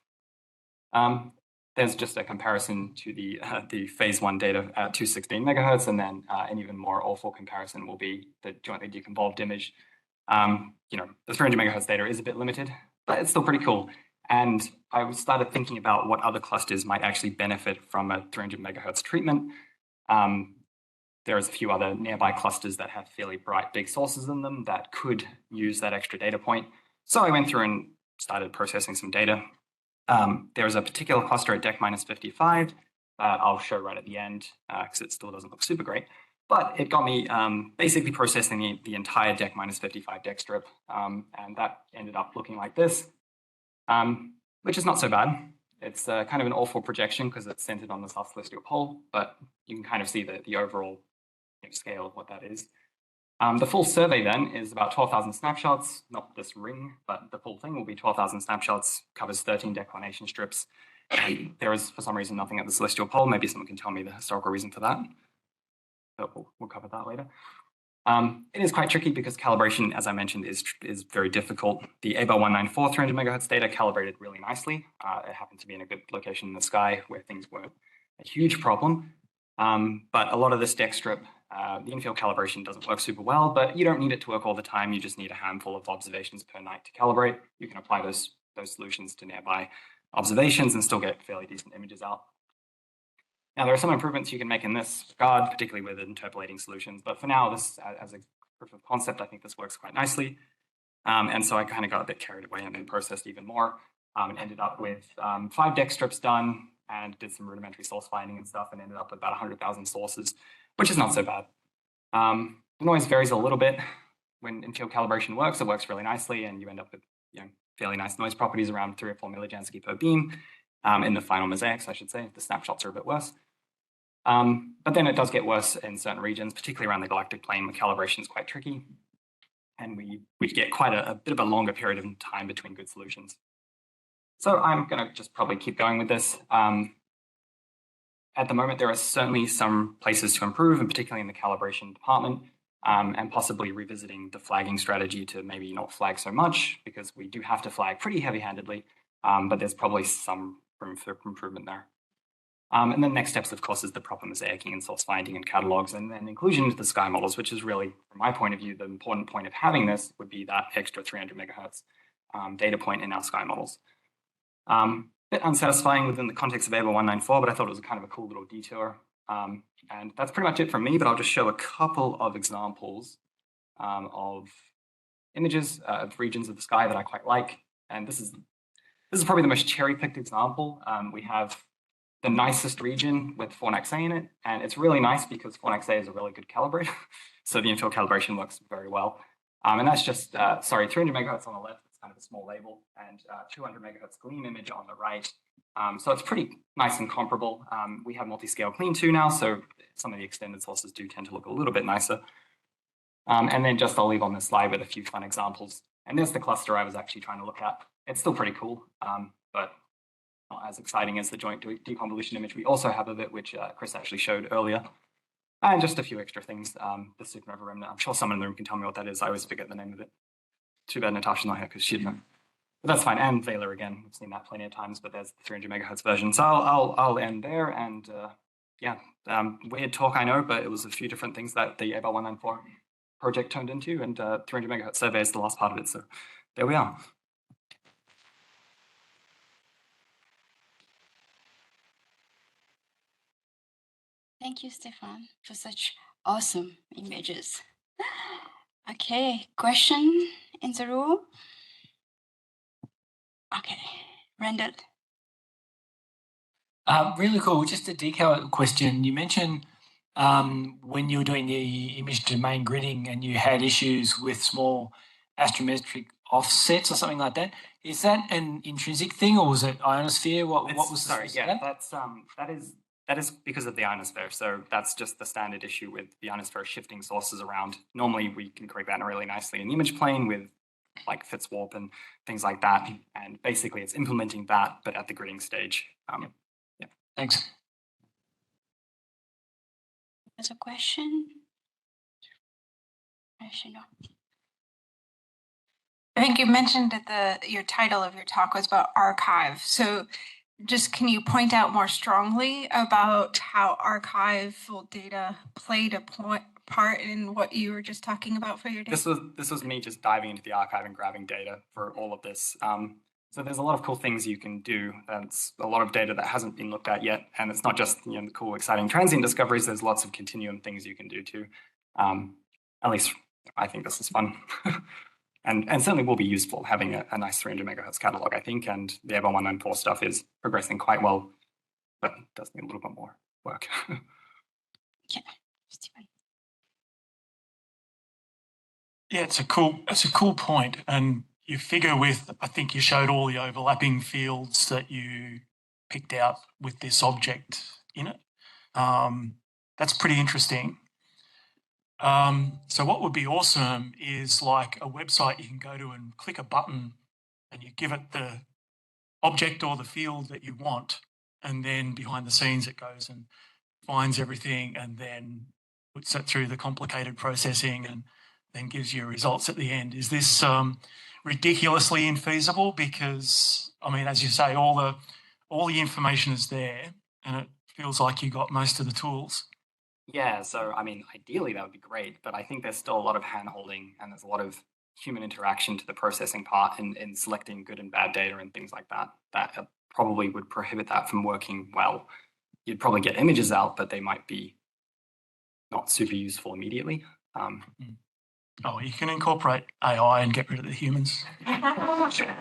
There's just a comparison to the phase 1 data at 216 megahertz, and then an even more awful comparison will be the jointly deconvolved image. The 300 megahertz data is a bit limited, but it's still pretty cool. And I started thinking about what other clusters might actually benefit from a 300 megahertz treatment. There's a few other nearby clusters that have fairly bright big sources in them that could use that extra data point. So I went through and started processing some data. There's a particular cluster at DEC minus 55 that I'll show right at the end because it still doesn't look super great. But it got me basically processing the entire DEC minus 55 DEC strip. And that ended up looking like this, which is not so bad. It's kind of an awful projection because it's centered on the south celestial pole, but you can kind of see the overall scale of what that is. The full survey then is about 12,000 snapshots, not this ring, but the full thing will be 12,000 snapshots, covers 13 declination strips. And there is, for some reason, nothing at the celestial pole. Maybe someone can tell me the historical reason for that. But we'll cover that later. It is quite tricky because calibration, as I mentioned, is very difficult. The ABEL 194 300 megahertz data calibrated really nicely. It happened to be in a good location in the sky where things weren't a huge problem. But a lot of this DEC strip, the infield calibration doesn't work super well, but you don't need it to work all the time. You just need a handful of observations per night to calibrate. You can apply those solutions to nearby observations and still get fairly decent images out. Now, there are some improvements you can make in this regard, particularly with interpolating solutions. But for now, this as a proof of concept, I think this works quite nicely. And so I kind of got a bit carried away and then processed even more and ended up with 5 DEC strips done and did some rudimentary source finding and stuff and ended up with about 100,000 sources, which is not so bad. The noise varies a little bit. When in-field calibration works, it works really nicely and you end up with fairly nice noise properties around 3 or 4 millijansky per beam. In the final mosaics, I should say, the snapshots are a bit worse. But then it does get worse in certain regions, particularly around the galactic plane where calibration is quite tricky. and we get quite a bit of a longer period of time between good solutions. So I'm going to just probably keep going with this. At the moment, there are certainly some places to improve, and particularly in the calibration department, and possibly revisiting the flagging strategy to maybe not flag so much, because we do have to flag pretty heavy-handedly, but there's probably some room for improvement there. And then next steps, of course, is the proper mosaicing and source finding and catalogs, and then inclusion into the sky models, which is really, from my point of view, the important point of having this would be that extra 300 megahertz data point in our sky models. Bit unsatisfying within the context of ABLE 194, but I thought it was kind of a cool little detour. And that's pretty much it from me, but I'll just show a couple of examples of images of regions of the sky that I quite like. And this is probably the most cherry-picked example. We have the nicest region with Fornax-A in it, and it's really nice because Fornax-A is a really good calibrator. So the infill calibration works very well. And that's just, 300 megahertz on the left. Kind of a small label, and 200 megahertz clean image on the right. So it's pretty nice and comparable. We have multi-scale clean 2 now, so some of the extended sources do tend to look a little bit nicer. And then just I'll leave on this slide with a few fun examples. And there's the cluster I was actually trying to look at. It's still pretty cool, but not as exciting as the joint deconvolution image we also have of it, which Chris actually showed earlier. And just a few extra things. The supernova remnant, I'm sure someone in the room can tell me what that is. I always forget the name of it. Too bad Natasha's not here because she'd know. But that's fine. And Vela again, we've seen that plenty of times, but there's the 300 megahertz version. So I'll end there. And weird talk, I know, but it was a few different things that the ABLE 194 project turned into, and 300 megahertz survey is the last part of it. So there we are. Thank you, Stefan, for such awesome images. Okay, question in the room? Okay, Randall. Really cool. Just a detailed question. You mentioned when you were doing the image domain gridding and you had issues with small astrometric offsets or something like that. Is that an intrinsic thing, or was it ionosphere? What was sorry? Yeah, that is because of the ionosphere. So that's just the standard issue with the ionosphere shifting sources around. Normally, we can correct that really nicely in the image plane with like Fitzwarp and things like that. And basically, it's implementing that, but at the gridding stage. Yeah. Thanks. There's a question. I think you mentioned that your title of your talk was about archive. So just can you point out more strongly about how archival data played a part in what you were just talking about for your data? This was me just diving into the archive and grabbing data for all of this. So there's a lot of cool things you can do. That's a lot of data that hasn't been looked at yet. And it's not just the cool, exciting transient discoveries. There's lots of continuum things you can do too. At least I think this is fun. And certainly will be useful having a nice 300 megahertz catalog, I think. And the ABLE 194 stuff is progressing quite well, but does need a little bit more work. Yeah. Yeah, it's a cool point. And you figure with, I think you showed all the overlapping fields that you picked out with this object in it. That's pretty interesting. So what would be awesome is like a website you can go to and click a button and you give it the object or the field that you want. And then behind the scenes, it goes and finds everything and then puts it through the complicated processing and then gives you results at the end. Is this ridiculously infeasible? Because, I mean, as you say, all the information is there and it feels like you got most of the tools. Yeah, so I mean, ideally that would be great, but I think there's still a lot of hand-holding and there's a lot of human interaction to the processing part in selecting good and bad data and things like that, that probably would prohibit that from working well. You'd probably get images out, but they might be not super useful immediately. Oh, you can incorporate AI and get rid of the humans. Observations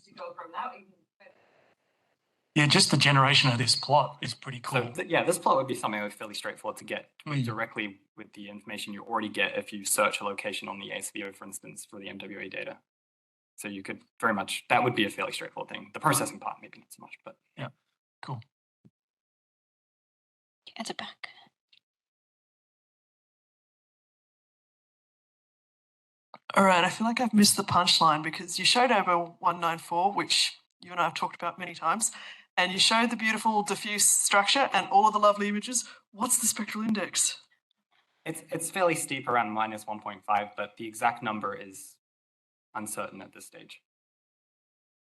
to go from that. Yeah, just the generation of this plot is pretty cool. So, this plot would be something that would be fairly straightforward to get directly with the information you already get if you search a location on the ASVO, for instance, for the MWA data. So you could very much, that would be a fairly straightforward thing. The processing part, maybe not so much, but yeah, cool. At the back. All right, I feel like I've missed the punchline because you showed over 194, which you and I have talked about many times, and you showed the beautiful diffuse structure and all of the lovely images. What's the spectral index? It's fairly steep, around minus 1.5, but the exact number is uncertain at this stage.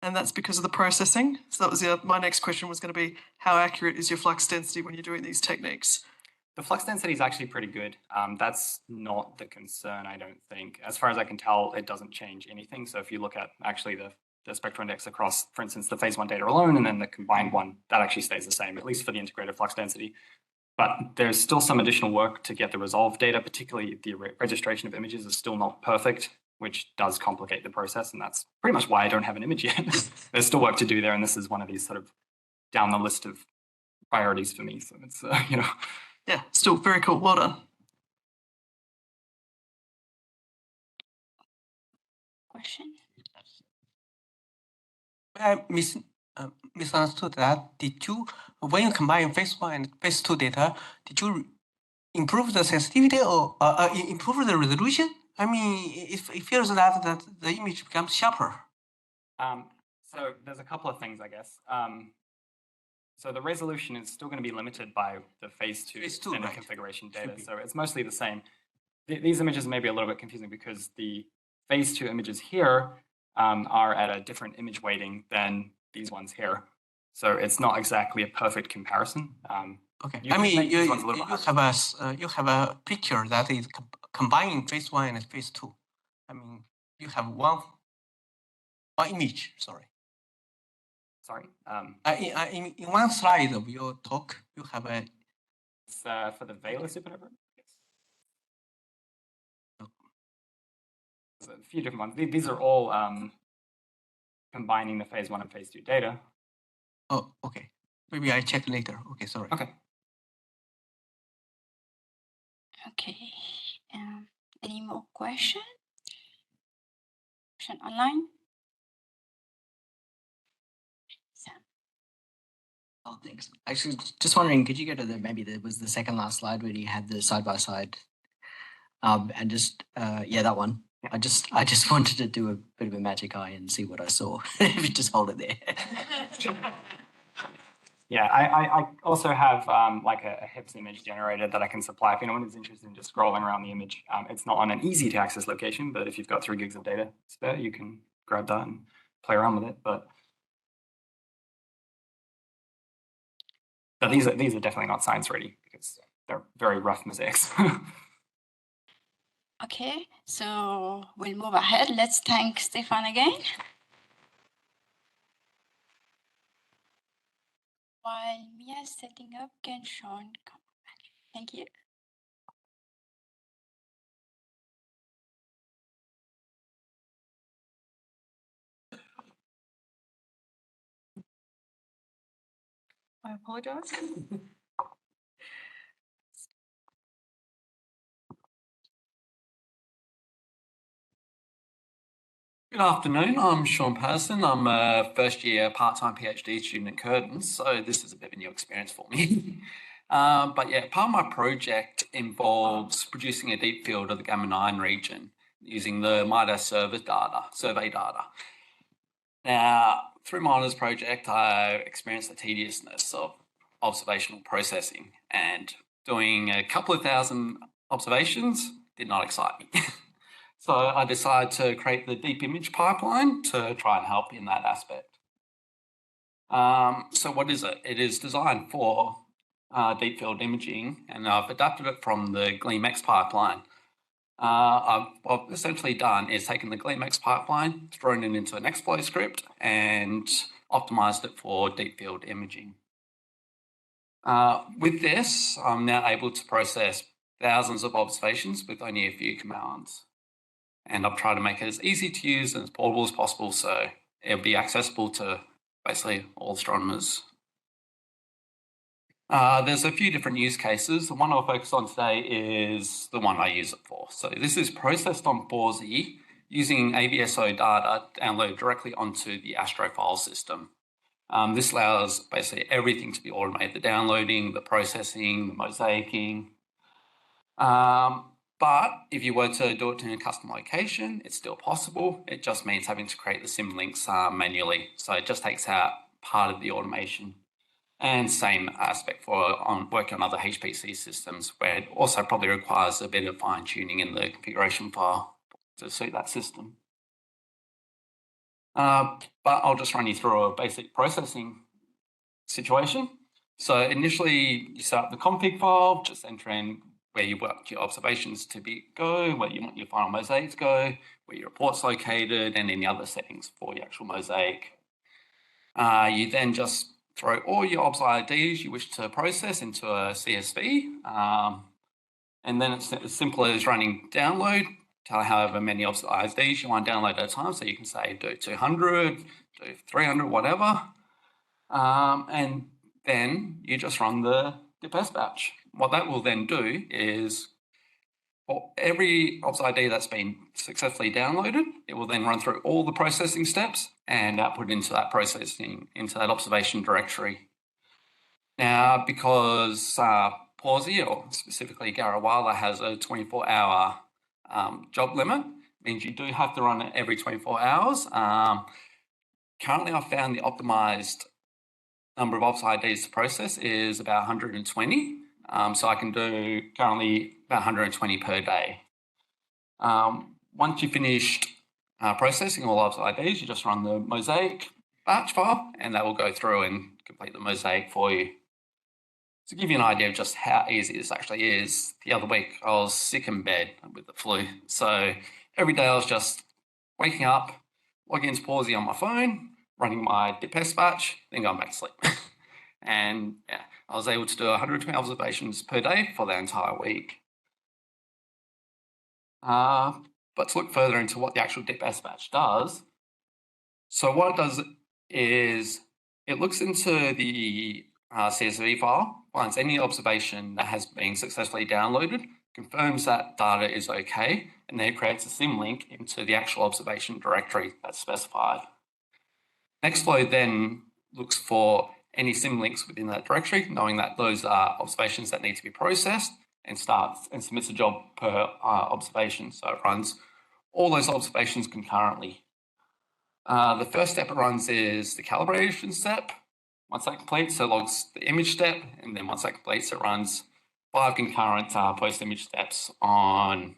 And that's because of the processing. So that was my next question was going to be, how accurate is your flux density when you're doing these techniques? The flux density is actually pretty good. That's not the concern, I don't think. As far as I can tell, it doesn't change anything. So if you look at actually the spectral index across, for instance, the phase 1 data alone and then the combined one, that actually stays the same, at least for the integrated flux density. But there's still some additional work to get the resolved data, particularly the registration of images is still not perfect, which does complicate the process. And that's pretty much why I don't have an image yet. There's still work to do there. And this is one of these sort of down the list of priorities for me. So it's, Yeah, still very cool. Well done. Question? I misunderstood that. When you combine phase 1 and phase 2 data, did you improve the sensitivity or improve the resolution? I mean, it feels that the image becomes sharper. So there's a couple of things, I guess. So the resolution is still going to be limited by the phase 2 standard configuration data. So it's mostly the same. These images may be a little bit confusing because the phase 2 images here are at a different image weighting than these ones here. So it's not exactly a perfect comparison. Okay. I mean, you have a picture that is combining phase 1 and phase 2. I mean, you have one image. Sorry. In one slide of your talk, you have a. It's for the Vela supernova. Yes. There's a few different ones. These are all combining the phase 1 and phase 2 data. Oh, okay. Maybe I check later. Okay, sorry. Okay. Okay. Any more questions? Question online? Oh, thanks. Actually, just wondering, could you go to maybe there was the second last slide where you had the side by side, and just yeah, that one. I just wanted to do a bit of a magic eye and see what I saw. If you just hold it there. Yeah, I also have like a HIPS image generator that I can supply if anyone is interested in just scrolling around the image. It's not on an easy to access location, but if you've got 3 gigs of data spare, you can grab that and play around with it. But these are definitely not science ready because they're very rough mosaics. Okay, so we'll move ahead. Let's thank Stefan again. While Mia is setting up, can Sean come back? Thank you. I apologize. Good afternoon, I'm Sean Paterson. I'm a first year part-time PhD student at Curtin, so this is a bit of a new experience for me. But yeah, part of my project involves producing a deep field of the gamma-9 region using the MIDAS survey data. Now, through my honours project, I experienced the tediousness of observational processing, and doing a couple of thousand observations did not excite me. So I decided to create the deep image pipeline to try and help in that aspect. So what is it? It is designed for deep field imaging, and I've adapted it from the GleamX pipeline. What I've essentially done is taken the GleamX pipeline, thrown it into an Exploit script, and optimized it for deep field imaging. With this, I'm now able to process thousands of observations with only a few commands. And I've tried to make it as easy to use and as portable as possible, so it'll be accessible to basically all astronomers. There's a few different use cases. The one I'll focus on today is the one I use it for. So this is processed on 4Z using AVSO data downloaded directly onto the Astro file system. This allows basically everything to be automated, the downloading, the processing, the mosaicing. But if you were to do it in a custom location, it's still possible. It just means having to create the sim links manually. So it just takes out part of the automation. And same aspect for working on other HPC systems, where it also probably requires a bit of fine tuning in the configuration file to suit that system. But I'll just run you through a basic processing situation. So initially you start the config file, just enter in where you want your observations to go, where you want your final mosaic to go, where your report's located, and any other settings for your actual mosaic. You then just throw all your obs IDs you wish to process into a CSV. And then it's as simple as running download, tell however many obs IDs you want to download at a time. So you can say do 200, do 300, whatever. And then you just run the Pearce batch. What that will then do is for every obs ID that's been successfully downloaded, it will then run through all the processing steps and output into that observation directory. Now, because Pawsey, or specifically Garawala, has a 24-hour job limit, means you do have to run it every 24 hours. Currently, I've found the optimized number of obs IDs to process is about 120. So I can do currently about 120 per day. Once you've finished processing all obs IDs, you just run the mosaic batch file, and that will go through and complete the mosaic for you. To give you an idea of just how easy this actually is, the other week I was sick in bed with the flu. So every day I was just waking up, logging into Pawsey on my phone, running my Pearce batch, then going back to sleep. And yeah, I was able to do 120 observations per day for the entire week. But to look further into what the actual Pearce batch does, so what it does is it looks into the CSV file, finds any observation that has been successfully downloaded, confirms that data is okay, and then it creates a sim link into the actual observation directory that's specified. Nextflow then looks for any sim links within that directory, knowing that those are observations that need to be processed, and starts and submits a job per observation. So it runs all those observations concurrently. The first step it runs is the calibration step. Once that completes, it logs the image step, and then once that completes, it runs 5 concurrent post-image steps on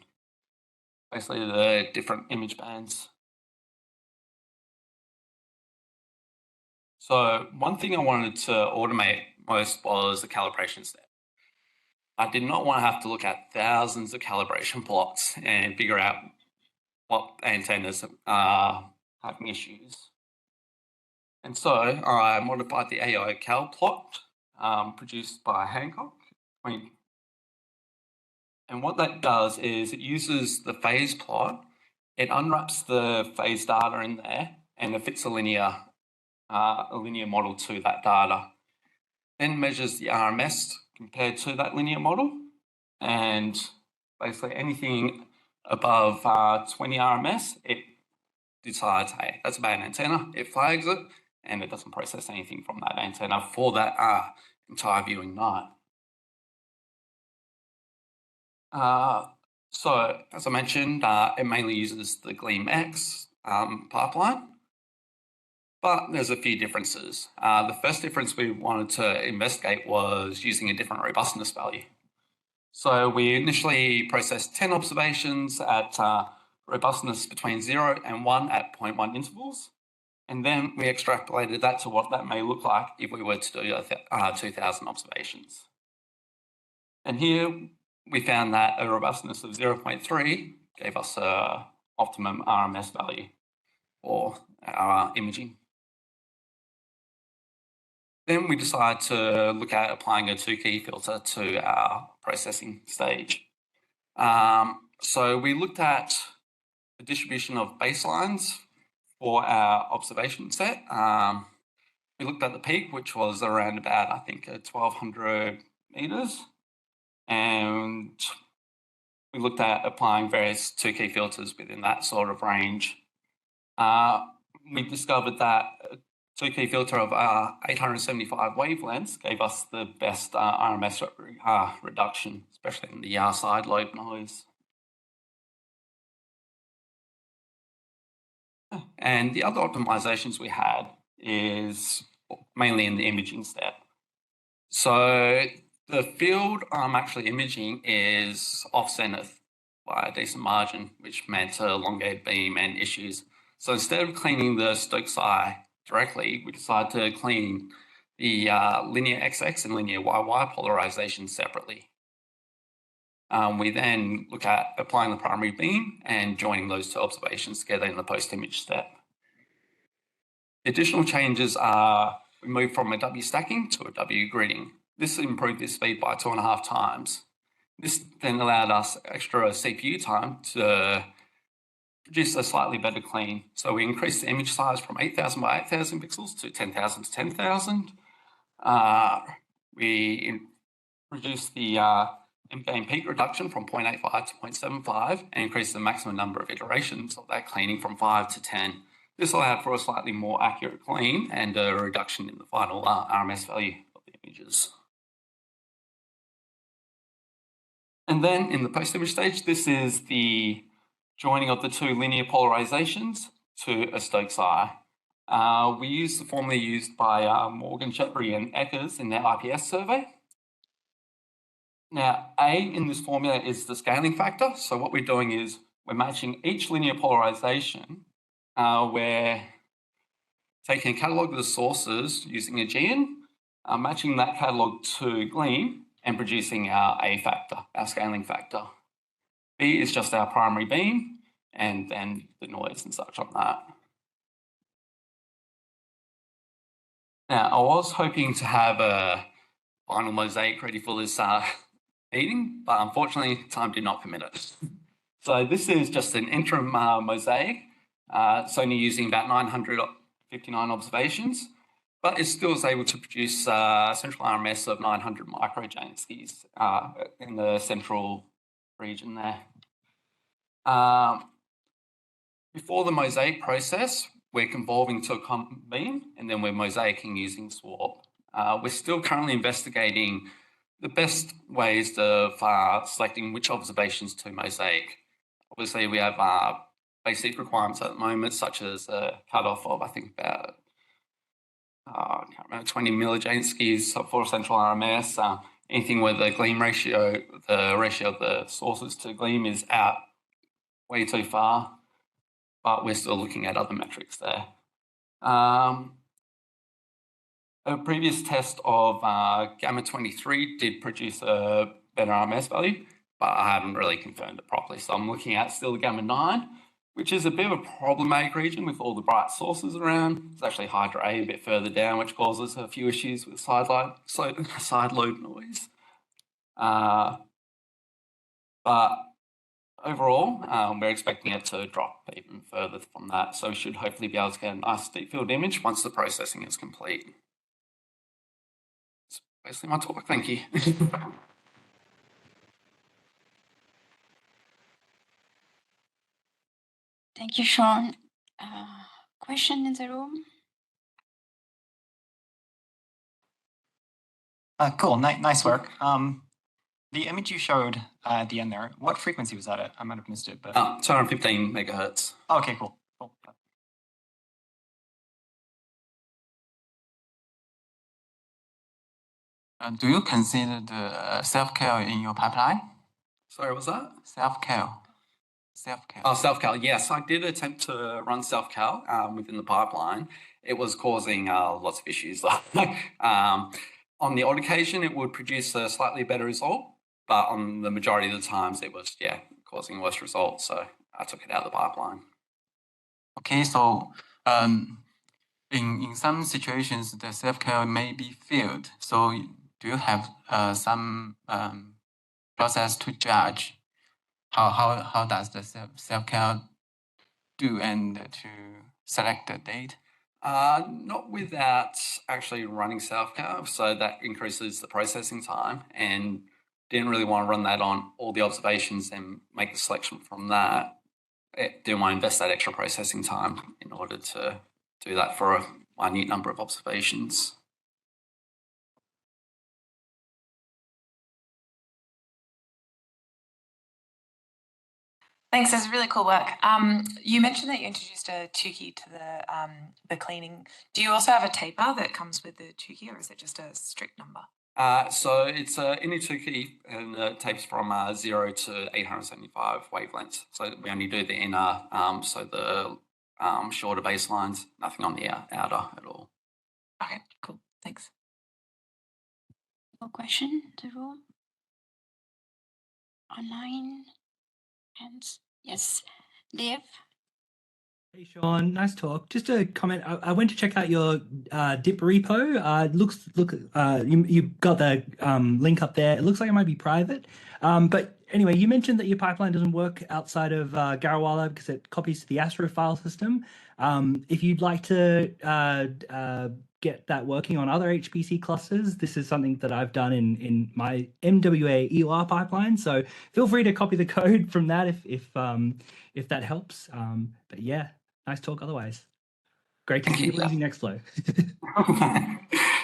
basically the different image bands. So one thing I wanted to automate most was the calibration step. I did not want to have to look at thousands of calibration plots and figure out what antennas are having issues. And so I modified the AI cal plot produced by Hancock. And what that does is it uses the phase plot, it unwraps the phase data in there, and it fits a linear model to that data. Then measures the RMS compared to that linear model, and basically anything above 20 RMS, it decides, hey, that's a bad antenna, it flags it, and it doesn't process anything from that antenna for that entire viewing night. So as I mentioned, it mainly uses the GleamX pipeline, but there's a few differences. The first difference we wanted to investigate was using a different robustness value. So we initially processed 10 observations at robustness between 0 and 1 at 0.1 intervals. And then we extrapolated that to what that may look like if we were to do 2,000 observations. And here we found that a robustness of 0.3 gave us an optimum RMS value for our imaging. Then we decided to look at applying a 2-key filter to our processing stage. So we looked at the distribution of baselines for our observation set. We looked at the peak, which was around about, I think, 1,200 meters. And we looked at applying various 2-key filters within that sort of range. We discovered that a 2-key filter of 875 wavelengths gave us the best RMS reduction, especially in the side lobe noise. And the other optimizations we had is mainly in the imaging step. So the field I'm actually imaging is off zenith by a decent margin, which meant elongated beam and issues. So instead of cleaning the Stokes eye directly, we decided to clean the linear XX and linear YY polarization separately. We then look at applying the primary beam and joining those two observations together in the post-image step. The additional changes are we moved from a W stacking to a W gridding. This improved the speed by 2.5 times. This then allowed us extra CPU time to produce a slightly better clean. So we increased the image size from 8,000 by 8,000 pixels to 10,000 to 10,000. We reduced the M-gain peak reduction from 0.85 to 0.75 and increased the maximum number of iterations of that cleaning from 5 to 10. This allowed for a slightly more accurate clean and a reduction in the final RMS value of the images. And then in the post-image stage, this is the joining of the two linear polarizations to a Stokes eye. We use the formula used by Morgan, Chetbury and Eckers in their IPS survey. Now, A in this formula is the scaling factor. So what we're doing is we're matching each linear polarization. We're taking a catalogue of the sources using a GN, matching that catalogue to Gleam and producing our A factor, our scaling factor. B is just our primary beam and then the noise and such on that. Now, I was hoping to have a final mosaic ready for this meeting, but unfortunately time did not permit it. So this is just an interim mosaic. It's only using about 959 observations, but it still is able to produce central RMS of 900 microjanskeys in the central region there. Before the mosaic process, we're convolving to a common beam, and then we're mosaicing using SWARP. We're still currently investigating the best ways of selecting which observations to mosaic. Obviously, we have basic requirements at the moment, such as a cutoff of, I think, about I can't remember, 20 millijanskys for central RMS. Anything where the gleam ratio, the ratio of the sources to gleam is out way too far, but we're still looking at other metrics there. A previous test of gamma 23 did produce a better RMS value, but I haven't really confirmed it properly. So I'm looking at still the gamma 9, which is a bit of a problematic region with all the bright sources around. It's actually Hydra A bit further down, which causes a few issues with side load noise. But overall, we're expecting it to drop even further from that. So we should hopefully be able to get a nice deep field image once the processing is complete. That's basically my talk. Thank you. Thank you, Sean. Question in the room? Cool, nice work. The image you showed at the end there, what frequency was that at? I might have missed it, but 215 megahertz. Okay, cool. Do you consider the self-care in your pipeline? Sorry, what was that? Self-care. Oh, self-cal. Yes, I did attempt to run self-cal within the pipeline. It was causing lots of issues. On the odd occasion, it would produce a slightly better result, but on the majority of the times, it was, causing worse results. So I took it out of the pipeline. Okay, so in some situations, the self-care may be failed. So do you have some process to judge how does the self-care do and to select the date? Not without actually running self-care, so that increases the processing time, and didn't really want to run that on all the observations and make the selection from that. Didn't want to invest that extra processing time in order to do that for a minute number of observations. Thanks, that's really cool work. You mentioned that you introduced a Tukey to the cleaning. Do you also have a taper that comes with the Tukey, or is it just a strict number? So it's any Tukey and tapes from 0 to 875 wavelengths. So we only do the inner, so the shorter baselines, nothing on the outer at all. Okay, cool. Thanks. More question to the room? Online? Hands? Yes. Dave? Hey Sean, nice talk. Just a comment. I went to check out your dip repo. You've got the link up there. It looks like it might be private. But anyway, you mentioned that your pipeline doesn't work outside of Garawala because it copies to the Astro file system. If you'd like to get that working on other HPC clusters, this is something that I've done in my MWA EOR pipeline. So feel free to copy the code from that if that helps. But yeah. Nice talk otherwise. Great to see you using Nextflow.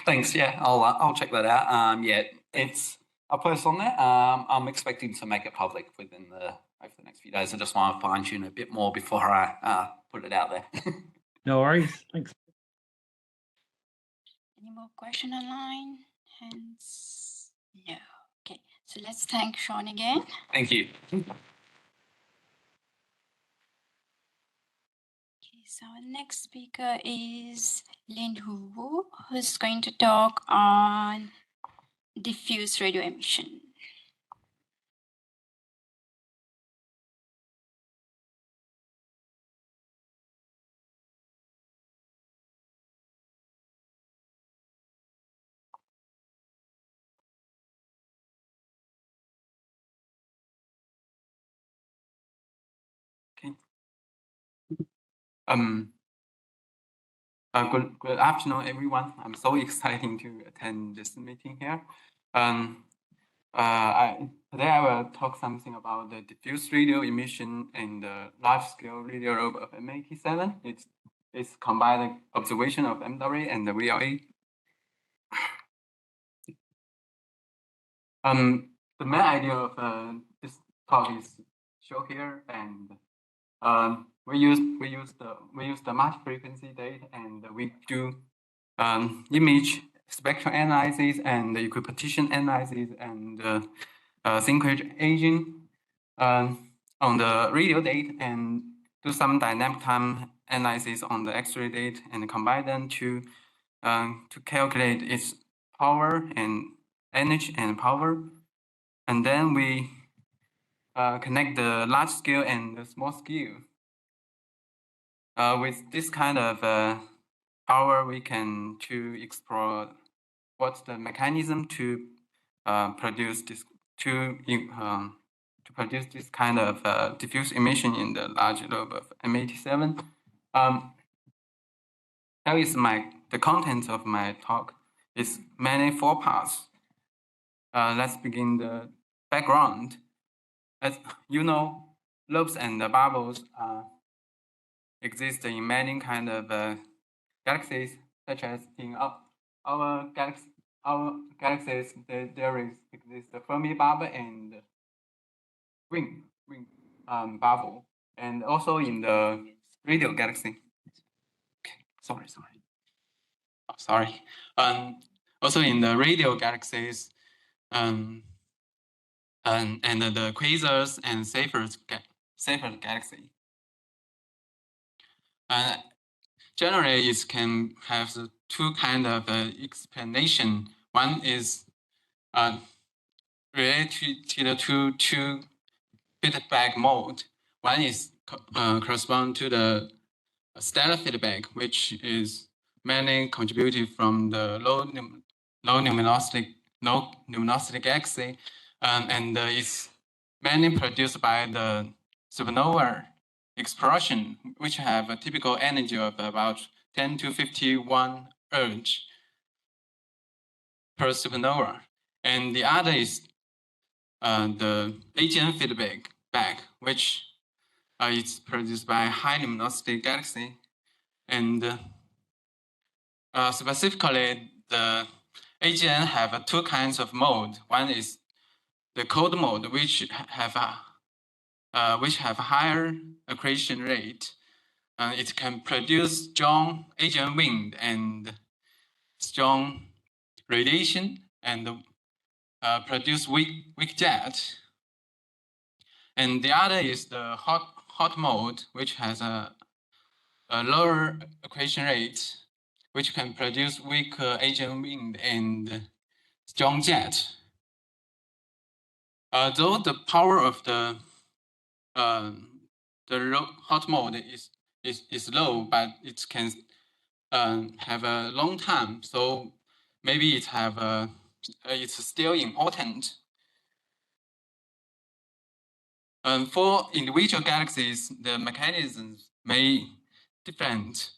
Thanks. Yeah, I'll check that out. Yeah, it's I'll post on there. I'm expecting to make it public over the next few days. I just want to fine tune a bit more before I put it out there. No worries. Thanks. Any more question online? Hands? No. Okay. So let's thank Sean again. Thank you. So our next speaker is Linhui Wu, who's going to talk on diffuse radio emission. Good afternoon, everyone. I'm so excited to attend this meeting here. Today I will talk something about the diffuse radio emission in the large-scale radio lobe of M87. It's combined observation of MWA and the VLA. The main idea of this talk is shown here, and we use the multi-frequency data, and we do image spectral analysis and equipartition analysis and synchrotron aging on the radio data, and do some dynamic time analysis on the X-ray data, and combine them to calculate its power and energy and power, and then we connect the large scale and the small scale. With this kind of power, we can explore what's the mechanism to produce this produce this kind of diffuse emission in the large lobe of M87. That is the content of my talk. It's mainly 4 parts. Let's begin the background. As you know, lobes and bubbles exist in many kind of galaxies, such as in our galaxies, there exists the Fermi bubble and ring bubble, and also in the radio galaxy. Okay, sorry. Also in the radio galaxies, and the quasars and Seyfert galaxy. Generally, it can have 2 kind of explanation. One is related to 2 feedback mode. One is correspond to the stellar feedback, which is mainly contributed from the low luminosity galaxy, and is mainly produced by the supernova explosion, which have a typical energy of about 10 to 51 erg per supernova. And the other is the AGN feedback, which is produced by high luminosity galaxy. And specifically, the AGN have 2 kinds of mode. One is the cold mode, which have which have higher accretion rate. It can produce strong agent wind and strong radiation and produce weak jet. And the other is the hot mode, which has a lower accretion rate, which can produce weak agent wind and strong jet. Though the power of the hot mode is low, but it can have a long time. So maybe it's still important. For individual galaxies, the mechanisms may different.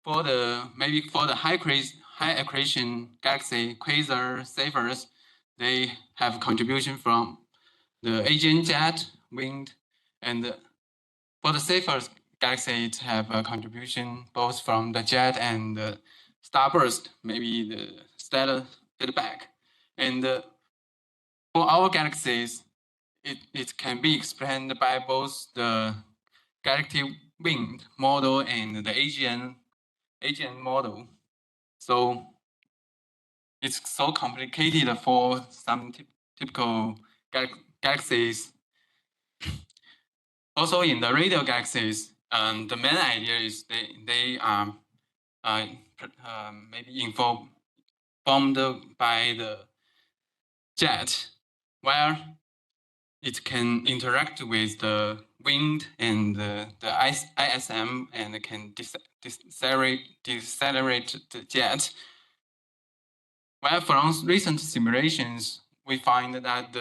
For the high accretion galaxy, quasar, saphers, they have contribution from the agent jet, wind, and for the saphers galaxy, it have a contribution both from the jet and the starburst, maybe the stellar feedback. And for our galaxies, it can be explained by both the galactic wind model and the agent model. So it's so complicated for some typical galaxies. Also in the radio galaxies, the main idea is they are maybe formed by the jet, where it can interact with the wind and the ISM and can decelerate the jet. Well, from recent simulations, we find that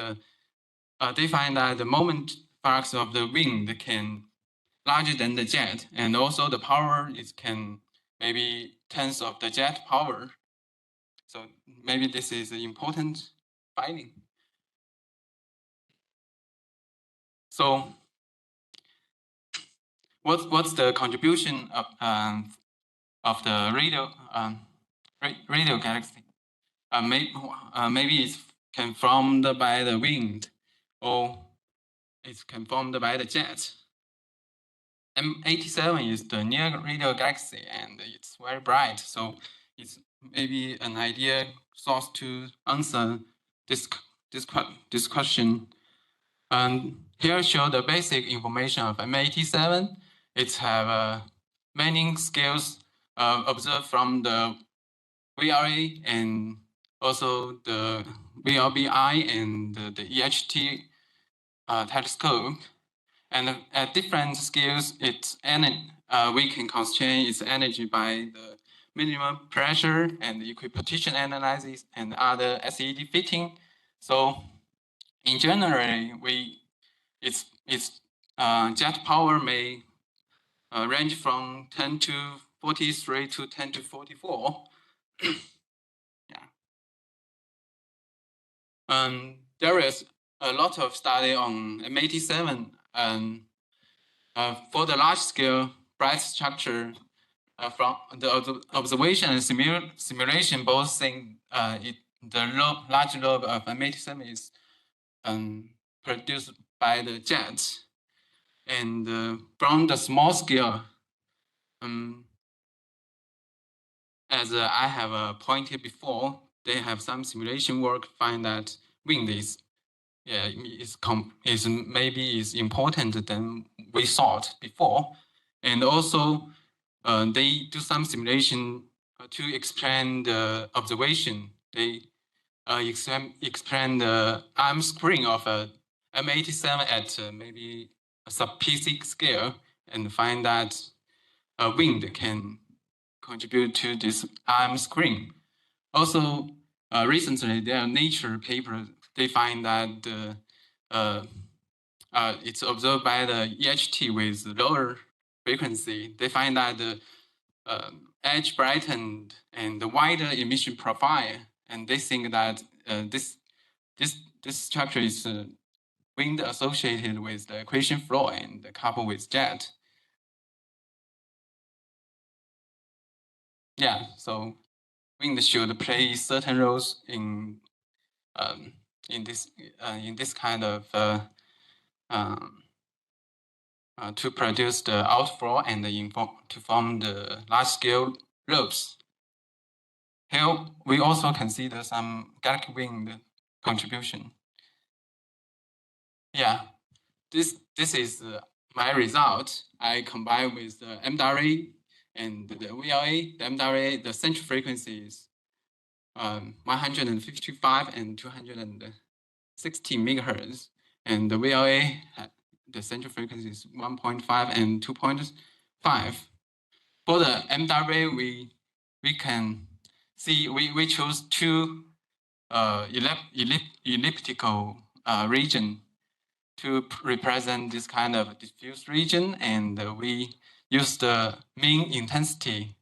they find that the moment flux of the wind can larger than the jet, and also the power can maybe tens of the jet power. So maybe this is an important finding. So what's the contribution of the radio galaxy? Maybe it's confirmed by the wind, or it's confirmed by the jet. M87 is the near radio galaxy, and it's very bright, so it's maybe an ideal source to answer this question. And here show the basic information of M87. It have many scales observed from the VRA and also the VLBI and the EHT telescope. And at different scales, we can constrain its energy by the minimum pressure and equipartition analysis and other SED fitting. So in general, its jet power may range from 10 to 43 to 10 to 44. There is a lot of study on M87 for the large scale bright structure from the observation and simulation, both saying the large lobe of M87 is produced by the jet. And from the small scale, as I have pointed before, they have some simulation work find that wind is maybe important than we thought before, and also they do some simulation to explain the observation. They explain the arm spring of a M87 at maybe a sub-P6 scale, and find that wind can contribute to this arm spring. Also, recently there are Nature papers. They find that it's observed by the EHT with lower frequency. They find that the edge brightened and the wider emission profile, and they think that this structure is wind associated with the accretion flow and coupled with jet. Yeah, so wind should play certain roles in this kind of to produce the outflow and to form the large-scale lobes. Here we also consider some galactic wind contribution. Yeah, this is my result. I combine with the MWA and the VLA. The MWA, the central frequency is 155 and 260 megahertz, and the VLA, the central frequency is 1.5 and 2.5. For the MWA, we can see we choose two elliptical region to represent this kind of diffuse region, and we use the mean intensity.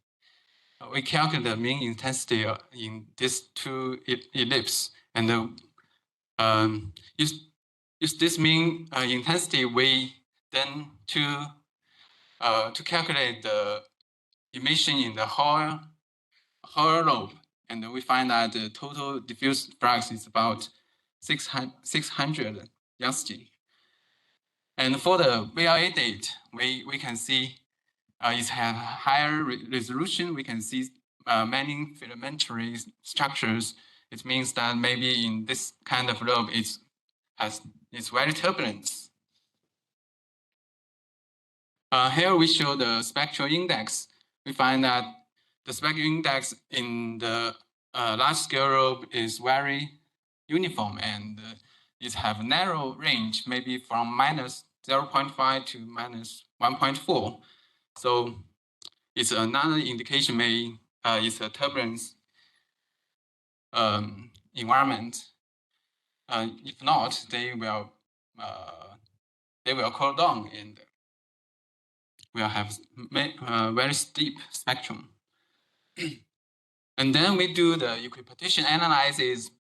We calculate the mean intensity in these two ellipses, and use this mean intensity way then to calculate the emission in the whole lobe, and we find that the total diffuse flux is about 600 Yansky. And for the VLA data, we can see it has higher resolution. We can see many filamentary structures. It means that maybe in this kind of lobe, it's very turbulent. Here we show the spectral index. We find that the spectral index in the large scale lobe is very uniform, and it have a narrow range, maybe from minus 0.5 to minus 1.4. So it's another indication maybe it's a turbulence environment. If not, they will cool down and will have very steep spectrum. And then we do the equipartition analysis,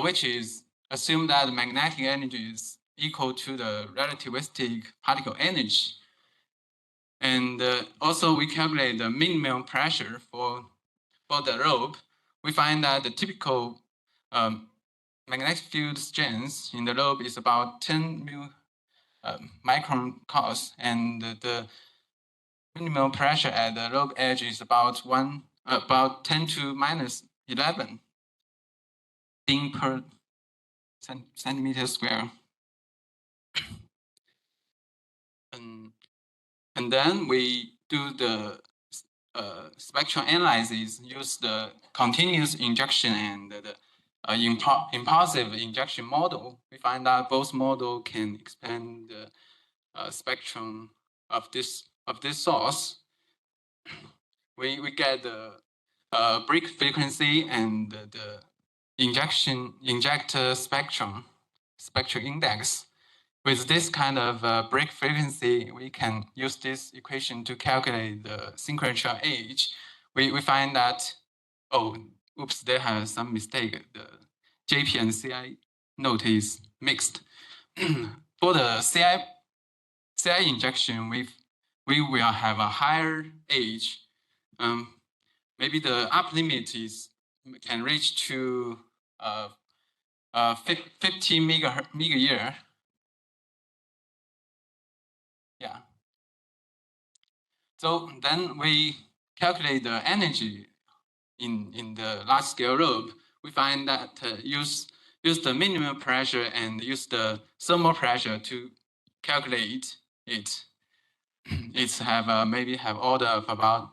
which is assume that the magnetic energy is equal to the relativistic particle energy. And also we calculate the minimum pressure for the lobe. We find that the typical magnetic field strength in the lobe is about 10 micron cos, and the minimum pressure at the lobe edge is about 10 to minus 11 Ding per centimeter square. And then we do the spectral analysis, use the continuous injection and the impulsive injection model. We find out both model can expand the spectrum of this source. We get the break frequency and the injector spectral index. With this kind of break frequency, we can use this equation to calculate the synchrotron age. We find that, oh, oops, there has some mistake. The JP and CI note is mixed. For the CI injection, we will have a higher age. Maybe the upper limit can reach to 50 mega year. Yeah. So then we calculate the energy in the large scale lobe. We find that use the minimum pressure and use the thermal pressure to calculate it. It's maybe have order of about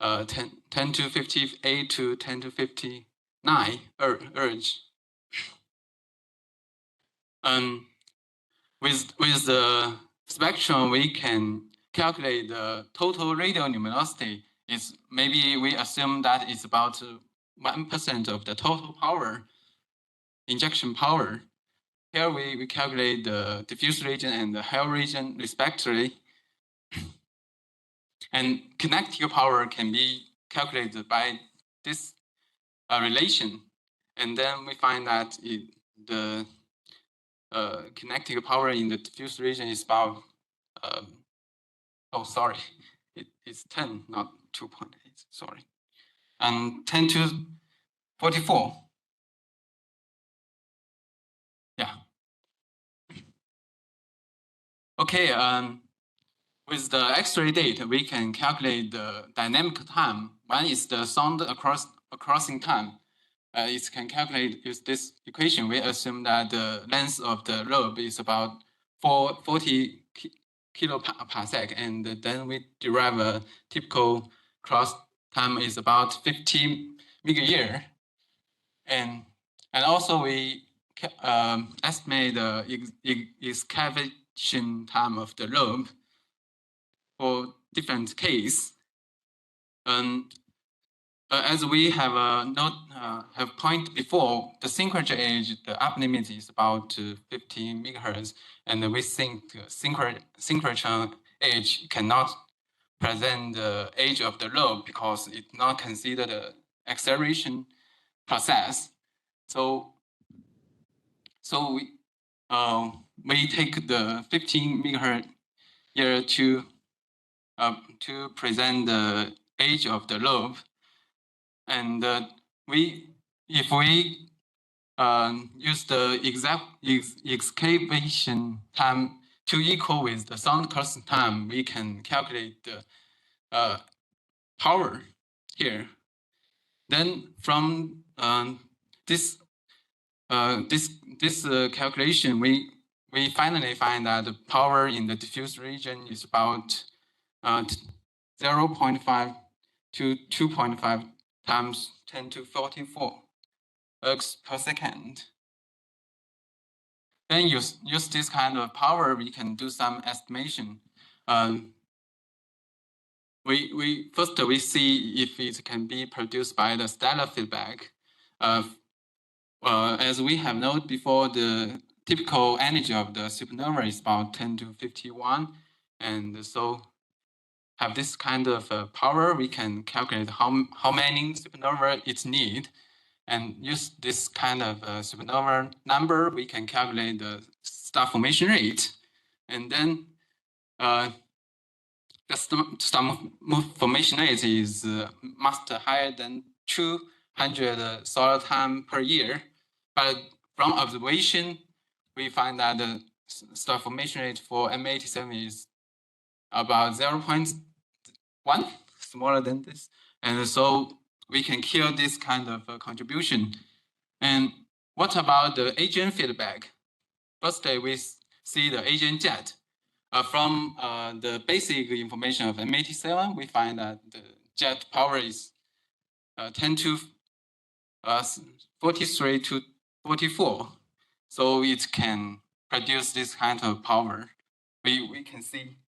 10 to 58 to 10 to 59 urge. With the spectrum, we can calculate the total radial luminosity. It's maybe we assume that it's about 1% of the total power, injection power. Here we calculate the diffuse region and the Hell region respectively. And kinetic power can be calculated by this relation. And then we find that the kinetic power in the diffuse region is about, it's 10, not 2.8, sorry. And 10 to 44. Yeah. Okay, with the X-ray data, we can calculate the dynamic time. One is the sound crossing time. It can calculate with this equation. We assume that the length of the lobe is about 40 kiloparsec, and then we derive a typical cross time is about 50 megayear. And also we estimate the excavation time of the lobe for different case. As we have have pointed before, the synchrotron age, the upper limit is about 50 megahertz, and we think synchrotron age cannot present the age of the lobe because it's not considered an acceleration process. So we take the 15 megahertz year to present the age of the lobe. And if we use the exact excavation time to equal with the sound crossing time, we can calculate the power here. Then from this calculation, we finally find that the power in the diffuse region is about 0.5 to 2.5 times 10 to 44 ergs per second. Then use this kind of power, we can do some estimation. First we see if it can be produced by the stellar feedback. As we have noted before, the typical energy of the supernova is about 10 to 51, and so have this kind of power, we can calculate how many supernova it need, and use this kind of supernova number, we can calculate the star formation rate, and then the star formation rate is much higher than 200 solar time per year, but from observation, we find that the star formation rate for M87 is about 0.1, smaller than this. And so we can kill this kind of contribution. And what about the agent feedback? Firstly, we see the agent jet. From the basic information of M87, we find that the jet power is 10 to 43 to 44. So it can produce this kind of power. We can see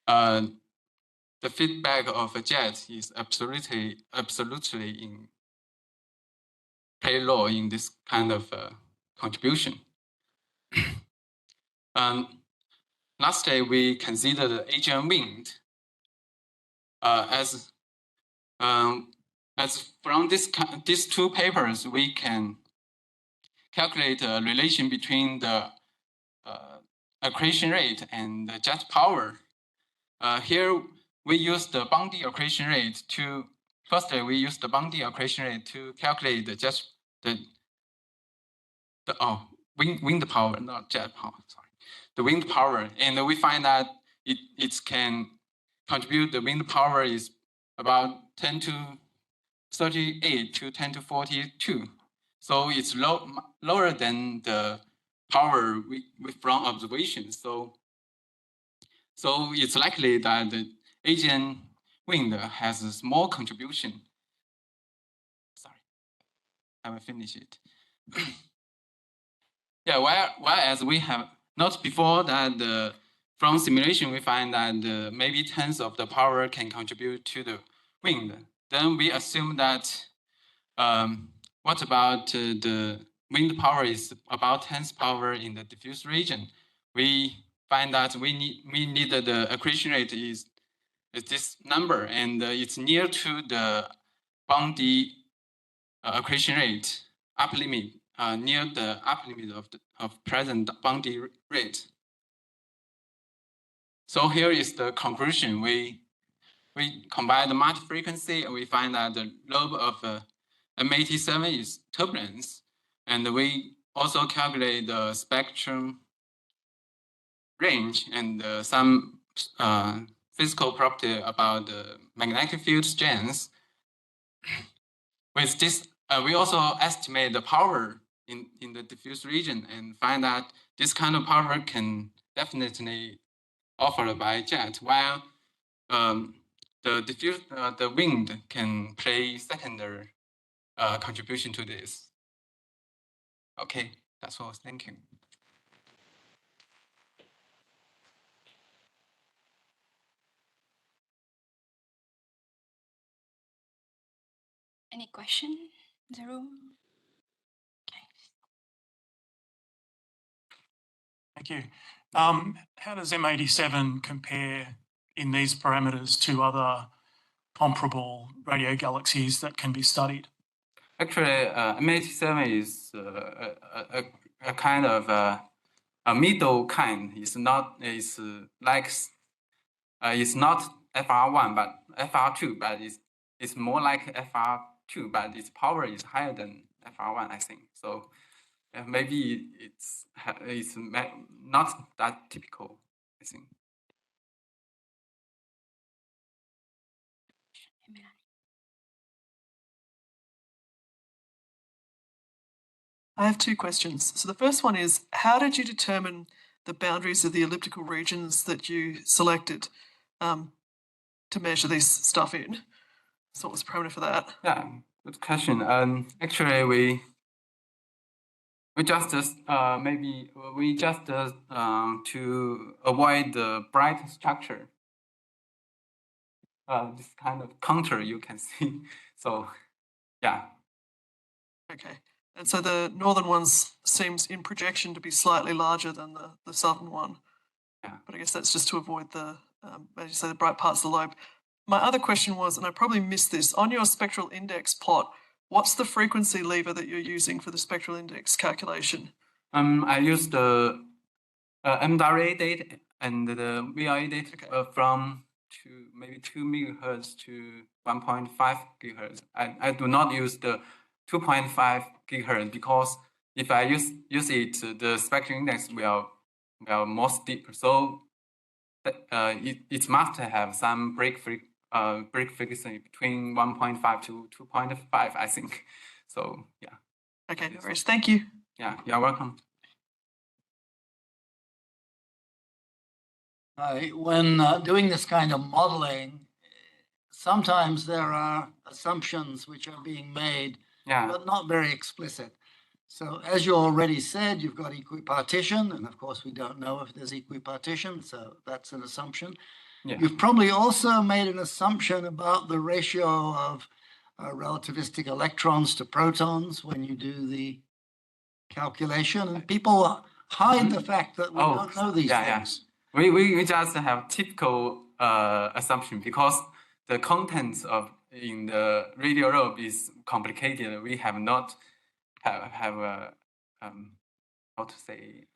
the feedback of a jet is absolutely in play role in this kind of contribution. Lastly, we consider the agent wind as from these two papers, we can calculate a relation between the accretion rate and the jet power. Here we use the boundary accretion rate to, firstly, we use the boundary accretion rate to calculate the wind power, not jet power, sorry. The wind power, and we find that it can contribute, the wind power is about 10 to 38 to 10 to 42. So it's lower than the power from observation. So it's likely that the agent wind has a small contribution. Sorry, I haven't finished it. Yeah, whereas we have noted before that from simulation, we find that maybe tens of the power can contribute to the wind. Then we assume that what about the wind power is about tens power in the diffuse region. We find that we need the accretion rate is this number, and it's near to the boundary accretion rate upper limit, near the upper limit of present boundary rate. So here is the conclusion. We combine the multi-frequency, and we find that the lobe of M87 is turbulence, and we also calculate the spectrum range and some physical property about the magnetic field strength. With this, we also estimate the power in the diffuse region and find that this kind of power can definitely offered by jet, while the wind can play secondary contribution to this. Okay, that's all. Thank you. Any question in the room? Thank you. How does M87 compare in these parameters to other comparable radio galaxies that can be studied? Actually, M87 is a kind of a middle kind. It's not FR1 but FR2, but it's more like FR2, but its power is higher than FR1, I think. So maybe it's not that typical, I think. I have two questions. So the first one is, how did you determine the boundaries of the elliptical regions that you selected to measure this stuff in? So what was the parameter for that? Yeah, good question. Actually, we just to avoid the bright structure. This kind of counter you can see. So, yeah. Okay. And so the northern one seems in projection to be slightly larger than the southern one. Yeah. But I guess that's just to avoid the, as you say, the bright parts of the lobe. My other question was, and I probably missed this, on your spectral index plot, what's the frequency lever that you're using for the spectral index calculation? I used the MWA data and the VIA data from maybe 2 megahertz to 1.5 gigahertz. I do not use the 2.5 gigahertz because if I use it, the spectral index will more steep. So it must have some break frequency between 1.5 to 2.5, I think. So yeah. Okay, no worries. Thank you. Yeah, you're welcome. When doing this kind of modeling, sometimes there are assumptions which are being made, but not very explicit. So as you already said, you've got equipartition, and of course we don't know if there's equipartition, so that's an assumption. Yeah. You've probably also made an assumption about the ratio of relativistic electrons to protons when you do the calculation, and people hide the fact that we don't know these things. Yeah. We just have typical assumption because the contents in the radio robe is complicated. We have not have a how to say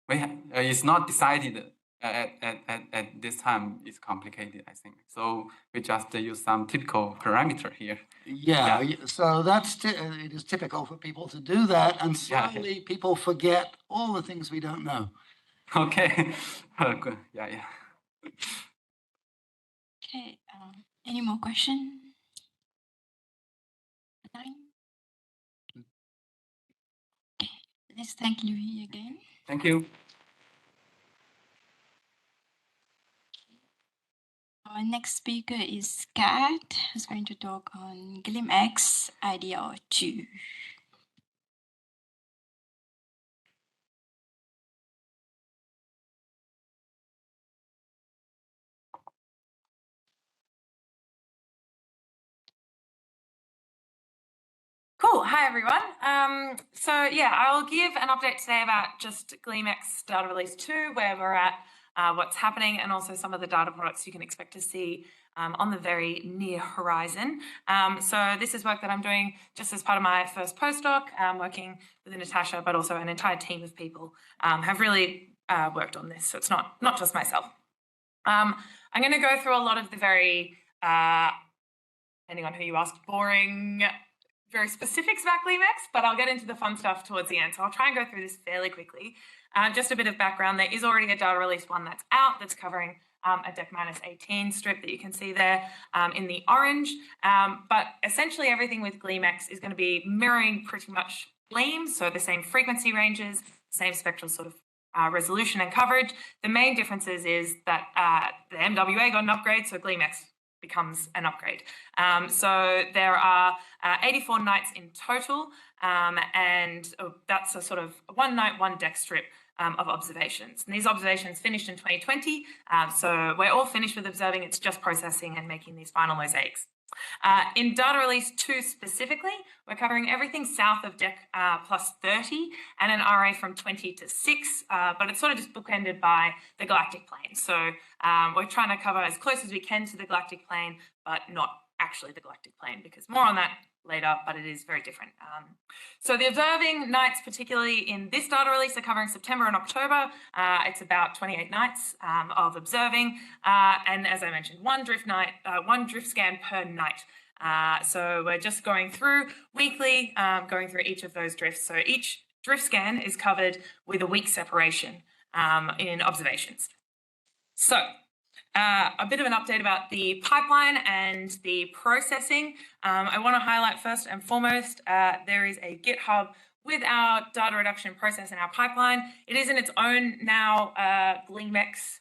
it's not decided at this time. It's complicated, I think. So we just use some typical parameter here. Yeah. So it is typical for people to do that, and slowly people forget all the things we don't know. Okay. Good. Yeah. Okay. Any more questions? Okay. Let's thank Linhui again. Thank you. Our next speaker is Kat, who's going to talk on GLIMX IDR2. Cool. Hi, everyone. So yeah, I'll give an update today about just GLIMX data release 2, where we're at, what's happening, and also some of the data products you can expect to see on the very near horizon. So this is work that I'm doing just as part of my first postdoc, working with Natasha, but also an entire team of people have really worked on this. So it's not just myself. I'm going to go through a lot of the very, depending on who you ask, boring very specifics about GleamX, but I'll get into the fun stuff towards the end. So I'll try and go through this fairly quickly. Just a bit of background, there is already a data release 1 that's out that's covering a Dec -18 strip that you can see there in the orange. But essentially everything with GleamX is going to be mirroring pretty much Gleam, so the same frequency ranges, same spectral sort of resolution and coverage. The main differences is that the MWA got an upgrade, so GleamX becomes an upgrade. So there are 84 nights in total, and that's a sort of 1 night, 1 deck strip of observations. And these observations finished in 2020, so we're all finished with observing, it's just processing and making these final mosaics. In data release 2 specifically, we're covering everything south of Dec +30 and an RA from 20 to 6, but it's sort of just bookended by the galactic plane. So we're trying to cover as close as we can to the galactic plane, but not actually the galactic plane, because more on that later, but it is very different. So the observing nights, particularly in this data release, are covering September and October. It's about 28 nights of observing. And as I mentioned, one drift scan per night. So we're just going through weekly, going through each of those drifts. So each drift scan is covered with a week separation in observations. So a bit of an update about the pipeline and the processing. I want to highlight first and foremost, there is a GitHub with our data reduction process in our pipeline. It is in its own now GleamX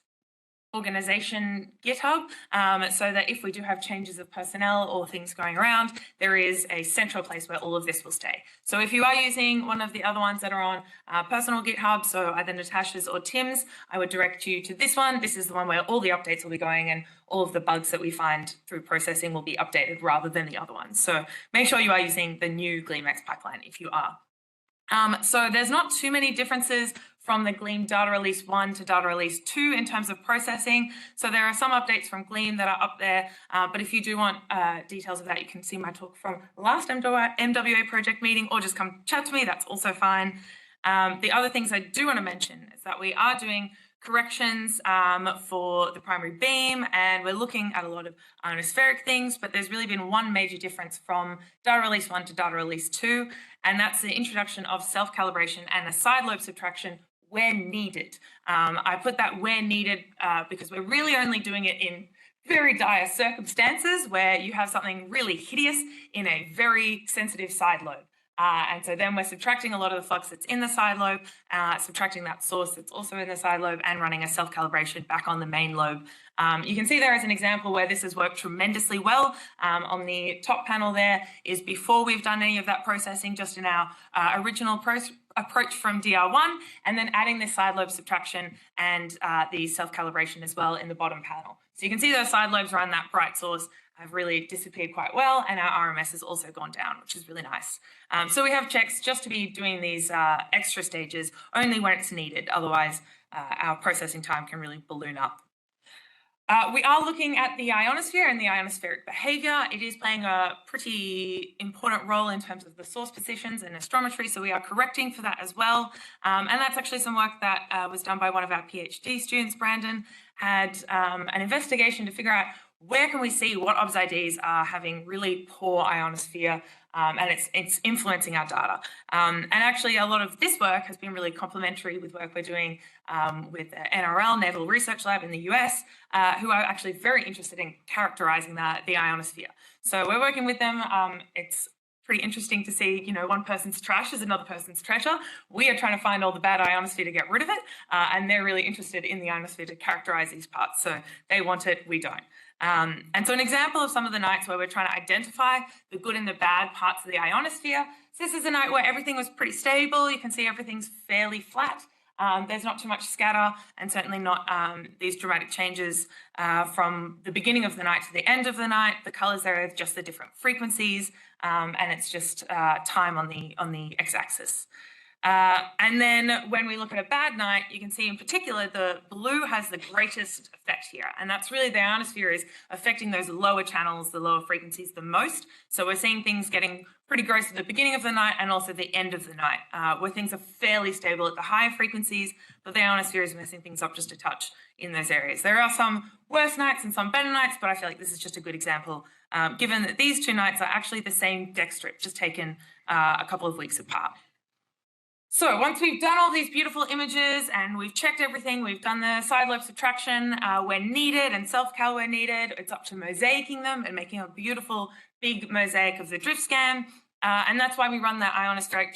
organization GitHub, so that if we do have changes of personnel or things going around, there is a central place where all of this will stay. So if you are using one of the other ones that are on personal GitHub, so either Natasha's or Tim's, I would direct you to this one. This is the one where all the updates will be going and all of the bugs that we find through processing will be updated rather than the other ones. So make sure you are using the new GleamX pipeline if you are. So there's not too many differences from the Gleam data release 1 to data release 2 in terms of processing. So there are some updates from Gleam that are up there, but if you do want details of that, you can see my talk from the last MWA project meeting, or just come chat to me, that's also fine. The other things I do want to mention is that we are doing corrections for the primary beam, and we're looking at a lot of ionospheric things, but there's really been one major difference from data release 1 to data release 2, and that's the introduction of self-calibration and a side lobe subtraction where needed. I put that where needed because we're really only doing it in very dire circumstances where you have something really hideous in a very sensitive side lobe. And so then we're subtracting a lot of the flux that's in the side lobe, subtracting that source that's also in the side lobe, and running a self-calibration back on the main lobe. You can see there as an example where this has worked tremendously well. On the top panel there is before we've done any of that processing, just in our original approach from DR1, and then adding this side lobe subtraction and the self-calibration as well in the bottom panel. So you can see those side lobes around that bright source have really disappeared quite well, and our RMS has also gone down, which is really nice. So we have checks just to be doing these extra stages only when it's needed. Otherwise, our processing time can really balloon up. We are looking at the ionosphere and the ionospheric behavior. It is playing a pretty important role in terms of the source positions and astrometry, so we are correcting for that as well. And that's actually some work that was done by one of our PhD students. Brandon had an investigation to figure out where can we see what OBS-IDs are having really poor ionosphere, and it's influencing our data. And actually, a lot of this work has been really complementary with work we're doing with NRL, Naval Research Lab in the US, who are actually very interested in characterizing the ionosphere. So we're working with them. It's pretty interesting to see, you know, one person's trash is another person's treasure. We are trying to find all the bad ionosphere to get rid of it, and they're really interested in the ionosphere to characterize these parts. So they want it, we don't. And so an example of some of the nights where we're trying to identify the good and the bad parts of the ionosphere. So this is a night where everything was pretty stable. You can see everything's fairly flat. There's not too much scatter, and certainly not these dramatic changes from the beginning of the night to the end of the night. The colors there are just the different frequencies, and it's just time on the x-axis. And then when we look at a bad night, you can see in particular the blue has the greatest effect here. And that's really the ionosphere is affecting those lower channels, the lower frequencies the most. So we're seeing things getting pretty gross at the beginning of the night and also the end of the night, where things are fairly stable at the higher frequencies, but the ionosphere is messing things up just a touch in those areas. There are some worse nights and some better nights, but I feel like this is just a good example, given that these two nights are actually the same deck strip, just taken a couple of weeks apart. So once we've done all these beautiful images and we've checked everything, we've done the side lobe subtraction where needed and self-cal where needed, it's up to mosaicing them and making a beautiful big mosaic of the drift scan. And that's why we run that ionospheric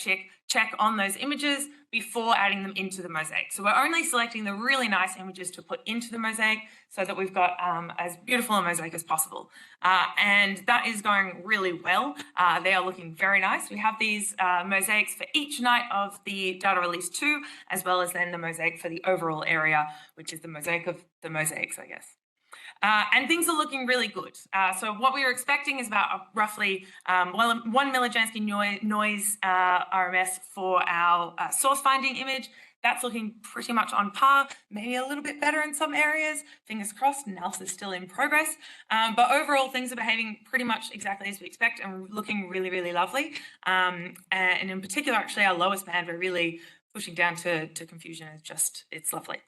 check on those images before adding them into the mosaic. So we're only selecting the really nice images to put into the mosaic so that we've got as beautiful a mosaic as possible. And that is going really well. They are looking very nice. We have these mosaics for each night of the data release 2, as well as then the mosaic for the overall area, which is the mosaic of the mosaics, I guess. And things are looking really good. So what we were expecting is about roughly 1 millijansky noise RMS for our source finding image. That's looking pretty much on par, maybe a little bit better in some areas. Fingers crossed, analysis is still in progress. But overall, things are behaving pretty much exactly as we expect and looking really, really lovely. And in particular, actually, our lowest band, we're really pushing down to confusion. It's lovely.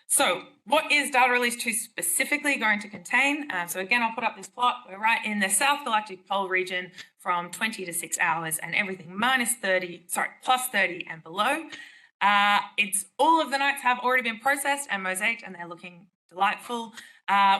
So what is data release 2 specifically going to contain? So again, I'll put up this plot. We're right in the South Galactic Pole region from 20 to 6 hours and everything plus 30 and below. It's all of the nights have already been processed and mosaiced and they're looking delightful.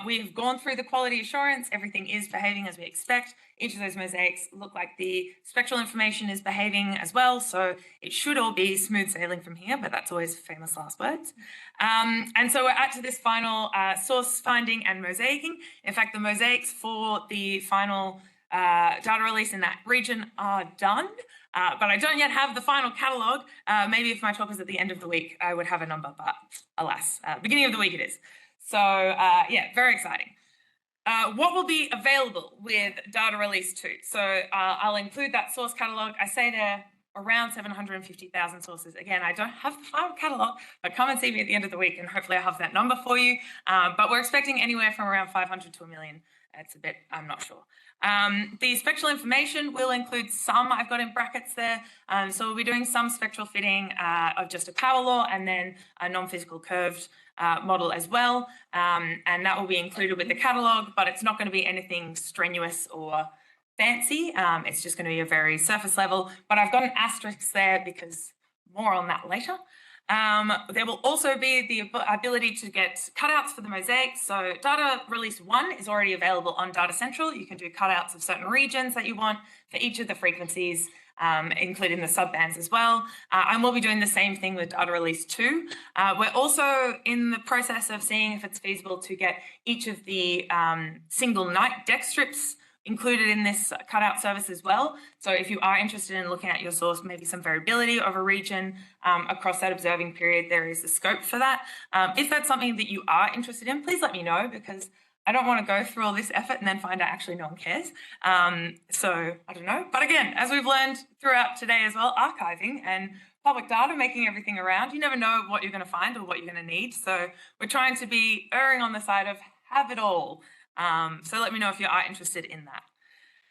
We've gone through the quality assurance. Everything is behaving as we expect. Each of those mosaics look like the spectral information is behaving as well. So it should all be smooth sailing from here, but that's always famous last words. And so we're at to this final source finding and mosaicing. In fact, the mosaics for the final data release in that region are done. But I don't yet have the final catalogue. Maybe if my talk was at the end of the week, I would have a number, but alas, beginning of the week it is. So yeah, very exciting. What will be available with data release 2? So I'll include that source catalogue. I say there around 750,000 sources. Again, I don't have the final catalogue, but come and see me at the end of the week and hopefully I'll have that number for you. But we're expecting anywhere from around 500 to 1 million. It's a bit, I'm not sure. The spectral information will include some, I've got in brackets there. So we'll be doing some spectral fitting of just a power law and then a non-physical curved model as well. And that will be included with the catalogue, but it's not going to be anything strenuous or fancy. It's just going to be a very surface level, but I've got an asterisk there because more on that later. There will also be the ability to get cutouts for the mosaic. So data release 1 is already available on Data Central. You can do cutouts of certain regions that you want for each of the frequencies, including the subbands as well. And we'll be doing the same thing with data release 2. We're also in the process of seeing if it's feasible to get each of the single night deck strips included in this cutout service as well. So if you are interested in looking at your source, maybe some variability of a region across that observing period, there is a scope for that. If that's something that you are interested in, please let me know because I don't want to go through all this effort and then find out actually no one cares. So I don't know. But again, as we've learned throughout today as well, archiving and public data, making everything around, you never know what you're going to find or what you're going to need. So we're trying to be erring on the side of have it all. So let me know if you are interested in that.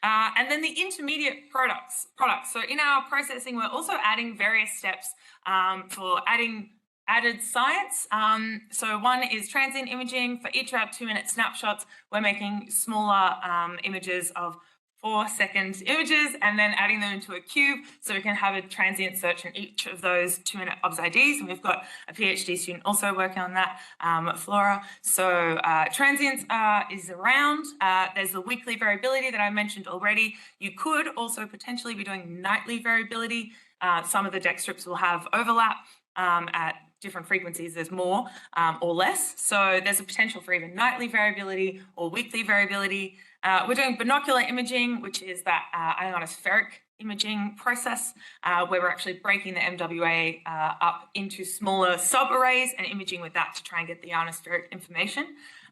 And then the intermediate products. So in our processing, we're also adding various steps for added science. So one is transient imaging. For each of our 2-minute snapshots, we're making smaller images of 4-second images and then adding them into a cube so we can have a transient search in each of those 2-minute obs IDs. And we've got a PhD student also working on that, Flora. So transients is around. There's the weekly variability that I mentioned already. You could also potentially be doing nightly variability. Some of the deck strips will have overlap at different frequencies. There's more or less. So there's a potential for even nightly variability or weekly variability. We're doing binocular imaging, which is that ionospheric imaging process where we're actually breaking the MWA up into smaller sub-arrays and imaging with that to try and get the ionospheric information.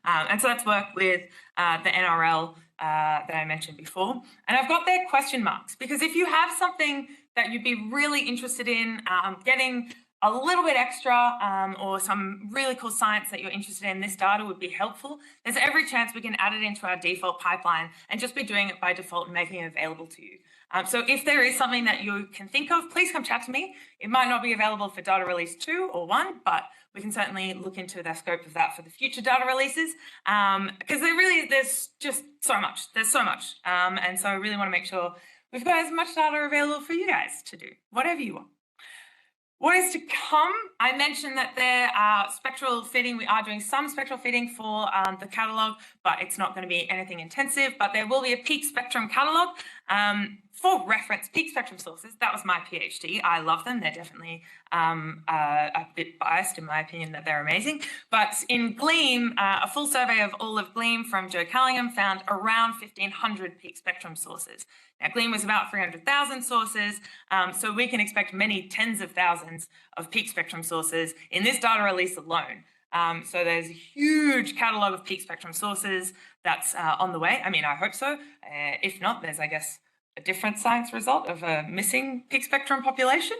And so that's work with the NRL that I mentioned before. And I've got there question marks because if you have something that you'd be really interested in getting a little bit extra or some really cool science that you're interested in, this data would be helpful. There's every chance we can add it into our default pipeline and just be doing it by default and making it available to you. So if there is something that you can think of, please come chat to me. It might not be available for data release 2 or 1, but we can certainly look into the scope of that for the future data releases, because there's just so much. There's so much. And so I really want to make sure we've got as much data available for you guys to do, whatever you want. What is to come? I mentioned that there are spectral fitting. We are doing some spectral fitting for the catalogue, but it's not going to be anything intensive. But there will be a peak spectrum catalogue. For reference, peak spectrum sources, that was my PhD. I love them. They're definitely a bit biased in my opinion that they're amazing. But in Gleam, a full survey of all of Gleam from Joe Callingham found around 1,500 peak spectrum sources. Now, Gleam was about 300,000 sources, so we can expect many tens of thousands of peak spectrum sources in this data release alone. So there's a huge catalogue of peak spectrum sources that's on the way. I mean, I hope so. If not, there's, I guess, a different science result of a missing peak spectrum population.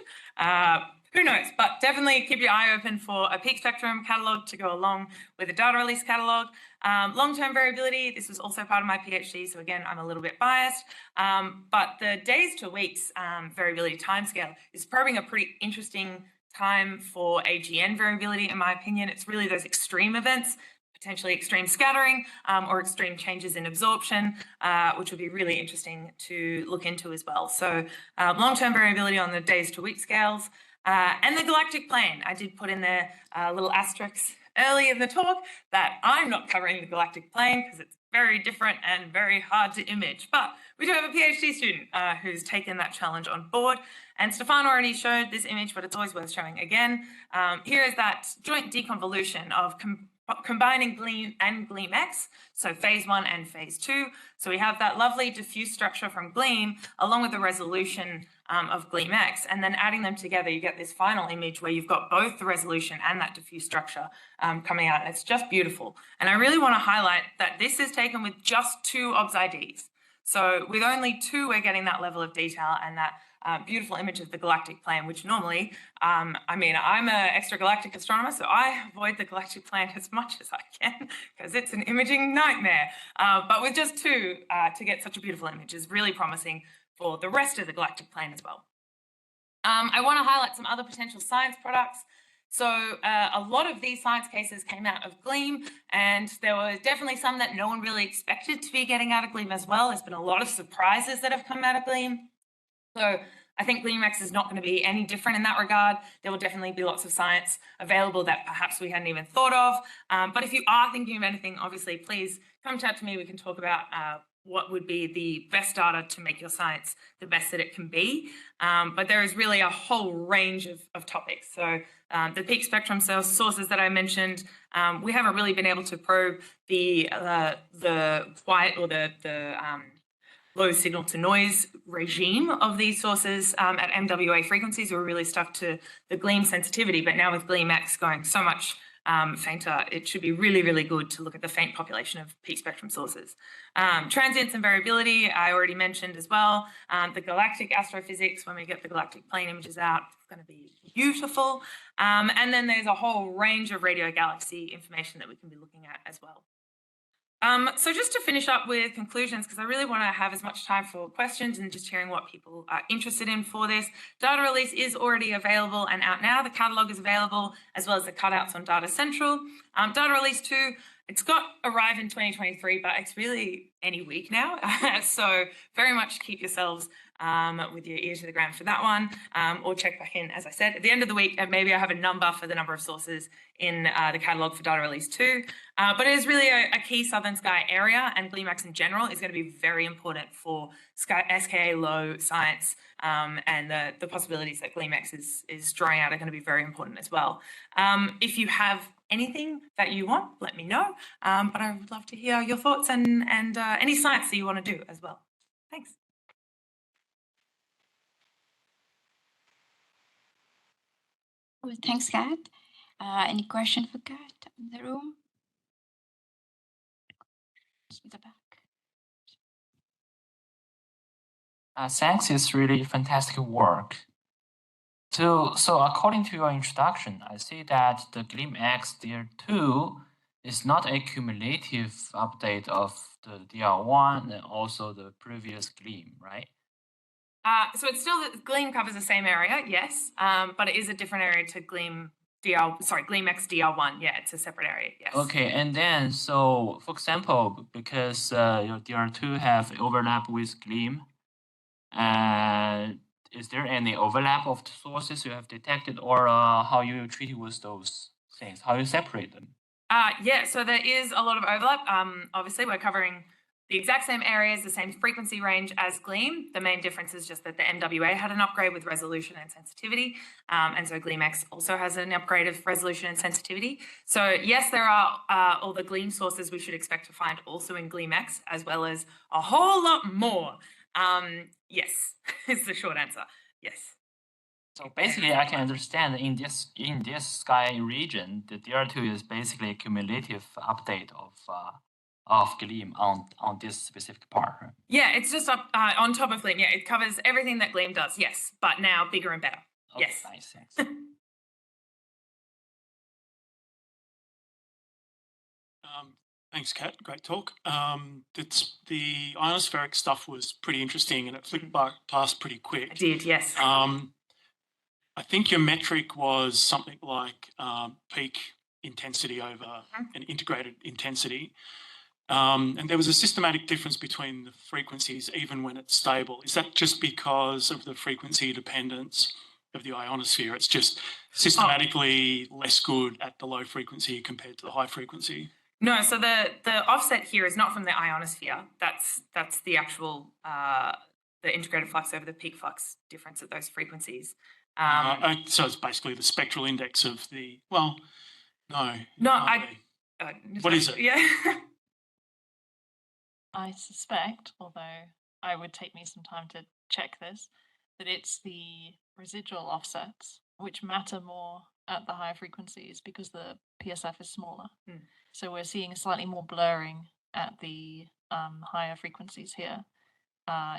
Who knows? But definitely keep your eye open for a peak spectrum catalogue to go along with a data release catalogue. Long-term variability, this was also part of my PhD, so again, I'm a little bit biased. But the days to weeks variability timescale is probing a pretty interesting time for AGN variability, in my opinion. It's really those extreme events, potentially extreme scattering or extreme changes in absorption, which would be really interesting to look into as well. So long-term variability on the days to week scales. And the galactic plane, I did put in there little asterisks early in the talk that I'm not covering the galactic plane because it's very different and very hard to image. But we do have a PhD student who's taken that challenge on board. And Stefan already showed this image, but it's always worth showing again. Here is that joint deconvolution of combining Gleam and GleamX, so phase 1 and phase 2. So we have that lovely diffuse structure from Gleam along with the resolution of GleamX, and then adding them together, you get this final image where you've got both the resolution and that diffuse structure coming out. It's just beautiful. And I really want to highlight that this is taken with just 2 OBS-IDs. So with only 2, we're getting that level of detail and that beautiful image of the galactic plane, which normally, I mean, I'm an extra-galactic astronomer, so I avoid the galactic plane as much as I can because it's an imaging nightmare. But with just 2, to get such a beautiful image is really promising for the rest of the galactic plane as well. I want to highlight some other potential science products. So a lot of these science cases came out of Gleam, and there were definitely some that no one really expected to be getting out of Gleam as well. There's been a lot of surprises that have come out of Gleam. So I think GleamX is not going to be any different in that regard. There will definitely be lots of science available that perhaps we hadn't even thought of. But if you are thinking of anything, obviously, please come chat to me. We can talk about what would be the best data to make your science the best that it can be. But there is really a whole range of topics. So the peak spectrum sources that I mentioned, we haven't really been able to probe the quiet or the low signal to noise regime of these sources at MWA frequencies. We're really stuck to the Gleam sensitivity, but now with GleamX going so much fainter, it should be really, really good to look at the faint population of peak spectrum sources. Transients and variability, I already mentioned as well. The galactic astrophysics, when we get the galactic plane images out, it's going to be beautiful. And then there's a whole range of radio galaxy information that we can be looking at as well. So just to finish up with conclusions, because I really want to have as much time for questions and just hearing what people are interested in for this. Data release is already available and out now. The catalogue is available, as well as the cutouts on Data Central. Data release 2, it's got arrive in 2023, but it's really any week now. So very much keep yourselves with your ear to the ground for that one, or check back in, as I said, at the end of the week, and maybe I have a number for the number of sources in the catalogue for data release 2. But it is really a key Southern Sky area, and GleamX in general is going to be very important for SKA low science, and the possibilities that GleamX is drawing out are going to be very important as well. If you have anything that you want, let me know. But I would love to hear your thoughts and any science that you want to do as well. Thanks. Well, thanks, Kat. Any question for Kat in the room? Just with the back. Thanks, it's really fantastic work. So according to your introduction, I see that the GleamX DR2 is not a cumulative update of the DR1 and also the previous Gleam, right? So it's still, Gleam covers the same area, yes, but it is a different area to GleamX DR1. Yeah, it's a separate area, yes. Okay, and then, so for example, because your DR2 have overlap with Gleam, is there any overlap of the sources you have detected, or how you treat with those things? How you separate them? Yeah, so there is a lot of overlap. Obviously, we're covering the exact same areas, the same frequency range as Gleam. The main difference is just that the MWA had an upgrade with resolution and sensitivity. And so GleamX also has an upgrade of resolution and sensitivity. So yes, there are all the Gleam sources we should expect to find also in GleamX, as well as a whole lot more. Yes, is the short answer. Yes. So basically, I can understand in this sky region, the DR2 is basically a cumulative update of Gleam on this specific part. Right? Yeah, it's just up on top of Gleam. Yeah, it covers everything that Gleam does. Yes, but now bigger and better. Okay, yes. Nice. Thanks. Thanks, Kat. Great talk. The ionospheric stuff was pretty interesting, and it flicked past pretty quick. It did, yes. I think your metric was something like peak intensity over an integrated intensity. And there was a systematic difference between the frequencies, even when it's stable. Is that just because of the frequency dependence of the ionosphere? It's just systematically less good at the low frequency compared to the high frequency? No, so the offset here is not from the ionosphere. That's the actual the integrated flux over the peak flux difference at those frequencies. So it's basically the spectral index of the, well, no. No, what is it? Yeah. I suspect, although I would take me some time to check this, that it's the residual offsets which matter more at the higher frequencies because the PSF is smaller. So we're seeing a slightly more blurring at the higher frequencies here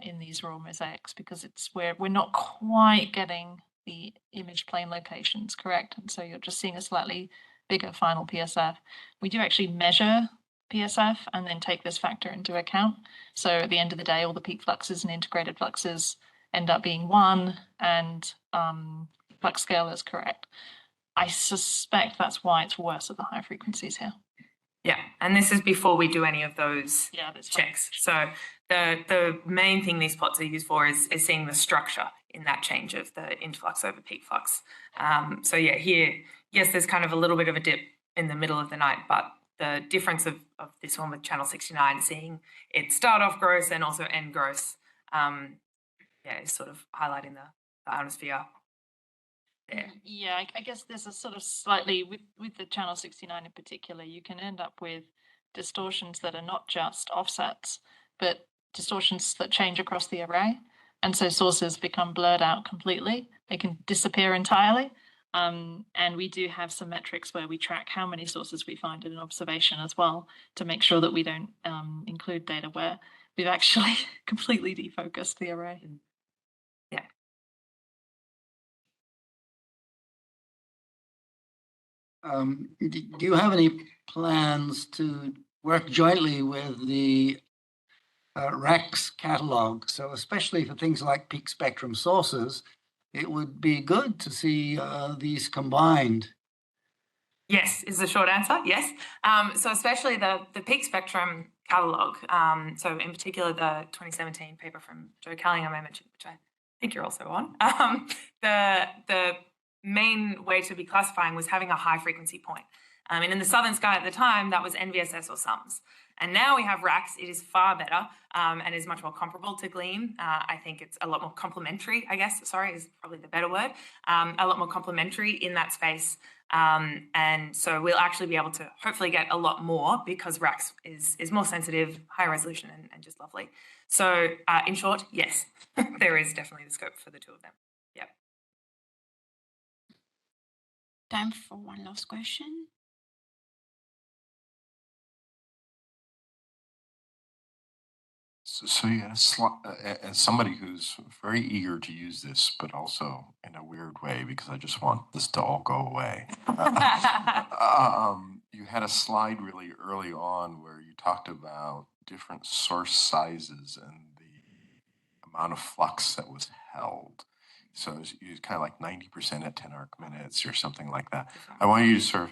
in these raw mosaics because we're not quite getting the image plane locations correct, and so you're just seeing a slightly bigger final PSF. We do actually measure PSF and then take this factor into account. So at the end of the day, all the peak fluxes and integrated fluxes end up being 1, and flux scale is correct. I suspect that's why it's worse at the high frequencies here. Yeah, and this is before we do any of those checks. So the main thing these plots are used for is seeing the structure in that change of the interflux over peak flux. So yeah, here, yes, there's kind of a little bit of a dip in the middle of the night, but the difference of this one with channel 69, seeing it start off gross and also end gross, is sort of highlighting the ionosphere. Yeah, I guess there's a sort of slightly, with the channel 69 in particular, you can end up with distortions that are not just offsets, but distortions that change across the array. And so sources become blurred out completely. They can disappear entirely. And we do have some metrics where we track how many sources we find in an observation as well to make sure that we don't include data where we've actually completely defocused the array. Yeah. Do you have any plans to work jointly with the RACS catalog? So especially for things like peak spectrum sources, it would be good to see these combined. Yes, is the short answer. Yes. So especially the peak spectrum catalog. So in particular, the 2017 paper from Joe Callingham I mentioned, which I think you're also on. The main way to be classifying was having a high frequency point. And in the southern sky at the time, that was NVSS or SUMS. And now we have RACS. It is far better and is much more comparable to Gleam. I think it's a lot more complementary, I guess, sorry, is probably the better word. A lot more complementary in that space. And so we'll actually be able to hopefully get a lot more because RACS is more sensitive, high resolution, and just lovely. So in short, yes, there is definitely the scope for the two of them. Yep. Time for one last question. So yeah, as somebody who's very eager to use this, but also in a weird way because I just want this to all go away. You had a slide really early on where you talked about different source sizes and the amount of flux that was held. So it was kind of like 90% at 10 arc minutes or something like that. I wanted you to sort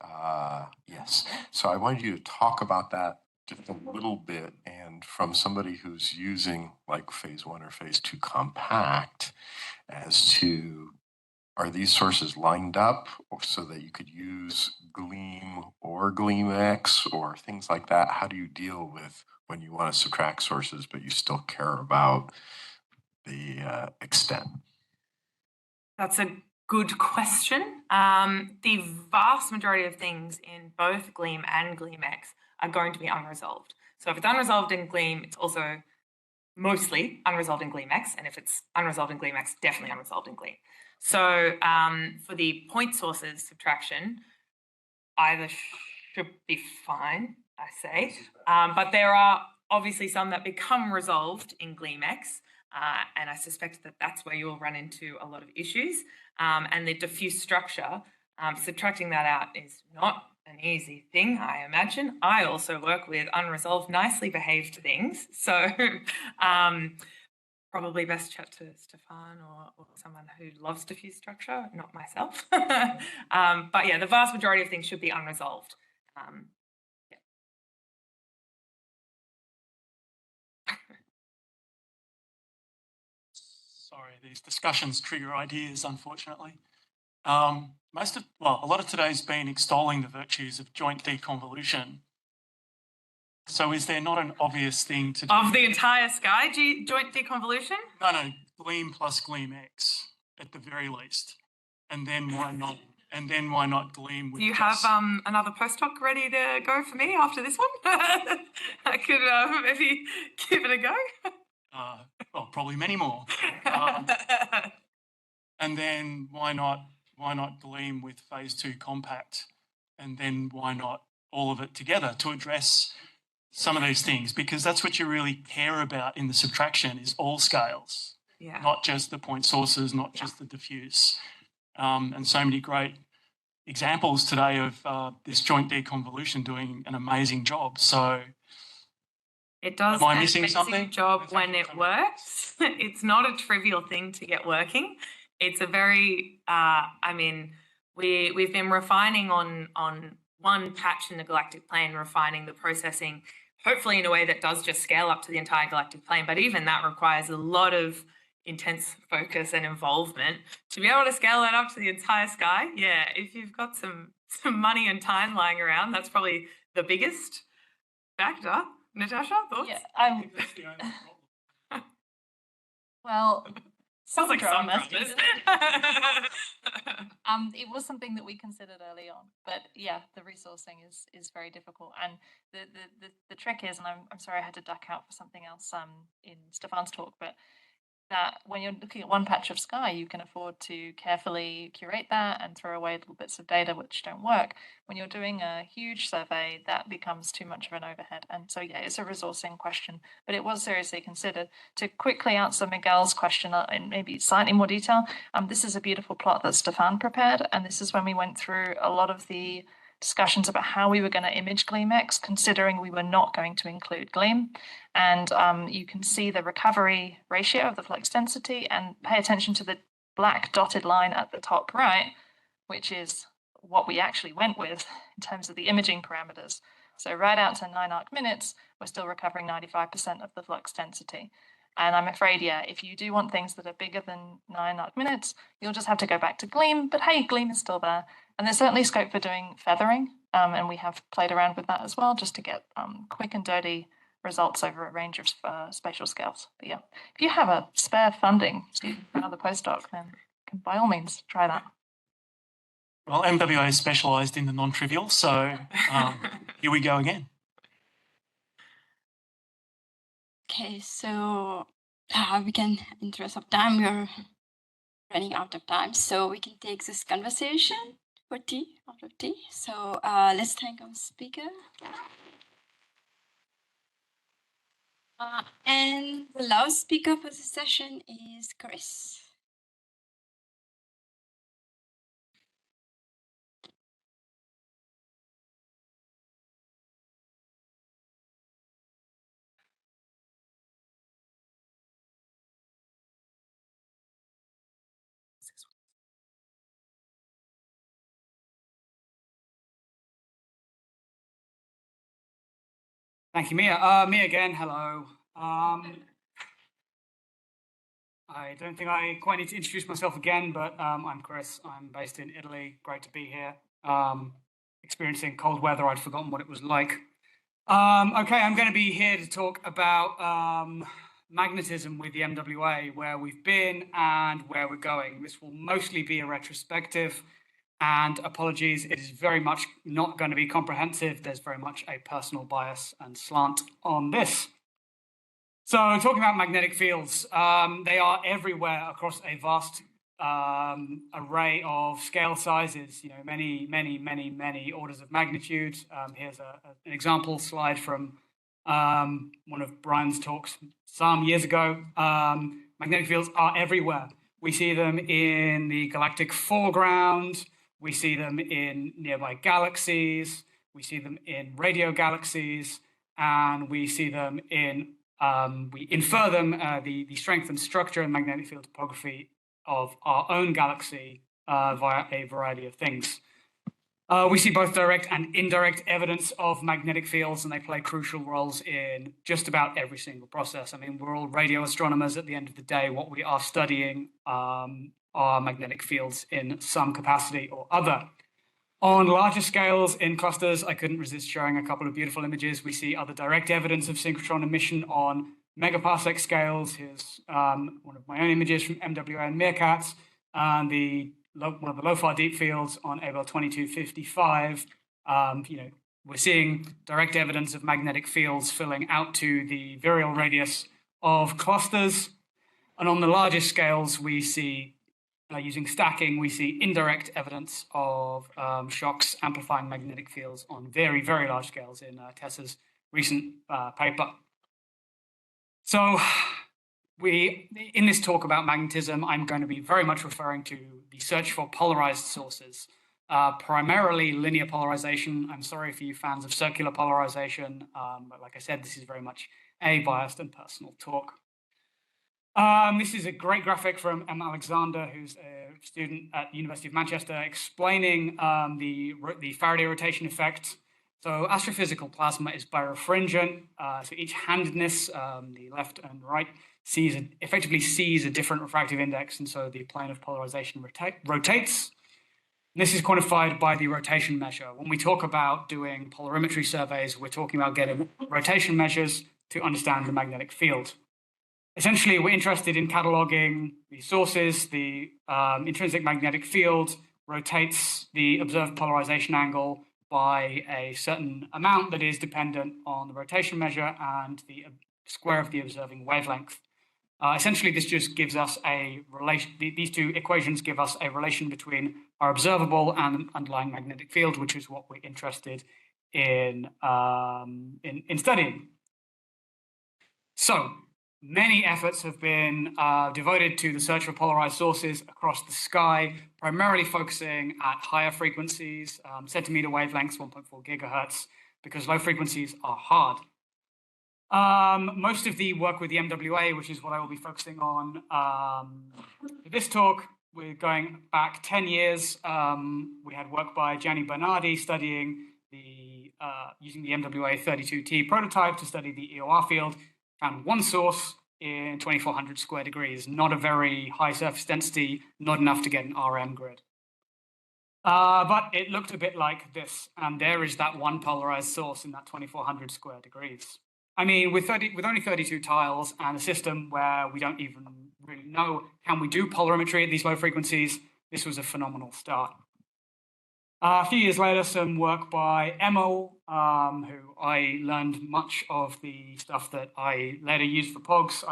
of, yes. So I wanted you to talk about that just a little bit, and from somebody who's using like phase 1 or phase 2 compact, as to are these sources lined up so that you could use Gleam or GleamX or things like that? How do you deal with when you want to subtract sources but you still care about the extent? That's a good question. The vast majority of things in both Gleam and GleamX are going to be unresolved. So if it's unresolved in Gleam, it's also mostly unresolved in GleamX. And if it's unresolved in GleamX, definitely unresolved in Gleam. So for the point sources subtraction, either should be fine, I say. But there are obviously some that become resolved in GleamX. And I suspect that that's where you'll run into a lot of issues. And the diffuse structure, subtracting that out is not an easy thing, I imagine. I also work with unresolved, nicely behaved things. So probably best chat to Stefan or someone who loves diffuse structure, not myself. But yeah, the vast majority of things should be unresolved. Sorry, these discussions trigger ideas, unfortunately. A lot of today's been extolling the virtues of joint deconvolution. So is there not an obvious thing to do? Of the entire sky joint deconvolution? No, Gleam plus GleamX at the very least. And then why not? And then why not Gleam with Do you have another postdoc ready to go for me after this one? I could maybe give it a go. Well, probably many more. And then why not Gleam with phase 2 compact? And then why not all of it together to address some of these things? Because that's what you really care about in the subtraction is all scales, not just the point sources, not just the diffuse. And so many great examples today of this joint deconvolution doing an amazing job. So it does am I an missing amazing something? job when it works. It's not a trivial thing to get working. It's a very, we've been refining on one patch in the galactic plane, refining the processing, hopefully in a way that does just scale up to the entire galactic plane. But even that requires a lot of intense focus and involvement to be able to scale that up to the entire sky. Yeah, if you've got some money and time lying around, that's probably the biggest factor. Natasha, thoughts? Yeah, well, sounds like some dramas. It was something that we considered early on, but yeah, the resourcing is very difficult. And the trick is, and I'm sorry I had to duck out for something else in Stefan's talk, but that when you're looking at one patch of sky, you can afford to carefully curate that and throw away little bits of data which don't work. When you're doing a huge survey, that becomes too much of an overhead. And so, yeah, it's a resourcing question, but it was seriously considered. To quickly answer Miguel's question in maybe slightly more detail, this is a beautiful plot that Stefan prepared, and this is when we went through a lot of the discussions about how we were going to image GleamX, considering we were not going to include Gleam. And you can see the recovery ratio of the flux density, and pay attention to the black dotted line at the top right, which is what we actually went with in terms of the imaging parameters. So right out to 9 arc minutes, we're still recovering 95% of the flux density. And I'm afraid, yeah, if you do want things that are bigger than 9 arc minutes, you'll just have to go back to Gleam. But hey, Gleam is still there. And there's certainly scope for doing feathering. And we have played around with that as well, just to get quick and dirty results over a range of spatial scales. But yeah, if you have a spare funding for another postdoc, then by all means try that. Well, MWA is specialised in the non-trivial, so here we go again. Okay, so we can, in interest of time, we are running out of time, so we can take this conversation for tea, out of tea. So let's thank our speaker. And the last speaker for this session is Chris. Thank you, Mia. Me again, hello. I don't think I quite need to introduce myself again, but I'm Chris. I'm based in Italy. Great to be here. Experiencing cold weather, I'd forgotten what it was like. Okay, I'm going to be here to talk about magnetism with the MWA, where we've been and where we're going. This will mostly be a retrospective, and apologies, it is very much not going to be comprehensive. There's very much a personal bias and slant on this. So talking about magnetic fields, they are everywhere across a vast array of scale sizes, you know, many orders of magnitude. Here's an example slide from one of Brian's talks some years ago. Magnetic fields are everywhere. We see them in the galactic foreground. We see them in nearby galaxies. We see them in radio galaxies, and we see them in we infer them, the strength and structure and magnetic field topography of our own galaxy via a variety of things. We see both direct and indirect evidence of magnetic fields, and they play crucial roles in just about every single process. I mean, we're all radio astronomers at the end of the day. What we are studying are magnetic fields in some capacity or other. On larger scales in clusters, I couldn't resist showing a couple of beautiful images. We see other direct evidence of synchrotron emission on megaparsec scales. Here's one of my own images from MWA and Meerkats, and one of the low-far deep fields on Abell 2255. You know, we're seeing direct evidence of magnetic fields filling out to the virial radius of clusters. And on the largest scales, we see using stacking, we see indirect evidence of shocks amplifying magnetic fields on very, very large scales in Tessa's recent paper. So in this talk about magnetism, I'm going to be very much referring to the search for polarized sources, primarily linear polarization. I'm sorry for you fans of circular polarization, but like I said, this is very much a biased and personal talk. This is a great graphic from Emma Alexander, who's a student at the University of Manchester, explaining the Faraday rotation effect. So astrophysical plasma is birefringent. So each handedness, the left and right, effectively sees a different refractive index, and so the plane of polarization rotates. And this is quantified by the rotation measure. When we talk about doing polarimetry surveys, we're talking about getting rotation measures to understand the magnetic field. Essentially, we're interested in cataloging the sources. The intrinsic magnetic field rotates the observed polarization angle by a certain amount that is dependent on the rotation measure and the square of the observing wavelength. Essentially, this just gives us a relation. These two equations give us a relation between our observable and underlying magnetic field, which is what we're interested in studying. So, many efforts have been devoted to the search for polarized sources across the sky, primarily focusing at higher frequencies, centimeter wavelengths, 1.4 gigahertz, because low frequencies are hard. Most of the work with the MWA, which is what I will be focusing on for this talk, we're going back 10 years. We had work by Gianni Bernardi studying using the MWA 32T prototype to study the EOR field. Found one source in 2400 square degrees, not a very high surface density, not enough to get an RM grid. But it looked a bit like this, and there is that one polarized source in that 2400 square degrees. I mean, with only 32 tiles and a system where we don't even really know can we do polarimetry at these low frequencies, this was a phenomenal start. A few years later, some work by Emil, who I learned much of the stuff that I later used for POGs.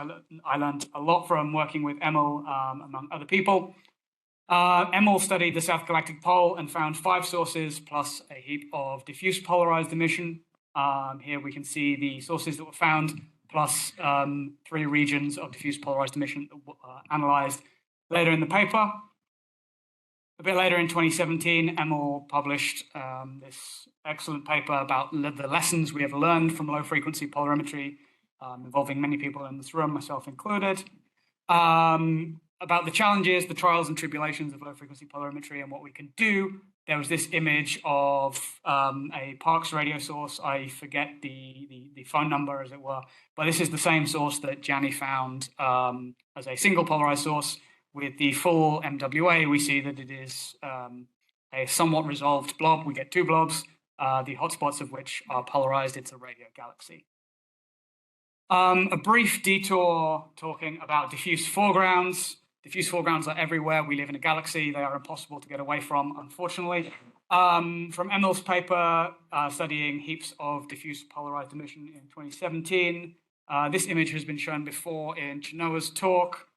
I learned a lot from working with Emil, among other people. Emil studied the South Galactic Pole and found 5 sources plus a heap of diffuse polarized emission. Here we can see the sources that were found plus 3 regions of diffuse polarized emission analyzed later in the paper. A bit later in 2017, Emil published this excellent paper about the lessons we have learned from low-frequency polarimetry, involving many people in this room, myself included, about the challenges, the trials and tribulations of low-frequency polarimetry and what we can do. There was this image of a Parkes radio source. I forget the phone number, as it were, but this is the same source that Gianni found as a single polarized source. With the full MWA, we see that it is a somewhat resolved blob. We get 2 blobs, the hotspots of which are polarized. It's a radio galaxy. A brief detour talking about diffuse foregrounds. Diffuse foregrounds are everywhere. We live in a galaxy. They are impossible to get away from, unfortunately. From Emil's paper studying heaps of diffuse polarized emission in 2017, this image has been shown before in Chenoa's talk.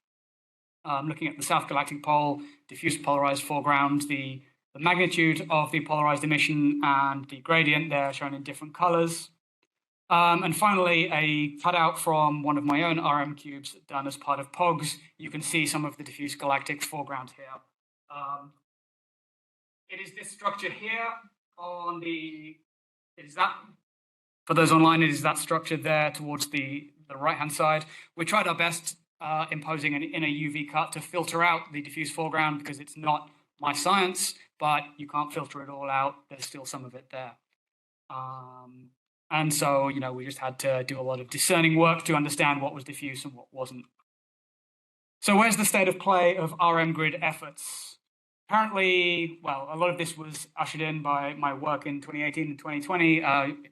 Looking at the South Galactic Pole, diffuse polarized foreground, the magnitude of the polarized emission and the gradient there shown in different colors. And finally, a cutout from one of my own RM cubes done as part of POGS. You can see some of the diffuse galactic foreground here. It is this structure here on the, for those online, it is that structure there towards the right-hand side. We tried our best imposing an inner UV cut to filter out the diffuse foreground because it's not my science, but you can't filter it all out. There's still some of it there. And so, you know, we just had to do a lot of discerning work to understand what was diffuse and what wasn't. So where's the state of play of RM grid efforts? Apparently, well, a lot of this was ushered in by my work in 2018 and 2020,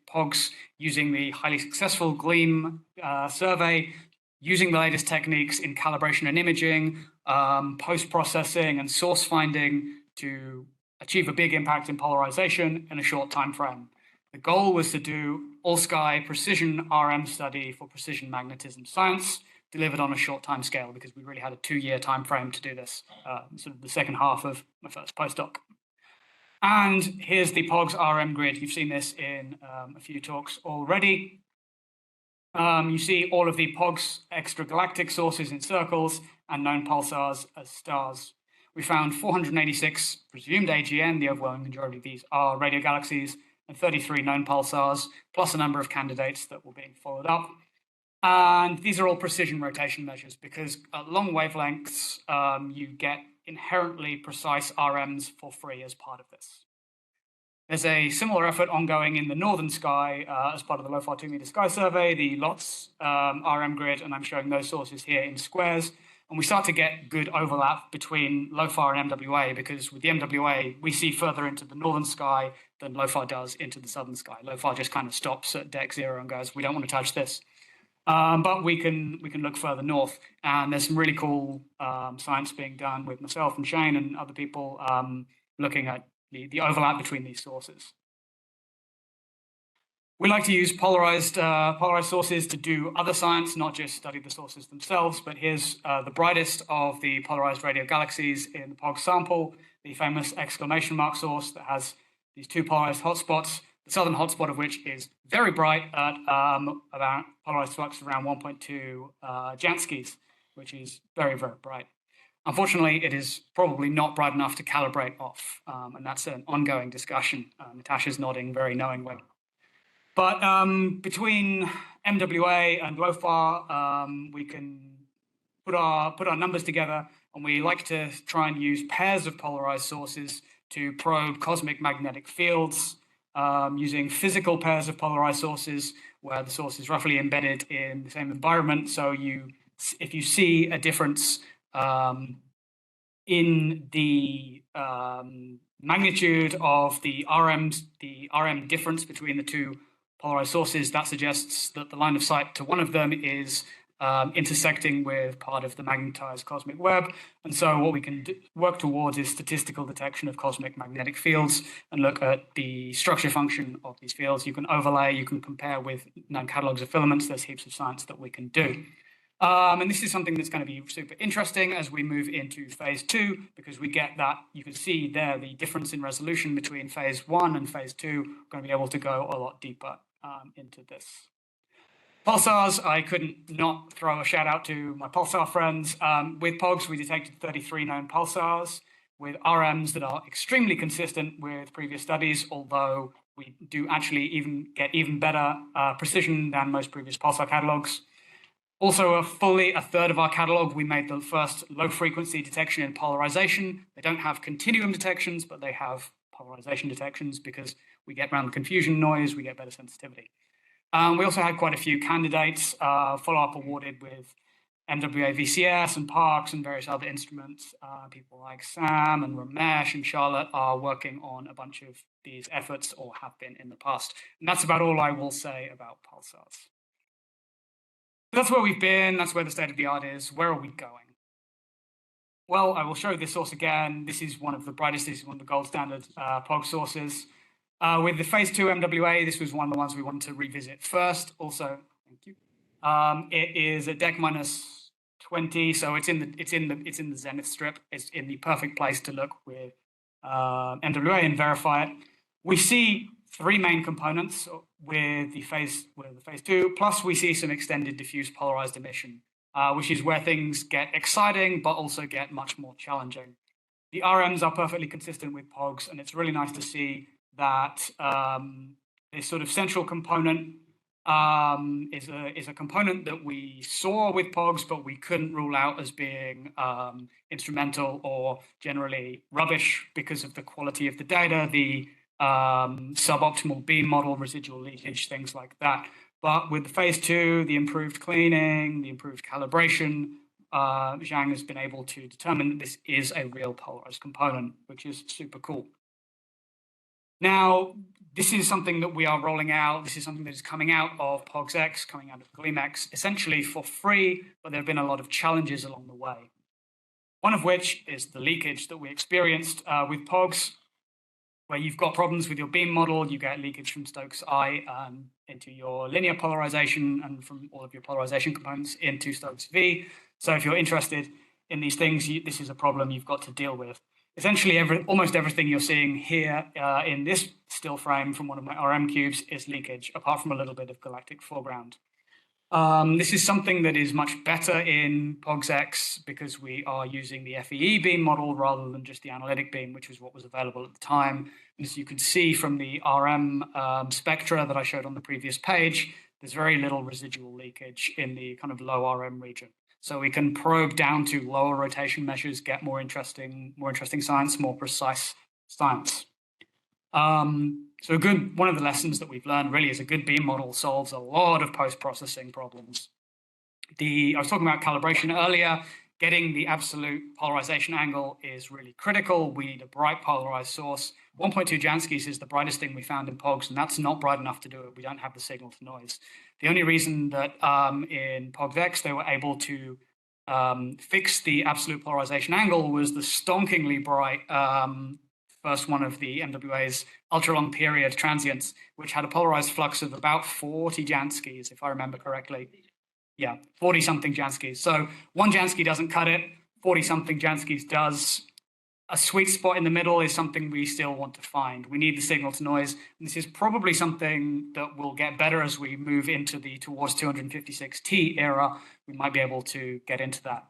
POGS using the highly successful GLEAM survey, using the latest techniques in calibration and imaging, post-processing and source finding to achieve a big impact in polarization in a short time frame. The goal was to do all-sky precision RM study for precision magnetism science, delivered on a short time scale because we really had a 2-year time frame to do this, sort of the second half of my first postdoc. And here's the POGS RM grid. You've seen this in a few talks already. You see all of the POGS extra-galactic sources in circles and known pulsars as stars. We found 486 presumed AGN, the overwhelming majority of these are radio galaxies, and 33 known pulsars, plus a number of candidates that were being followed up. And these are all precision rotation measures because at long wavelengths, you get inherently precise RMs for free as part of this. There's a similar effort ongoing in the northern sky as part of the LOFAR 2-meter sky survey, the LOTS RM grid, and I'm showing those sources here in squares. And we start to get good overlap between LOFAR and MWA because with the MWA, we see further into the northern sky than LOFAR does into the southern sky. LOFAR just kind of stops at deck 0 and goes, we don't want to touch this. But we can look further north, and there's some really cool science being done with myself and Shane and other people looking at the overlap between these sources. We like to use polarized sources to do other science, not just study the sources themselves, but here's the brightest of the polarized radio galaxies in the POGS sample, the famous exclamation mark source that has these 2 polarized hotspots, the southern hotspot of which is very bright at about polarized flux around 1.2 Janskys, which is very, very bright. Unfortunately, it is probably not bright enough to calibrate off, and that's an ongoing discussion. Natasha's nodding very knowingly. But between MWA and LOFAR, we can put our numbers together, and we like to try and use pairs of polarized sources to probe cosmic magnetic fields, using physical pairs of polarized sources where the source is roughly embedded in the same environment. So if you see a difference in the magnitude of the RM difference between the 2 polarized sources, that suggests that the line of sight to one of them is intersecting with part of the magnetized cosmic web. And so what we can work towards is statistical detection of cosmic magnetic fields and look at the structure function of these fields. You can overlay, you can compare with known catalogs of filaments. There's heaps of science that we can do. And this is something that's going to be super interesting as we move into phase 2, because we get that, you can see there the difference in resolution between phase 1 and phase 2. We're going to be able to go a lot deeper into this. Pulsars, I couldn't not throw a shout out to my Pulsar friends. With POGs, we detected 33 known pulsars with RMs that are extremely consistent with previous studies, although we do actually get even better precision than most previous pulsar catalogs. Also, a third of our catalog, we made the first low frequency detection in polarization. They don't have continuum detections, but they have polarization detections because we get around the confusion noise, we get better sensitivity. We also had quite a few candidates, follow-up awarded with MWA VCS and Parks and various other instruments. People like Sam and Ramesh and Charlotte are working on a bunch of these efforts or have been in the past. And that's about all I will say about pulsars. That's where we've been, that's where the state of the art is. Where are we going? Well, I will show this source again. This is one of the brightest, this is one of the gold standard POG sources. With the phase 2 MWA, this was one of the ones we wanted to revisit first. Also, thank you. It is a deck minus 20, so it's in the zenith strip. It's in the perfect place to look with MWA and verify it. We see 3 main components with the phase 2, plus we see some extended diffuse polarized emission, which is where things get exciting, but also get much more challenging. The RMs are perfectly consistent with POGs, and it's really nice to see that this sort of central component is a component that we saw with POGs, but we couldn't rule out as being instrumental or generally rubbish because of the quality of the data, the suboptimal beam model, residual leakage, things like that. But with the phase 2, the improved cleaning, the improved calibration, Zhang has been able to determine that this is a real polarized component, which is super cool. Now, this is something that we are rolling out. This is something that is coming out of POGS-X, coming out of GleamX, essentially for free, but there have been a lot of challenges along the way. One of which is the leakage that we experienced with POGs, where you've got problems with your beam model, you get leakage from Stokes I into your linear polarization and from all of your polarization components into Stokes V. So if you're interested in these things, this is a problem you've got to deal with. Essentially, almost everything you're seeing here in this still frame from one of my RM cubes is leakage, apart from a little bit of galactic foreground. This is something that is much better in POGS-X because we are using the FEE beam model rather than just the analytic beam, which was what was available at the time. As you can see from the RM spectra that I showed on the previous page, there's very little residual leakage in the kind of low RM region. So we can probe down to lower rotation measures, get more interesting science, more precise science. So one of the lessons that we've learned really is a good beam model solves a lot of post-processing problems. I was talking about calibration earlier. Getting the absolute polarization angle is really critical. We need a bright polarized source. 1.2 Janskis is the brightest thing we found in POGs, and that's not bright enough to do it. We don't have the signal to noise. The only reason that in POGS-X they were able to fix the absolute polarization angle was the stonkingly bright first one of the MWA's ultra-long period transients, which had a polarized flux of about 40 Janskis, if I remember correctly. Yeah, 40-something Janskis. So 1 Jansky doesn't cut it, 40-something Janskis does. A sweet spot in the middle is something we still want to find. We need the signal to noise. And this is probably something that will get better as we move into the towards 256T era. We might be able to get into that.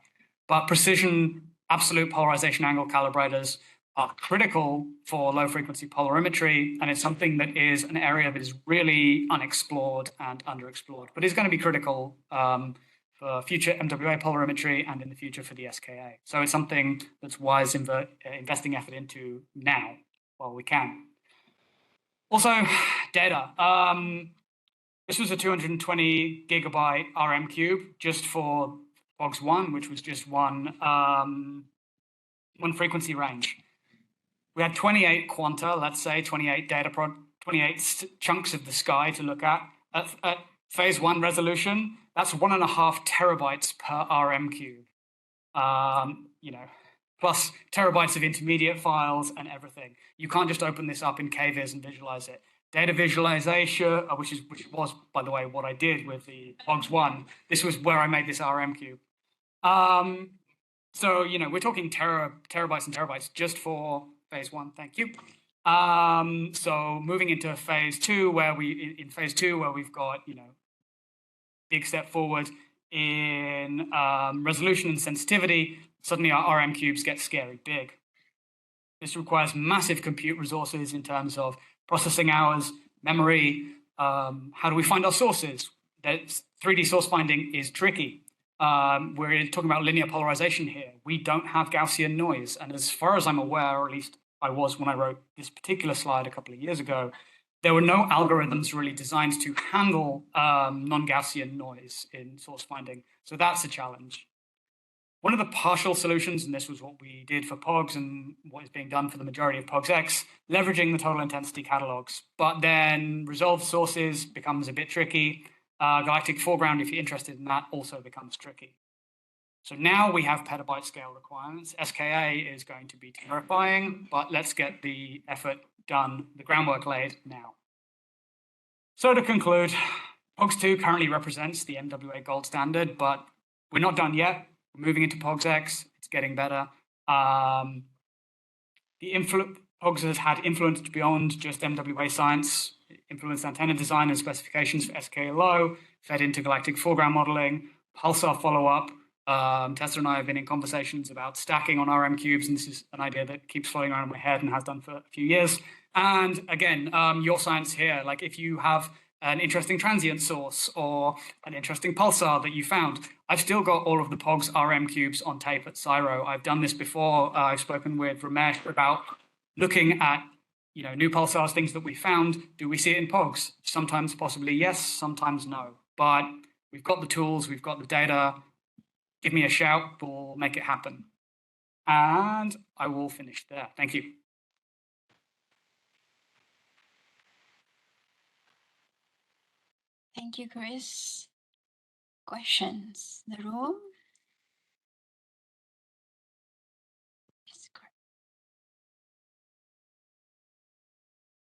But precision, absolute polarization angle calibrators are critical for low frequency polarimetry, and it's something that is an area that is really unexplored and underexplored, but is going to be critical for future MWA polarimetry and in the future for the SKA. So it's something that's wise investing effort into now while we can. Also, data. This was a 220 gigabyte RM cube just for POGS-1, which was just one frequency range. We had 28 quanta, let's say 28 chunks of the sky to look at phase 1 resolution. That's 1.5 terabytes per RM cube. Plus terabytes of intermediate files and everything. You can't just open this up in KViz and visualize it. Data visualization, which was, by the way, what I did with the POGS-1. This was where I made this RM cube. So, we're talking terabytes and terabytes just for phase 1, thank you. So moving into phase 2, where we've got, big step forward in resolution and sensitivity, suddenly our RM cubes get scary big. This requires massive compute resources in terms of processing hours, memory. How do we find our sources? 3D source finding is tricky. We're talking about linear polarization here. We don't have Gaussian noise. And as far as I'm aware, or at least I was when I wrote this particular slide a couple of years ago, there were no algorithms really designed to handle non-Gaussian noise in source finding. So that's a challenge. One of the partial solutions, and this was what we did for POGs and what is being done for the majority of POGs-X, leveraging the total intensity catalogs. But then resolved sources becomes a bit tricky. Galactic foreground, if you're interested in that, also becomes tricky. So now we have petabyte scale requirements. SKA is going to be terrifying, but let's get the effort done, the groundwork laid now. So to conclude, POGs2 currently represents the MWA gold standard, but we're not done yet. We're moving into POGs-X. It's getting better. POGs has had influence beyond just MWA science, influenced antenna design and specifications for SKA low, fed into galactic foreground modeling, pulsar follow-up. Tessa and I have been in conversations about stacking on RM cubes, and this is an idea that keeps floating around in my head and has done for a few years. And again, your science here, like if you have an interesting transient source or an interesting pulsar that you found, I've still got all of the POGs RM cubes on tape at CSIRO. I've done this before. I've spoken with Ramesh about looking at new pulsars, things that we found. Do we see it in POGs? Sometimes possibly yes, sometimes no. But we've got the tools, we've got the data. Give me a shout, we'll make it happen. And I will finish there. Thank you. Thank you, Chris. Questions in the room?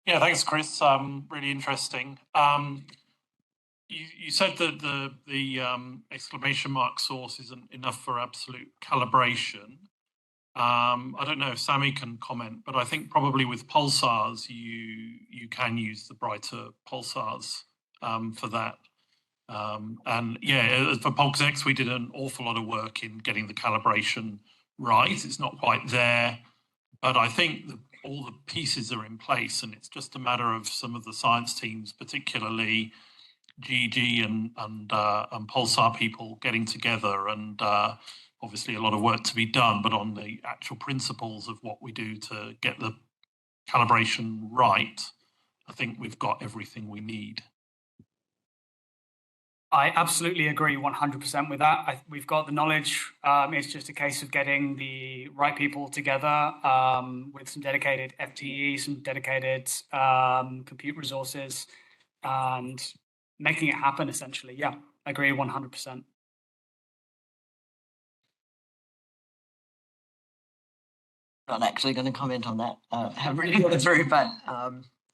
Yeah, thanks, Chris. Really interesting. You said that the exclamation mark source isn't enough for absolute calibration. I don't know if Sammy can comment, but I think probably with pulsars, you can use the brighter pulsars for that. And yeah, for POGs-X, we did an awful lot of work in getting the calibration right. It's not quite there, but I think all the pieces are in place, and it's just a matter of some of the science teams, particularly GG and Pulsar people getting together, and obviously a lot of work to be done, but on the actual principles of what we do to get the calibration right, I think we've got everything we need. I absolutely agree 100% with that. We've got the knowledge. It's just a case of getting the right people together with some dedicated FTE, some dedicated compute resources, and making it happen, essentially. Yeah, I agree 100%. Not actually going to comment on that. I haven't really got through, but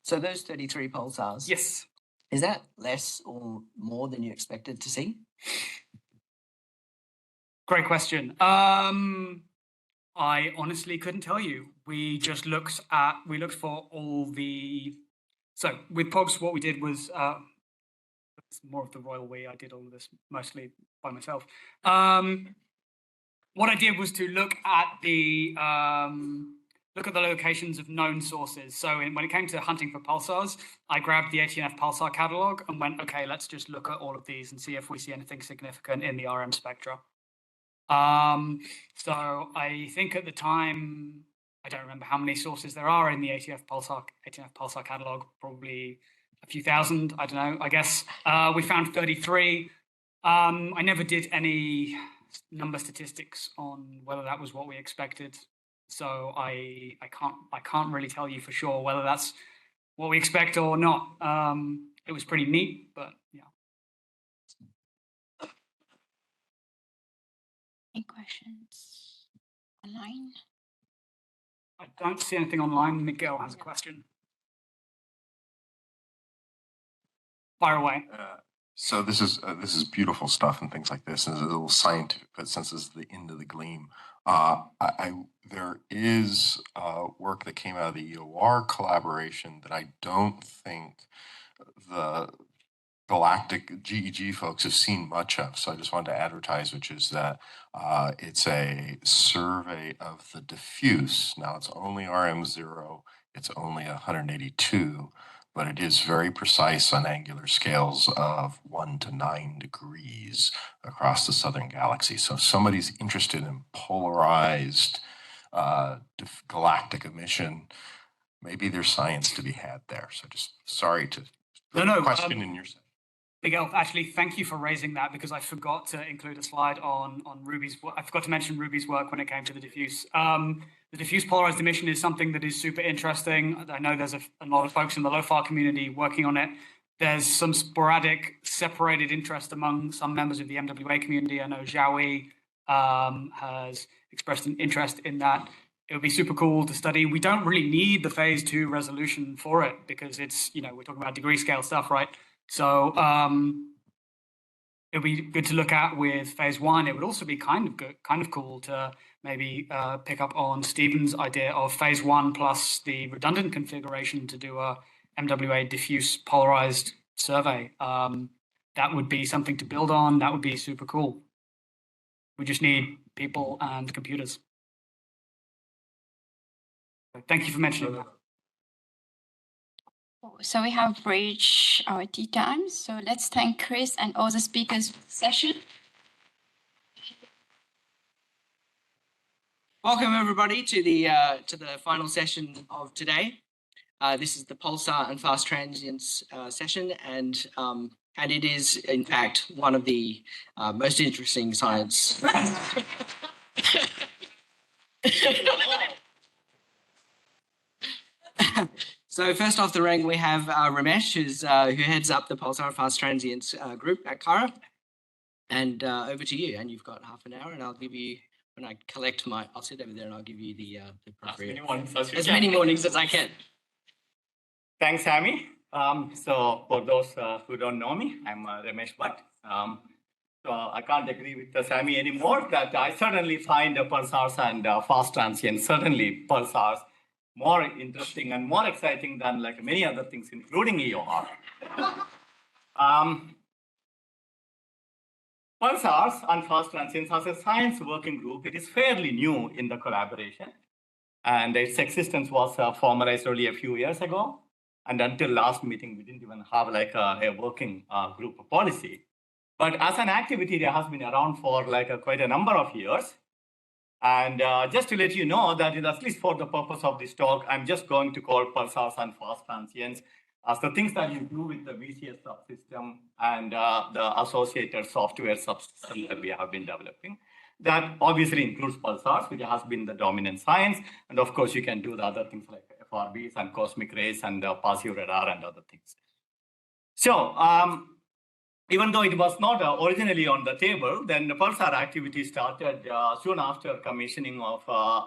so those 33 pulsars. Yes. Is that less or more than you expected to see? Great question. I honestly couldn't tell you. We just looked for all the. So with POGs, what we did was it's more of the royal way. I did all of this mostly by myself. What I did was to look at the locations of known sources. So when it came to hunting for pulsars, I grabbed the ATNF pulsar catalog and went, okay, let's just look at all of these and see if we see anything significant in the RM spectra. So I think at the time, I don't remember how many sources there are in the ATNF pulsar catalog, probably a few thousand, I don't know, I guess. We found 33. I never did any number statistics on whether that was what we expected. So I can't really tell you for sure whether that's what we expect or not. It was pretty neat, but yeah. Any questions online? I don't see anything online. Miguel has a question. Fire away. So this is beautiful stuff and things like this, and it's a little scientific, but since it's the end of the gleam, there is work that came out of the EOR collaboration that I don't think the galactic GEG folks have seen much of. So I just wanted to advertise, which is that it's a survey of the diffuse. Now it's only RM0, it's only 182, but it is very precise on angular scales of 1 to 9 degrees across the southern galaxy. So if somebody's interested in polarized galactic emission, maybe there's science to be had there. So just sorry to question in your session. Big Elf, actually, thank you for raising that, because I forgot to include a slide on Ruby's work. I forgot to mention Ruby's work when it came to the diffuse. The diffuse polarized emission is something that is super interesting. I know there's a lot of folks in the low-file community working on it. There's some sporadic separated interest among some members of the MWA community. I know Xiaoyi has expressed an interest in that. It would be super cool to study. We don't really need the phase 2 resolution for it, because it's, we're talking about degree scale stuff, right? So it would be good to look at with phase 1. It would also be kind of cool to maybe pick up on Stephen's idea of phase 1 plus the redundant configuration to do a MWA diffuse polarized survey. That would be something to build on. That would be super cool. We just need people and computers. Thank you for mentioning that. So we have reached our tea time. So let's thank Chris and all the speakers for the session. Welcome everybody to the final session of today. This is the Pulsar and Fast Transients session, and it is in fact one of the most interesting science. So first off the rank, we have Ramesh, who heads up the Pulsar and Fast Transients group at Kara. And over to you. And you've got half an hour, and I'll give you, when I collect I'll sit over there and I'll give you the appropriate, as many mornings as I can. Thanks, Sammy. So for those who don't know me, I'm Ramesh Bhat. So I can't agree with Sammy anymore that I certainly find Pulsars and fast transients, certainly Pulsars, more interesting and more exciting than like many other things, including EOR. Pulsars and fast transients as a science working group, it is fairly new in the collaboration. And its existence was formalized only a few years ago. And until last meeting, we didn't even have like a working group policy. But as an activity, it has been around for like quite a number of years. And just to let you know that at least for the purpose of this talk, I'm just going to call Pulsars and fast transients as the things that you do with the VCS subsystem and the associated software subsystem that we have been developing. That obviously includes Pulsars, which has been the dominant science. And of course, you can do the other things like FRBs and cosmic rays and passive radar and other things. So even though it was not originally on the table, then the Pulsar activity started soon after commissioning of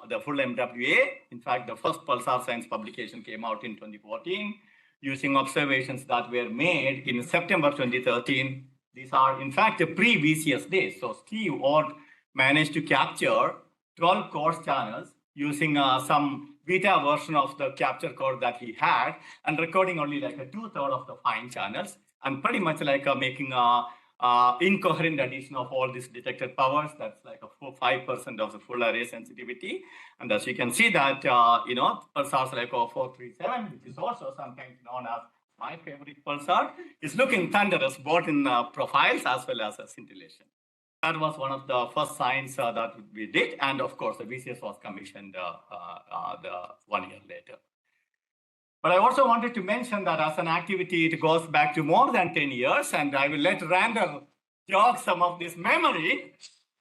the full MWA. In fact, the first Pulsar science publication came out in 2014 using observations that were made in September 2013. These are, in fact, the pre-VCS days. So Steve Ward managed to capture 12 coarse channels using some beta version of the capture code that he had and recording only like a 2/3 of the fine channels, and pretty much like making a incoherent addition of all these detected powers. That's like a 5% of the full array sensitivity. And as you can see that, pulsars like 0437, which is also sometimes known as my favorite pulsar, is looking thunderous both in profiles as well as scintillation. That was one of the first science that we did. And of course, the VCS was commissioned the 1 year later. But I also wanted to mention that as an activity, it goes back to more than 10 years, and I will let Randall jog some of this memory.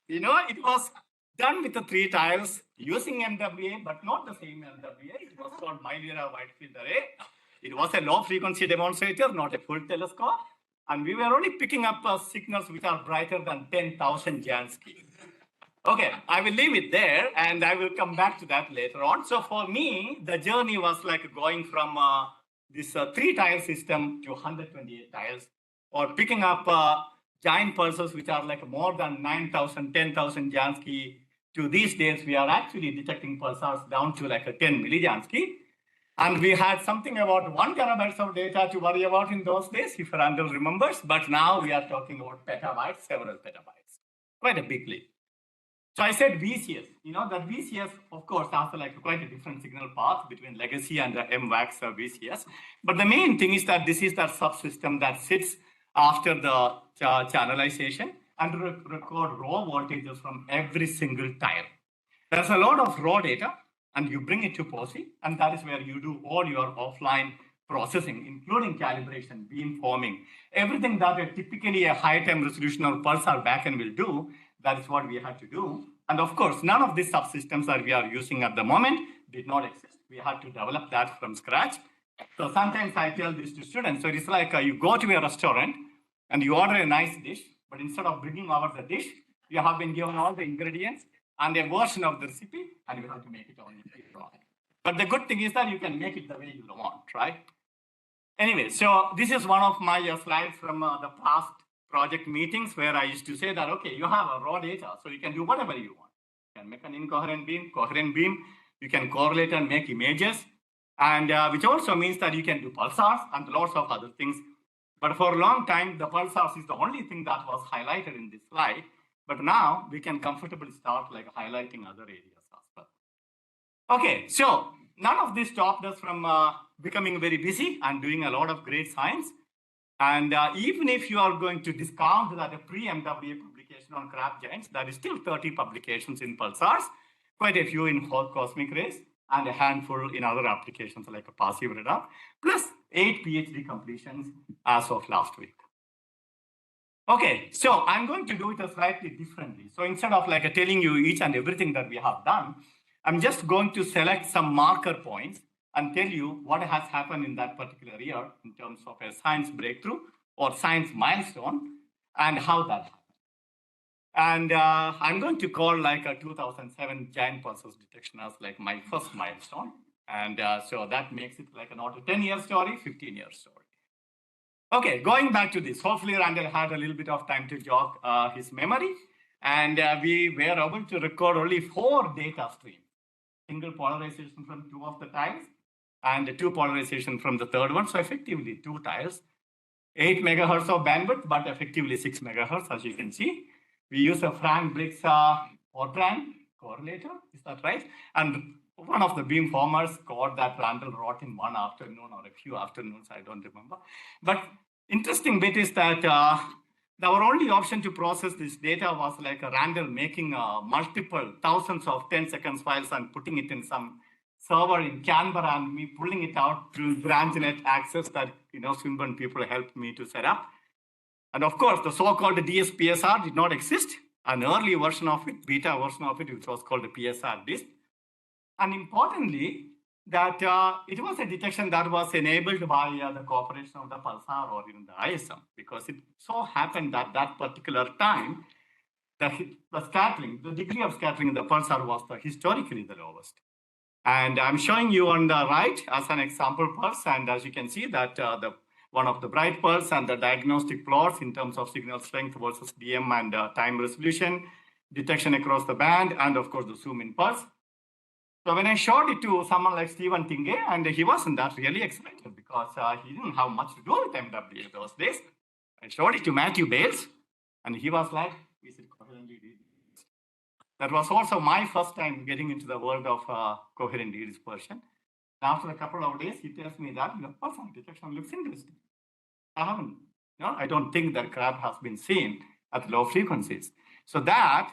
It was done with the 3 tiles using MWA, but not the same MWA. It was called Meyers wide field array. It was a low frequency demonstrator, not a full telescope. And we were only picking up signals which are brighter than 10,000 Jansky. Okay, I will leave it there, and I will come back to that later on. So for me, the journey was like going from this 3-tile system to 128 tiles, or picking up giant pulses which are like more than 9,000, 10,000 Jansky, to these days we are actually detecting pulsars down to like a 10 millijansky. And we had something about 1 terabytes of data to worry about in those days, if Randall remembers. But now we are talking about petabytes, several petabytes. Quite a big leap. So I said VCS. That VCS, of course, has quite a different signal path between legacy and the MWAX VCS. But the main thing is that this is that subsystem that sits after the channelization and record raw voltages from every single tile. There's a lot of raw data, and you bring it to POSI, and that is where you do all your offline processing, including calibration, beamforming, everything that typically a high-time resolution or Pulsar backend will do. That is what we had to do. And of course, none of these subsystems that we are using at the moment did not exist. We had to develop that from scratch. So sometimes I tell this to students. So it's like you go to a restaurant and you order a nice dish, but instead of bringing over the dish, you have been given all the ingredients and a version of the recipe, and you have to make it on your own. But the good thing is that you can make it the way you want, right? Anyway, so this is one of my slides from the past project meetings where I used to say that, okay, you have a raw data, so you can do whatever you want. You can make an incoherent beam, coherent beam, you can correlate and make images, and which also means that you can do pulsars and lots of other things. But for a long time, the pulsars is the only thing that was highlighted in this slide. But now we can comfortably start highlighting other areas as well. Okay, so none of this stopped us from becoming very busy and doing a lot of great science. And even if you are going to discount that a pre-MWA publication on crab giants, there is still 30 publications in pulsars, quite a few in cosmic rays, and a handful in other applications like a passive radar, plus 8 PhD completions as of last week. Okay, so I'm going to do it slightly differently. So instead of telling you each and everything that we have done, I'm just going to select some marker points and tell you what has happened in that particular year in terms of a science breakthrough or science milestone and how that happened. And I'm going to call a 2007 giant pulsars detection as my first milestone. And so that makes it not a 10-year story, 15-year story. Okay, going back to this, hopefully Randall had a little bit of time to jog his memory. And we were able to record only 4 data streams. Single polarization from 2 of the tiles, and 2 polarization from the third one. So effectively 2 tiles, 8 megahertz of bandwidth, but effectively 6 megahertz, as you can see. We use a Frank-Briggs Fortran correlator, is that right? And one of the beamformers code that Randall wrote in one afternoon or a few afternoons, I don't remember. But interesting bit is that our only option to process this data was a Randall making multiple thousands of 10-second files and putting it in some server in Canberra and me pulling it out through BranchNet access that Swinburne people helped me to set up. And of course, the so-called DSPSR did not exist. An early version of it, beta version of it, which was called the PSR disk. And importantly, that it was a detection that was enabled by the cooperation of the Pulsar or even the ISM, because it so happened that that particular time, the scattering, the degree of scattering in the Pulsar was historically the lowest. And I'm showing you on the right as an example pulse, and as you can see that one of the bright pulse and the diagnostic plots in terms of signal strength versus DM and time resolution, detection across the band, and of course the zoom in pulse. So when I showed it to someone like Stefan Tingay, and he wasn't that really excited because he didn't have much to do with MWA those days. I showed it to Matthew Bales, and he was like, "Is it coherently dispersed?" That was also my first time getting into the world of coherent dispersion. After a couple of days, he tells me that your pulsar detection looks interesting. I don't think that crab has been seen at low frequencies. So that,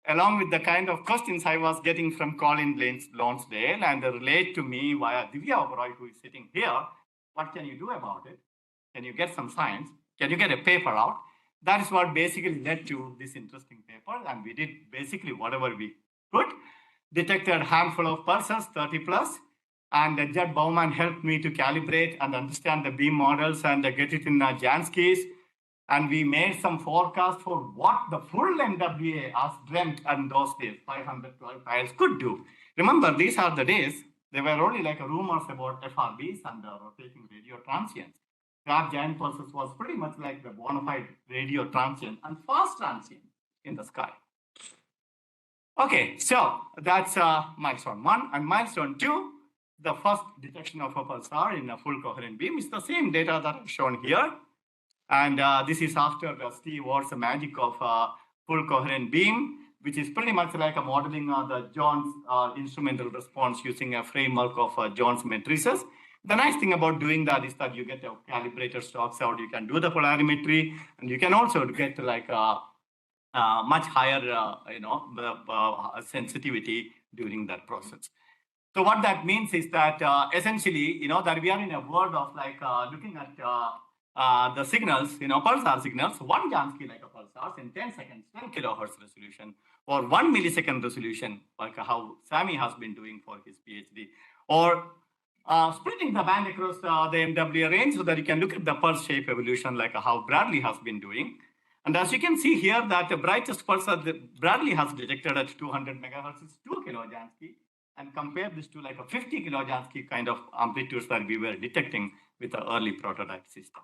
along with the kind of questions I was getting from Colin Lonsdale and relate to me via Divya Oberoi, who is sitting here, what can you do about it? Can you get some science? Can you get a paper out? That is what basically led to this interesting paper. And we did basically whatever we could. Detected a handful of pulsars, 30 plus. And Judd Bauman helped me to calibrate and understand the beam models and get it in Jansky's. And we made some forecast for what the full MWA as dreamt in those days, 512 tiles could do. Remember, these are the days, there were only rumors about FRBs and rotating radio transients. Crab giant pulses was pretty much like the bona fide radio transient and fast transient in the sky. Okay, so that's milestone 1. And milestone 2, the first detection of a pulsar in a full coherent beam. It's the same data that I've shown here. And this is after Steve Ward's magic of full coherent beam, which is pretty much like a modeling of the Jones instrumental response using a framework of Jones matrices. The nice thing about doing that is that you get a calibrated stocks out, you can do the polarimetry, and you can also get like a much higher, sensitivity during that process. So what that means is that essentially, that we are in a world of like looking at the signals, pulsar signals, 1 Jansky like a pulsar in 10 seconds, 10 kilohertz resolution, or 1 millisecond resolution, like how Sami has been doing for his PhD, or splitting the band across the MWA range so that you can look at the pulse shape evolution, like how Bradley has been doing. And as you can see here, that the brightest pulsar that Bradley has detected at 200 megahertz is 2 kilojansky, and compare this to like a 50 kilojansky kind of amplitudes that we were detecting with the early prototype system.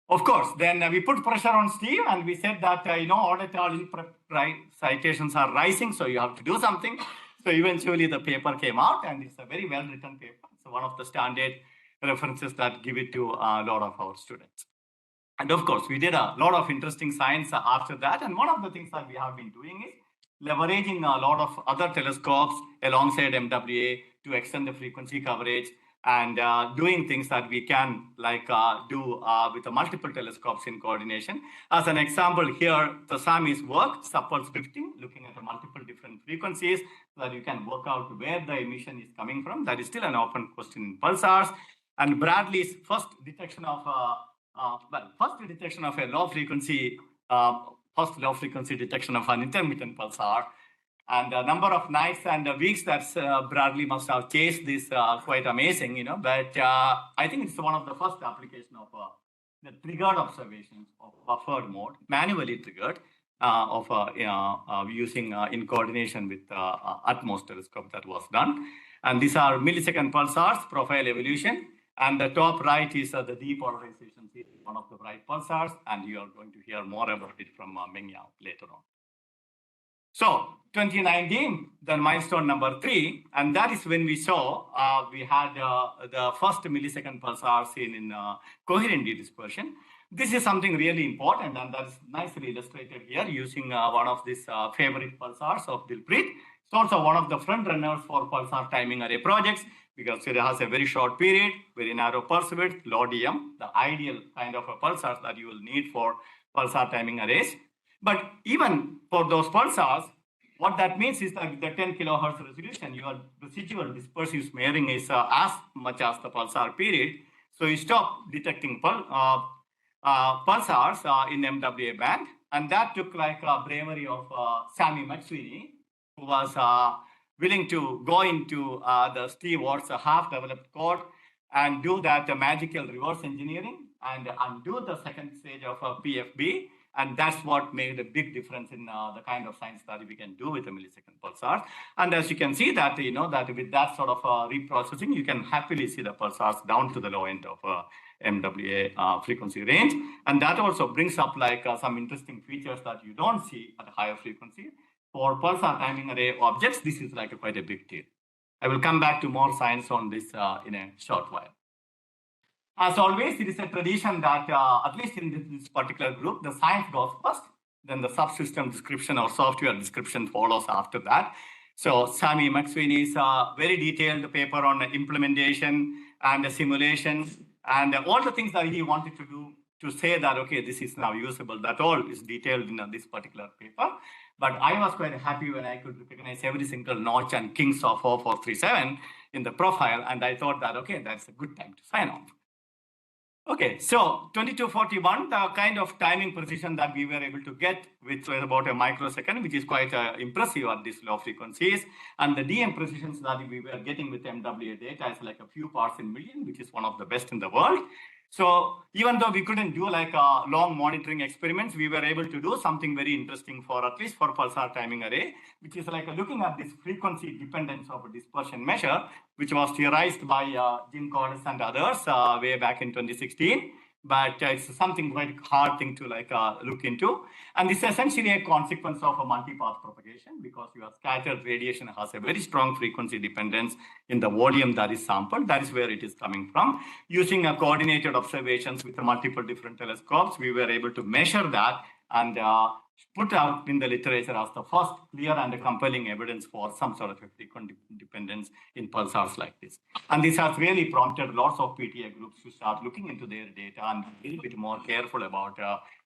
Of course, then we put pressure on Steve and we said that, audit all citations are rising, so you have to do something. So eventually the paper came out, and it's a very well-written paper. It's one of the standard references that give it to a lot of our students. And of course, we did a lot of interesting science after that. And one of the things that we have been doing is leveraging a lot of other telescopes alongside MWA to extend the frequency coverage, and doing things that we can do with the multiple telescopes in coordination. As an example here, the Sami's work, subpulse drifting, looking at the multiple different frequencies so that you can work out where the emission is coming from. That is still an open question in pulsars. And Bradley's first detection of a low frequency, first low frequency detection of an intermittent pulsar. And the number of nights and weeks that Bradley must have chased this quite amazing, but I think it's one of the first application of the triggered observations of buffered mode, manually triggered, using in coordination with Atmos telescope that was done. And these are millisecond pulsars, profile evolution. And the top right is the depolarization series, one of the bright pulsars, and you are going to hear more about it from Mengyao later on. So 2019, then milestone number 3, and that is when we saw we had the first millisecond pulsar seen in coherent dispersion. This is something really important, and that's nicely illustrated here using one of these favorite pulsars of Dilpreet. It's also one of the front runners for pulsar timing array projects because it has a very short period, very narrow pulse width, low DM, the ideal kind of a pulsar that you will need for pulsar timing arrays. But even for those pulsars, what that means is that with the 10 kilohertz resolution, your residual dispersive smearing is as much as the pulsar period. So you stop detecting pulsars in MWA band. And that took like a bravery of Sami McSweeney, who was willing to go into the Steve Ward's half-developed code and do that magical reverse engineering and undo the second stage of PFB. And that's what made a big difference in the kind of science that we can do with a millisecond pulsar. And as you can see that, that with that sort of reprocessing, you can happily see the pulsars down to the low end of MWA frequency range. And that also brings up like some interesting features that you don't see at a higher frequency. For pulsar timing array objects, this is like quite a big deal. I will come back to more science on this in a short while. As always, it is a tradition that, at least in this particular group, the science goes first, then the subsystem description or software description follows after that. So Sami McSweeney's very detailed paper on implementation and simulation and all the things that he wanted to do to say that, okay, this is now usable, that all is detailed in this particular paper. But I was quite happy when I could recognize every single notch and kings of 4437 in the profile. And I thought that, okay, that's a good time to sign off. Okay, so 2241, the kind of timing precision that we were able to get, which was about a microsecond, which is quite impressive at these low frequencies. And the DM precisions that we were getting with MWA data is like a few parts in million, which is one of the best in the world. So even though we couldn't do like long monitoring experiments, we were able to do something very interesting for at least for pulsar timing array, which is like looking at this frequency dependence of a dispersion measure, which was theorized by Jim Cordes and others way back in 2016. but it's something quite hard thing to look into. And this is essentially a consequence of a multipath propagation because your scattered radiation has a very strong frequency dependence in the volume that is sampled. That is where it is coming from. Using a coordinated observations with multiple different telescopes, we were able to measure that and put out in the literature as the first clear and compelling evidence for some sort of a frequent dependence in pulsars like this. And this has really prompted lots of PTA groups to start looking into their data and be a little bit more careful about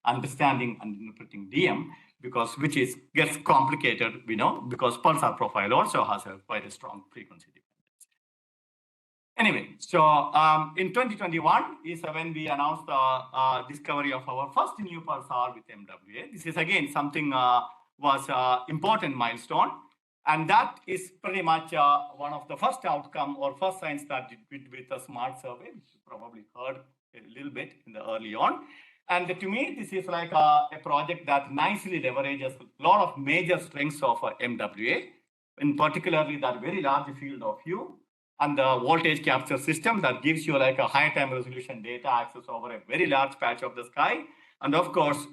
understanding and interpreting DM, because gets complicated, because pulsar profile also has quite a strong frequency dependence. Anyway, so in 2021 is when we announced the discovery of our first new pulsar with MWA. This is again something was important milestone, and that is pretty much one of the first outcome or first science that did with a smart survey, which you probably heard a little bit in the early on. And to me, this is like a project that nicely leverages a lot of major strengths of MWA, in particularly that very large field of view and the voltage capture system that gives you like a high time resolution data access over a very large patch of the sky. And of course,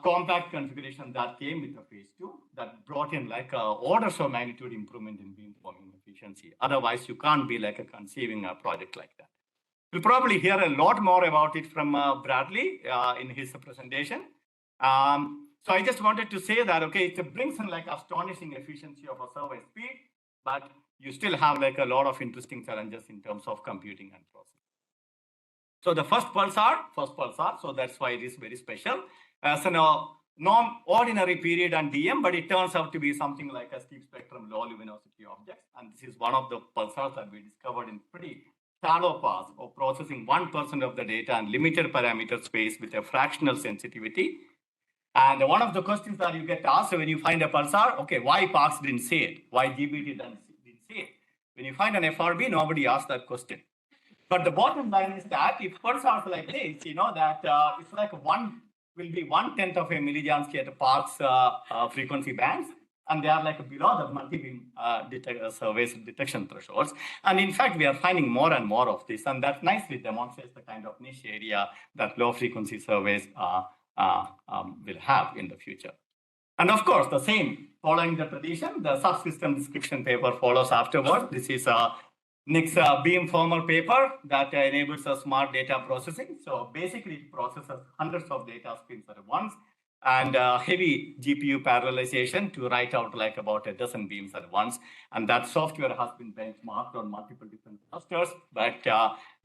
compact configuration that came with the phase 2 that brought in like orders of magnitude improvement in beamforming efficiency. Otherwise, you can't be like conceiving a project like that. We'll probably hear a lot more about it from Bradley in his presentation. So I just wanted to say that, okay, it brings in like astonishing efficiency of a survey speed, but you still have like a lot of interesting challenges in terms of computing and processing. So the first pulsar, so that's why it is very special. As a non-ordinary period and DM, but it turns out to be something like a steep spectrum low luminosity objects. And this is one of the pulsars that we discovered in pretty shallow paths of processing 1% of the data and limited parameter space with a fractional sensitivity. And one of the questions that you get asked when you find a pulsar, okay, why Parkes didn't say it? Why GPT didn't say it? When you find an FRB, nobody asks that question. But the bottom line is that if pulsars like this, that it's like will be 1/10 of a millijansky at Parkes frequency bands, and they are like below the multi-beam surveys detection thresholds. And in fact, we are finding more and more of this, and that nicely demonstrates the kind of niche area that low frequency surveys will have in the future. And of course, the same, following the tradition, the subsystem description paper follows afterward. This is Nick's beamformer paper that enables a smart data processing. So basically, it processes hundreds of data streams at once and heavy GPU parallelization to write out like about a dozen beams at once. And that software has been benchmarked on multiple different clusters, but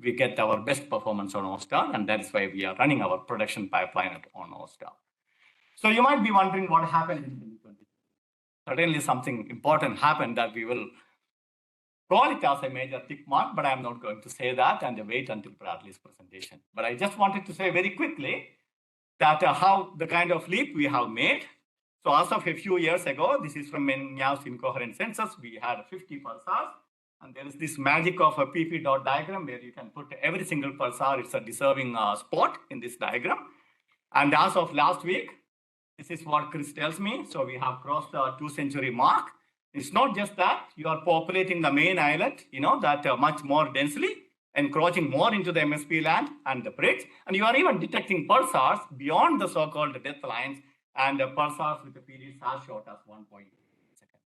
we get our best performance on O-star, and that's why we are running our production pipeline on O-star. So you might be wondering what happened in 2020. Certainly something important happened that we will call it as a major tick mark, but I'm not going to say that and wait until Bradley's presentation. But I just wanted to say very quickly that how the kind of leap we have made. So as of a few years ago, this is from Mengyao incoherent census, we had 50 pulsars. And there is this magic of a PP dot diagram where you can put every single pulsar, it's a deserving spot in this diagram. And as of last week, this is what Chris tells me. So we have crossed the 2-century mark. It's not just that you are populating the main island, that much more densely, encroaching more into the MSP land and the bridge. And you are even detecting pulsars beyond the so-called death lines and pulsars with the periods as short as 1.8 seconds.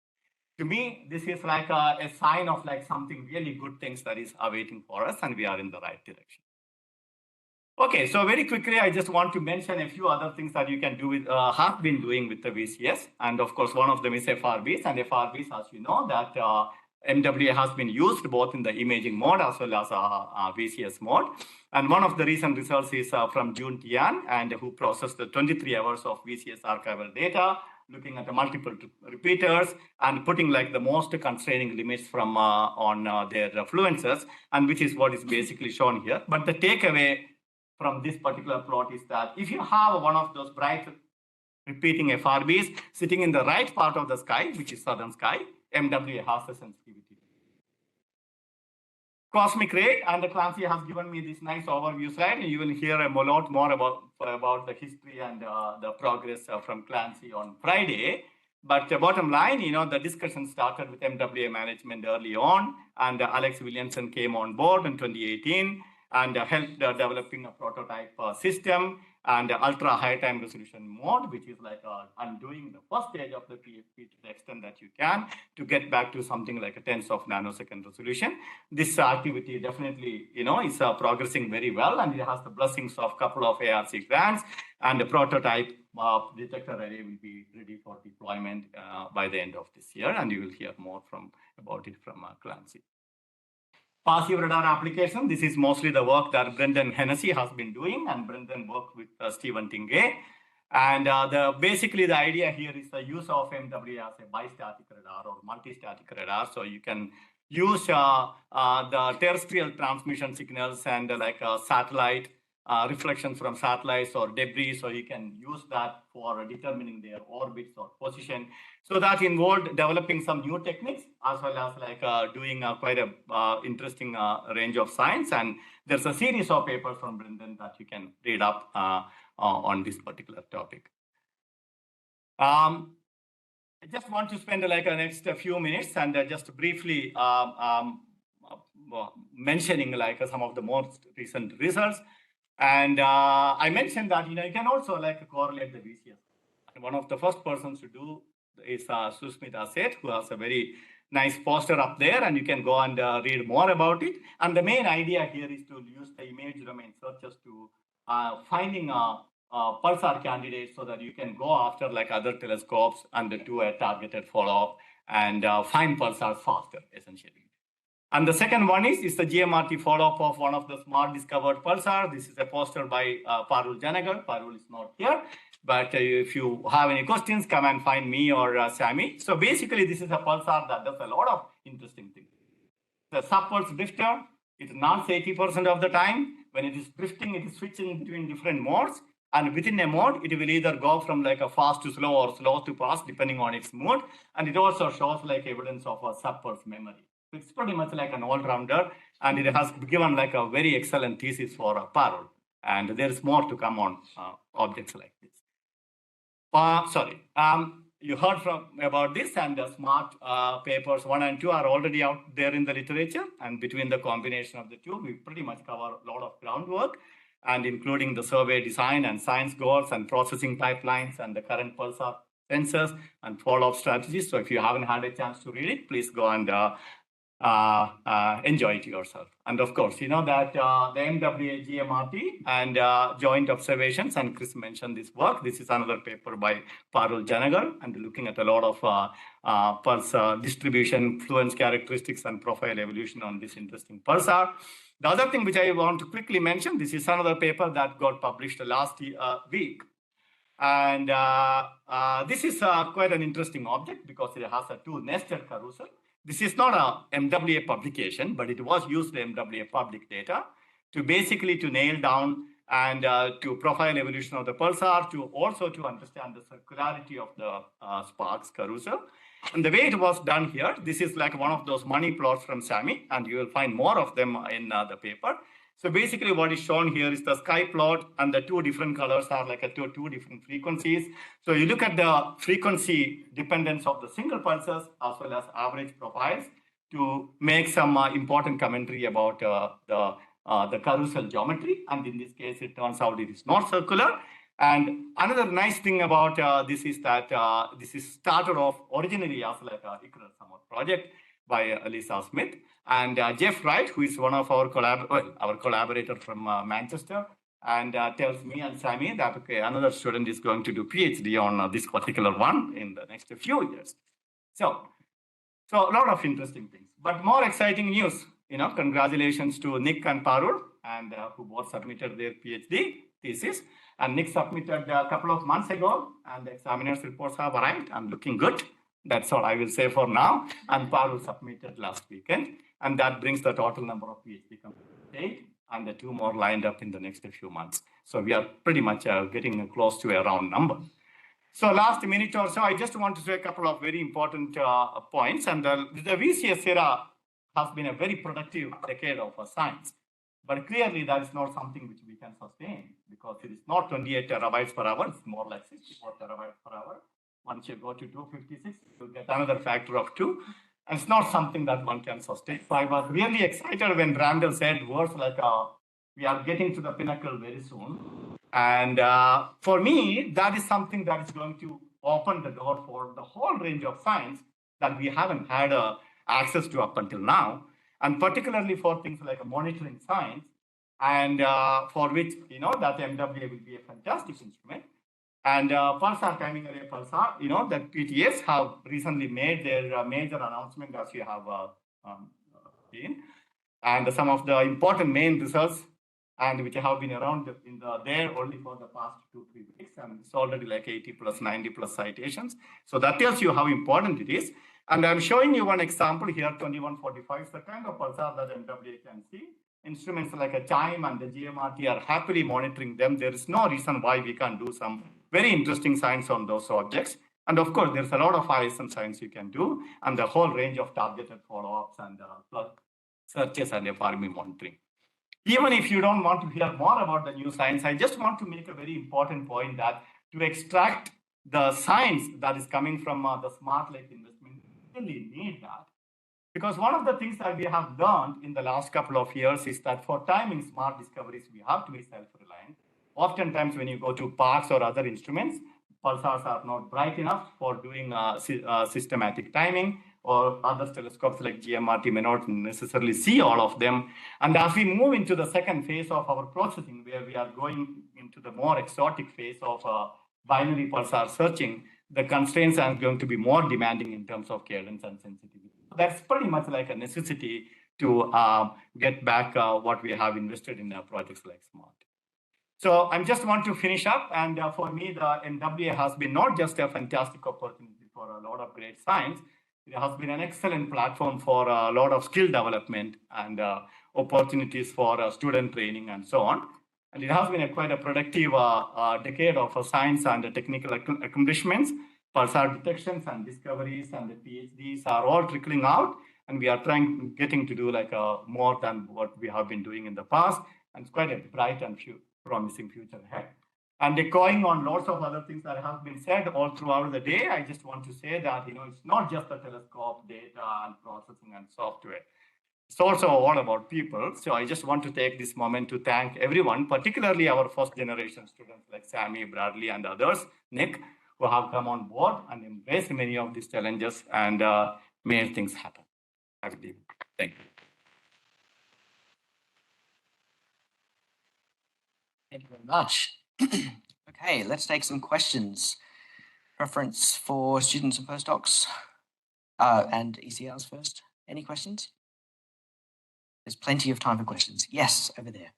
To me, this is like a sign of like something really good things that is awaiting for us, and we are in the right direction. Okay, so very quickly, I just want to mention a few other things that you can do with, have been doing with the VCS. And of course, one of them is FRBs. And FRBs, as you know, that MWA has been used both in the imaging mode as well as VCS mode. And one of the recent results is from June Tian, and who processed the 23 hours of VCS archival data, looking at the multiple repeaters and putting like the most constraining limits from on their fluences, and which is what is basically shown here. But the takeaway from this particular plot is that if you have one of those bright repeating FRBs sitting in the right part of the sky, which is southern sky, MWA has the sensitivity. Cosmic ray, and Clancy has given me this nice overview slide, and you will hear a lot more about the history and the progress from Clancy on Friday. But the bottom line, the discussion started with MWA management early on, and Alex Williamson came on board in 2018 and helped developing a prototype system and ultra high time resolution mode, which is like undoing the first stage of the PFP to the extent that you can to get back to something like a tens of nanosecond resolution. This activity definitely, is progressing very well, and it has the blessings of a couple of ARC grants, and the prototype detector array will be ready for deployment by the end of this year, and you will hear more about it from Clancy. Passive radar application, this is mostly the work that Brendan Hennessy has been doing, and Brendan worked with Stephen Tingay. And basically the idea here is the use of MWA as a bistatic radar or multi-static radar. So you can use the terrestrial transmission signals and satellite reflections from satellites or debris. So you can use that for determining their orbits or position. So that involved developing some new techniques as well as doing quite a interesting range of science. And there's a series of papers from Brendan that you can read up on this particular topic. I just want to spend the next few minutes and just briefly mentioning some of the most recent results. And I mentioned that you can also correlate the VCS. And one of the first persons to do is Susmita Seth, who has a very nice poster up there, and you can go and read more about it. And the main idea here is to use the image domain searches to finding pulsar candidates so that you can go after other telescopes and do a targeted follow-up and find pulsars faster, essentially. And the second one is the GMRT follow-up of one of the smart discovered pulsar. This is a poster by Parul Janagar. Parul is not here, but if you have any questions, come and find me or Sammy. So basically, this is a pulsar that does a lot of interesting things. The subpulse drifter, it runs 80% of the time. When it is drifting, it is switching between different modes. And within a mode, it will either go from a fast to slow or slow to fast, depending on its mode. And it also shows evidence of a subpulse memory. It's pretty much like an all-rounder, and it has given a very excellent thesis for Parul. And there is more to come on objects like this. You heard about this, and the smart papers 1 and 2 are already out there in the literature. And between the combination of the two, we pretty much cover a lot of groundwork, and including the survey design and science goals and processing pipelines and the current pulsar sensors and follow-up strategies. So if you haven't had a chance to read it, please go and enjoy it yourself. And of course, you know that the MWA GMRT and joint observations, and Chris mentioned this work. This is another paper by Parul Janagar, and looking at a lot of pulse distribution, fluence characteristics, and profile evolution on this interesting pulsar. The other thing which I want to quickly mention, this is another paper that got published last week. And this is quite an interesting object because it has a two nested carousel. This is not a MWA publication, but it was used in MWA public data to basically to nail down and to profile evolution of the pulsar, to also to understand the circularity of the sparks carousel. And the way it was done here, this is like one of those money plots from SAMI, and you will find more of them in the paper. So basically what is shown here is the sky plot, and the two different colors are like two different frequencies. So you look at the frequency dependence of the single pulses as well as average profiles to make some important commentary about the carousel geometry. And in this case, it turns out it is not circular. And another nice thing about this is that this is started off originally as like a Icarus Summer project by Lisa Smith. And Jeff Wright, who is one of our collaborator from Manchester, and tells me and Sammy that okay, another student is going to do PhD on this particular one in the next few years. So a lot of interesting things. But more exciting news, congratulations to Nick and Parul, and who both submitted their PhD thesis. And Nick submitted a couple of months ago, and the examiner's reports have arrived and looking good. That's all I will say for now. And Parul submitted last weekend. And that brings the total number of PhD completed, and the 2 more lined up in the next few months. So we are pretty much getting close to a round number. So last minute or so, I just want to say a couple of very important points. And the VCS era has been a very productive decade of science. But clearly that is not something which we can sustain, because it is not 28 terabytes per hour. It's more like 64 terabytes per hour. Once you go to 256, you'll get another factor of 2. And it's not something that one can sustain. So I was really excited when Randall said words like, we are getting to the pinnacle very soon. And for me, that is something that is going to open the door for the whole range of science that we haven't had access to up until now. And particularly for things like monitoring science, and for which, that MWA will be a fantastic instrument. And Pulsar timing array Pulsar, that PTS have recently made their major announcement, as you have seen. And some of the important main results, and which have been around there only for the past 2-3 weeks, and it's already like 80 plus 90 plus citations. So that tells you how important it is. And I'm showing you one example here, 2145 is the kind of pulsar that MWA can see. Instruments like a chime and the GMRT are happily monitoring them. There is no reason why we can't do some very interesting science on those objects. And of course, there's a lot of ISM science you can do, and the whole range of targeted follow-ups and searches and FRME monitoring. Even if you don't want to hear more about the new science, I just want to make a very important point that to extract the science that is coming from the smart lake investment, we really need that. Because one of the things that we have learned in the last couple of years is that for timing smart discoveries, we have to be self-reliant. Oftentimes when you go to parks or other instruments, pulsars are not bright enough for doing systematic timing, or other telescopes like GMRT may not necessarily see all of them. And as we move into the second phase of our processing, where we are going into the more exotic phase of binary pulsar searching, the constraints are going to be more demanding in terms of cadence and sensitivity. That's pretty much like a necessity to get back what we have invested in projects like SMART. So I just want to finish up. And for me, the MWA has been not just a fantastic opportunity for a lot of great science, it has been an excellent platform for a lot of skill development and opportunities for student training and so on. And it has been quite a productive decade of science and technical accomplishments. Pulsar detections and discoveries and the PhDs are all trickling out, and we are getting to do like more than what we have been doing in the past. And it's quite a bright and promising future ahead. And going on lots of other things that have been said all throughout the day, I just want to say that it's not just the telescope, data, and processing and software. It's also all about people. So I just want to take this moment to thank everyone, particularly our first generation students like Sammy, Bradley, and others, Nick, who have come on board and embraced many of these challenges and made things happen. Have a good evening. Thank you. Thank you very much. Okay, let's take some questions. Preference for students and postdocs and ECRs first. Any questions? There's plenty of time for questions. Yes, over there.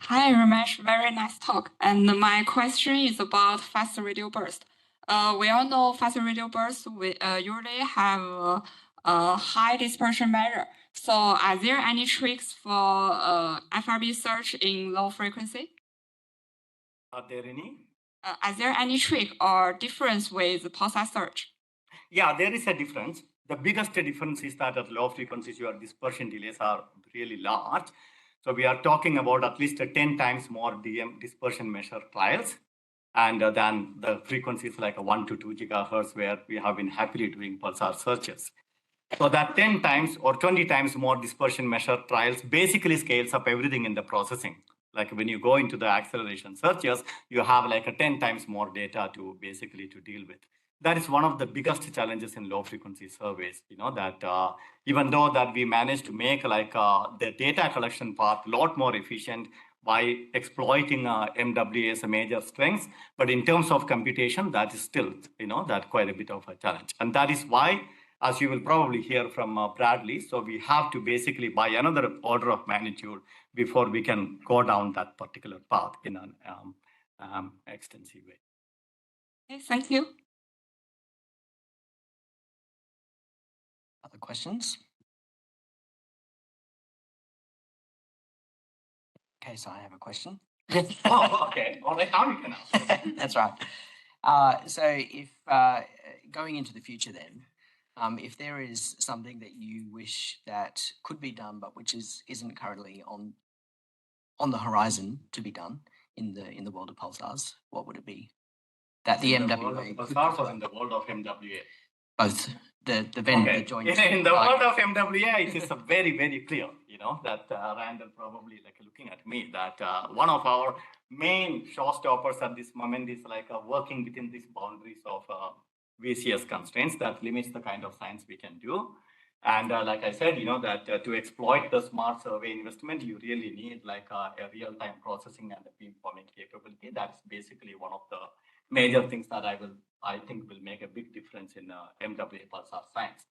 Hi, Ramesh. Very nice talk. And my question is about fast radio burst. We all know fast radio bursts usually have a high dispersion measure. So are there any tricks for FRB search in low frequency? Are there any? Are there any trick or difference with pulsar search? Yeah, there is a difference. The biggest difference is that at low frequencies, your dispersion delays are really large. So we are talking about at least 10 times more DM dispersion measure trials, and than the frequencies like 1 to 2 gigahertz, where we have been happily doing pulsar searches. So that 10 times or 20 times more dispersion measure trials basically scales up everything in the processing. Like when you go into the acceleration searches, you have like 10 times more data to basically to deal with. That is one of the biggest challenges in low frequency surveys, that even though that we managed to make like the data collection part a lot more efficient by exploiting MWA as a major strengths, but in terms of computation, that is still, that quite a bit of a challenge. And that is why, as you will probably hear from Bradley, so we have to basically buy another order of magnitude before we can go down that particular path in an extensive way. Okay, thank you. Other questions? Okay, so I have a question. Oh, okay. All right, now you can ask. That's right. So if going into the future then, if there is something that you wish that could be done, but which isn't currently on the horizon to be done in the world of pulsars, what would it be? that the In the MWA world of could Pulsars or in the world of MWA? both the vendor Okay. joint. In the world of MWA, it is a very, very clear, that Randall probably like looking at me, that one of our main showstoppers at this moment is like working within these boundaries of VCS constraints that limits the kind of science we can do. And like I said, that to exploit the smart survey investment, you really need like a real-time processing and a beamforming capability. That's basically one of the major things that I think will make a big difference in MWA pulsar science.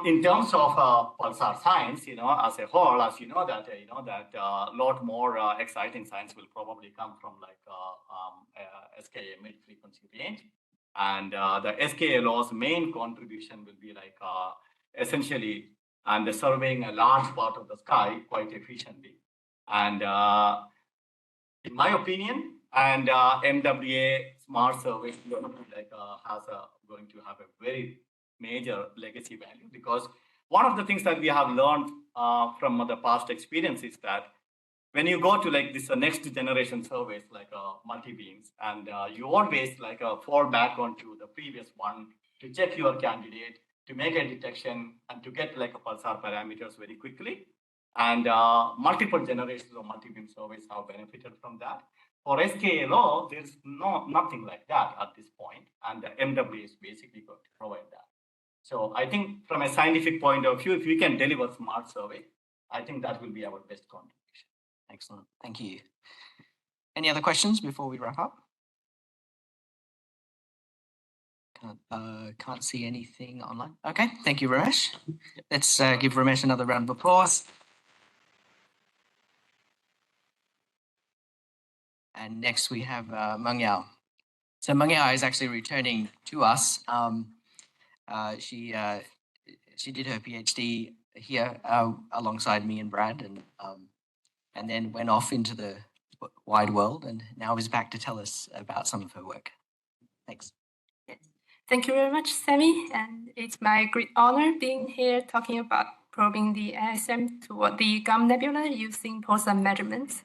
In terms of pulsar science, as a whole, as that a lot more exciting science will probably come from like SKA mid-frequency range, and the SKA law's main contribution will be like essentially and surveying a large part of the sky quite efficiently, and in my opinion, and MWA smart survey like going to have a very major legacy value, because one of the things that we have learned from the past experience is that when you go to like this next generation surveys like multi-beams, and you always like fall back onto the previous one to check your candidate, to make a detection, and to get like a pulsar parameters very quickly. And multiple generations of multi-beam surveys have benefited from that. For SKA law, there's nothing like that at this point, and the MWA is basically going to provide that. So I think from a scientific point of view, if we can deliver smart survey, I think that will be our best contribution. Excellent, thank you. Any other questions before we wrap up? Can't see anything online. Okay, thank you, Ramesh. Let's give Ramesh another round of applause. And next we have Mengyao. So Mengyao is actually returning to us. She did her PhD here alongside me and Brad, and then went off into the wide world, and now is back to tell us about some of her work. Thanks. Thank you very much, Sammy. And it's my great honor being here talking about probing the ASM toward the GAM Nebula using pulsar measurements.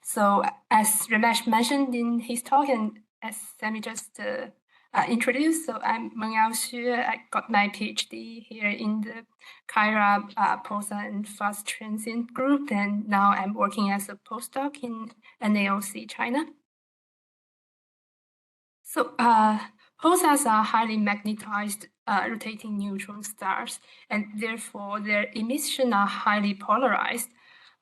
So as Ramesh mentioned in his talk, and as Sammy just introduced, so I'm Mengyao Xue. I got my PhD here in the Cairo Pulsar and Fast Transient group, and now I'm working as a postdoc in NAOC, China. So pulsars are highly magnetized rotating neutron stars, and therefore their emission are highly polarized.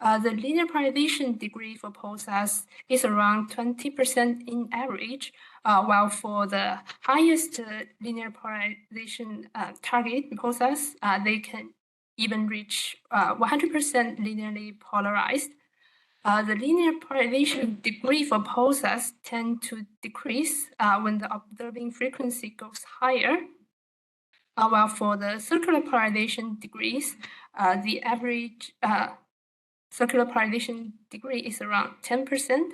The linear polarization degree for pulsars is around 20% in average, while for the highest linear polarization target pulsars, they can even reach 100% linearly polarized. The linear polarization degree for pulsars tend to decrease when the observing frequency goes higher, while for the circular polarization degrees, the average circular polarization degree is around 10%.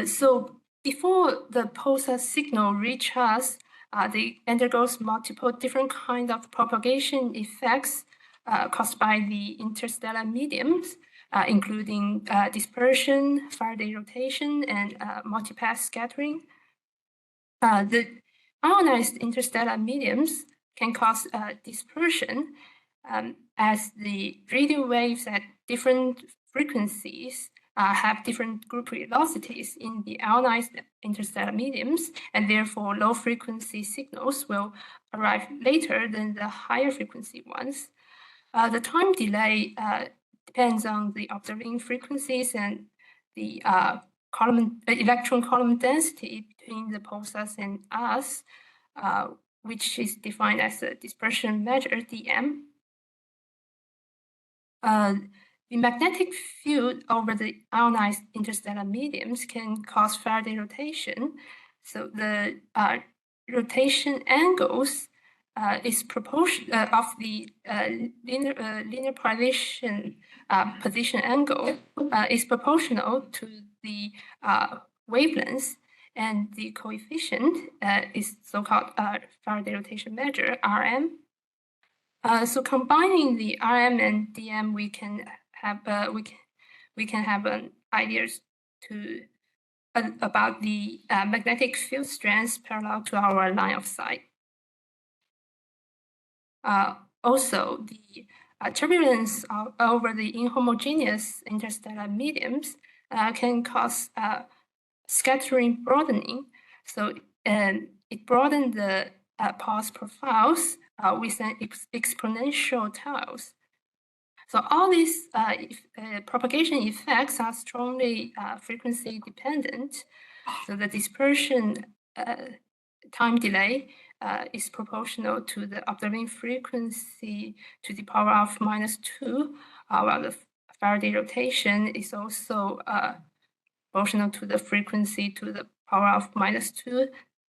So before the pulsar signal reaches us, they undergoes multiple different kinds of propagation effects caused by the interstellar mediums, including dispersion, Faraday rotation, and multipath scattering. The ionized interstellar mediums can cause dispersion as the radio waves at different frequencies have different group velocities in the ionized interstellar mediums, and therefore low frequency signals will arrive later than the higher frequency ones. The time delay depends on the observing frequencies and the electron column density between the pulsars and us, which is defined as a dispersion measure, dm. The magnetic field over the ionized interstellar mediums can cause Faraday rotation. So the rotation angles is proportion of the linear polarization position angle is proportional to the wavelength, and the coefficient is so-called Faraday rotation measure, Rm. So combining the Rm and dm, we can have an ideas to about the magnetic field strengths parallel to our line of sight. Also, the turbulence over the inhomogeneous interstellar mediums can cause scattering broadening. So it broadened the pulse profiles with an exponential tiles. So all these propagation effects are strongly frequency dependent. So the dispersion time delay is proportional to the observing frequency to the power of -2, while the Faraday rotation is also proportional to the frequency to the power of -2.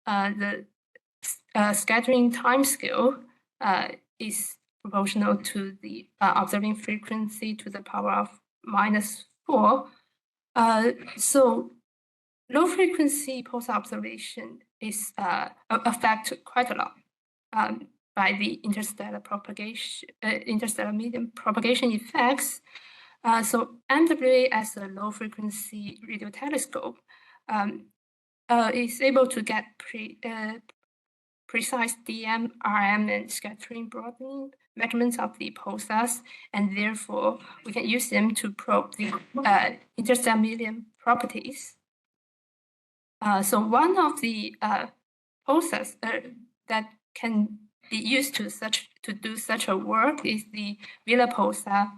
The scattering time scale is proportional to the observing frequency to the power of -4. So low frequency pulsar observation is affected quite a lot by the interstellar propagation, interstellar medium propagation effects. So MWA as a low frequency radio telescope is able to get precise DM, RM, and scattering broadening measurements of the pulsars, and therefore we can use them to probe the interstellar medium properties. So one of the pulsars that can be used to do such a work is the Vela pulsar,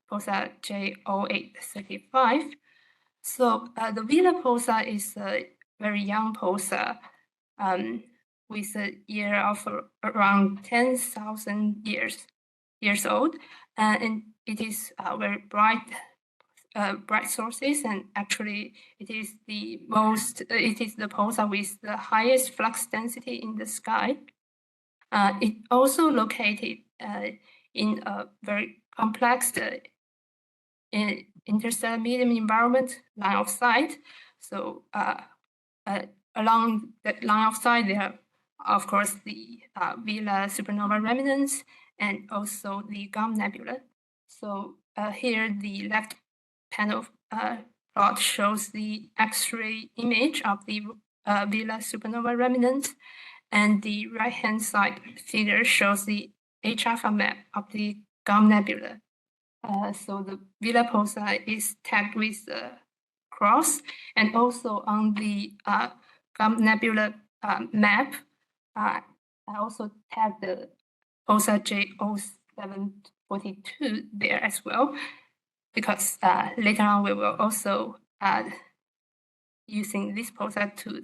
pulsar J0835. So the Vela pulsar is a very young pulsar with a year of around 10,000 years old, and it is very bright sources, and actually it is the pulsar with the highest flux density in the sky. It also located in a very complex interstellar medium environment line of sight. So along the line of sight, there are, of course, the Vela supernova remnants and also the Gum Nebula. So here the left panel plot shows the X-ray image of the Vela supernova remnants, and the right-hand side figure shows the H-alpha map of the Gum Nebula. So the Vela pulsar is tagged with the cross, and also on the Gum Nebula map, I also tagged the pulsar J0742 there as well, because later on we will also using this pulsar to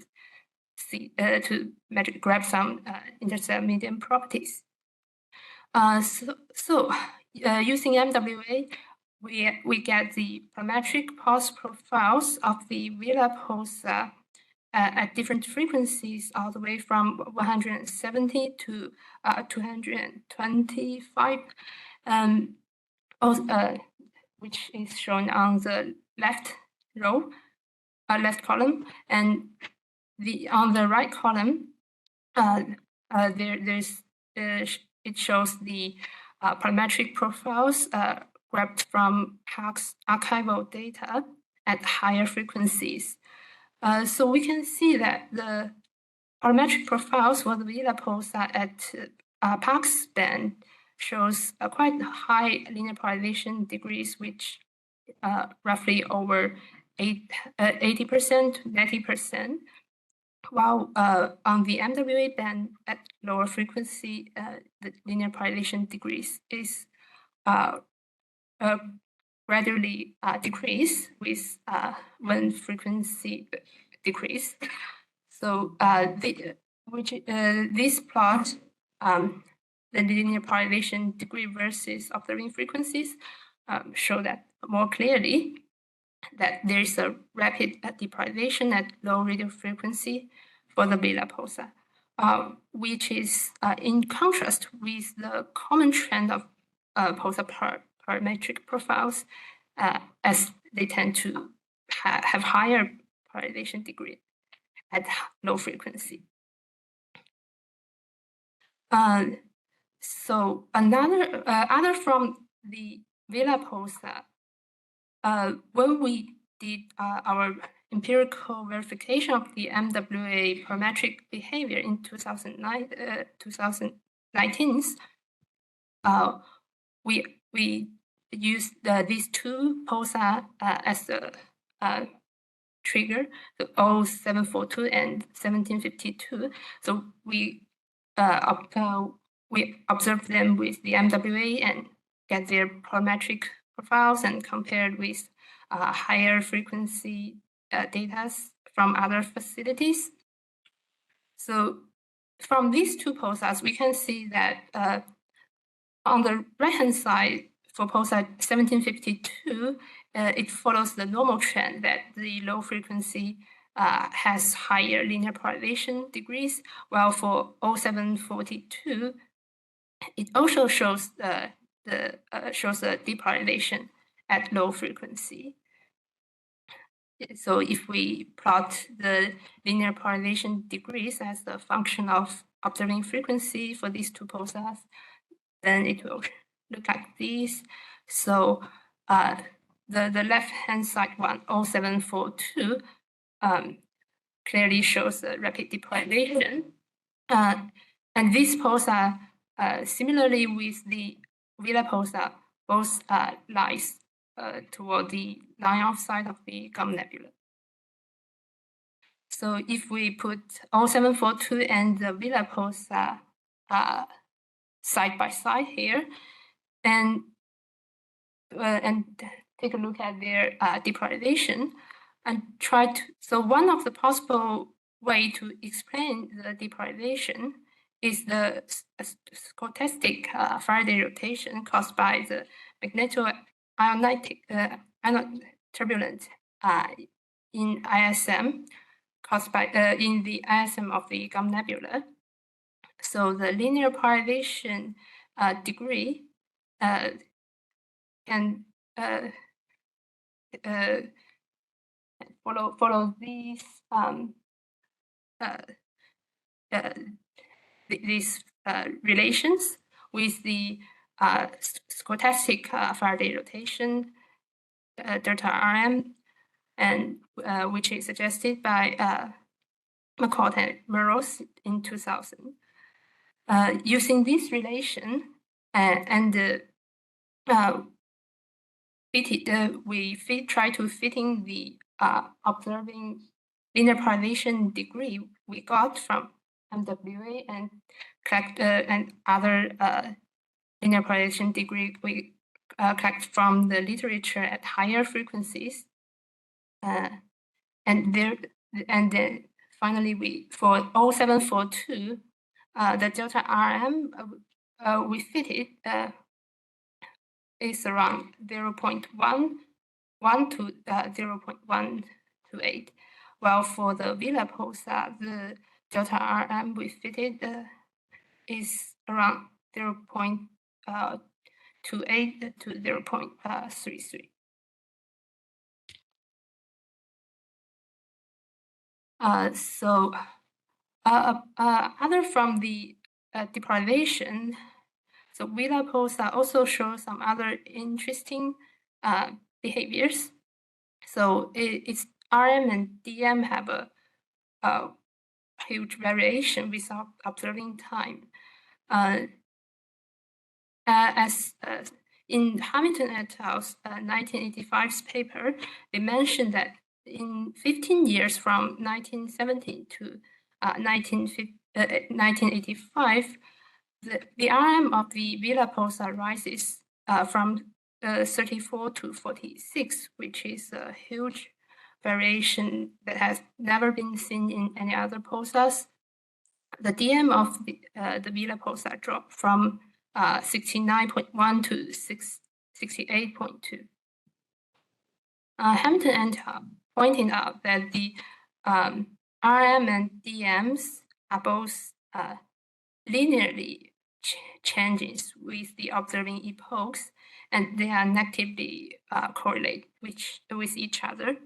see grab some interstellar medium properties. Using MWA, we get the parametric pulse profiles of the Vela pulsar at different frequencies, all the way from 170 to 225, which is shown on the left row, left column, and on the right column, it shows the parametric profiles grabbed from Parkes archival data at higher frequencies. So we can see that the parametric profiles for the Vela pulsar at Parkes band shows a quite high linear polarization degrees, which roughly over 80% to 90%, while on the MWA band at lower frequency, the linear polarization degrees is gradually decrease with when frequency decrease. So this plot, the linear polarization degree versus observing frequencies, show that more clearly that there is a rapid depolarization at low radio frequency for the Vela pulsar, which is in contrast with the common trend of pulsar parametric profiles, as they tend to have higher polarization degree at low frequency. So other from the Vela pulsar, when we did our empirical verification of the MWA parametric behavior in 2019, we used these two pulsar as the trigger, the 0742 and 1752. So we observed them with the MWA and get their parametric profiles and compared with higher frequency data from other facilities. So from these two pulsars, we can see that on the right-hand side for pulsar 1752, it follows the normal trend that the low frequency has higher linear polarization degrees, while for 0742, it also shows the depolarization at low frequency. So if we plot the linear polarization degrees as the function of observing frequency for these two pulsars, then it will look like this. So the left-hand side one, 0742, clearly shows the rapid depolarization. And these pulsar, similarly with the Vela pulsar, both lies toward the line of sight of the GUM nebula. So if we put 0742 and the Vela pulsar side by side here, and take a look at their depolarization, and try to. So one of the possible way to explain the depolarization is the stochastic Faraday rotation caused by the magneto-ionic turbulence in ISM, caused by in the ISM of the GUM nebula. So the linear polarization degree can follow these relations with the stochastic Faraday rotation delta Rm, and which is suggested by McCourt and Meyers in 2000. Using this relation we try to fitting the observing linear polarization degree we got from MWA and collect and other linear polarization degree we collect from the literature at higher frequencies, and then finally we for 0742 the delta Rm we fitted is around 0.11 to 0.128, while for the Vela pulsar, the delta Rm we fitted is around 0.28 to 0.33. Other from the depolarization, so Vela pulsar also shows some other interesting behaviors. So its Rm and Dm have a huge variation without observing time. As in Hamilton et al.'s 1985's paper, they mentioned that in 15 years from 1970 to 1985, the Rm of the Vela pulsar rises from 34 to 46, which is a huge variation that has never been seen in any other pulsars. The Dm of the Vela pulsar dropped from 69.1 to 68.2. Hamilton and pointing out that the Rm and Dms are both linearly changes with the observing epochs, and they are negatively correlate with each other.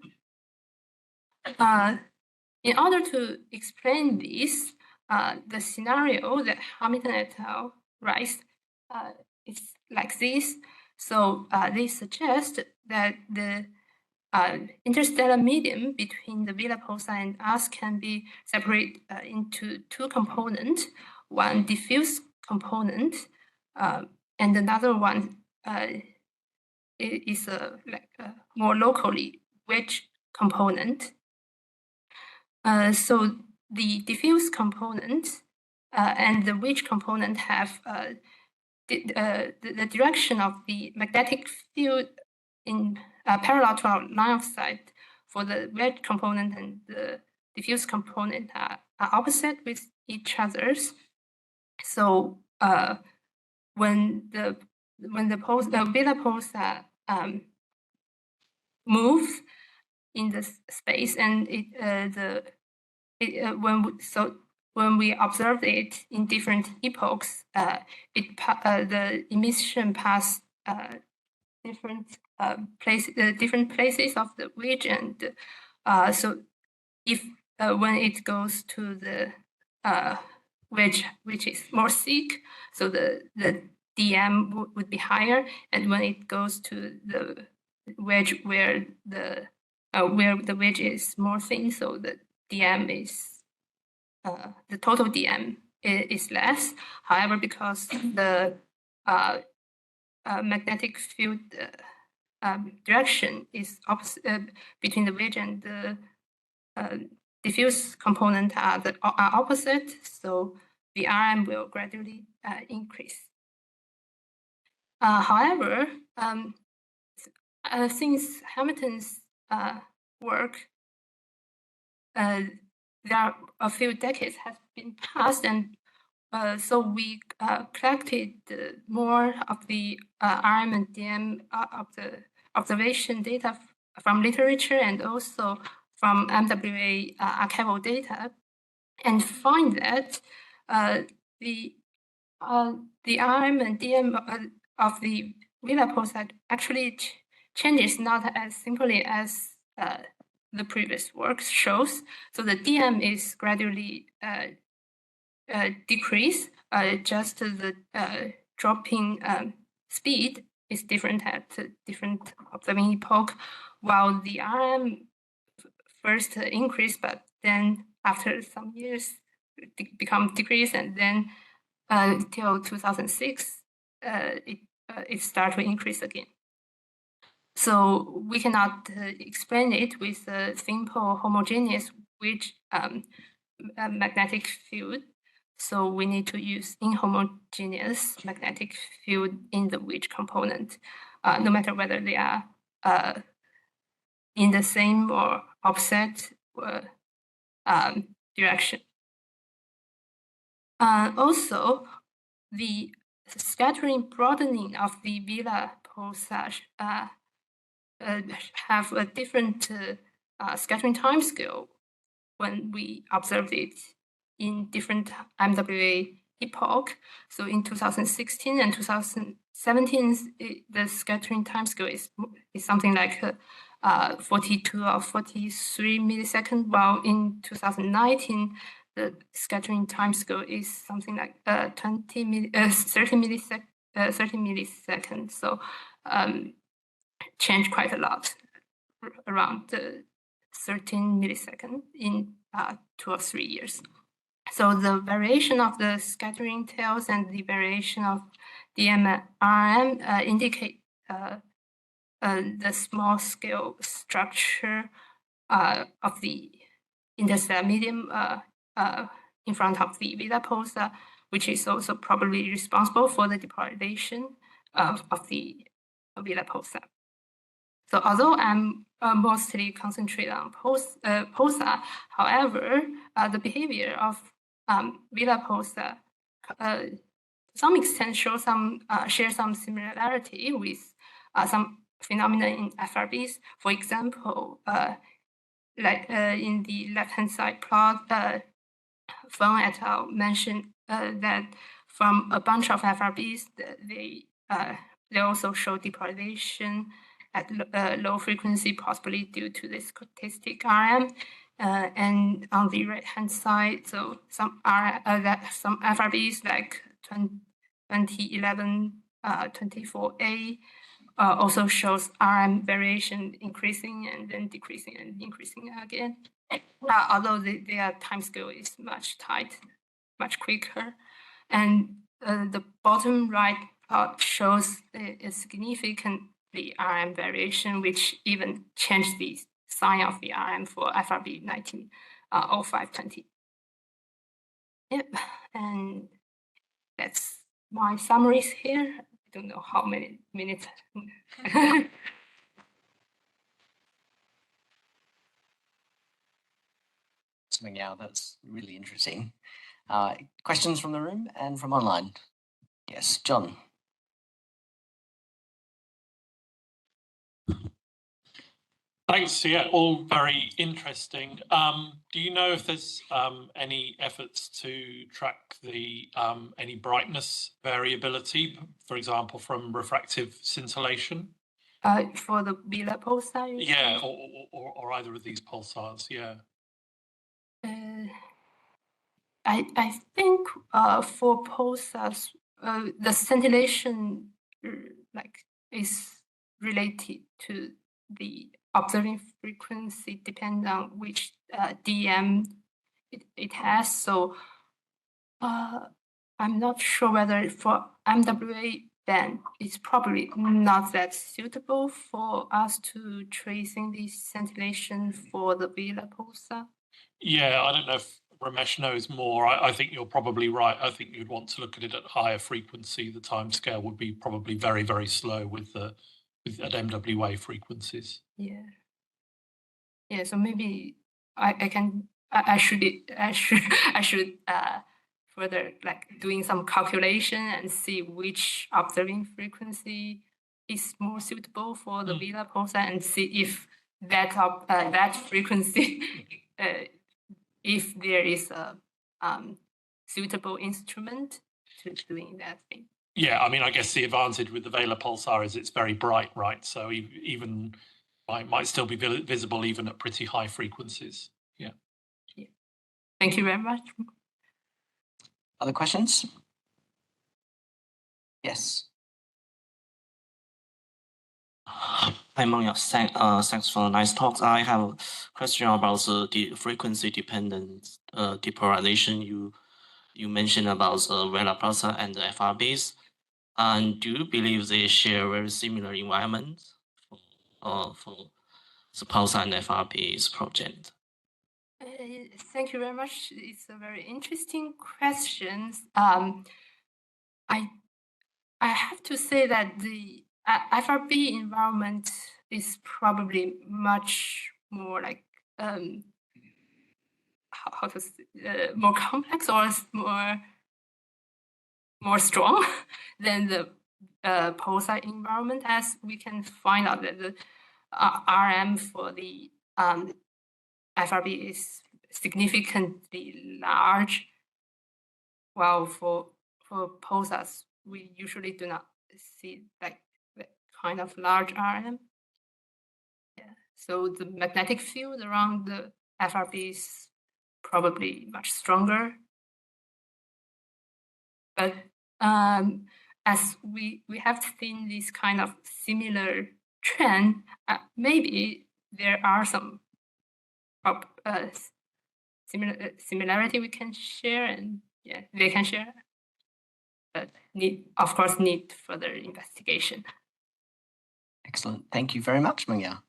In order to explain this, the scenario that Hamilton et al. Writes is like this. So they suggest that the interstellar medium between the Vela pulsar and us can be separated into two components, one diffuse component and another one is a more locally wedge component. So the diffuse component and the wedge component have the direction of the magnetic field in parallel to our line of sight for the wedge component and the diffuse component are opposite with each other's. So when the Vela pulsar moves in the space and when we observe it in different epochs, the emission pass different places of the wedge, and so if when it goes to the wedge which is more thick, so the DM would be higher, and when it goes to the wedge where the wedge is more thin, so the DM is the total DM is less. However, because the magnetic field direction is opposite between the wedge and the diffuse component are opposite, so the RM will gradually increase. However, since Hamilton's work, there are a few decades have been passed, and so we collected more of the RM and DM of the observation data from literature and also from MWA archival data, and find that the RM and DM of the Vela pulsar actually changes not as simply as the previous work shows. So the DM is gradually decrease, just the dropping speed is different at different observing epoch, while the RM first increase, but then after some years become decrease, and then till 2006 it start to increase again. So we cannot explain it with a simple homogeneous wedge magnetic field. So we need to use inhomogeneous magnetic field in the wedge component, no matter whether they are in the same or opposite direction. Also, the scattering broadening of the Vela pulsar have a different scattering time scale when we observed it in different MWA epoch. So in 2016 and 2017, the scattering time scale is something like 42 or 43 milliseconds, while in 2019, the scattering time scale is something like 30 milliseconds. So changed quite a lot, around 13 milliseconds in 2 or 3 years. So the variation of the scattering tails and the variation of DM and RM indicate the small scale structure of the interstellar medium in front of the Vela pulsar, which is also probably responsible for the depolarization of the Vela pulsar. So although I'm mostly concentrated on pulsar, however, the behavior of Vela pulsar to some extent share some similarity with some phenomena in FRBs. For example, like in the left-hand side plot, Feng et al. Mentioned that from a bunch of FRBs, they also show depolarization at low frequency, possibly due to this statistic RM. And on the right-hand side, so some FRBs like 2011, 24A also shows RM variation increasing and then decreasing and increasing again. Although their time scale is much tight, much quicker. And the bottom right plot shows a significantly RM variation, which even changed the sign of the RM for FRB 190520. Yep, and that's my summaries here. I don't know how many minutes. Mengyao, that's really interesting. Questions from the room and from online? Yes, John. Thanks. Yeah, all very interesting. Do you know if there's any efforts to track the any brightness variability, for example, from refractive scintillation? For the Vela pulsar? Yeah, or either of these pulsars. Yeah. I think for pulsars, the scintillation is related to the observing frequency, depending on which DM it has. So I'm not sure whether for MWA band, it's probably not that suitable for us to tracing the scintillation for the Vela pulsar. Yeah, I don't know if Ramesh knows more. I think you're probably right. I think you'd want to look at it at higher frequency. The time scale would be probably very, very slow with at MWA frequencies. Yeah. Yeah. So maybe I should further doing some calculation and see which observing frequency is more suitable for the Vela pulsar and see if that frequency if there is a suitable instrument to doing that thing. Yeah, I mean, I guess the advantage with the Vela pulsar is it's very bright, right? So even might still be visible even at pretty high frequencies. Yeah. Thank you very much. Other questions? Yes. Hi, Mengyao. Thanks for the nice talk. I have a question about the frequency dependent depolarization you mentioned about the Vela pulsar and the FRBs. And do you believe they share very similar environments for the pulsar and FRBs project? Thank you very much. It's a very interesting question. I have to say that the FRB environment is probably much more how to say, more complex or more strong than the pulsar environment, as we can find out that the RM for the FRB is significantly large, while for pulsars we usually do not see that kind of large RM. Yeah. So the magnetic field around the FRB is probably much stronger. But as we have seen this kind of similar trend, maybe there are some similarity we can share, and yeah, they can share. But of course, need further investigation. Excellent. Thank you very much, Mengyao.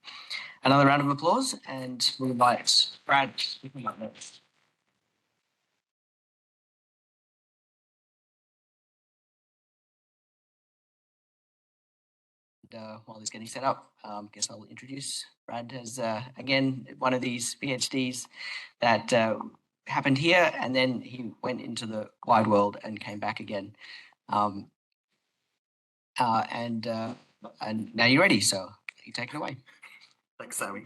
Another round of applause, and we'll invite Brad to come up next. While he's getting set up, I guess I'll introduce Brad as, again, one of these PhDs that happened here, and then he went into the wide world and came back again. And now you're ready, so you take it away. Thanks, Sammy.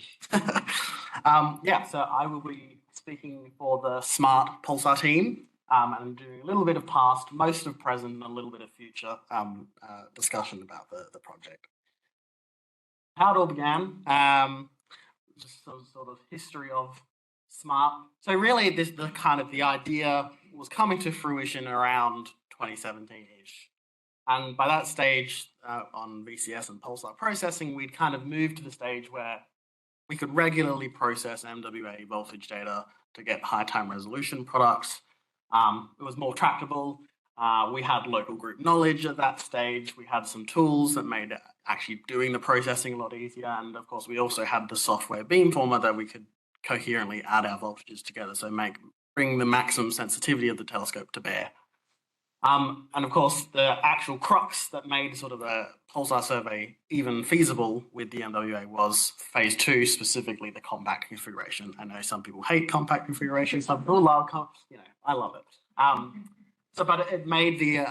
Yeah, so I will be speaking for the Smart Pulsar team. And I'm doing a little bit of past, most of present, and a little bit of future discussion about the project. How it all began, just some sort of history of Smart. So really, the idea was coming to fruition around 2017-ish. And by that stage on VCS and pulsar processing, we'd kind of moved to the stage where we could regularly process MWA voltage data to get high time resolution products. It was more tractable. We had local group knowledge at that stage. We had some tools that made actually doing the processing a lot easier. And of course, we also had the software beamformer that we could coherently add our voltages together. So bring the maximum sensitivity of the telescope to bear. And of course, the actual crux that made sort of a pulsar survey even feasible with the MWA was phase 2, specifically the compact configuration. I know some people hate compact configuration, some people love, I love it. But it made the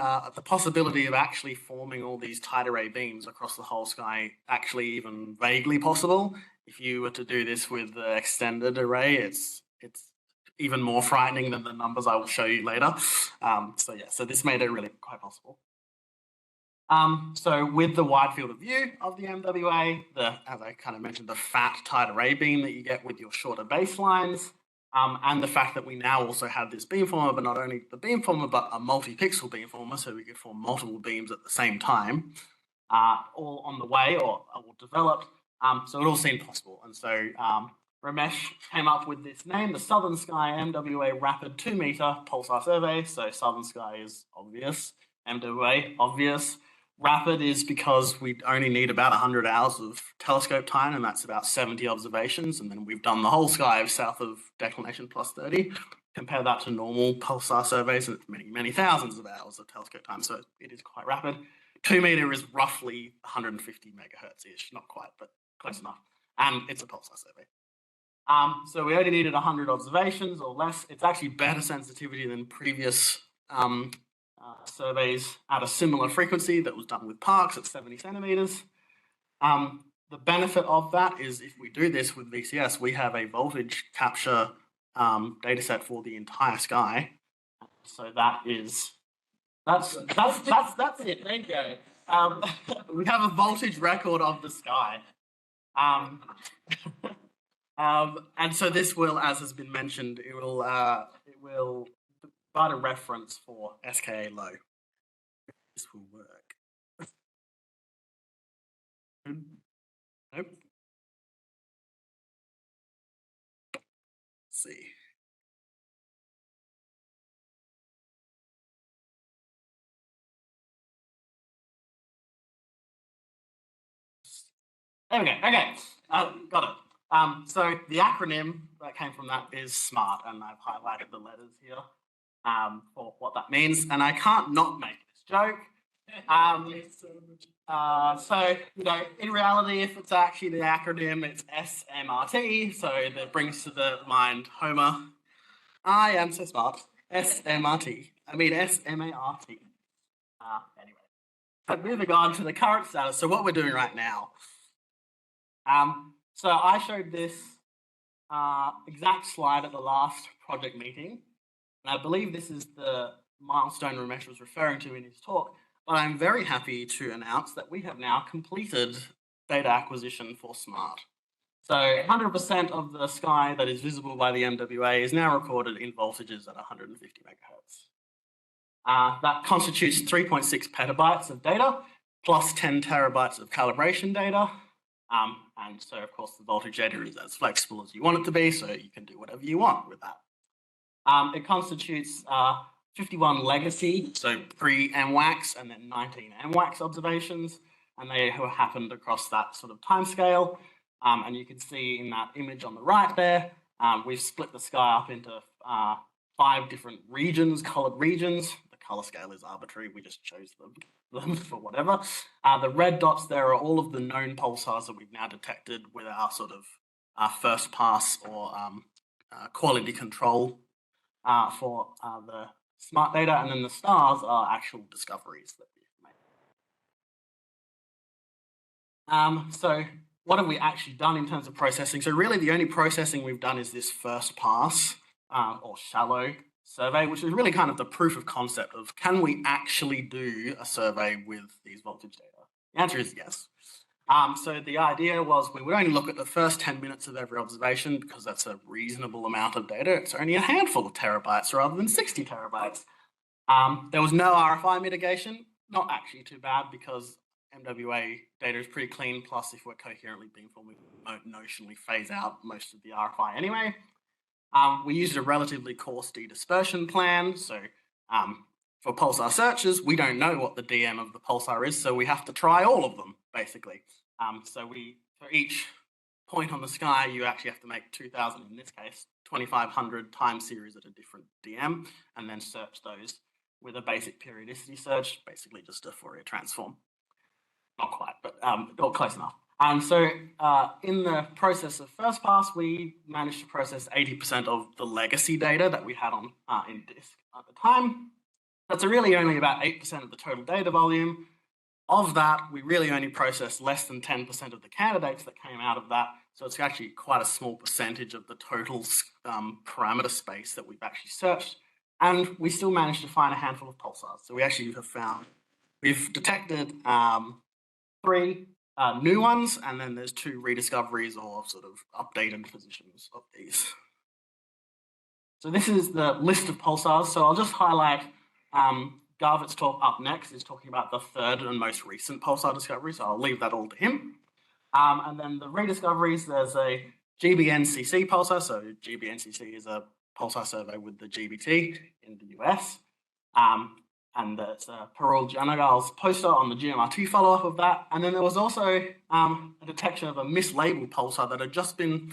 possibility of actually forming all these tight array beams across the whole sky actually even vaguely possible. If you were to do this with the extended array, it's even more frightening than the numbers I will show you later. So this made it really quite possible. So with the wide field of view of the MWA, as I kind of mentioned, the fat tight array beam that you get with your shorter baselines, and the fact that we now also have this beamformer, but not only the beamformer, but a multi-pixel beamformer, so we could form multiple beams at the same time, all on the way or developed. So it all seemed possible. And so Ramesh came up with this name, the Southern Sky MWA Rapid 2-meter Pulsar Survey. So Southern Sky is obvious, MWA obvious. Rapid is because we only need about 100 hours of telescope time, and that's about 70 observations. And then we've done the whole sky south of declination plus 30. Compare that to normal pulsar surveys, and many, many thousands of hours of telescope time. So it is quite rapid. 2 meter is roughly 150 megahertz-ish, not quite, but close enough. And it's a pulsar survey. So we only needed 100 observations or less. It's actually better sensitivity than previous surveys at a similar frequency that was done with Parkes at 70 centimeters. The benefit of that is if we do this with VCS, we have a voltage capture data set for the entire sky. So that's it. Thank you. We have a voltage record of the sky. And so this will, as has been mentioned, it will provide a reference for SKA low. This will work. Nope. Let's see. There we go. Okay, got it. So the acronym that came from that is SMART, and I've highlighted the letters here for what that means. And I can't not make this joke. So, in reality, if it's actually the acronym, it's SMRT. So that brings to the mind Homer. I am so smart. SMRT. I mean SMART. Anyway, but moving on to the current status. So what we're doing right now. So I showed this exact slide at the last project meeting, and I believe this is the milestone Ramesh was referring to in his talk, but I'm very happy to announce that we have now completed data acquisition for SMART. So 100% of the sky that is visible by the MWA is now recorded in voltages at 150 megahertz. That constitutes 3.6 petabytes of data, plus 10 terabytes of calibration data. And so, of course, the voltage data is as flexible as you want it to be, so you can do whatever you want with that. It constitutes 51 legacy, so pre-MWAX, and then 19 MWAX observations, and they have happened across that sort of timescale. And you can see in that image on the right there, we've split the sky up into 5 different regions, colored regions. The color scale is arbitrary, we just chose them for whatever. The red dots there are all of the known pulsars that we've now detected with our sort of first pass or quality control for the SMART data, and then the stars are actual discoveries that we've made. So what have we actually done in terms of processing? So really the only processing we've done is this first pass or shallow survey, which is really kind of the proof of concept of can we actually do a survey with these voltage data? The answer is yes. So the idea was we would only look at the first 10 minutes of every observation because that's a reasonable amount of data. It's only a handful of terabytes rather than 60 terabytes. There was no RFI mitigation. not actually too bad because MWA data is pretty clean. Plus, if we're coherently beamforming, we won't notionally phase out most of the RFI anyway. We used a relatively coarse de-dispersion plan. So for pulsar searches, we don't know what the DM of the pulsar is, so we have to try all of them, basically. So for each point on the sky, you actually have to make 2,000, in this case, 2,500 time series at a different DM, and then search those with a basic periodicity search, basically just a Fourier transform. Not quite, but close enough. So in the process of first pass, we managed to process 80% of the legacy data that we had on in disk at the time. That's really only about 8% of the total data volume. Of that, we really only processed less than 10% of the candidates that came out of that. So it's actually quite a small percentage of the total parameter space that we've actually searched. And we still managed to find a handful of pulsars. So we actually we've detected 3 new ones, and then there's 2 rediscoveries or sort of updated positions of these. So this is the list of pulsars. So I'll just highlight Garvit's talk up next is talking about the 3rd and most recent pulsar discovery. So I'll leave that all to him. And then the rediscoveries, there's a GBNCC pulsar. So GBNCC is a pulsar survey with the GBT in the US. And there's Parul Janagal's poster on the GMR2 follow-up of that. And then there was also a detection of a mislabeled pulsar that had just been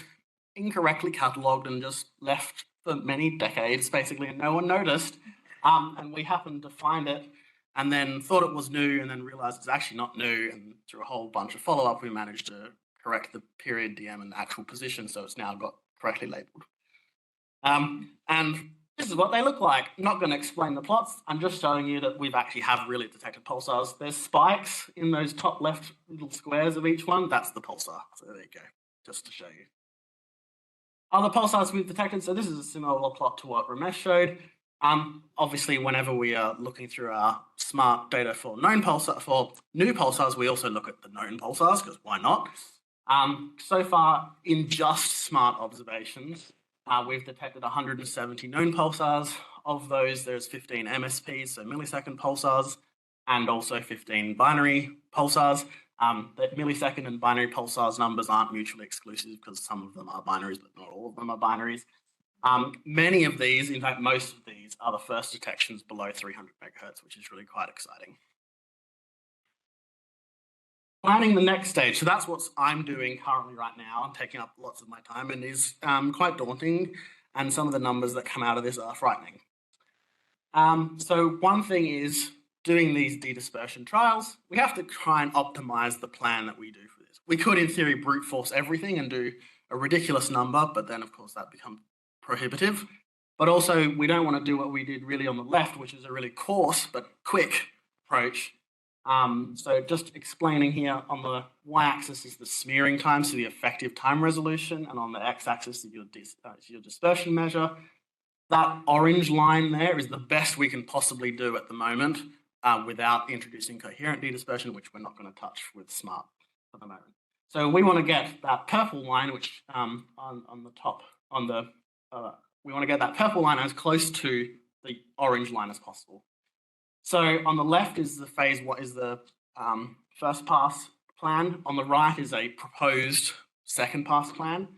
incorrectly catalogued and just left for many decades, basically, and no one noticed. And we happened to find it and then thought it was new and then realized it's actually not new. And through a whole bunch of follow-up, we managed to correct the period DM and the actual position, so it's now got correctly labeled. And this is what they look like. I'm not going to explain the plots. I'm just showing you that we've actually have really detected pulsars. There's spikes in those top left little squares of each one. That's the pulsar. So there you go, just to show you. Other pulsars we've detected. So this is a similar plot to what Ramesh showed. Obviously, whenever we are looking through our smart data for new pulsars, we also look at the known pulsars, because why not? So far, in just smart observations, we've detected 170 known pulsars. Of those, there's 15 MSPs, so millisecond pulsars, and also 15 binary pulsars. The millisecond and binary pulsars numbers aren't mutually exclusive because some of them are binaries, but not all of them are binaries. Many of these, in fact, most of these are the first detections below 300 megahertz, which is really quite exciting. Planning the next stage. So that's what I'm doing currently right now. I'm taking up lots of my time and is quite daunting. And some of the numbers that come out of this are frightening. So one thing is doing these de-dispersion trials. We have to try and optimize the plan that we do for this. We could, in theory, brute force everything and do a ridiculous number, but then, of course, that becomes prohibitive. But also, we don't want to do what we did really on the left, which is a really coarse but quick approach. So just explaining here, on the y-axis is the smearing time, so the effective time resolution, and on the x-axis is your dispersion measure. That orange line there is the best we can possibly do at the moment without introducing coherent de-dispersion, which we're not going to touch with smart at the moment. So we want to get that purple line, which on the top, we want to get that purple line as close to the orange line as possible. So on the left is the phase, what is the first pass plan. On the right is a proposed second pass plan.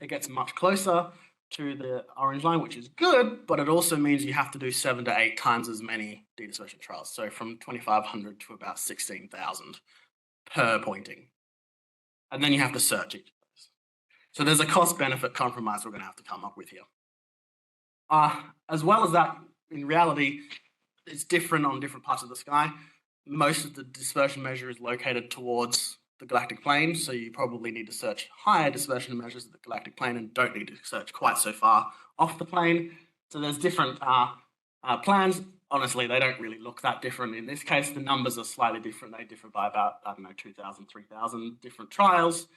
It gets much closer to the orange line, which is good, but it also means you have to do 7 to 8 times as many de-dispersion trials. So from 2,500 to about 16,000 per pointing. And then you have to search each of those. So there's a cost-benefit compromise we're going to have to come up with here. As well as that, in reality, it's different on different parts of the sky. Most of the dispersion measure is located towards the galactic plane, so you probably need to search higher dispersion measures of the galactic plane and don't need to search quite so far off the plane. So there's different plans. Honestly, they don't really look that different. In this case, the numbers are slightly different. They differ by about, 2,000, 3,000 different trials.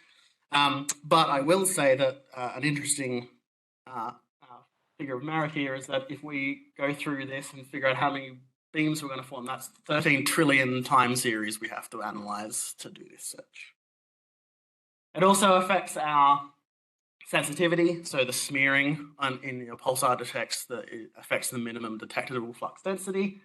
But I will say that an interesting figure of merit here is that if we go through this and figure out how many beams we're going to form, that's 13 trillion time series we have to analyze to do this search. It also affects our sensitivity, so the smearing in your pulsar it affects the minimum detectable flux density.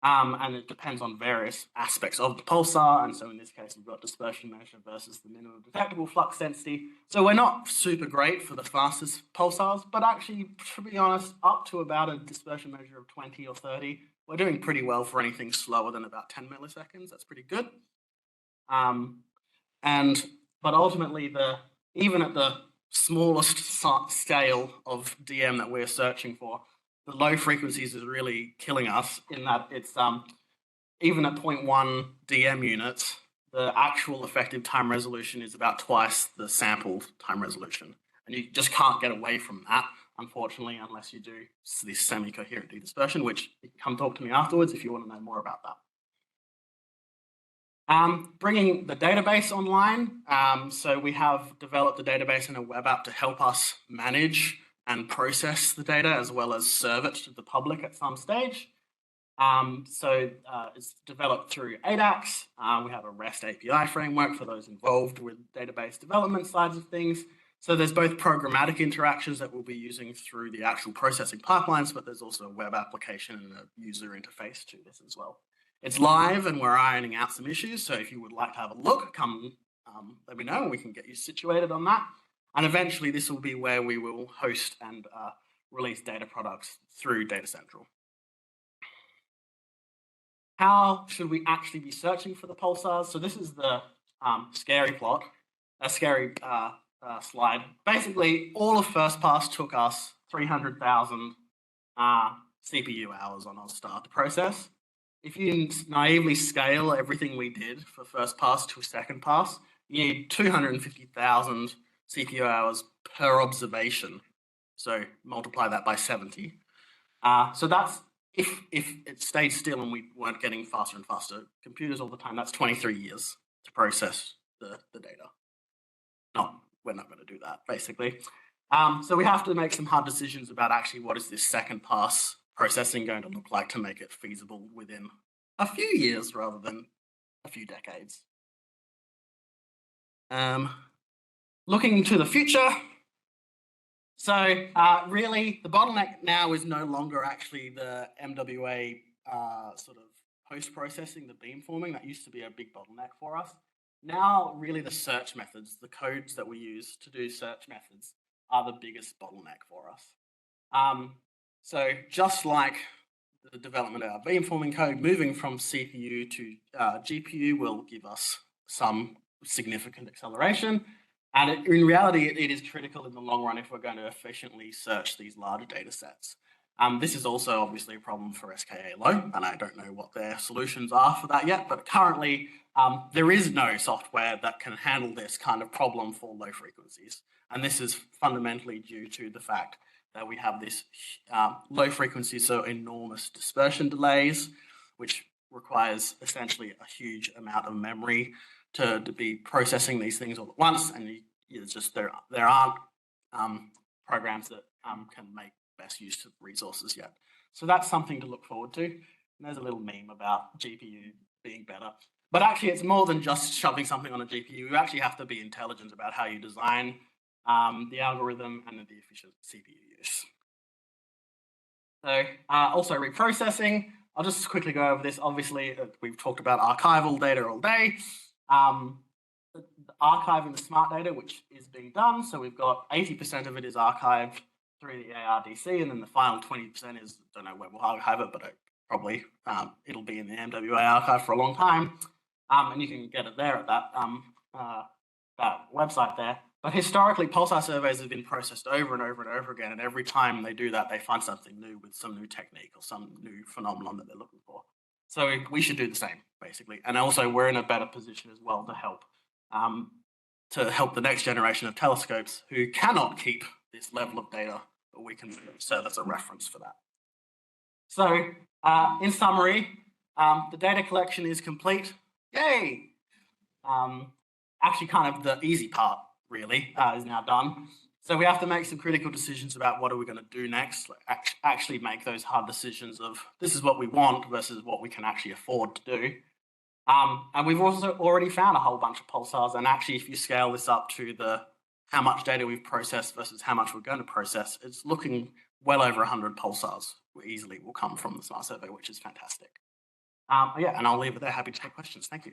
And it depends on various aspects of the pulsar. And so in this case, we've got dispersion measure versus the minimum detectable flux density. So we're not super great for the fastest pulsars, but actually, to be honest, up to about a dispersion measure of 20 or 30, we're doing pretty well for anything slower than about 10 milliseconds. That's pretty good. But ultimately, even at the smallest scale of DM that we're searching for, the low frequencies is really killing us in that it's even at 0.1 DM units, the actual effective time resolution is about twice the sampled time resolution. And you just can't get away from that, unfortunately, unless you do this semi-coherent dedispersion, which you can come talk to me afterwards if you want to know more about that. Bringing the database online. So we have developed the database in a web app to help us manage and process the data as well as serve it to the public at some stage. It's developed through ADAX. We have a REST API framework for those involved with database development sides of things. So there's both programmatic interactions that we'll be using through the actual processing pipelines, but there's also a web application and a user interface to this as well. It's live and we're ironing out some issues. So if you would like to have a look, come let me know and we can get you situated on that. And eventually this will be where we will host and release data products through Data Central. How should we actually be searching for the pulsars? So this is the scary slide. Basically, all of first pass took us 300,000 CPU hours on our start to process. If you naively scale everything we did for first pass to second pass, you need 250,000 CPU hours per observation. So multiply that by 70. So that's if it stayed still and we weren't getting faster and faster computers all the time, that's 23 years to process the data. No, we're not going to do that, basically. So we have to make some hard decisions about actually what is this second pass processing going to look like to make it feasible within a few years rather than a few decades. Looking to the future. So really, the bottleneck now is no longer actually the MWA sort of post-processing, the beamforming. That used to be a big bottleneck for us. Now, really the search methods, the codes that we use to do search methods are the biggest bottleneck for us. So just like the development of our beamforming code, moving from CPU to GPU will give us some significant acceleration. And in reality, it is critical in the long run if we're going to efficiently search these larger data sets. This is also obviously a problem for SKA Low, and I don't know what their solutions are for that yet, but currently there is no software that can handle this kind of problem for low frequencies. And this is fundamentally due to the fact that we have this low frequency, so enormous dispersion delays, which requires essentially a huge amount of memory to be processing these things all at once, and it's just there aren't programs that can make best use of resources yet. So that's something to look forward to. And there's a little meme about GPU being better. But actually, it's more than just shoving something on a GPU. You actually have to be intelligent about how you design the algorithm and the efficient CPU use. So also reprocessing. I'll just quickly go over this. Obviously, we've talked about archival data all day. Archiving the smart data, which is being done. So we've got 80% of it is archived through the ARDC, and then the final 20% is, don't know where we'll archive it, but probably it'll be in the MWA archive for a long time. And you can get it there at that website there. But historically, pulsar surveys have been processed over and over and over again, and every time they do that, they find something new with some new technique or some new phenomenon that they're looking for. So we should do the same, basically. And also, we're in a better position as well to help the next generation of telescopes who cannot keep this level of data, but we can serve as a reference for that. So in summary, the data collection is complete. Yay! Actually, kind of the easy part, really, is now done. So we have to make some critical decisions about what are we going to do next, actually make those hard decisions of this is what we want versus what we can actually afford to do. And we've also already found a whole bunch of pulsars, and actually if you scale this up to how much data we've processed versus how much we're going to process, it's looking well over 100 pulsars easily will come from the Smart Survey, which is fantastic. Yeah, and I'll leave it there. Happy to take questions. Thank you.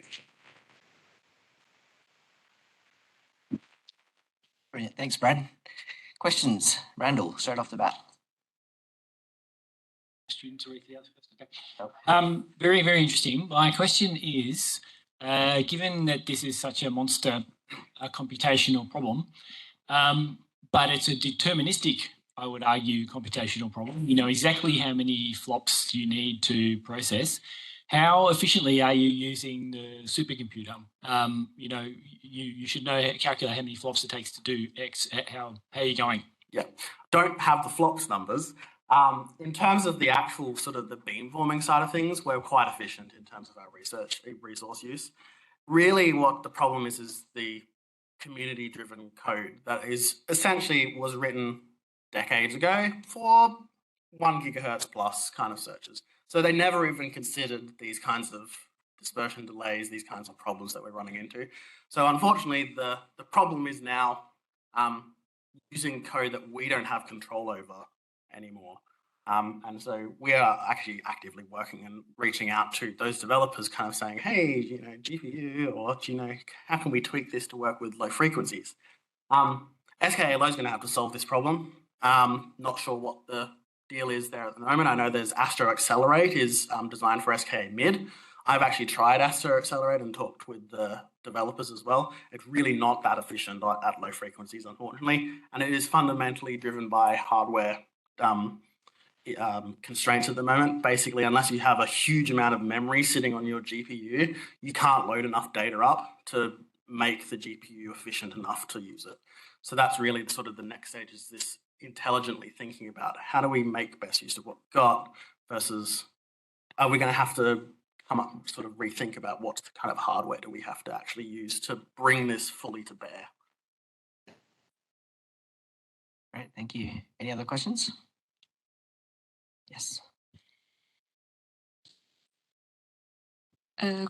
Brilliant. Thanks, Brad. Questions? Randall, straight off the bat. Students or anything else? Okay. Very, very interesting. My question is, given that this is such a monster computational problem, but it's a deterministic, I would argue, computational problem. You know exactly how many flops you need to process. How efficiently are you using the supercomputer? You know, you should calculate how many flops it takes to do X. How are you going? Yeah, don't have the flops numbers. In terms of the actual sort of the beamforming side of things, we're quite efficient in terms of our resource use. Really what the problem is the community-driven code that is essentially was written decades ago for 1 gigahertz plus kind of searches. So they never even considered these kinds of dispersion delays, these kinds of problems that we're running into. So unfortunately, the problem is now using code that we don't have control over anymore. And so we are actually actively working and reaching out to those developers kind of saying, hey, you know, GPU, or, you know, how can we tweak this to work with low frequencies? SKALO is going to have to solve this problem. Not sure what the deal is there at the moment. I know there's Astro Accelerate is designed for SKA mid. I've actually tried Astro Accelerate and talked with the developers as well. It's really not that efficient at low frequencies, unfortunately, and it is fundamentally driven by hardware constraints at the moment. Basically, unless you have a huge amount of memory sitting on your GPU, you can't load enough data up to make the GPU efficient enough to use it. So that's really sort of the next stage, is this intelligently thinking about how do we make best use of what we've got versus are we going to have to come up and sort of rethink about what kind of hardware do we have to actually use to bring this fully to bear. Great, thank you. Any other questions? Yes.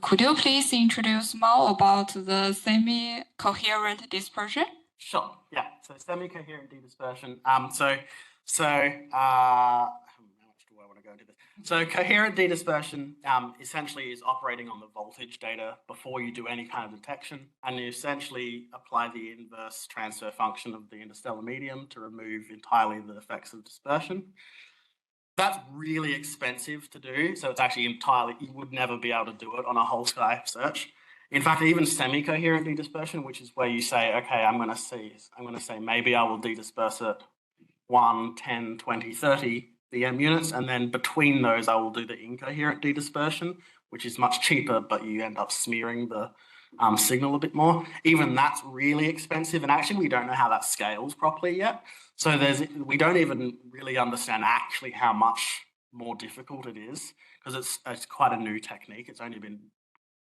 Could you please introduce more about the semi-coherent dispersion? Sure. Yeah. So semi-coherent dedispersion. How much do I want to go into this? So coherent dedispersion essentially is operating on the voltage data before you do any kind of detection, and you essentially apply the inverse transfer function of the interstellar medium to remove entirely the effects of dispersion. That's really expensive to do, so it's actually entirely, you would never be able to do it on a whole sky search. In fact, even semi-coherent dedispersion, which is where you say, okay, I'm going to say maybe I will dedisperse it 1, 10, 20, 30 VM units, and then between those I will do the incoherent dedispersion, which is much cheaper, but you end up smearing the signal a bit more. Even that's really expensive, and actually we don't know how that scales properly yet. So we don't even really understand actually how much more difficult it is, because it's quite a new technique. It's only been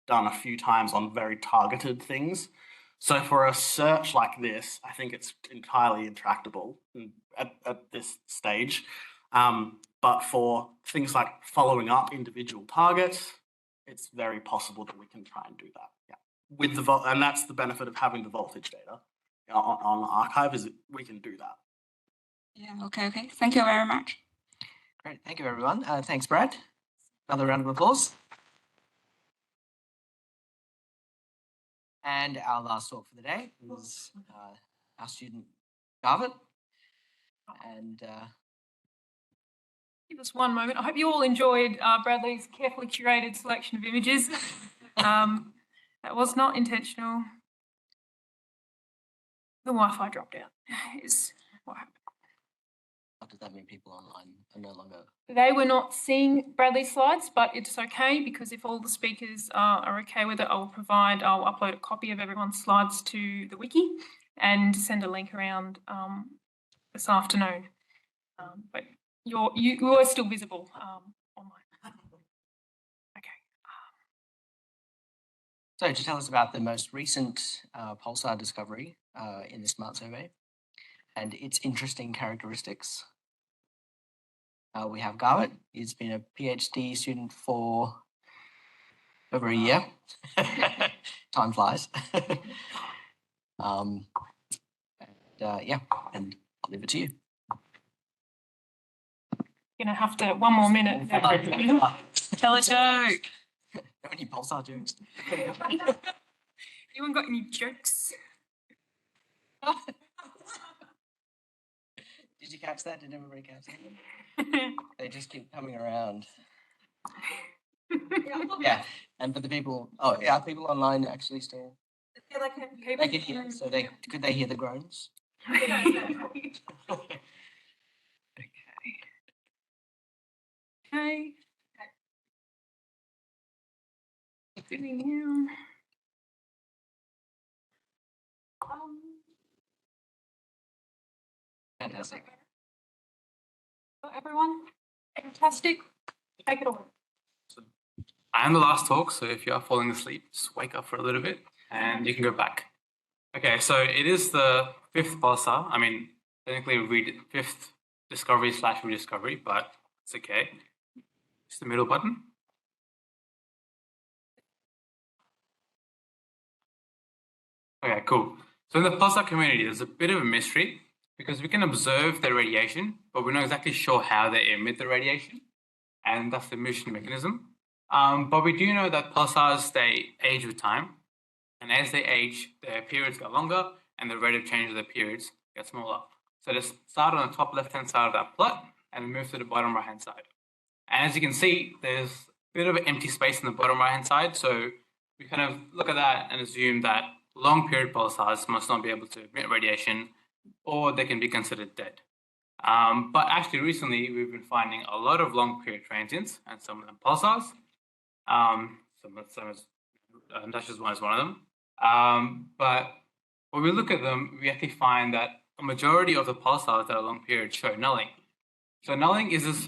done a few times on very targeted things. So for a search like this, I think it's entirely intractable at this stage. But for things like following up individual targets, it's very possible that we can try and do that. Yeah, with and that's the benefit of having the voltage data on archive, is we can do that. Yeah. Okay. Thank you very much. Great. Thank you, everyone. Thanks, Brad. Another round of applause. And our last talk for the day is our student Garvit. And give us one moment. I hope you all enjoyed Bradley's carefully curated selection of images. That was not intentional. The Wi-Fi dropped out is what happened. What does that mean? People online are no longer... They were not seeing Bradley's slides, but it's okay, because if all the speakers are okay with it, I'll upload a copy of everyone's slides to the wiki and send a link around this afternoon. But you are still visible online. Okay. So to tell us about the most recent pulsar discovery in the SMART survey and its interesting characteristics, we have Garvit. He's been a PhD student for over a year. Time flies. Yeah, and I'll leave it to you. You're going to have to, one more minute. Tell a joke. Any pulsar jokes? Anyone got any jokes? Did you catch that? Did everybody catch that? They just keep coming around. Yeah, and for the people, are people online actually still? Yeah, They can hear. So could they hear the groans? Okay. Sitting down. Fantastic. Everyone, fantastic. Take it away. I am the last talk, so if you are falling asleep, just wake up for a little bit and you can go back. Okay, so it is the fifth pulsar. I mean, technically fifth discovery / rediscovery, but it's okay. It's the middle button. Okay, cool. So in the pulsar community, there's a bit of a mystery because we can observe the radiation, but we're not exactly sure how they emit the radiation, and that's the emission mechanism. But we do know that pulsars, they age with time, and as they age, their periods get longer, and the rate of change of the periods gets smaller. So they start on the top left-hand side of that plot, and move to the bottom right-hand side. And as you can see, there's a bit of an empty space in the bottom right-hand side, so we kind of look at that and assume that long-period pulsars must not be able to emit radiation, or they can be considered dead. But actually, recently, we've been finding a lot of long-period transients, and some of them pulsars. Duchesne one is one of them. But when we look at them, we actually find that a majority of the pulsars that are long-period show nulling. So nulling is this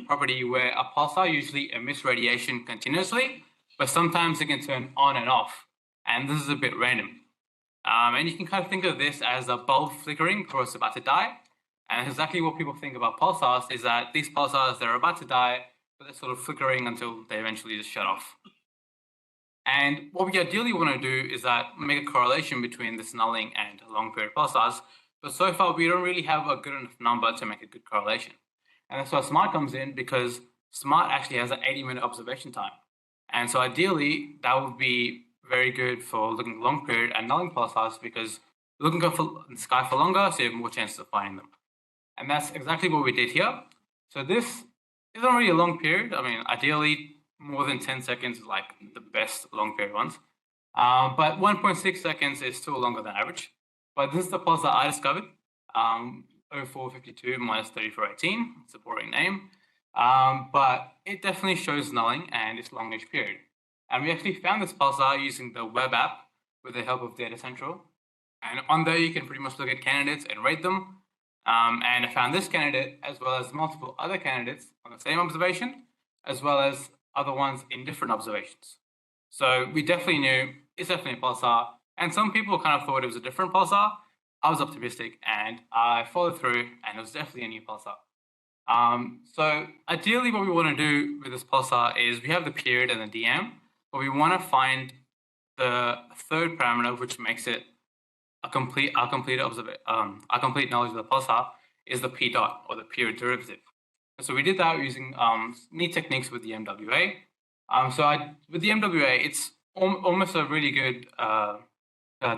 property where a pulsar usually emits radiation continuously, but sometimes it can turn on and off. And this is a bit random. And you can kind of think of this as a bulb flickering before it's about to die. And exactly what people think about pulsars is that these pulsars, they're about to die, but they're sort of flickering until they eventually just shut off. And what we ideally want to do is that make a correlation between this nulling and long-period pulsars. But so far, we don't really have a good enough number to make a good correlation. And that's why SMART comes in, because SMART actually has an 80-minute observation time. And so ideally, that would be very good for looking at long period and nulling pulsars, because looking up in the sky for longer, so you have more chances of finding them. And that's exactly what we did here. So this isn't really a long period. I mean, ideally, more than 10 seconds is like the best long period ones. But 1.6 seconds is still longer than average. But this is the pulsar I discovered, 0452 minus 3418. It's a boring name. But it definitely shows nulling and it's longish period. And we actually found this pulsar using the web app with the help of Data Central. And on there, you can pretty much look at candidates and rate them. And I found this candidate as well as multiple other candidates on the same observation, as well as other ones in different observations. So we definitely knew it's definitely a pulsar. And some people kind of thought it was a different pulsar. I was optimistic and I followed through, and it was definitely a new pulsar. So ideally what we want to do with this pulsar is we have the period and the DM, but we want to find the third parameter, which makes it our complete knowledge of the pulsar is the p dot, or the period derivative. And so we did that using neat techniques with the MWA. With the MWA, it's almost a really good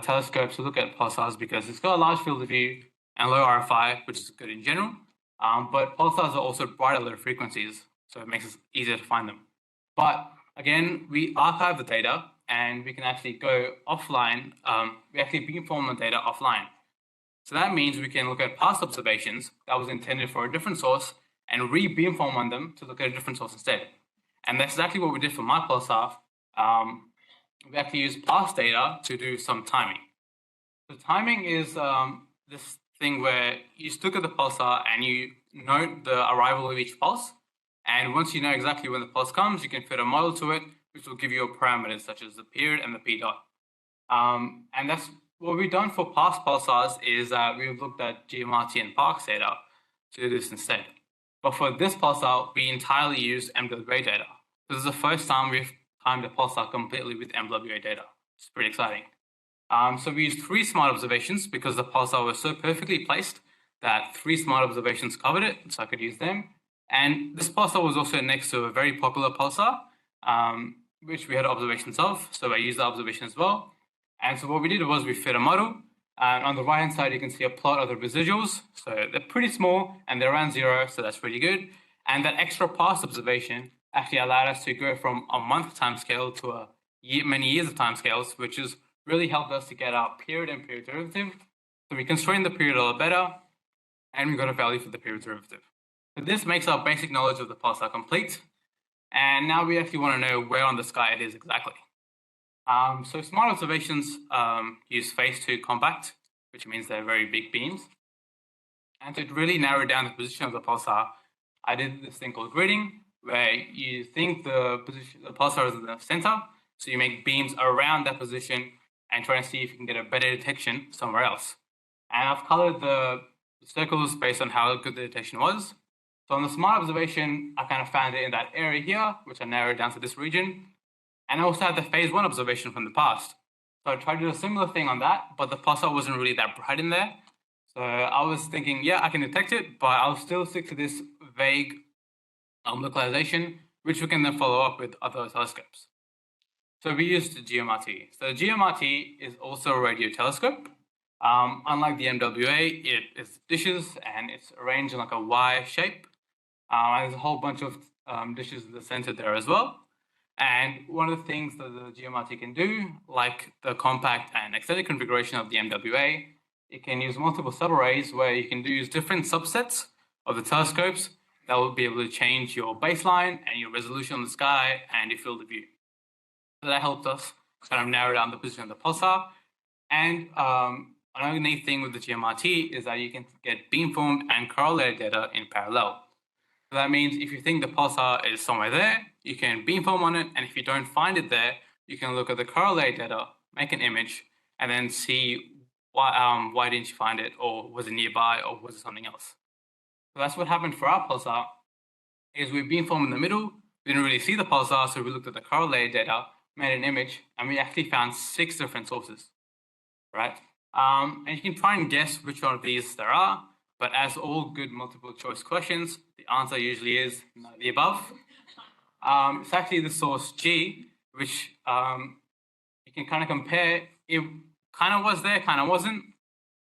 telescope to look at pulsars because it's got a large field of view and low RFI, which is good in general. But pulsars are also bright at low frequencies, so it makes it easier to find them. But again, we archive the data and we can actually go offline. We actually beamform the data offline. So that means we can look at past observations that was intended for a different source and re-beamform on them to look at a different source instead. And that's exactly what we did for my pulsar. We actually used past data to do some timing. So timing is this thing where you just look at the pulsar and you note the arrival of each pulse. And once you know exactly when the pulse comes, you can fit a model to it, which will give you a parameters such as the period and the p dot. And that's what we've done for past pulsars is that we've looked at GMRT and Parkes data to do this instead. But for this pulsar, we entirely used MWA data. This is the first time we've timed a pulsar completely with MWA data. It's pretty exciting. So we used 3 smart observations because the pulsar was so perfectly placed that 3 smart observations covered it, so I could use them. And this pulsar was also next to a very popular pulsar. which we had observations of. So I used the observation as well. And so what we did was we fit a model. And on the right-hand side, you can see a plot of the residuals. So they're pretty small and they're around 0. So that's pretty good. And that extra past observation actually allowed us to go from a month timescale to a many years of timescales, which has really helped us to get our period and period derivative. So we constrained the period a lot better, and we got a value for the period derivative. So this makes our basic knowledge of the pulsar complete. And now we actually want to know where on the sky it is exactly. So smart observations use phase 2 compact, which means they're very big beams. And to really narrow down the position of the pulsar, I did this thing called gridding, where you think the pulsar is in the center, so you make beams around that position and try and see if you can get a better detection somewhere else. And I've colored the circles based on how good the detection was. So on the smart observation, I kind of found it in that area here, which I narrowed down to this region. And I also had the phase 1 observation from the past. So I tried to do a similar thing on that, but the pulsar wasn't really that bright in there. So I was thinking, yeah, I can detect it, but I'll still stick to this vague localization, which we can then follow up with other telescopes. So we used the GMRT. So the GMRT is also a radio telescope. Unlike the MWA, it is dishes and it's arranged in like a Y shape. And there's a whole bunch of dishes in the center there as well. And one of the things that the GMRT can do, like the compact and extended configuration of the MWA, it can use multiple subarrays where you can use different subsets of the telescopes that will be able to change your baseline and your resolution on the sky and your field of view. So that helped us kind of narrow down the position of the pulsar. And another neat thing with the GMRT is that you can get beamformed and correlated data in parallel. So that means if you think the pulsar is somewhere there, you can beamform on it, and if you don't find it there, you can look at the correlated data, make an image, and then see why didn't you find it, or was it nearby, or was it something else. So that's what happened for our pulsar, is we beamformed in the middle, we didn't really see the pulsar, so we looked at the correlated data, made an image, and we actually found 6 different sources, right? And you can try and guess which one of these there are, but as all good multiple choice questions, the answer usually is none of the above. It's actually the source G, which you can kind of compare. It kind of was there, kind of wasn't,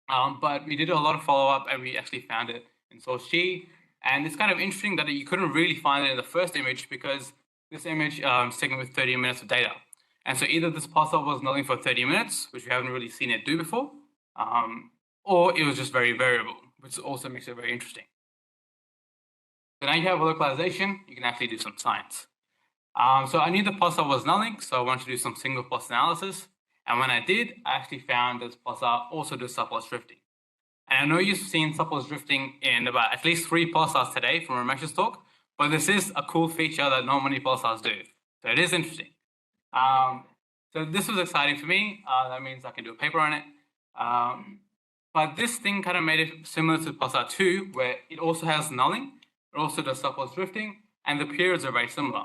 but we did a lot of follow-up and we actually found it in source G. And it's kind of interesting that you couldn't really find it in the first image because this image is taken with 30 minutes of data. And so either this pulsar was nulling for 30 minutes, which we haven't really seen it do before, or it was just very variable, which also makes it very interesting. So now you have a localization, you can actually do some science. So I knew the pulsar was nulling, so I wanted to do some single pulse analysis. And when I did, I actually found this pulsar also does subpulse drifting. And I know you've seen subpulse drifting in about at least 3 pulsars today from Ramesh's talk, but this is a cool feature that not many pulsars do. So it is interesting. So this was exciting for me. That means I can do a paper on it. But this thing kind of made it similar to Pulsar 2, where it also has nulling, it also does subpulse drifting, and the periods are very similar.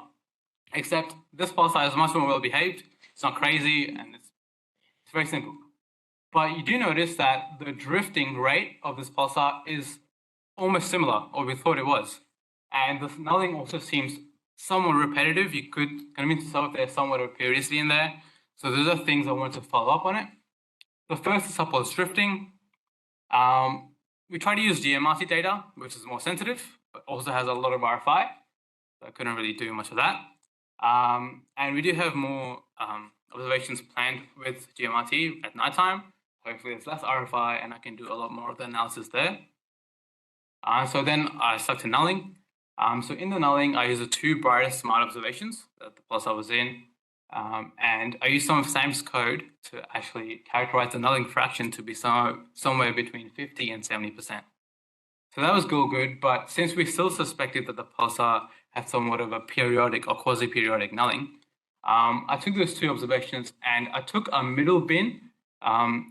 Except this pulsar is much more well behaved, it's not crazy, and it's very simple. But you do notice that the drifting rate of this pulsar is almost similar, or we thought it was. And the nulling also seems somewhat repetitive. You could kind of tell if there's somewhat of periodicity in there. So those are things I wanted to follow up on it. The first is subpulse drifting. We try to use GMRT data, which is more sensitive, but also has a lot of RFI. So I couldn't really do much of that. And we do have more observations planned with GMRT at nighttime. Hopefully there's less RFI and I can do a lot more of the analysis there. So then I stuck to nulling. So in the nulling, I used the 2 brightest smart observations that the pulsar was in. And I used some of Sam's code to actually characterize the nulling fraction to be somewhere between 50 and 70%. So that was good, but since we still suspected that the pulsar had somewhat of a periodic or quasi-periodic nulling, I took those 2 observations and I took a middle bin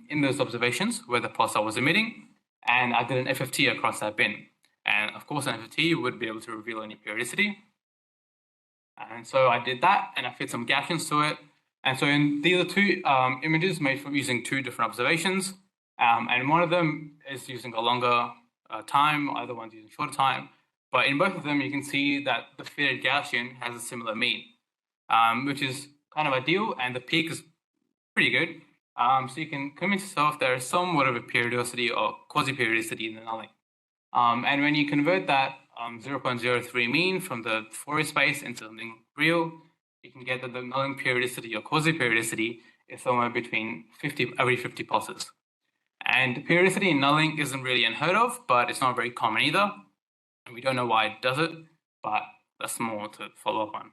in those observations where the pulsar was emitting, and I did an FFT across that bin. And of course, an FFT would be able to reveal any periodicity. And so I did that, and I fit some Gaussians to it. And so these are 2 images made from using 2 different observations. And one of them is using a longer time, other one's using shorter time. But in both of them, you can see that the fitted Gaussian has a similar mean. which is kind of ideal, and the peak is pretty good. So you can convince yourself there is somewhat of a periodicity or quasi-periodicity in the nulling. And when you convert that 0.03 mean from the Fourier space into something real, you can get that the nulling periodicity or quasi-periodicity is somewhere between every 50 pulses. And periodicity in nulling isn't really unheard of, but it's not very common either. And we don't know why it does it, but that's more to follow up on.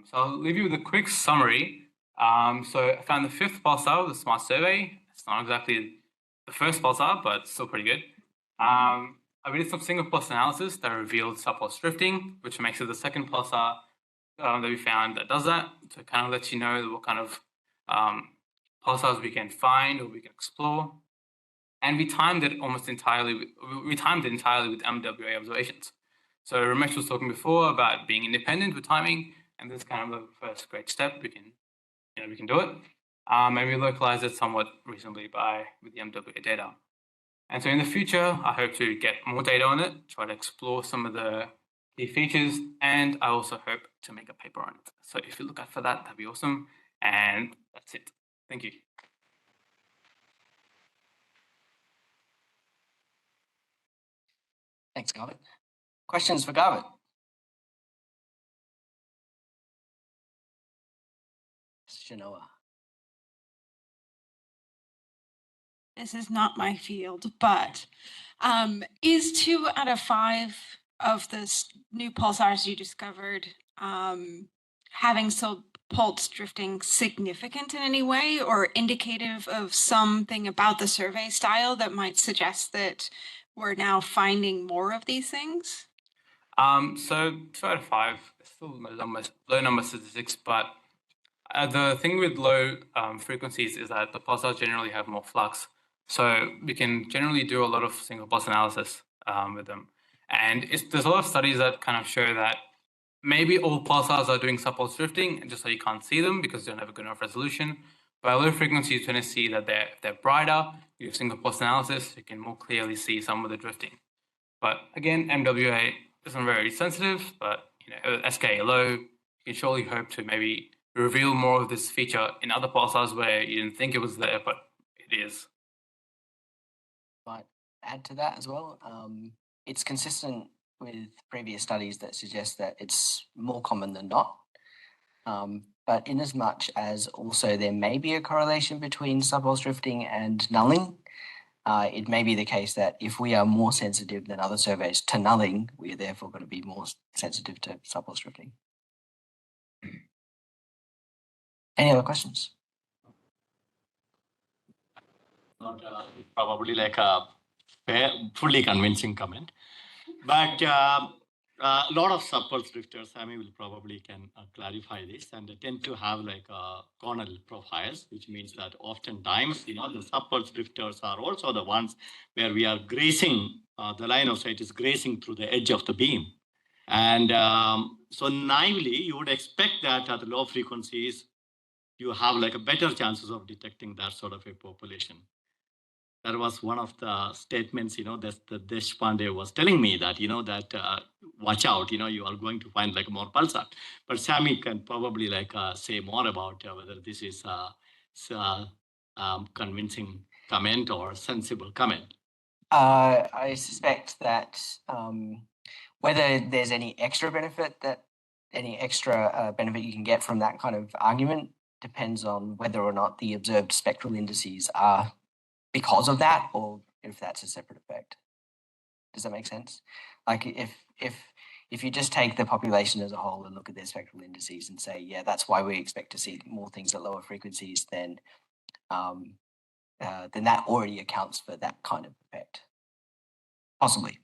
So I'll leave you with a quick summary. So I found the 5th pulsar with the smart survey. It's not exactly the first pulsar, but still pretty good. I did some single pulse analysis that revealed subpulse drifting, which makes it the 2nd pulsar that we found that does that. So it kind of lets you know what kind of pulsars we can find or we can explore. And we timed it entirely with MWA observations. So Ramesh was talking before about being independent with timing, and this is kind of the first great step. We can do it. And we localize it somewhat reasonably with the MWA data. And so in the future, I hope to get more data on it, try to explore some of the key features, and I also hope to make a paper on it. So if you look out for that, that'd be awesome. And that's it. Thank you. Thanks, Garvit. Questions for Garvit? Chenoa. This is not my field, but is 2 out of 5 of the new pulsars you discovered having pulse drifting significant in any way or indicative of something about the survey style that might suggest that we're now finding more of these things? So 2 out of 5, still low number statistics, but the thing with low frequencies is that the pulsars generally have more flux. So we can generally do a lot of single pulse analysis with them. And there's a lot of studies that kind of show that maybe all pulsars are doing subpulse drifting, just so you can't see them because they don't have a good enough resolution. But at low frequency, you tend to see that they're brighter. You have single pulse analysis, you can more clearly see some of the drifting. But again, MWA isn't very sensitive, but SKA low, you can surely hope to maybe reveal more of this feature in other pulsars where you didn't think it was there, but it is. Might add to that as well. It's consistent with previous studies that suggest that it's more common than not. But in as much as also there may be a correlation between subpulse drifting and nulling, it may be the case that if we are more sensitive than other surveys to nulling, we are therefore going to be more sensitive to subpulse drifting. Any other questions? Not probably like a fully convincing comment, but a lot of subpulse drifters, Sammy will probably can clarify this, and they tend to have like cornel profiles, which means that oftentimes, the subpulse drifters are also the ones where we are grazing, the line of sight is grazing through the edge of the beam. And so naively, you would expect that at the low frequencies, you have like a better chances of detecting that sort of a population. That was one of the statements, that Deshpande was telling me that, that watch out, you are going to find like more pulsar. But Sammy can probably like say more about whether this is a convincing comment or sensible comment. I suspect that whether there's any extra benefit you can get from that kind of argument depends on whether or not the observed spectral indices are because of that, or if that's a separate effect. Does that make sense? Like if you just take the population as a whole and look at their spectral indices and say, yeah, that's why we expect to see more things at lower frequencies, then that already accounts for that kind of effect. Possibly.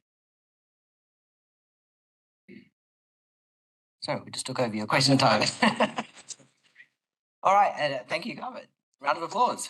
So we just took over your question time. All right, thank you, Garvit. Round of applause.